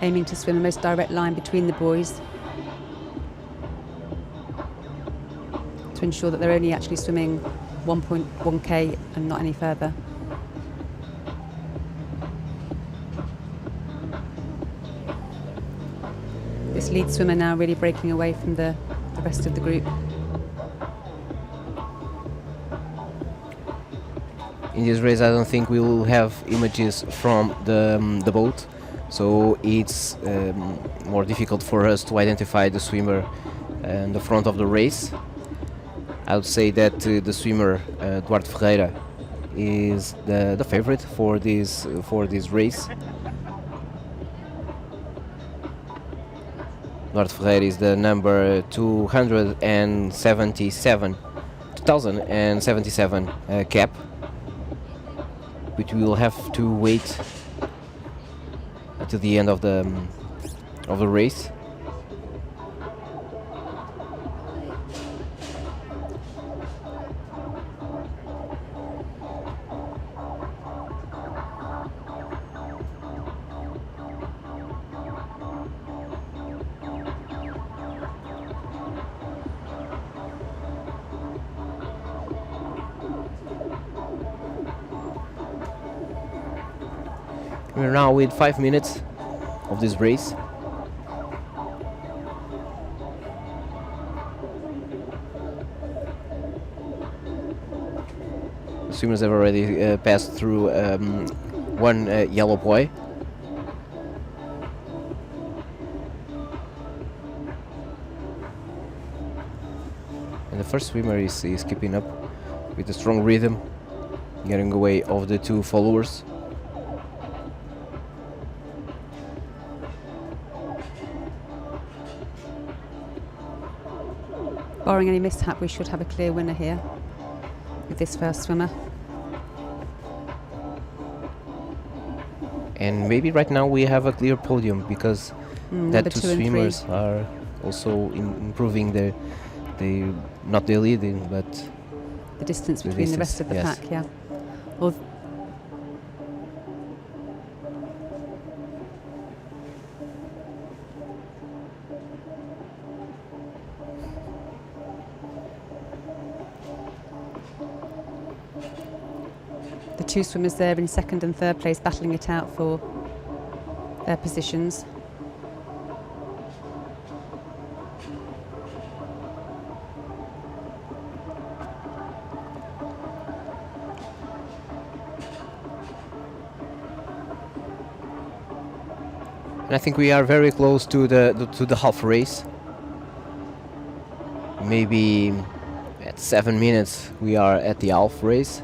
Aiming to swim the most direct line between the boys to ensure that they're only actually swimming 1.1k and not any further. This lead swimmer now really breaking away from the rest of the group. In this race I don't think we will have images from the boat, so it's more difficult for us to identify the swimmer in the front of the race. I would say that the swimmer Duarte Ferreira is the favorite for this race. Duarte Ferreira is the number 2077 cap, which we will have to wait until the end of the race. We're now with 5 minutes of this race. The swimmers have already passed through one yellow buoy. And the first swimmer is keeping up with a strong rhythm, getting away of the 2 followers. Barring any mishap, we should have a clear winner here with this first swimmer. And maybe right now we have a clear podium because that 2 2 and 3. swimmers are also improving their not their leading, but The distance the between the distance, rest of the yes. pack, yeah. Well, the 2 swimmers there in 2nd and 3rd place battling it out for their positions. And I think we are very close to the half race. Maybe at 7 minutes we are at the half race.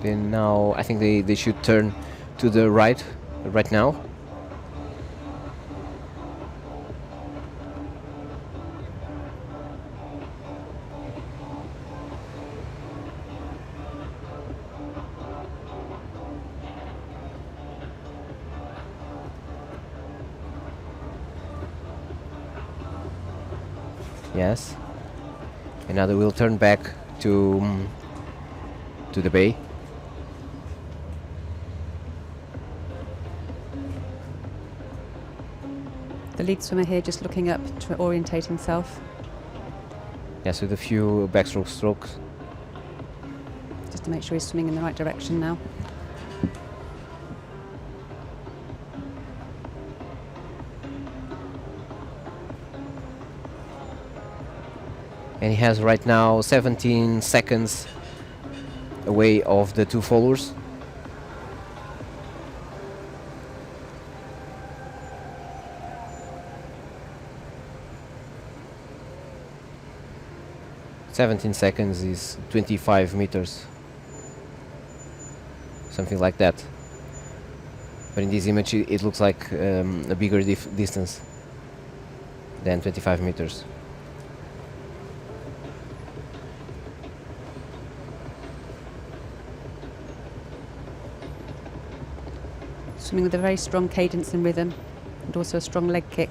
Then now I think they should turn to the right now. Yes. And now they will turn back to the bay. The lead swimmer here just looking up to orientate himself, Yes, with a few backstroke strokes. just to make sure he's swimming in the right direction now. And he has right now 17 seconds away of the two followers. "17 seconds is 25 meters, something like that. But in this image, it looks like a bigger distance than 25 meters. Swimming with a very strong cadence and rhythm, and also a strong leg kick.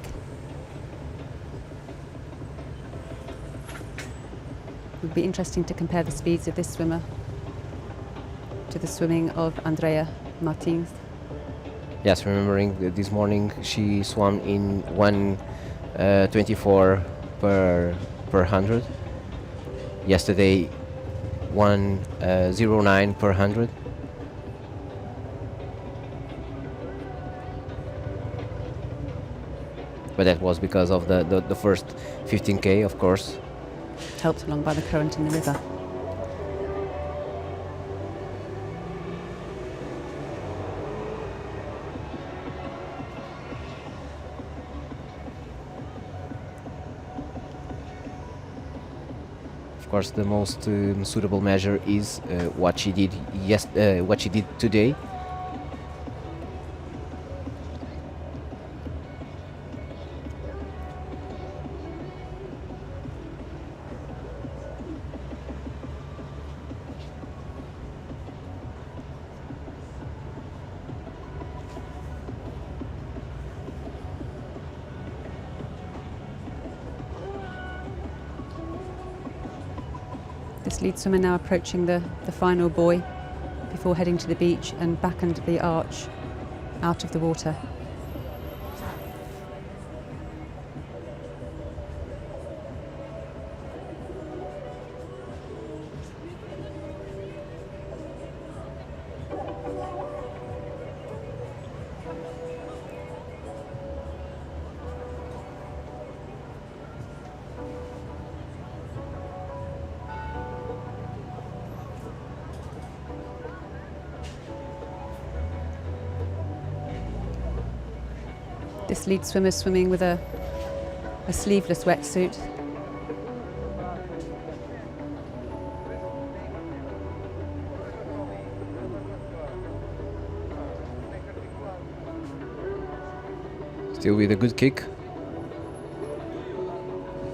It would be interesting to compare the speeds of this swimmer to the swimming of Andrea Martins. Yes, remembering that this morning she swam in 1:24 per 100. Yesterday, 1:09 per 100. But that was because of the first 15k, of course. Helped along by the current in the river. Of course, the most suitable measure is what she did what she did today. This lead swimmer now approaching the final buoy before heading to the beach and back under the arch, out of the water. This lead swimmer swimming with a sleeveless wetsuit. Still with a good kick.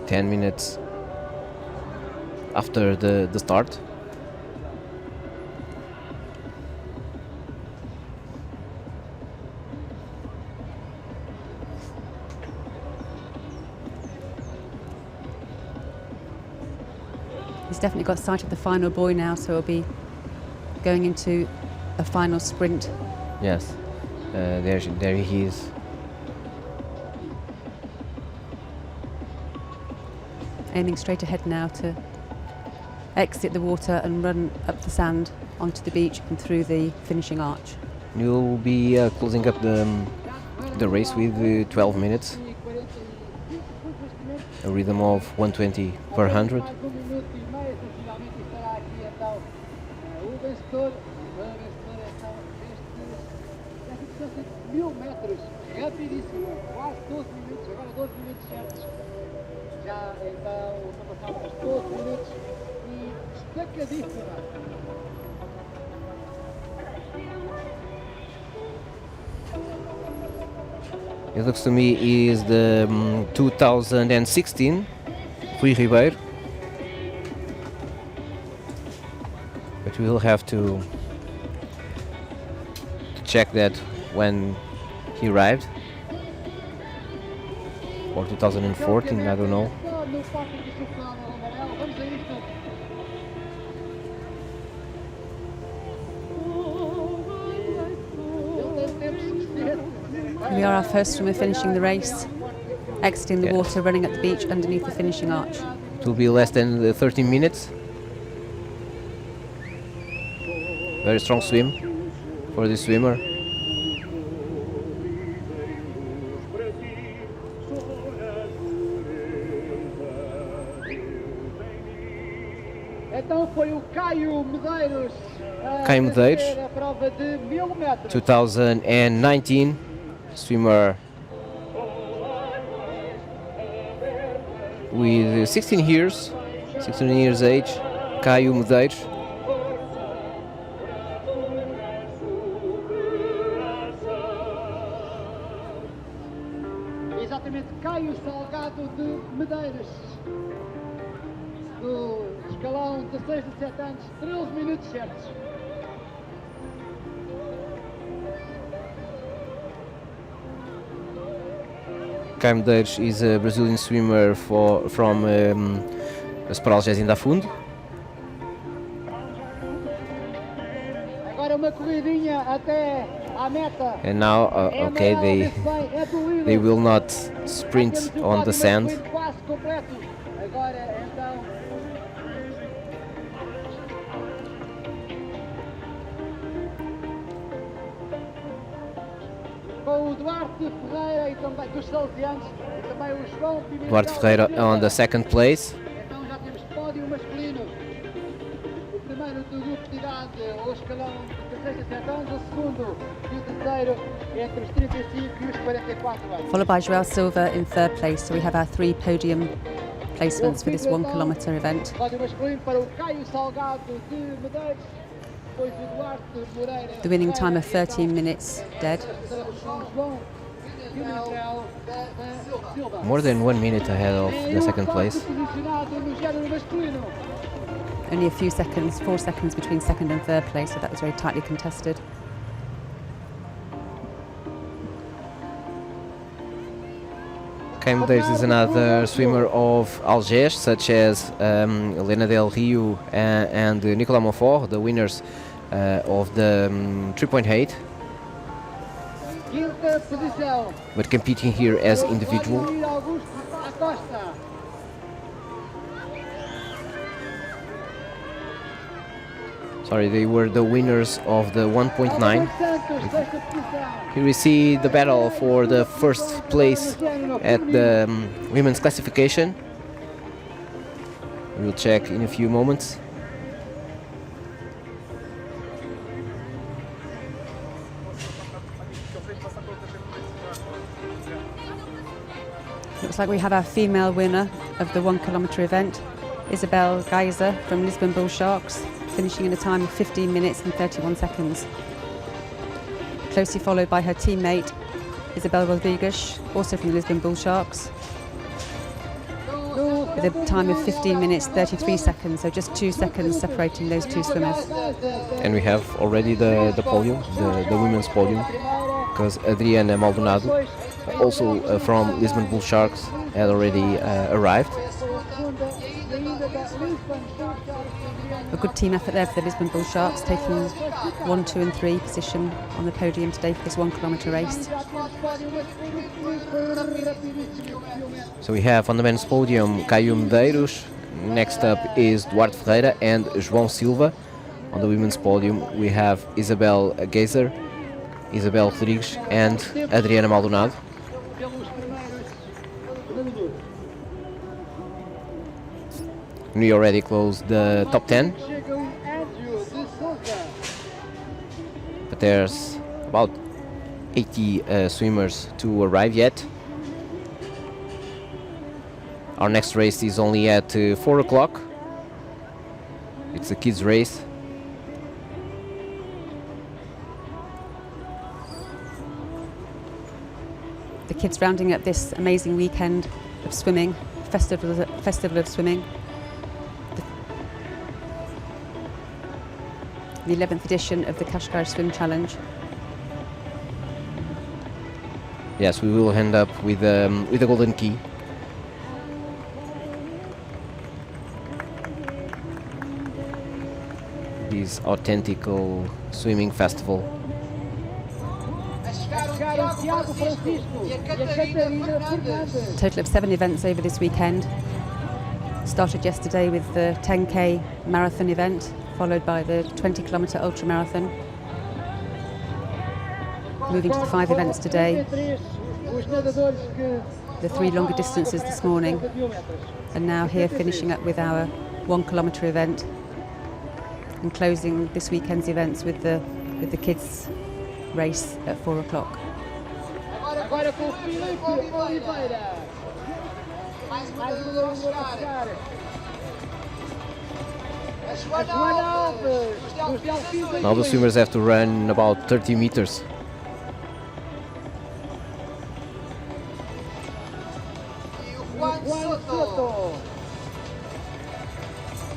10 minutes after the start. He's definitely got sight of the final buoy now, so he'll be going into a final sprint. Yes, there he is. Aiming straight ahead now to exit the water and run up the sand onto the beach and through the finishing arch. You'll be closing up the race with 12 minutes. A rhythm of 120 per 100. Rapidíssimo, quase 12 minutos, agora 12 minutos certos. Já então ultrapassamos 12 minutos e destacadíssima. It looks to me is the 2016 Rui Ribeiro. But we will have to check that when he arrived. Or 2014, I don't know. Here we are, our first swimmer finishing the race. exiting the Yes. water, running at the beach underneath the finishing arch. It will be less than 13 minutes. Very strong swim for the swimmer. Então foi o Caio Medeiros. Caio Medeiros, A prova de 1000 metros. 2019 swimmer with 16 years age, Caio Medeiros. Exatamente, Caio Salgado de Medeiros. Do escalão 16 a 17 anos, 13 minutos certos. Caio Medeiros is a Brazilian swimmer from as Paralgés da Fundo. Agora uma corridinha até à meta. And now, okay, they will not sprint Temos o on pódio the sand. masculino quase completo. Agora então. Com o Duarte Ferreira e também dos Salesianos e também o João Pimentel. Duarte Ferreira on the second place. Então já temos pódio masculino. O primeiro do grupo de idade, o escalão de 16 a 17 anos, o segundo e o terceiro entre os 35 e os 44 anos. Followed by João Silva in third place. So we have our 3 podium placements for this 1 kilometre event. Pódio masculino para o Caio Salgado de Medeiros, depois o Duarte Moreira. The winning time of 13 minutes dead. João Pimentel Silva. More than 1 minute ahead of the second place. Posicionado no género masculino. Only a few seconds, 4 seconds between second and third place, so that was very tightly contested. Caio Medeiros is another swimmer of Algés, such as Helena Del Rio and Nicolas Monfort, the winners of the 3.8, Quinta posição. but competing here as individual. Vladimir Augusto Acosta. Sorry, they were the winners of the 1.9. Santos, sexta posição. Here we see the battle for the first place at the women's classification. We'll check in a few moments. Looks like we have our female winner of the 1 kilometre event, Isabel Geiser from Lisbon Bull Sharks, finishing in a time of 15 minutes and 31 seconds. Closely followed by her teammate, Isabel Rodrigues, also from the Lisbon Bull Sharks, with a time of 15 minutes 33 seconds, so just 2 seconds separating those 2 swimmers. And we have already the podium, the women's podium, because Adriana Maldonado, also from Lisbon Bull Sharks, had already arrived. A good team effort there for the Lisbon Bull Sharks, taking 1, 2 and 3 position on the podium today for this 1 kilometre race. So we have on the men's podium Caio Medeiros, next up is Duarte Ferreira and João Silva. On the women's podium we have Isabel Geiser, Isabel Rodrigues and Adriana Maldonado. We already closed the top 10, but there's about 80 swimmers to arrive yet. Our next race is only at 4 o'clock. It's a kids race. The kids rounding up this amazing weekend of swimming, festival of swimming. The 11th edition of the Kashgar Swim Challenge. Yes, we will end up with the golden key. This authentical swimming festival. A chegar A total of 7 events over this weekend. Started yesterday with the 10k marathon event, followed by the 20-kilometre ultra marathon. Moving to the 5 events today. The 3 longer distances this morning, and now here finishing up with our 1-kilometre event and closing this weekend's events with the kids race at 4 o'clock. Now the swimmers have to run about 30 meters.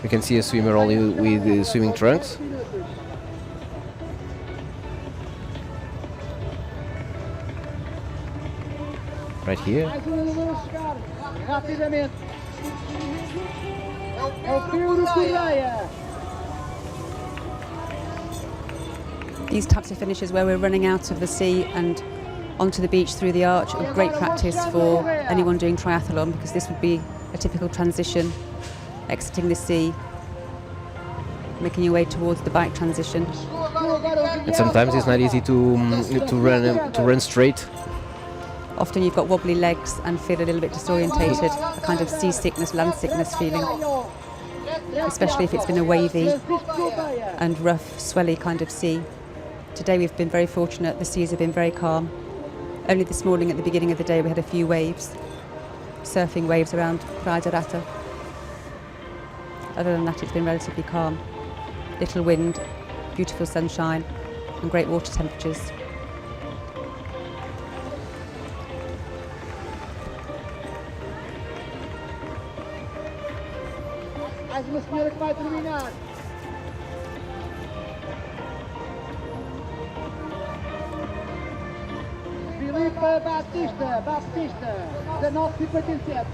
You can see a swimmer only with swimming trunks. Right here. These types of finishes where we're running out of the sea and onto the beach through the arch are great practice for anyone doing triathlon, because this would be a typical transition, exiting the sea, making your way towards the bike transition. And sometimes it's not easy to run straight. Often you've got wobbly legs and feel a little bit disorientated, a kind of seasickness, land sickness feeling, especially if it's been a wavy and rough, swelly kind of sea. Today we've been very fortunate, the seas have been very calm. Only this morning at the beginning of the day we had a few waves, surfing waves around Praia da Rata. Other than that it's been relatively calm. Little wind, beautiful sunshine and great water temperatures. Mais uma senhora que vai terminar. Filipe Baptista, 19,57.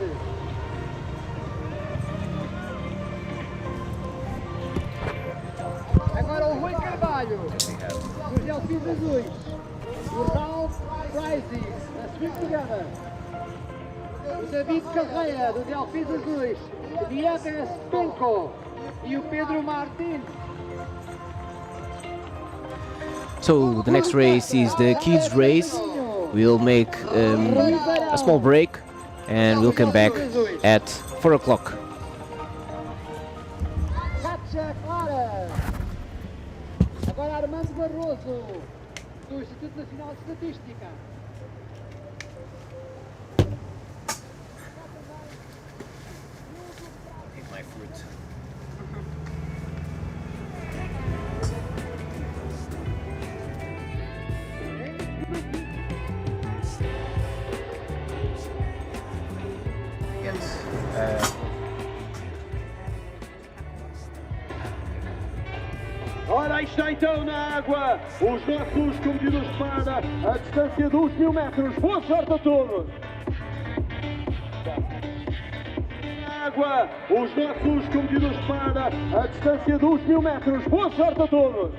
Agora o Rui Carvalho, dos Delfins Azuis. O Ralph Risey, da Swim Grand Prix. O David Carreira, do Delfins Azuis. O Diego Spenko e o Pedro Martins. So the next race is the kids race. We'll make a small break and we'll come back at 4 o'clock. Kátia Clara. Agora Armando Barroso, do Instituto Nacional de Estatística. My fruit. Ora, aí está então na água os nossos competidores para a distância dos 1000 metros. Boa sorte a todos! Na água os nossos competidores para a distância dos 1000 metros. Boa sorte a todos!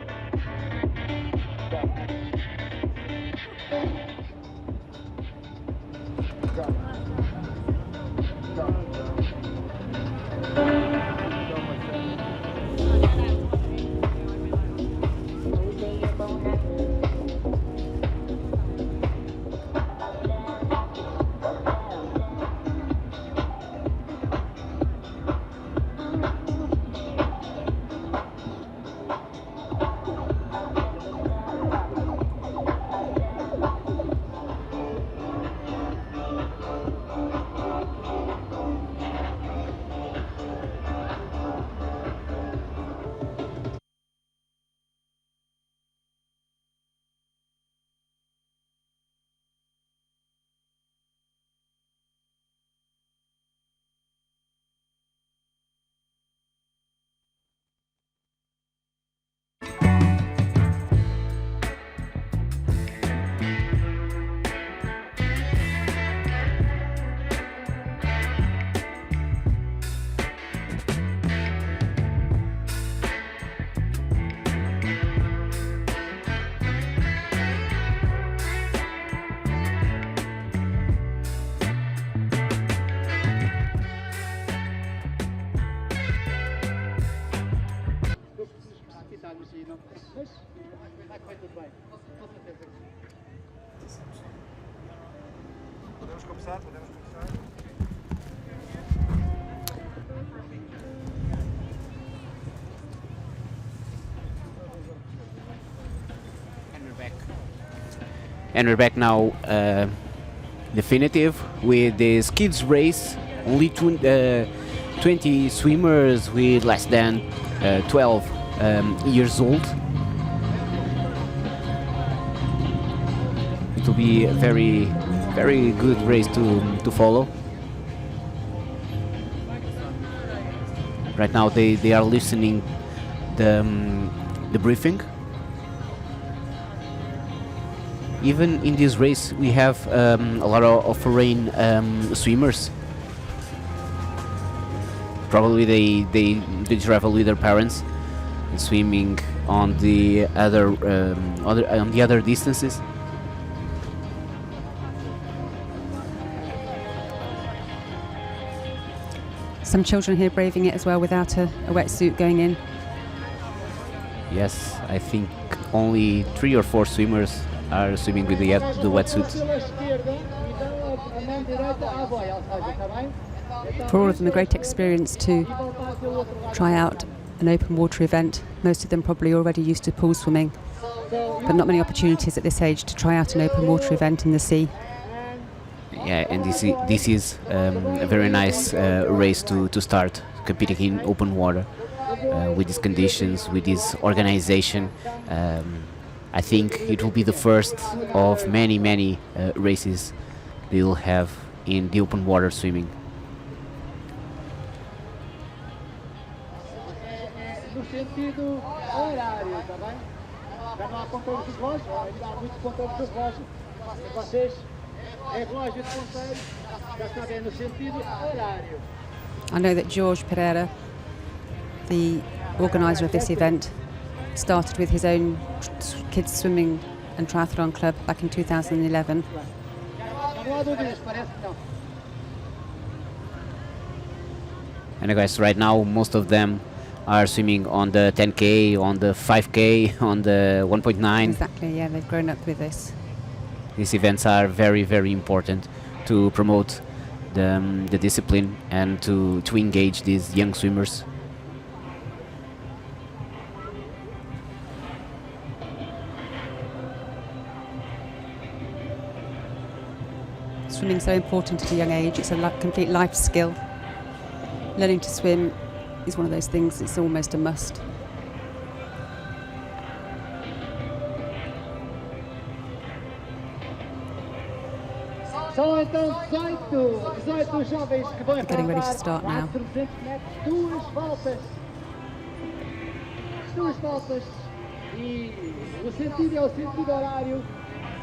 vai. Com certeza. Podemos começar? And we're back now, definitive, with this kids race. Only 20 swimmers with less than 12 years old. It will be a very, very good race to follow. Right now they are listening the briefing. Even in this race, we have a lot of foreign swimmers. Probably they travel with their parents, and swimming on the other distances. Some children here braving it as well without a wetsuit going in. Yes, I think only 3 or 4 swimmers are swimming with the wetsuits. For all of them, a great experience to try out an open water event. Most of them probably already used to pool swimming, but not many opportunities at this age to try out an open water event in the sea. Yeah, and this is a very nice race to start competing in open water with these conditions, with this organization. I think it will be the first of many races they will have in the open water swimming. No sentido horário, tá bem? Já não há ponteiros dos relógios, ainda há muitos ponteiros dos relógios. Vocês, é relógio de ponteiro, já sabem no sentido horário. I know that Jorge Pereira, the organiser of this event, started with his own kids swimming and triathlon club back in 2011. And guys, right now most of them are swimming on the 10K, on the 5K, on the 1.9. Exactly, yeah, they've grown up with this. These events are very important to promote the discipline and to engage these young swimmers. Swimming is so important at a young age. It's a complete life skill. Learning to swim is one of those things, it's almost a must. São então 18 jovens que vão Getting ready to start now. 400 metros, duas voltas e o sentido é o sentido horário,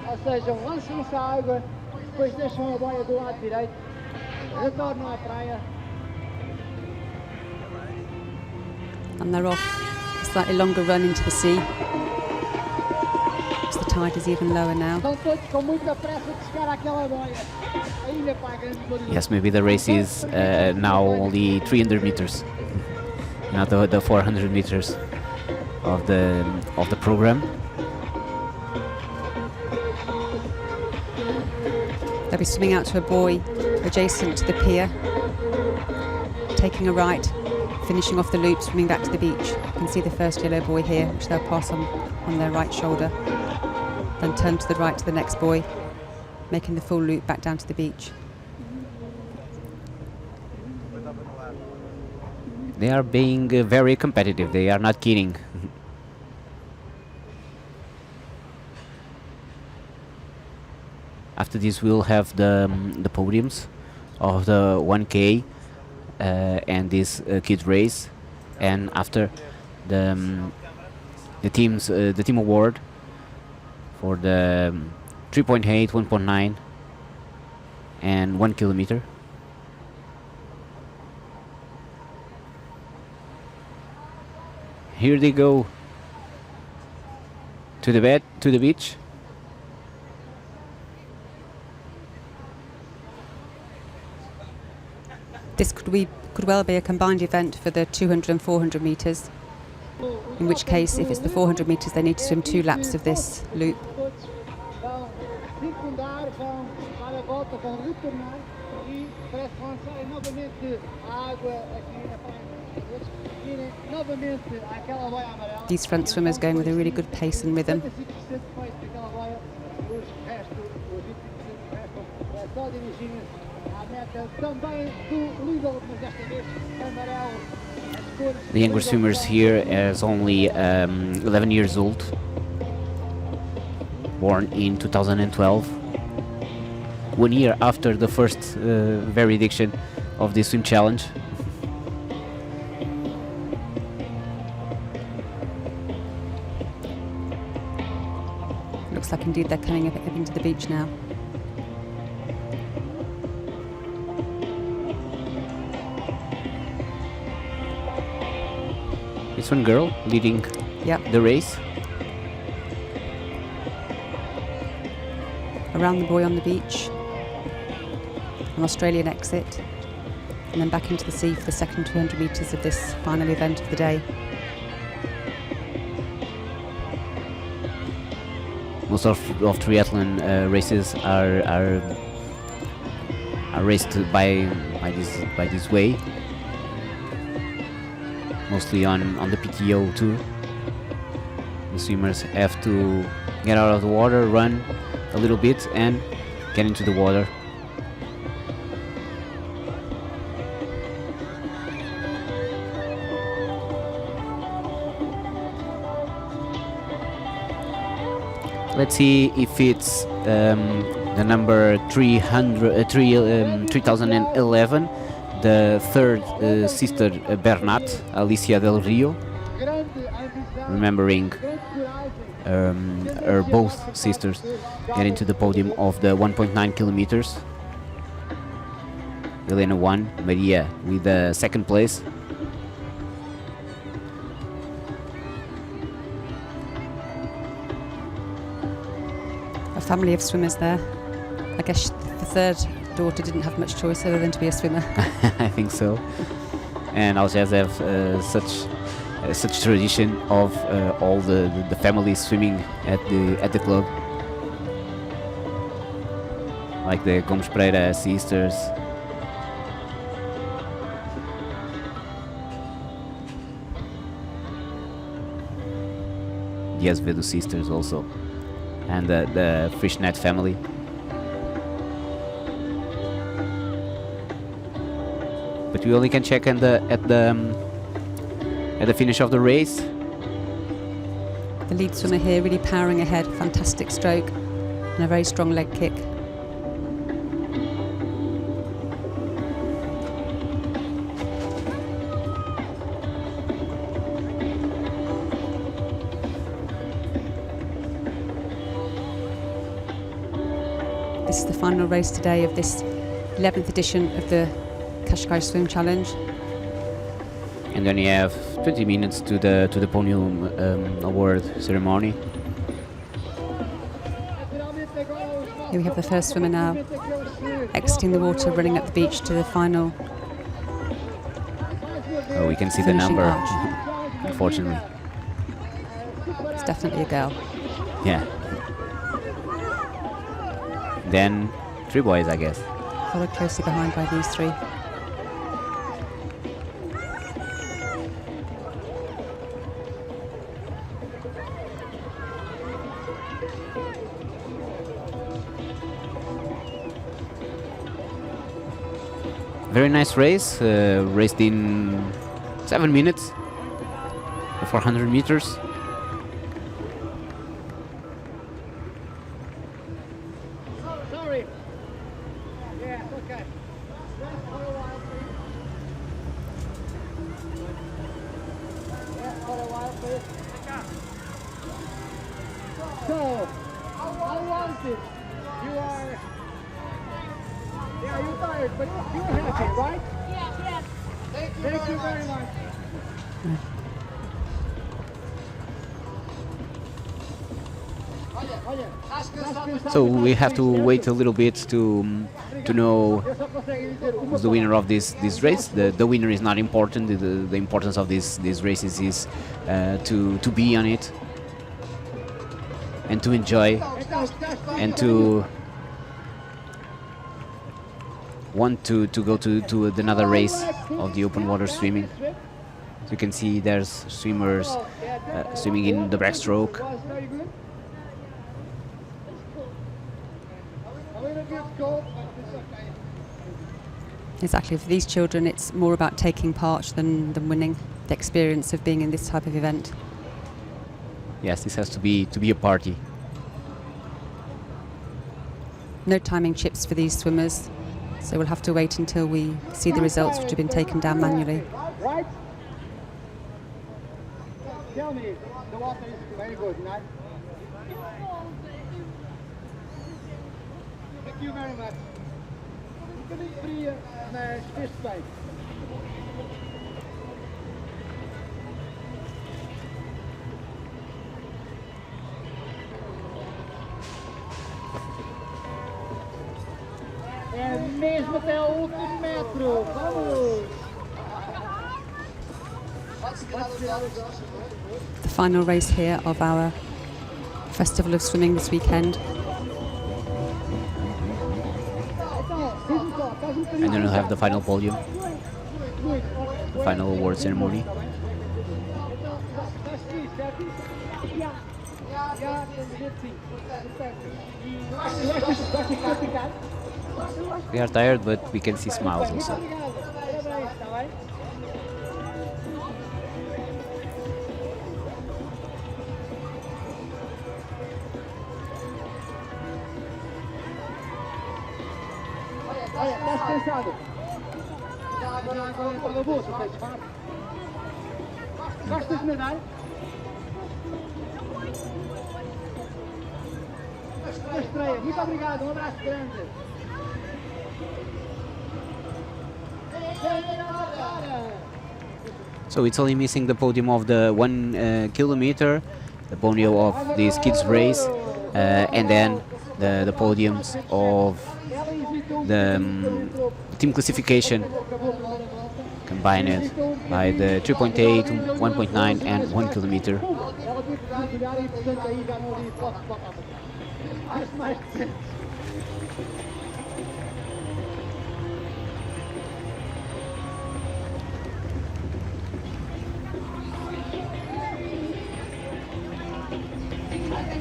ou seja, lançam-se à água, depois deixam a boia do lado direito, retornam à praia. And they're off. A slightly longer run into the sea. The tide is even lower now. Estão todos com muita pressa de chegar àquela boia. Ainda para a grande barulho. Yes, maybe the race is now only 300 meters, not the 400 meters of the program. They'll be swimming out to a buoy adjacent to the pier, taking a right, finishing off the loop, swimming back to the beach. You can see the first yellow buoy here, which they'll pass on their right shoulder, then turn to the right to the next buoy, making the full loop back down to the beach. They are being very competitive, they are not kidding. After this we'll have the podiums of the 1K and this kids race, and after the team award for the 3.8, 1.9 and 1 kilometer. Here they go to the beach. This could well be a combined event for the 200 and 400 metres. in which case, if it's the 400 metres, they need to swim 2 laps of this loop. Vão circundar, vão dar a volta, vão retornar e parece que lançarem novamente a água aqui na praia. Irem novamente àquela boia amarela. These front swimmers going with a really good pace and rhythm. 75% feito daquela boia, os 25% restam só dirigirem à meta também do líder, mas desta vez amarelo. The younger swimmers here is only 11 years old, born in 2012, 1 year after the first veridiction of the swim challenge. Looks like indeed they're coming up into the beach now. It's one girl leading the race. Around the buoy on the beach, an Australian exit, and then back into the sea for the second 200 metres of this final event of the day. Most of triathlon races are raced by this way, mostly on the PTO tour. The swimmers have to get out of the water, run a little bit and get into the water. Let's see if it's the number 3011, the third sister Bernat, Alicia del Rio, remembering her both sisters getting to the podium of the 1.9 kilometers. Elena won, Maria with the second place. A family of swimmers there. I guess the third daughter didn't have much choice other than to be a swimmer. I think so. And Algés have such tradition of all the families swimming at the club, like the Gomes Pereira sisters. The Azevedo sisters also, and the Frischnet family. But we only can check at the finish of the race. The lead swimmer here really powering ahead, fantastic stroke and a very strong leg kick. This is the final race today of this 11th edition of the Qashqai Swim Challenge. And then you have 20 minutes to the podium award ceremony. Here we have the first swimmer now exiting the water, running up the beach to the final. Oh, we can see the finishing number, arch. unfortunately. It's definitely a girl. Yeah. Then 3 boys, I guess. Followed closely behind by these 3. Very nice race, raced in 7 minutes, 400 meters. Sorry. Yeah, okay. Rest for a while, please. Rest for a while, please. So, how was it? You are... Yeah, you're tired, but you're happy, right? Yeah. Thank you very much. So we have to wait a little bit to know who's the winner of this race. The winner is not important. The importance of these races is to be on it and to enjoy and to want to go to another race of the open water swimming. So you can see there's swimmers swimming in the backstroke. Exactly. For these children, it's more about taking part than winning. The experience of being in this type of event. Yes, this has to be a party. No timing chips for these swimmers, so we'll have to wait until we see the results, which have been taken down manually. Right? Tell me, the water is very good, right? Thank you very much. Um bocadinho fria, mas fez-se bem. É mesmo até ao último metro. Vamos! The final race here of our Festival of Swimming this weekend. And then we'll have the final podium, the final award ceremony. We are tired, but we can see smiles also. Olha, estás cansado? Agora para a bolsa, fez fácil. Gostas de nadar? Boa estreia, muito obrigado, um abraço grande. So it's only missing the podium of the 1 kilometer, the podium of this kids race, and then the podiums of the team classification combined by the 3.8, 1.9 and 1 kilometer.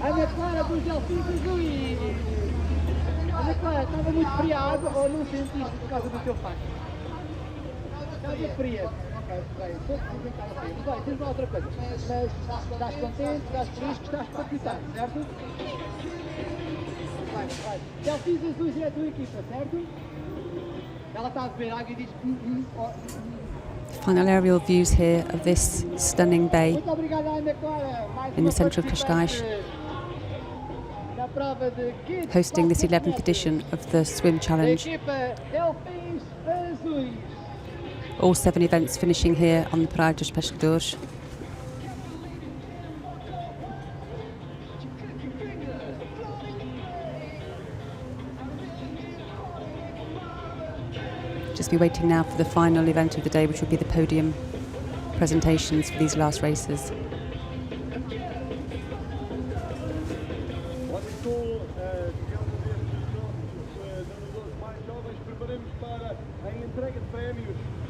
Ana Clara dos Delfins e... Ana Clara, estava muito fria a água ou não sentiste por causa do teu facto? Estava fria. Ok, bem, todos dizem que estava fria. Mas olha, tens lá outra coisa. Mas estás contente, estás feliz, que estás para quitar, certo? Vai. Delfins Azuis é a tua equipa, certo? Ela está a beber água e diz... Final aerial views here of this stunning bay Muito obrigada, Ana Clara. Mais in uma the centre of participante Cascais, na prova de kids hosting this 11th edition of the Swim da Challenge. equipa Delfins Azuis. All 7 events finishing here on the Praia dos Pescadores. Just be waiting now for the final event of the day, which will be the podium presentations for these last races.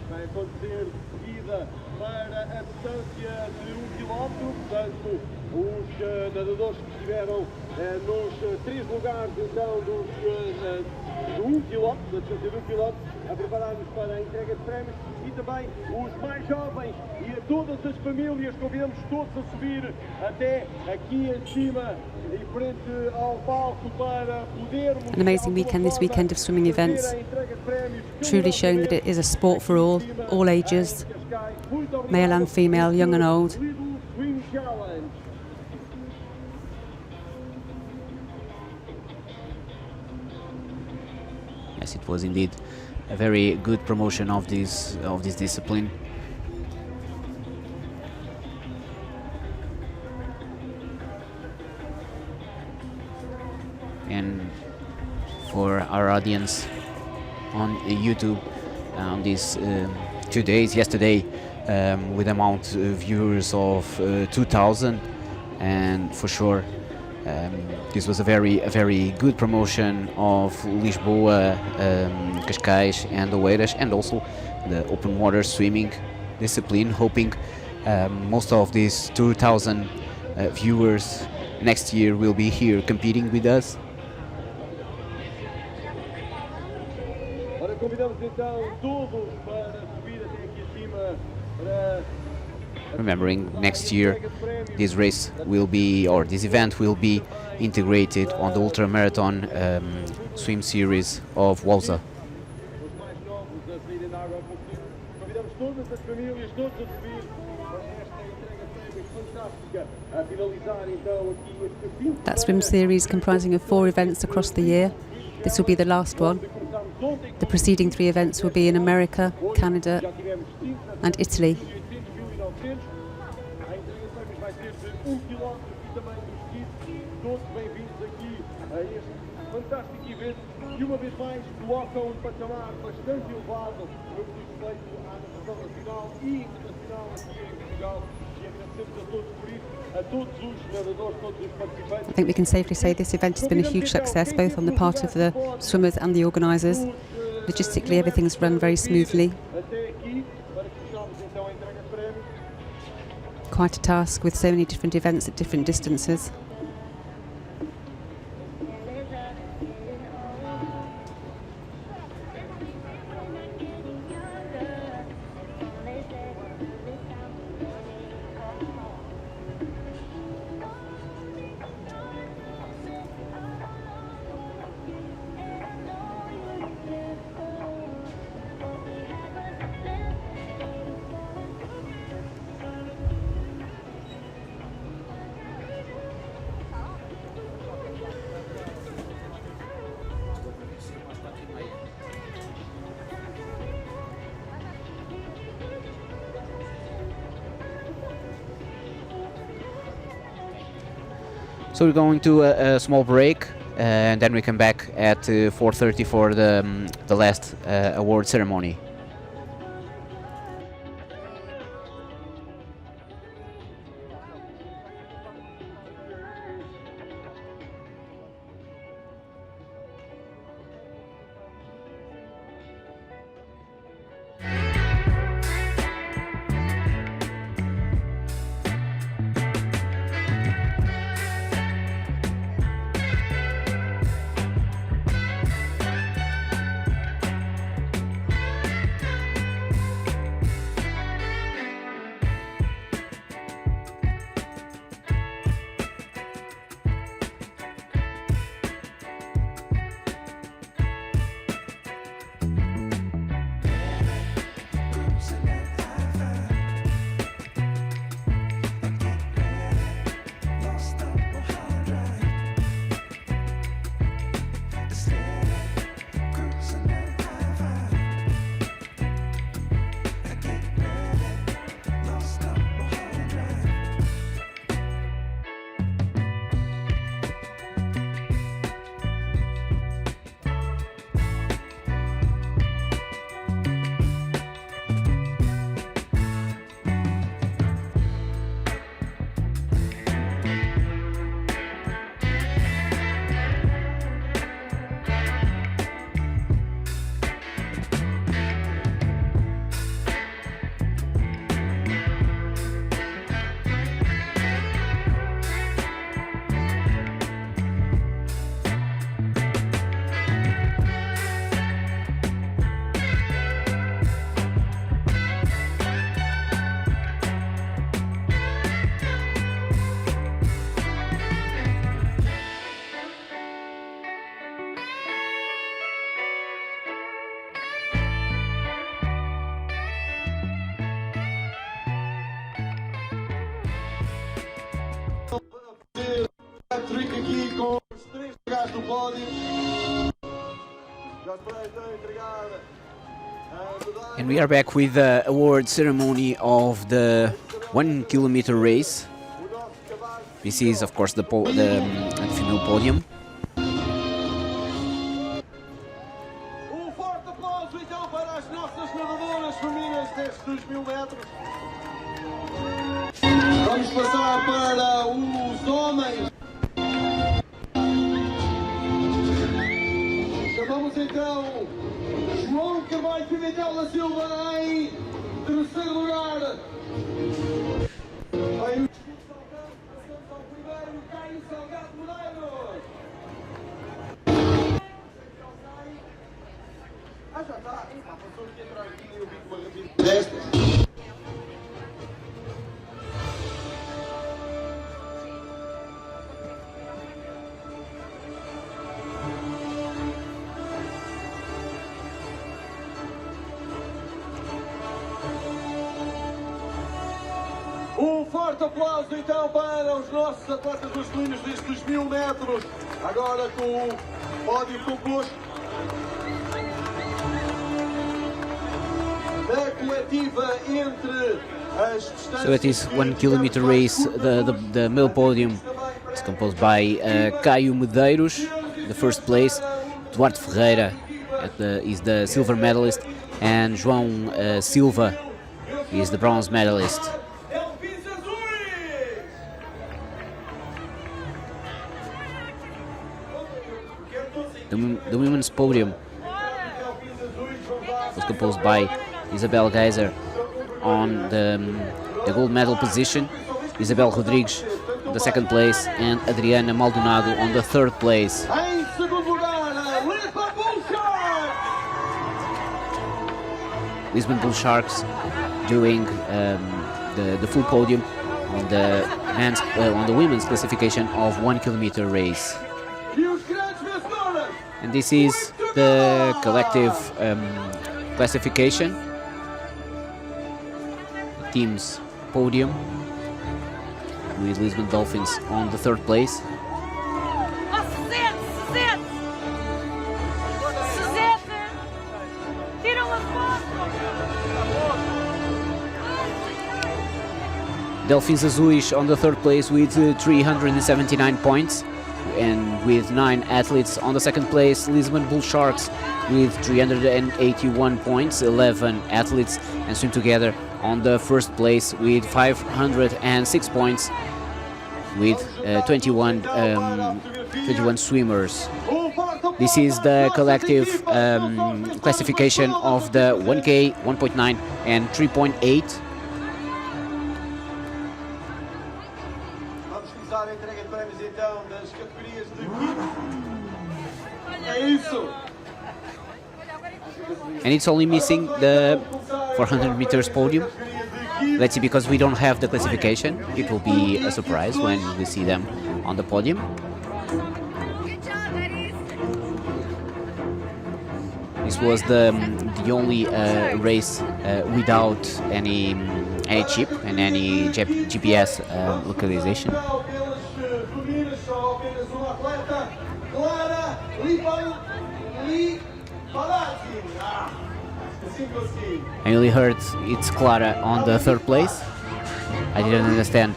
Vai acontecer seguida para a distância de 1 km, portanto, os nadadores que estiveram nos 3 lugares então do 1 km, da distância de 1 km, a preparar-nos para a entrega de prémios e também os mais jovens e a todas as famílias, convidamos todos a subir até aqui em cima e frente ao palco para podermos... An amazing weekend, this weekend of swimming events, truly showing that it is a sport for all ages, male and female, young and old. Yes, it was indeed a very good promotion of this discipline. and for our audience on YouTube on these 2 days. Yesterday, with amount of viewers of 2,000, and for sure this was a very good promotion of Lisboa, Cascais and Oeiras, and also the open water swimming discipline, hoping most of these 2,000 viewers next year will be here competing with us. Ora, convidamos então todos para subir até aqui acima para Remembering, next year this race will be, or this event will be integrated on the ultramarathon swim series of Wausa. os mais novos a saírem da água há pouco tempo. Convidamos todas as famílias, todos a subir para esta entrega de prémios fantástica, a finalizar então aqui este fim de That swim series comprising of 4 events across the year. This will be the last one. The preceding 3 events will be in America, Canada and Italy. 800, 1.900. A entrega de prémios vai ser de 1 km e também dos kits. Todos bem-vindos aqui a este fantástico evento que uma vez mais coloca um patamar bastante elevado no que diz respeito à natação nacional e internacional aqui em Portugal. E agradecemos a todos por isso, a todos os nadadores, todos os participantes. I think we can safely say this event has been a huge success, both on the part of the swimmers and the organisers. Logistically, everything's run very smoothly. Até aqui, para que fechamos então a entrega de prémios. Quite a task with so many different events at different distances. So we're going to a small break, and then we come back at 4:30 for the last award ceremony. Trick aqui com os 3 lugares do pódio. Já esperei então entregar a medalha. And we are back with the award ceremony of the 1 kilometer race. This is, of course, the female podium. estes 2000 metros. Vamos passar para os homens. Chamamos então João Carvalho Pimentel da Silva em terceiro lugar. Vai o passamos ao primeiro, Caio Salgado Moreira. Já está. Passou aqui atrás de mim e eu vi que uma rapidez destas. Um forte aplauso então para os nossos atletas masculinos destes 2000 metros. Agora com o pódio composto da coletiva entre as distâncias. So it is 1 kilometer race. The male podium is composed by Caio Medeiros, the first place, Duarte Ferreira is the silver medalist, and João Silva is the bronze medalist. The women's podium was composed by Isabel Geiser on the gold medal position, Isabel Rodrigues on the second place, and Adriana Maldonado on the third place. Lisbon Bull Sharks doing the full podium on the women's classification of 1 kilometer race. And this is the collective classification, the team's podium, with Lisbon Dolphins on the third place. Delfins Azuis on the third place with 379 points. And with 9 athletes on the second place, Lisbon Bull Sharks with 381 points, 11 athletes, and Swim Together on the first place with 506 points, with 21 swimmers. This is the collective classification of the 1K, 1.9 and 3.8. And it's only missing the 400 meters podium. Let's see, because we don't have the classification. It will be a surprise when we see them on the podium. This was the only race without any chip and any GPS localization. I only heard it's Clara on the third place. I didn't understand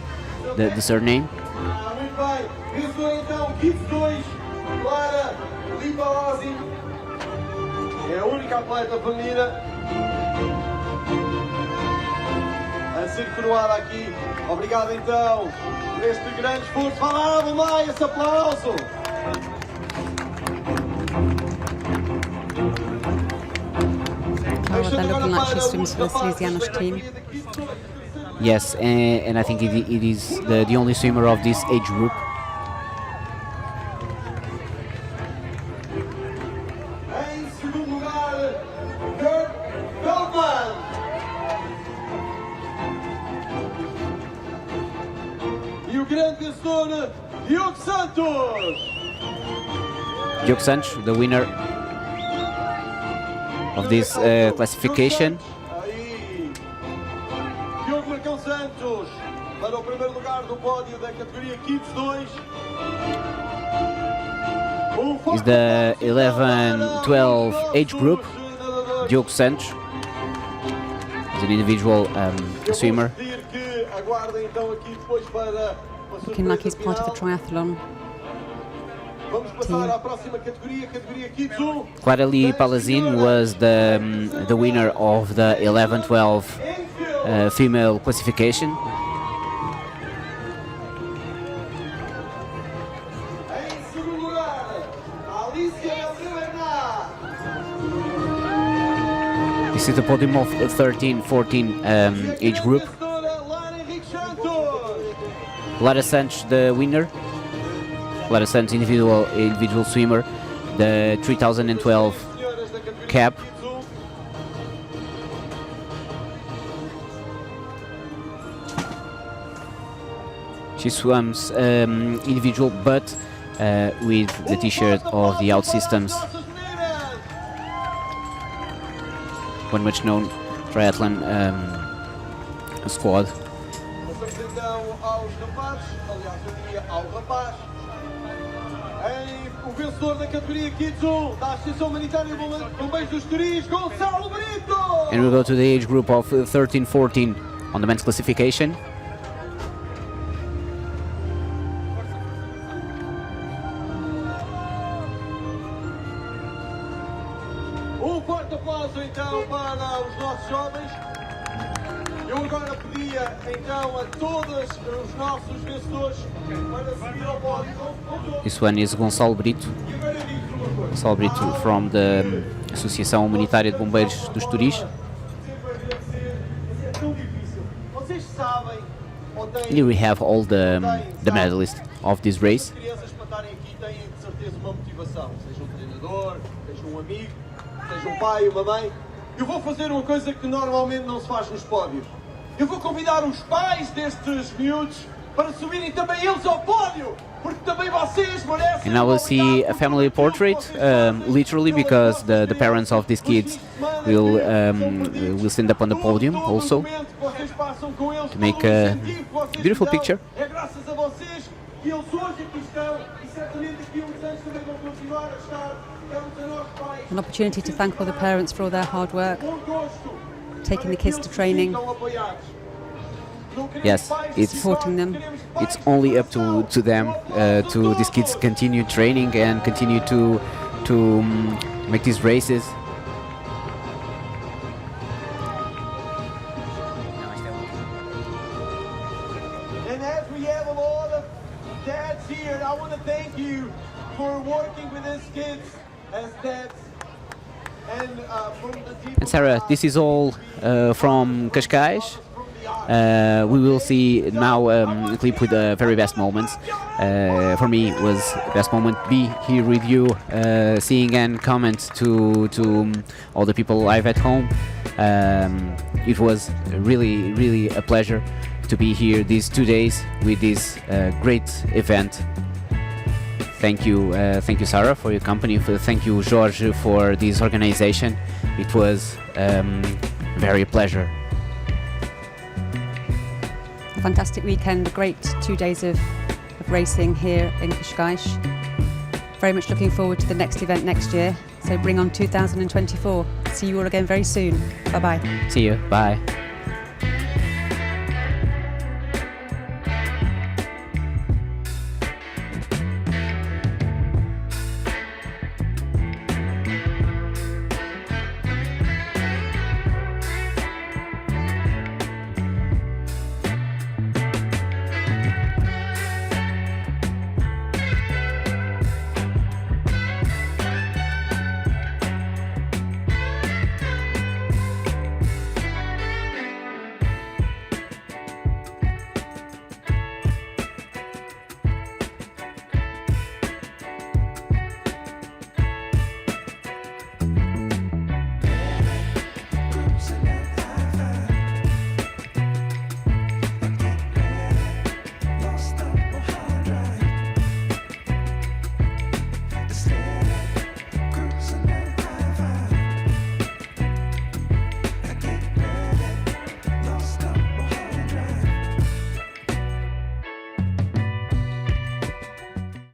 the surname. É a única atleta feminina a ser coroada aqui. Obrigado então por este grande esforço. Vamos lá, esse aplauso. Oh, they're looking like she swims for the Salesianos team. Yes, and I think it is the only swimmer of this age group. Diogo Santos, the winner of this classification. Diogo Marcão Santos para o primeiro lugar do pódio da categoria Kids 2. Is the 11-12 age group. Diogo Santos is an individual swimmer. Looking like he's part of the triathlon. team. Clarely Palazine was the winner of the 11-12 female classification. This is the podium of 13-14 age group. Lara Santos, the winner. Lara Santos, individual swimmer, the 3012 cap. She swims individual, but with the T-shirt of the OutSystems, one much known triathlon squad. O vencedor da categoria Kids 1 da Associação Humanitária Bombeiros dos Turis, Gonçalo Brito! And we go to the age group of 13-14 on the men's classification. Forte aplauso então para os nossos jovens. Eu agora pedia então a todos os nossos vencedores para subir ao pódio. This one is Gonçalo Brito. Gonçalo Brito from the Associação Humanitária de Bombeiros dos Turis. Vocês sabem ou têm Here we have all the medalists of this race. crianças para estarem aqui têm de certeza uma motivação, seja um treinador, seja um amigo, seja um pai, uma mãe. Eu vou fazer uma coisa que normalmente não se faz nos pódios. Eu vou convidar os pais destes miúdos para subirem também eles ao pódio, porque também vocês merecem. And now we'll see a family portrait, literally, because the parents of these kids will stand up on the podium also to make a beautiful picture. É graças a vocês que eles hoje aqui estão e certamente daqui a uns anos também vão continuar a estar. An opportunity to thank all the parents for all their hard work, taking the kids to training, Yes, supporting them. It's only up to them, to these kids continue training and continue to make these races. And as we have a lot of dads here, I want to thank you for working with these kids as dads. And from the team. And Sarah, this is all from Cascais. We will see now a clip with the very best moments. For me, it was the best moment to be here with you, seeing and comment to all the people live at home. It was really a pleasure to be here these 2 days with this great event. Thank you, Sarah, for your company. Thank you, Jorge, for this organization. It was very a pleasure. A fantastic weekend, a great 2 days of racing here in Cascais. Very much looking forward to the next event next year. So bring on 2024. See you all again very soon. Bye bye. See you. Bye.